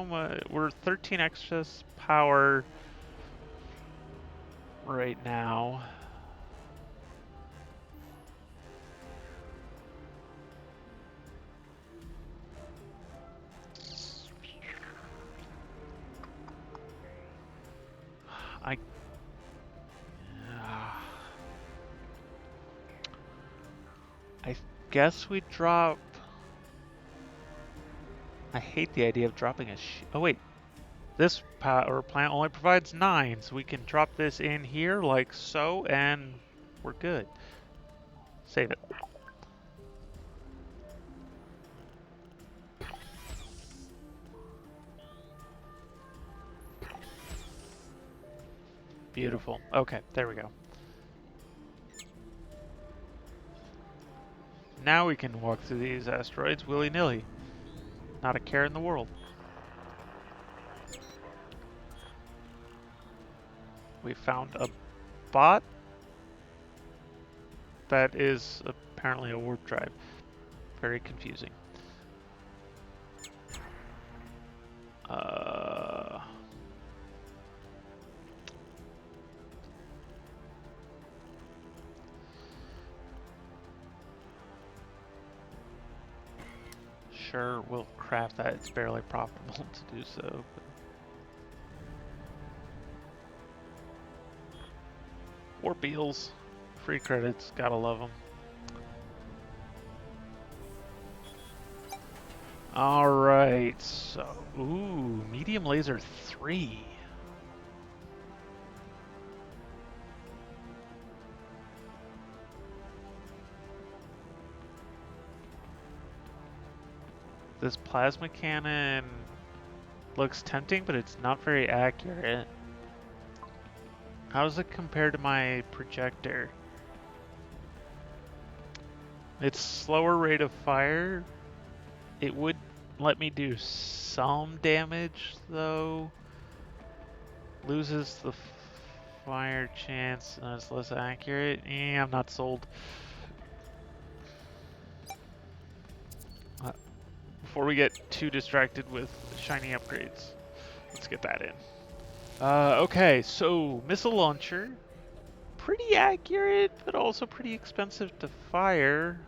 Speaker 1: much? We're 13 excess power right now. I guess we drop. I hate the idea of dropping a oh wait, this power plant only provides 9, so we can drop this in here like so, and we're good. Save it. Beautiful. Okay, there we go. Now we can walk through these asteroids willy-nilly. Not a care in the world. We found a bot that is apparently a warp drive. Very confusing. Sure, we'll craft that. It's barely profitable to do so. But... Warp eels. Free credits. Gotta love them. Alright, so... Ooh, medium laser 3. This plasma cannon looks tempting, but it's not very accurate. How does it compare to my projector? It's slower rate of fire. It would let me do some damage, though. Loses the fire chance and is less accurate. I'm not sold. Before we get too distracted with shiny upgrades, let's get that in. Okay, so missile launcher. Pretty accurate, but also pretty expensive to fire.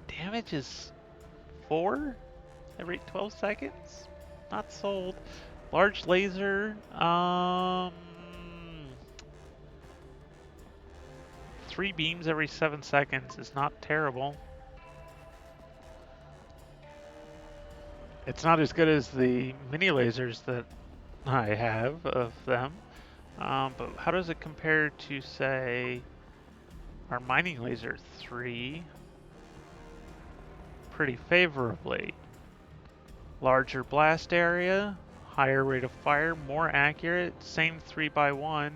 Speaker 1: Damage is 4 every 12 seconds. Not sold. Large laser. 3 beams every 7 seconds is not terrible. It's not as good as the mini lasers that I have of them. But how does it compare to, say, our mining laser 3? Pretty favorably. Larger blast area, higher rate of fire, more accurate, same 3x1.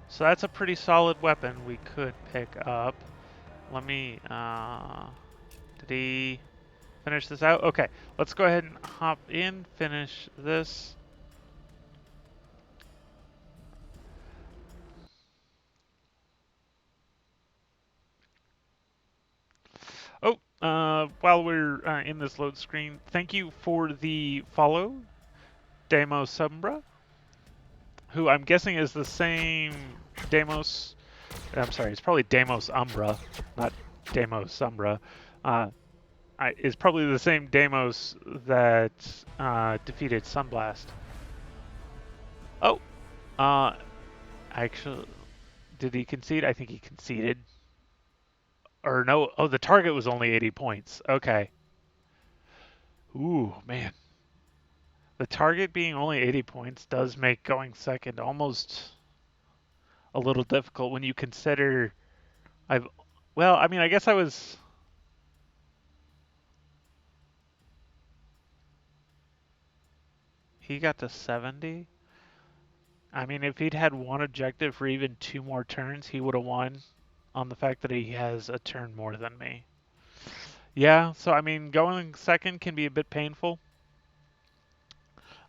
Speaker 1: So that's a pretty solid weapon we could pick up. Let me, did he finish this out? Okay, let's go ahead and hop in, finish this. Oh, while we're in this load screen, thank you for the follow, Demo Sombra, who I'm guessing is the same Demos. I'm sorry, it's probably Demos Umbra, not Demos Sombra. Is probably the same Demos that defeated Sunblast. Oh, actually, did he concede? I think he conceded. Or no, oh, the target was only 80 points. Okay. Ooh, man. The target being only 80 points does make going second almost a little difficult when you consider well, I mean, I guess I was. He got to 70. I mean, if he'd had one objective for even 2 more turns, he would have won on the fact that he has a turn more than me. Yeah, so I mean, going second can be a bit painful.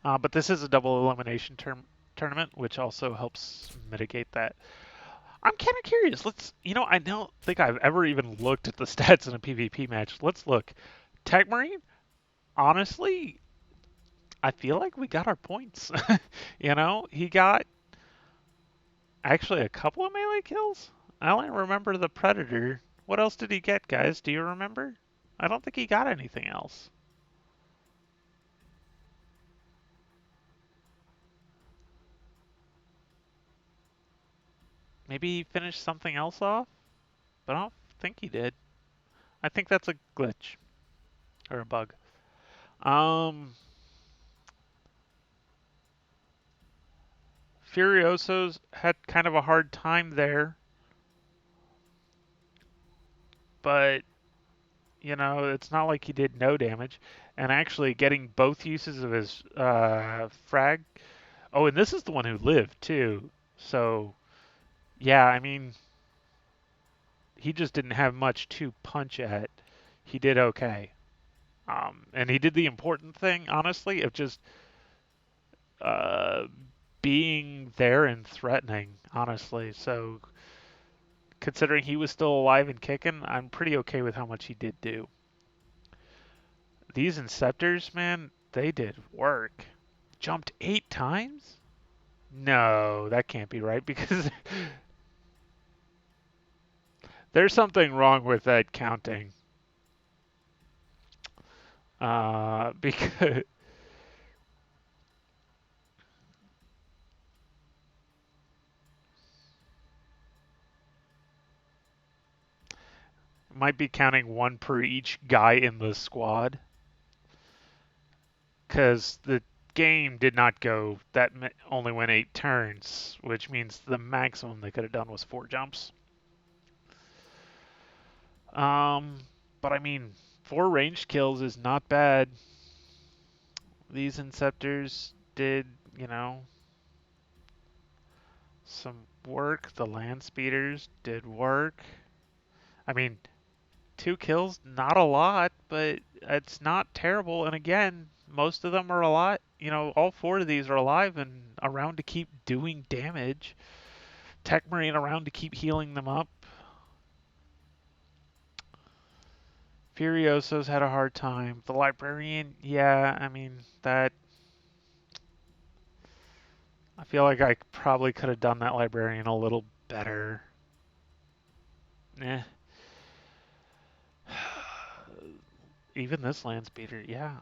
Speaker 1: But this is a double elimination tournament, which also helps mitigate that. I'm kind of curious. I don't think I've ever even looked at the stats in a PvP match. Let's look. Tech Marine, honestly, I feel like we got our points. He got actually a couple of melee kills. I only remember the Predator. What else did he get, guys? Do you remember? I don't think he got anything else. Maybe he finished something else off, but I don't think he did. I think that's a glitch or a bug. Furioso's had kind of a hard time there, but it's not like he did no damage. And actually, getting both uses of his frag. Oh, and this is the one who lived too. So, yeah, I mean, he just didn't have much to punch at. He did okay. And he did the important thing, honestly, of just uh, being there and threatening, honestly. So, considering he was still alive and kicking, I'm pretty okay with how much he did do. These Inceptors, man, they did work. Jumped 8 times? No, that can't be right because there's something wrong with that counting. Because might be counting one per each guy in the squad. Because the game did not go that only went 8 turns, which means the maximum they could have done was 4 jumps. But I mean, 4 ranged kills is not bad. These Inceptors did, some work. The land speeders did work. I mean, 2 kills, not a lot, but it's not terrible. And again, most of them are alive. You know, all 4 of these are alive and around to keep doing damage. Tech Marine around to keep healing them up. Furioso's had a hard time. The Librarian, yeah, I mean, that... I feel like I probably could have done that Librarian a little better. Eh. Even this land speeder, yeah.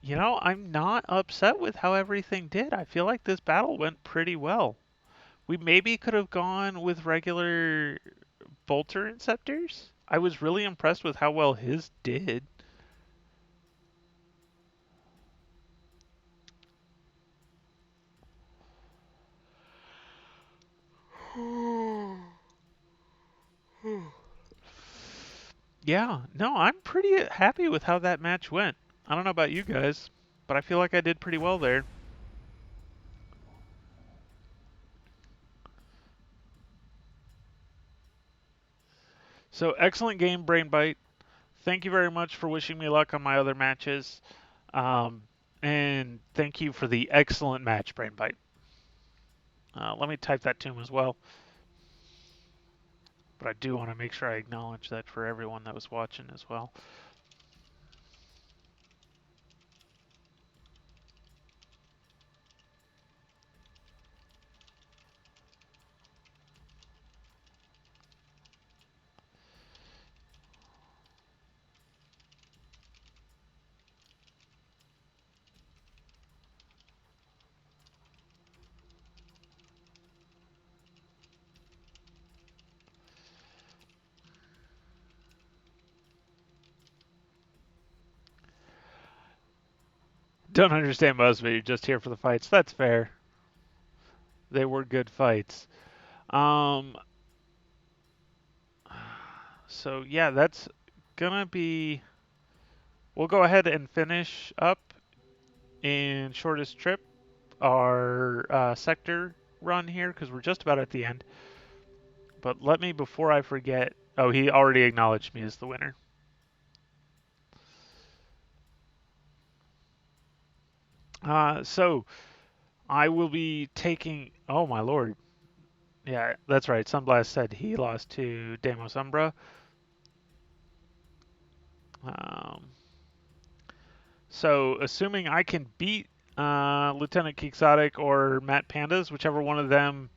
Speaker 1: You know, I'm not upset with how everything did. I feel like this battle went pretty well. We maybe could have gone with regular bolter inceptors. I was really impressed with how well his did. Yeah, no, I'm pretty happy with how that match went. I don't know about you guys, but I feel like I did pretty well there. So, excellent game, Brain Bite. Thank you very much for wishing me luck on my other matches. And thank you for the excellent match, Brain Bite. Let me type that to him as well. But I do want to make sure I acknowledge that for everyone that was watching as well. Don't understand most of it. You're just here for the fights. That's fair. They were good fights. So yeah, that's gonna be. We'll go ahead and finish up in shortest trip our sector run here because we're just about at the end. But let me, before I forget. Oh, he already acknowledged me as the winner. So I will be taking. Oh my lord. Yeah, that's right. Sunblast said he lost to Demos Umbra. Um, so assuming I can beat Lieutenant Quixotic or Matt Pandas, whichever one of them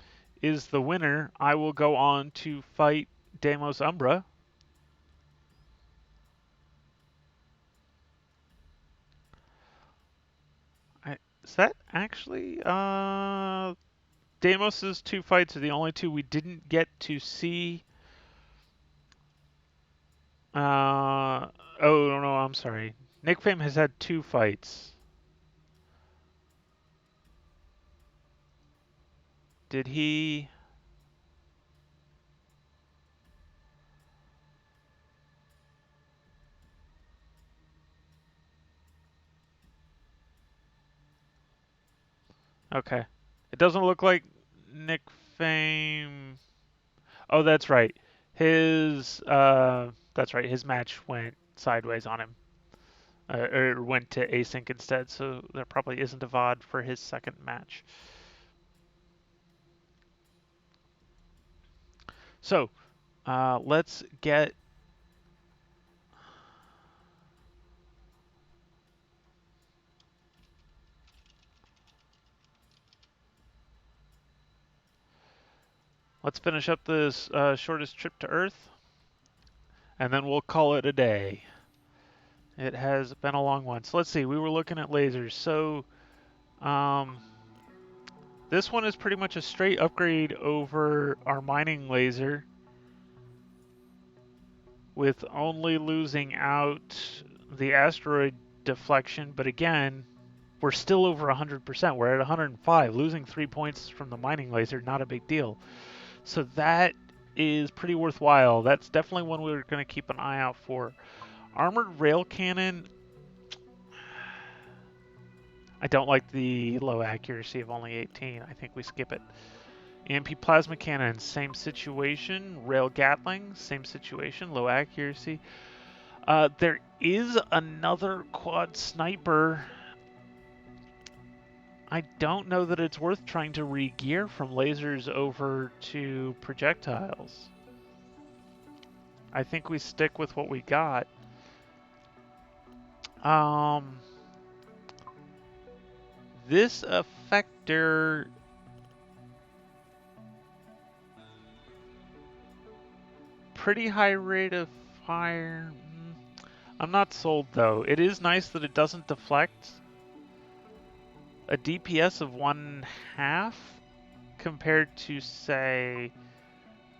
Speaker 1: is the winner, I will go on to fight Demos Umbra. Is that actually Damos's 2 fights are the only 2 we didn't get to see. Oh no, I'm sorry. Nick Fame has had 2 fights. Did he? Okay. It doesn't look like Nick Fame. Oh, that's right. That's right. His match went sideways on him, or went to async instead. So there probably isn't a VOD for his second match. So let's get. Let's finish up this shortest trip to Earth, and then we'll call it a day. It has been a long one. So let's see. We were looking at lasers. So this one is pretty much a straight upgrade over our mining laser, with only losing out the asteroid deflection. But again, we're still over 100%. We're at 105. Losing 3 points from the mining laser, not a big deal. So that is pretty worthwhile. That's definitely one we're going to keep an eye out for. Armored rail cannon. I don't like the low accuracy of only 18. I think we skip it. EMP plasma cannon, same situation. Rail Gatling, same situation. Low accuracy. There is another quad sniper. I don't know that it's worth trying to re-gear from lasers over to projectiles. I think we stick with what we got. This effector... pretty high rate of fire. I'm not sold though. It is nice that it doesn't deflect. A DPS of 1/2 compared to, say,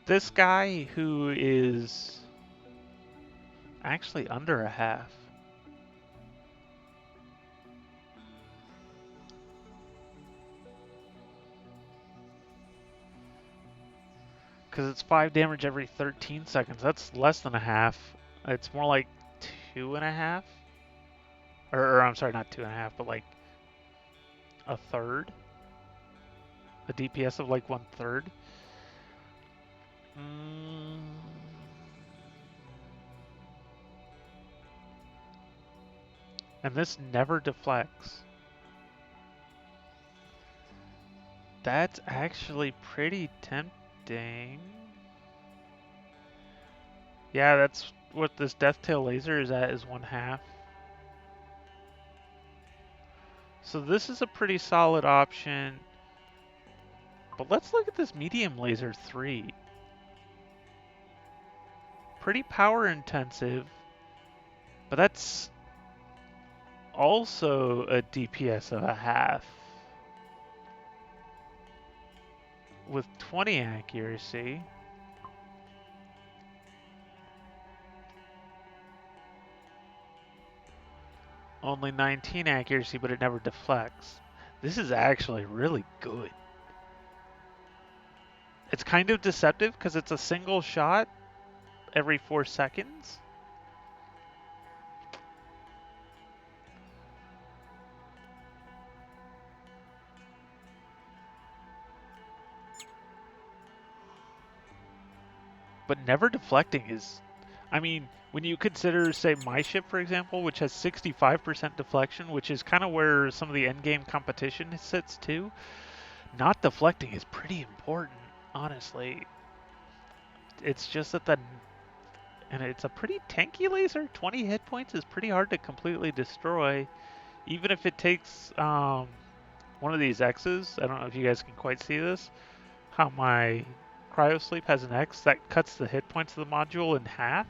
Speaker 1: this guy who is actually under a half. Because it's 5 damage every 13 seconds. That's less than a half. It's more like 2.5. Or I'm sorry, not 2.5, but like a third. A DPS of like 1/3. And this never deflects. That's actually pretty tempting. Yeah, that's what this Deathtail laser is at, is 1/2. So this is a pretty solid option. But let's look at this medium laser 3. Pretty power intensive, but that's also a DPS of 1/2 with 20 accuracy. Only 19 accuracy, but it never deflects. This is actually really good. It's kind of deceptive because it's a single shot every 4 seconds. But never deflecting is, I mean, when you consider, say, my ship, for example, which has 65% deflection, which is kind of where some of the endgame competition sits too, not deflecting is pretty important, honestly. It's just that and it's a pretty tanky laser. 20 hit points is pretty hard to completely destroy, even if it takes one of these X's. I don't know if you guys can quite see this. How my Cryosleep has an X that cuts the hit points of the module in half.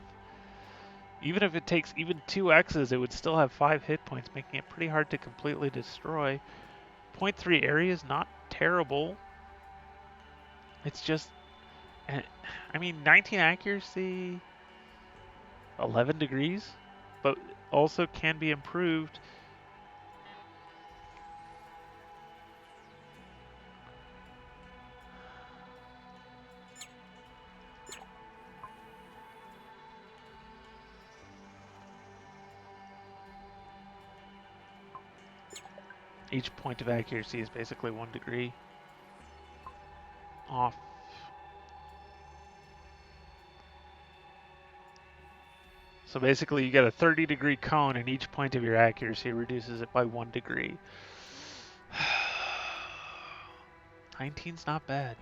Speaker 1: Even if it takes even 2 X's, it would still have 5 hit points, making it pretty hard to completely destroy. 0.3 area is not terrible. It's just, I mean, 19 accuracy, 11 degrees, but also can be improved. Each point of accuracy is basically 1 degree off. So basically you get a 30-degree cone and each point of your accuracy reduces it by 1 degree. 19's not bad.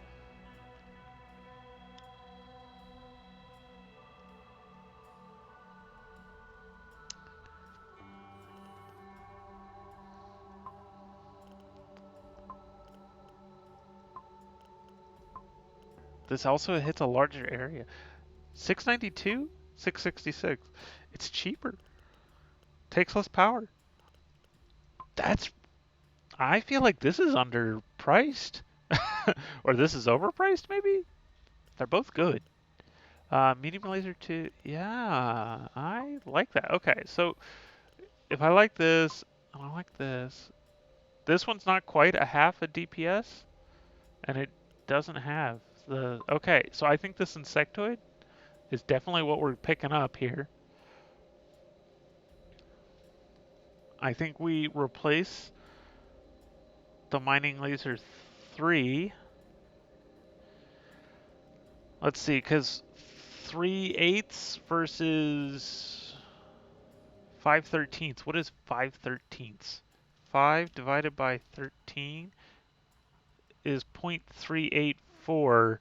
Speaker 1: This also hits a larger area. 692, 666. It's cheaper. Takes less power. I feel like this is underpriced. Or this is overpriced, maybe? They're both good. Medium laser 2, yeah, I like that. Okay, so if I like this, and I like this one's not quite a half a DPS, and it doesn't have the, okay, so I think this insectoid is definitely what we're picking up here. I think we replace the mining laser 3 Let's see, because 3/8 versus 5/13. What is 5/13? 5 divided by 13 is 0.384,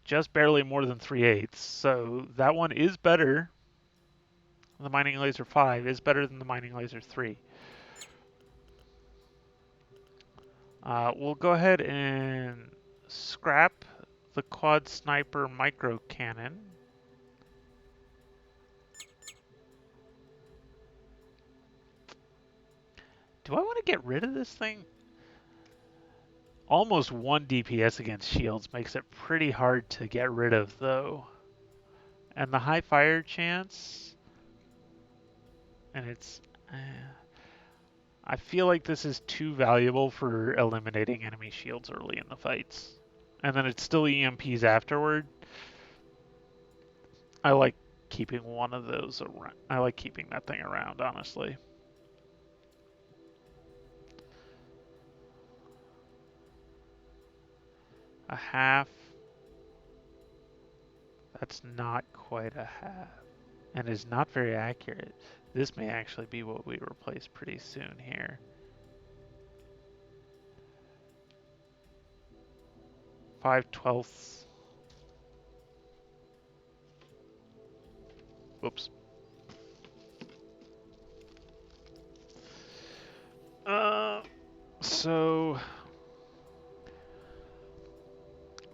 Speaker 1: just barely more than 3/8. So that one is better. The mining laser 5 is better than the mining laser 3. We'll go ahead and scrap the quad sniper micro cannon. Do I want to get rid of this thing? Almost 1 DPS against shields makes it pretty hard to get rid of, though. And the high fire chance, and it's... I feel like this is too valuable for eliminating enemy shields early in the fights. And then it's still EMPs afterward. I like keeping one of those around. I like keeping that thing around, honestly. A half. That's not quite a half. And is not very accurate. This may actually be what we replace pretty soon here. 5/12. Whoops. So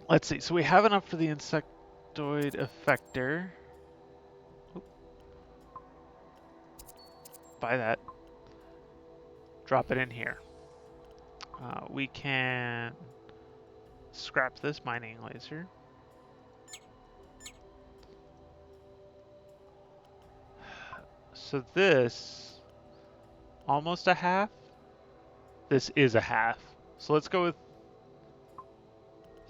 Speaker 1: let's see. So we have enough for the insectoid effector. Oop. Buy that. Drop it in here. We can scrap this mining laser. So this, almost a half. This is a half. So let's go with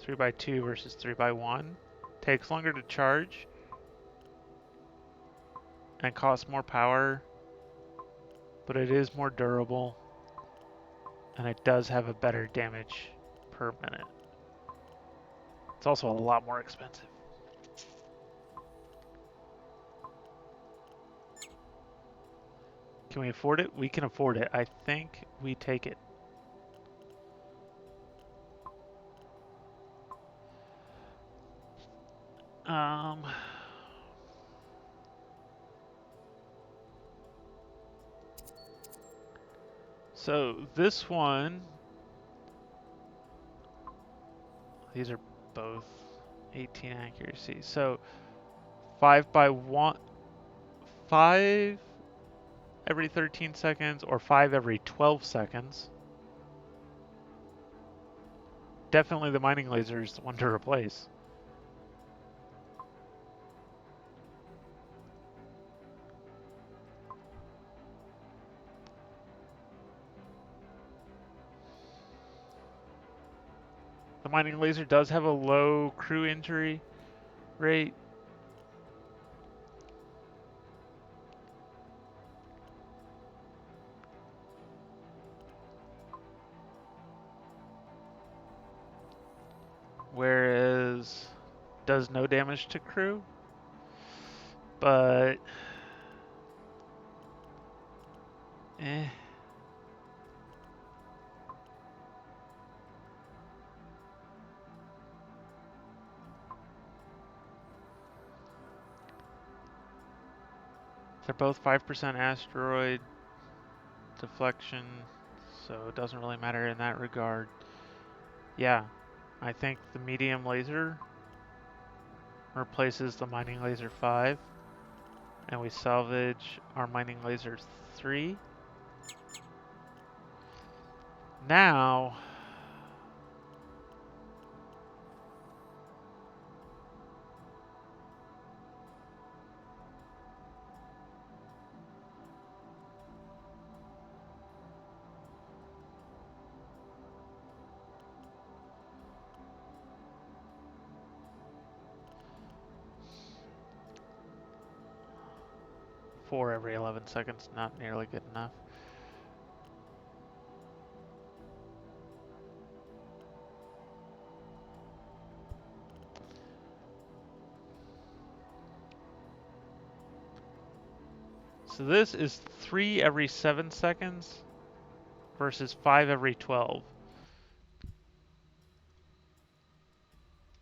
Speaker 1: 3/2 versus 3/1. Takes longer to charge and costs more power, but it is more durable and it does have a better damage per minute. It's also a lot more expensive. Can we afford it? We can afford it. I think we take it. So this one, these are both 18 accuracy. So 5/1, 5 every 13 seconds or 5 every 12 seconds. Definitely the mining laser is the one to replace. The mining laser does have a low crew injury rate. Whereas does no damage to crew. But eh. They're both 5% asteroid deflection, so it doesn't really matter in that regard. Yeah, I think the medium laser replaces the mining laser 5, and we salvage our mining laser 3. Now, four every 11 seconds, not nearly good enough. So this is 3 every 7 seconds versus 5 every 12.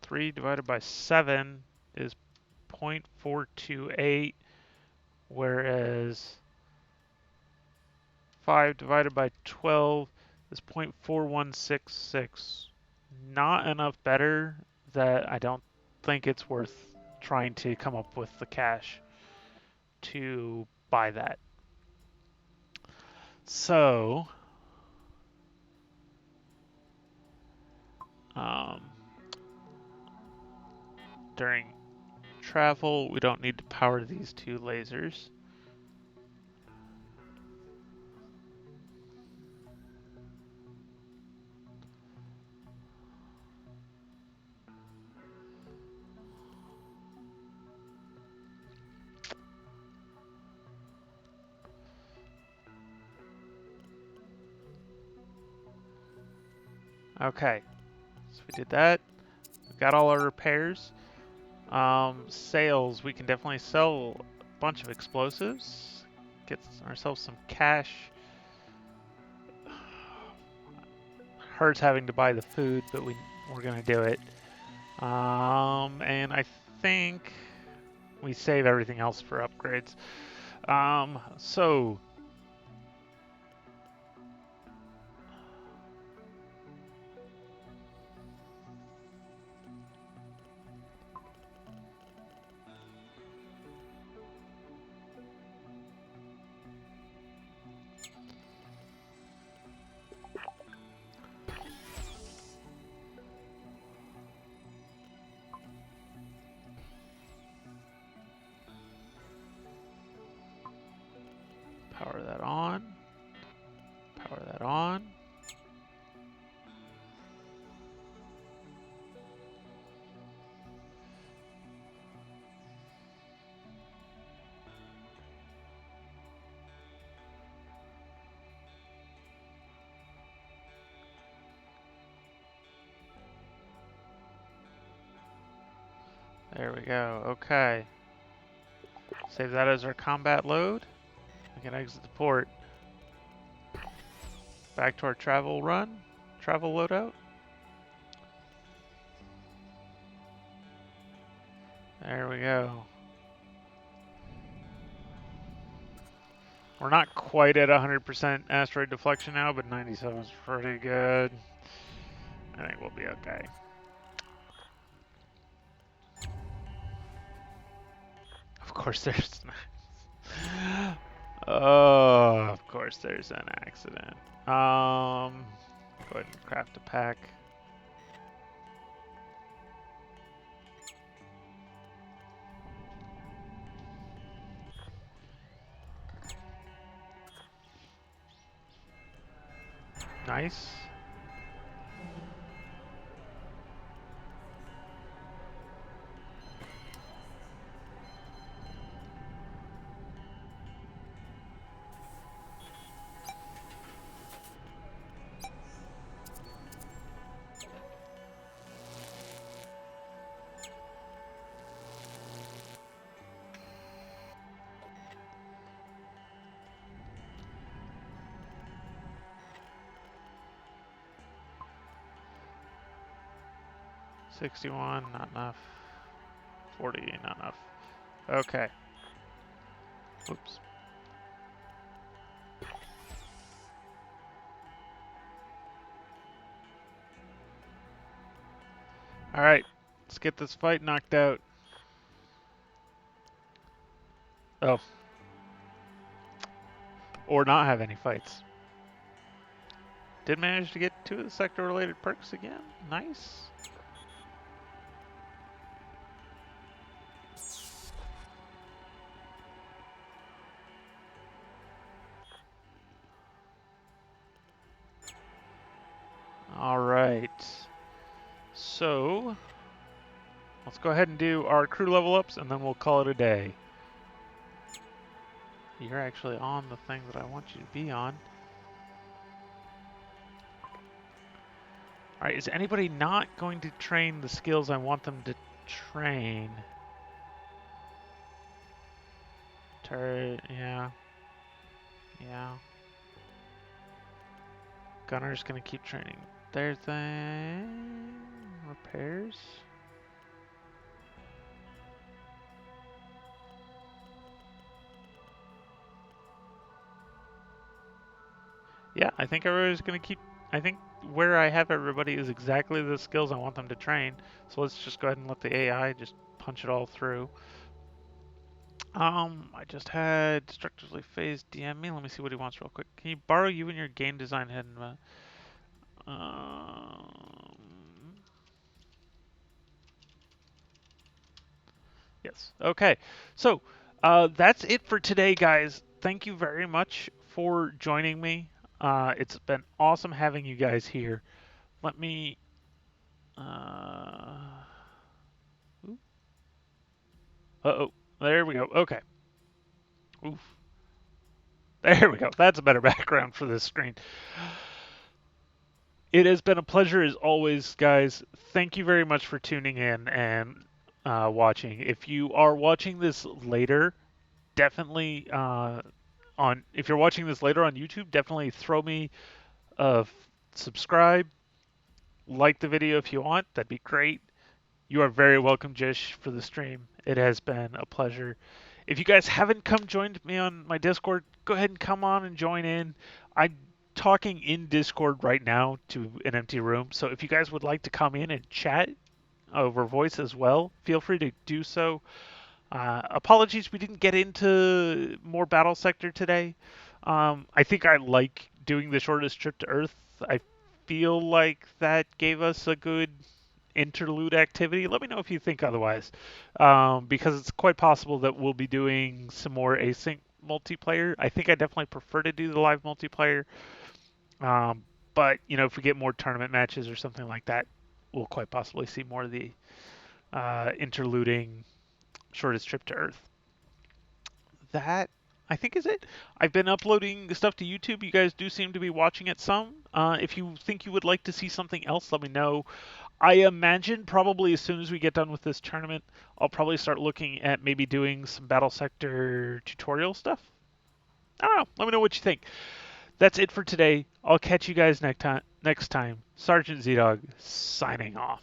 Speaker 1: 3 divided by 7 is 0.428, whereas 5 divided by 12 is 0.4166. Not enough better that I don't think it's worth trying to come up with the cash to buy that. So, during travel, we don't need to power these 2 lasers. Okay, so we did that. We got all our repairs. Sales, we can definitely sell a bunch of explosives. Get ourselves some cash. Hurts having to buy the food, but we're gonna do it. And I think we save everything else for upgrades. So power that on. Power that on. There we go. Okay. Save that as our combat load. We can exit the port. Back to our travel run. Travel loadout. There we go. We're not quite at 100% asteroid deflection now, but 97 is pretty good. I think we'll be okay. Of course there's oh, of course there's an accident. Go ahead and craft a pack. Nice. $61, not enough. $40, not enough. Okay. Oops. Alright, let's get this fight knocked out. Oh. Or not have any fights. Did manage to get 2 of the sector-related perks again. Nice. Alright. So, let's go ahead and do our crew level ups and then we'll call it a day. You're actually on the thing that I want you to be on. Alright, is anybody not going to train the skills I want them to train? Turret, yeah. Yeah. Gunner's gonna keep training their thing. Repairs. Yeah, I think everybody's gonna keep. I think where I have everybody is exactly the skills I want them to train. So let's just go ahead and let the AI just punch it all through. I just had Destructively Phased DM me. Let me see what he wants real quick. Can you borrow you and your game design head? Yes. Okay. So that's it for today, guys. Thank you very much for joining me. It's been awesome having you guys here. Let me. Uh-oh. There we go. Okay. Oof. There we go. That's a better background for this screen. It has been a pleasure as always, guys. Thank you very much for tuning in and watching. If you are watching this later, definitely on. If you're watching this later on YouTube, definitely throw me a subscribe, like the video if you want. That'd be great. You are very welcome, Jish, for the stream. It has been a pleasure. If you guys haven't come joined me on my Discord, go ahead and come on and join in. I'm talking in Discord right now to an empty room, so if you guys would like to come in and chat over voice as well, feel free to do so. Apologies, we didn't get into more Battlesector today. I think I like doing the shortest trip to Earth. I feel like that gave us a good interlude activity. Let me know if you think otherwise, because it's quite possible that we'll be doing some more async multiplayer. I think I definitely prefer to do the live multiplayer, but if we get more tournament matches or something like that, we'll quite possibly see more of the interluding shortest trip to Earth. That I think is it. I've been uploading stuff to YouTube. You guys do seem to be watching it some. If you think you would like to see something else, let me know. I imagine probably as soon as we get done with this tournament, I'll probably start looking at maybe doing some Battle Sector tutorial stuff. I don't know. Let me know what you think. That's it for today. I'll catch you guys next time. Sergeant Z-Dog signing off.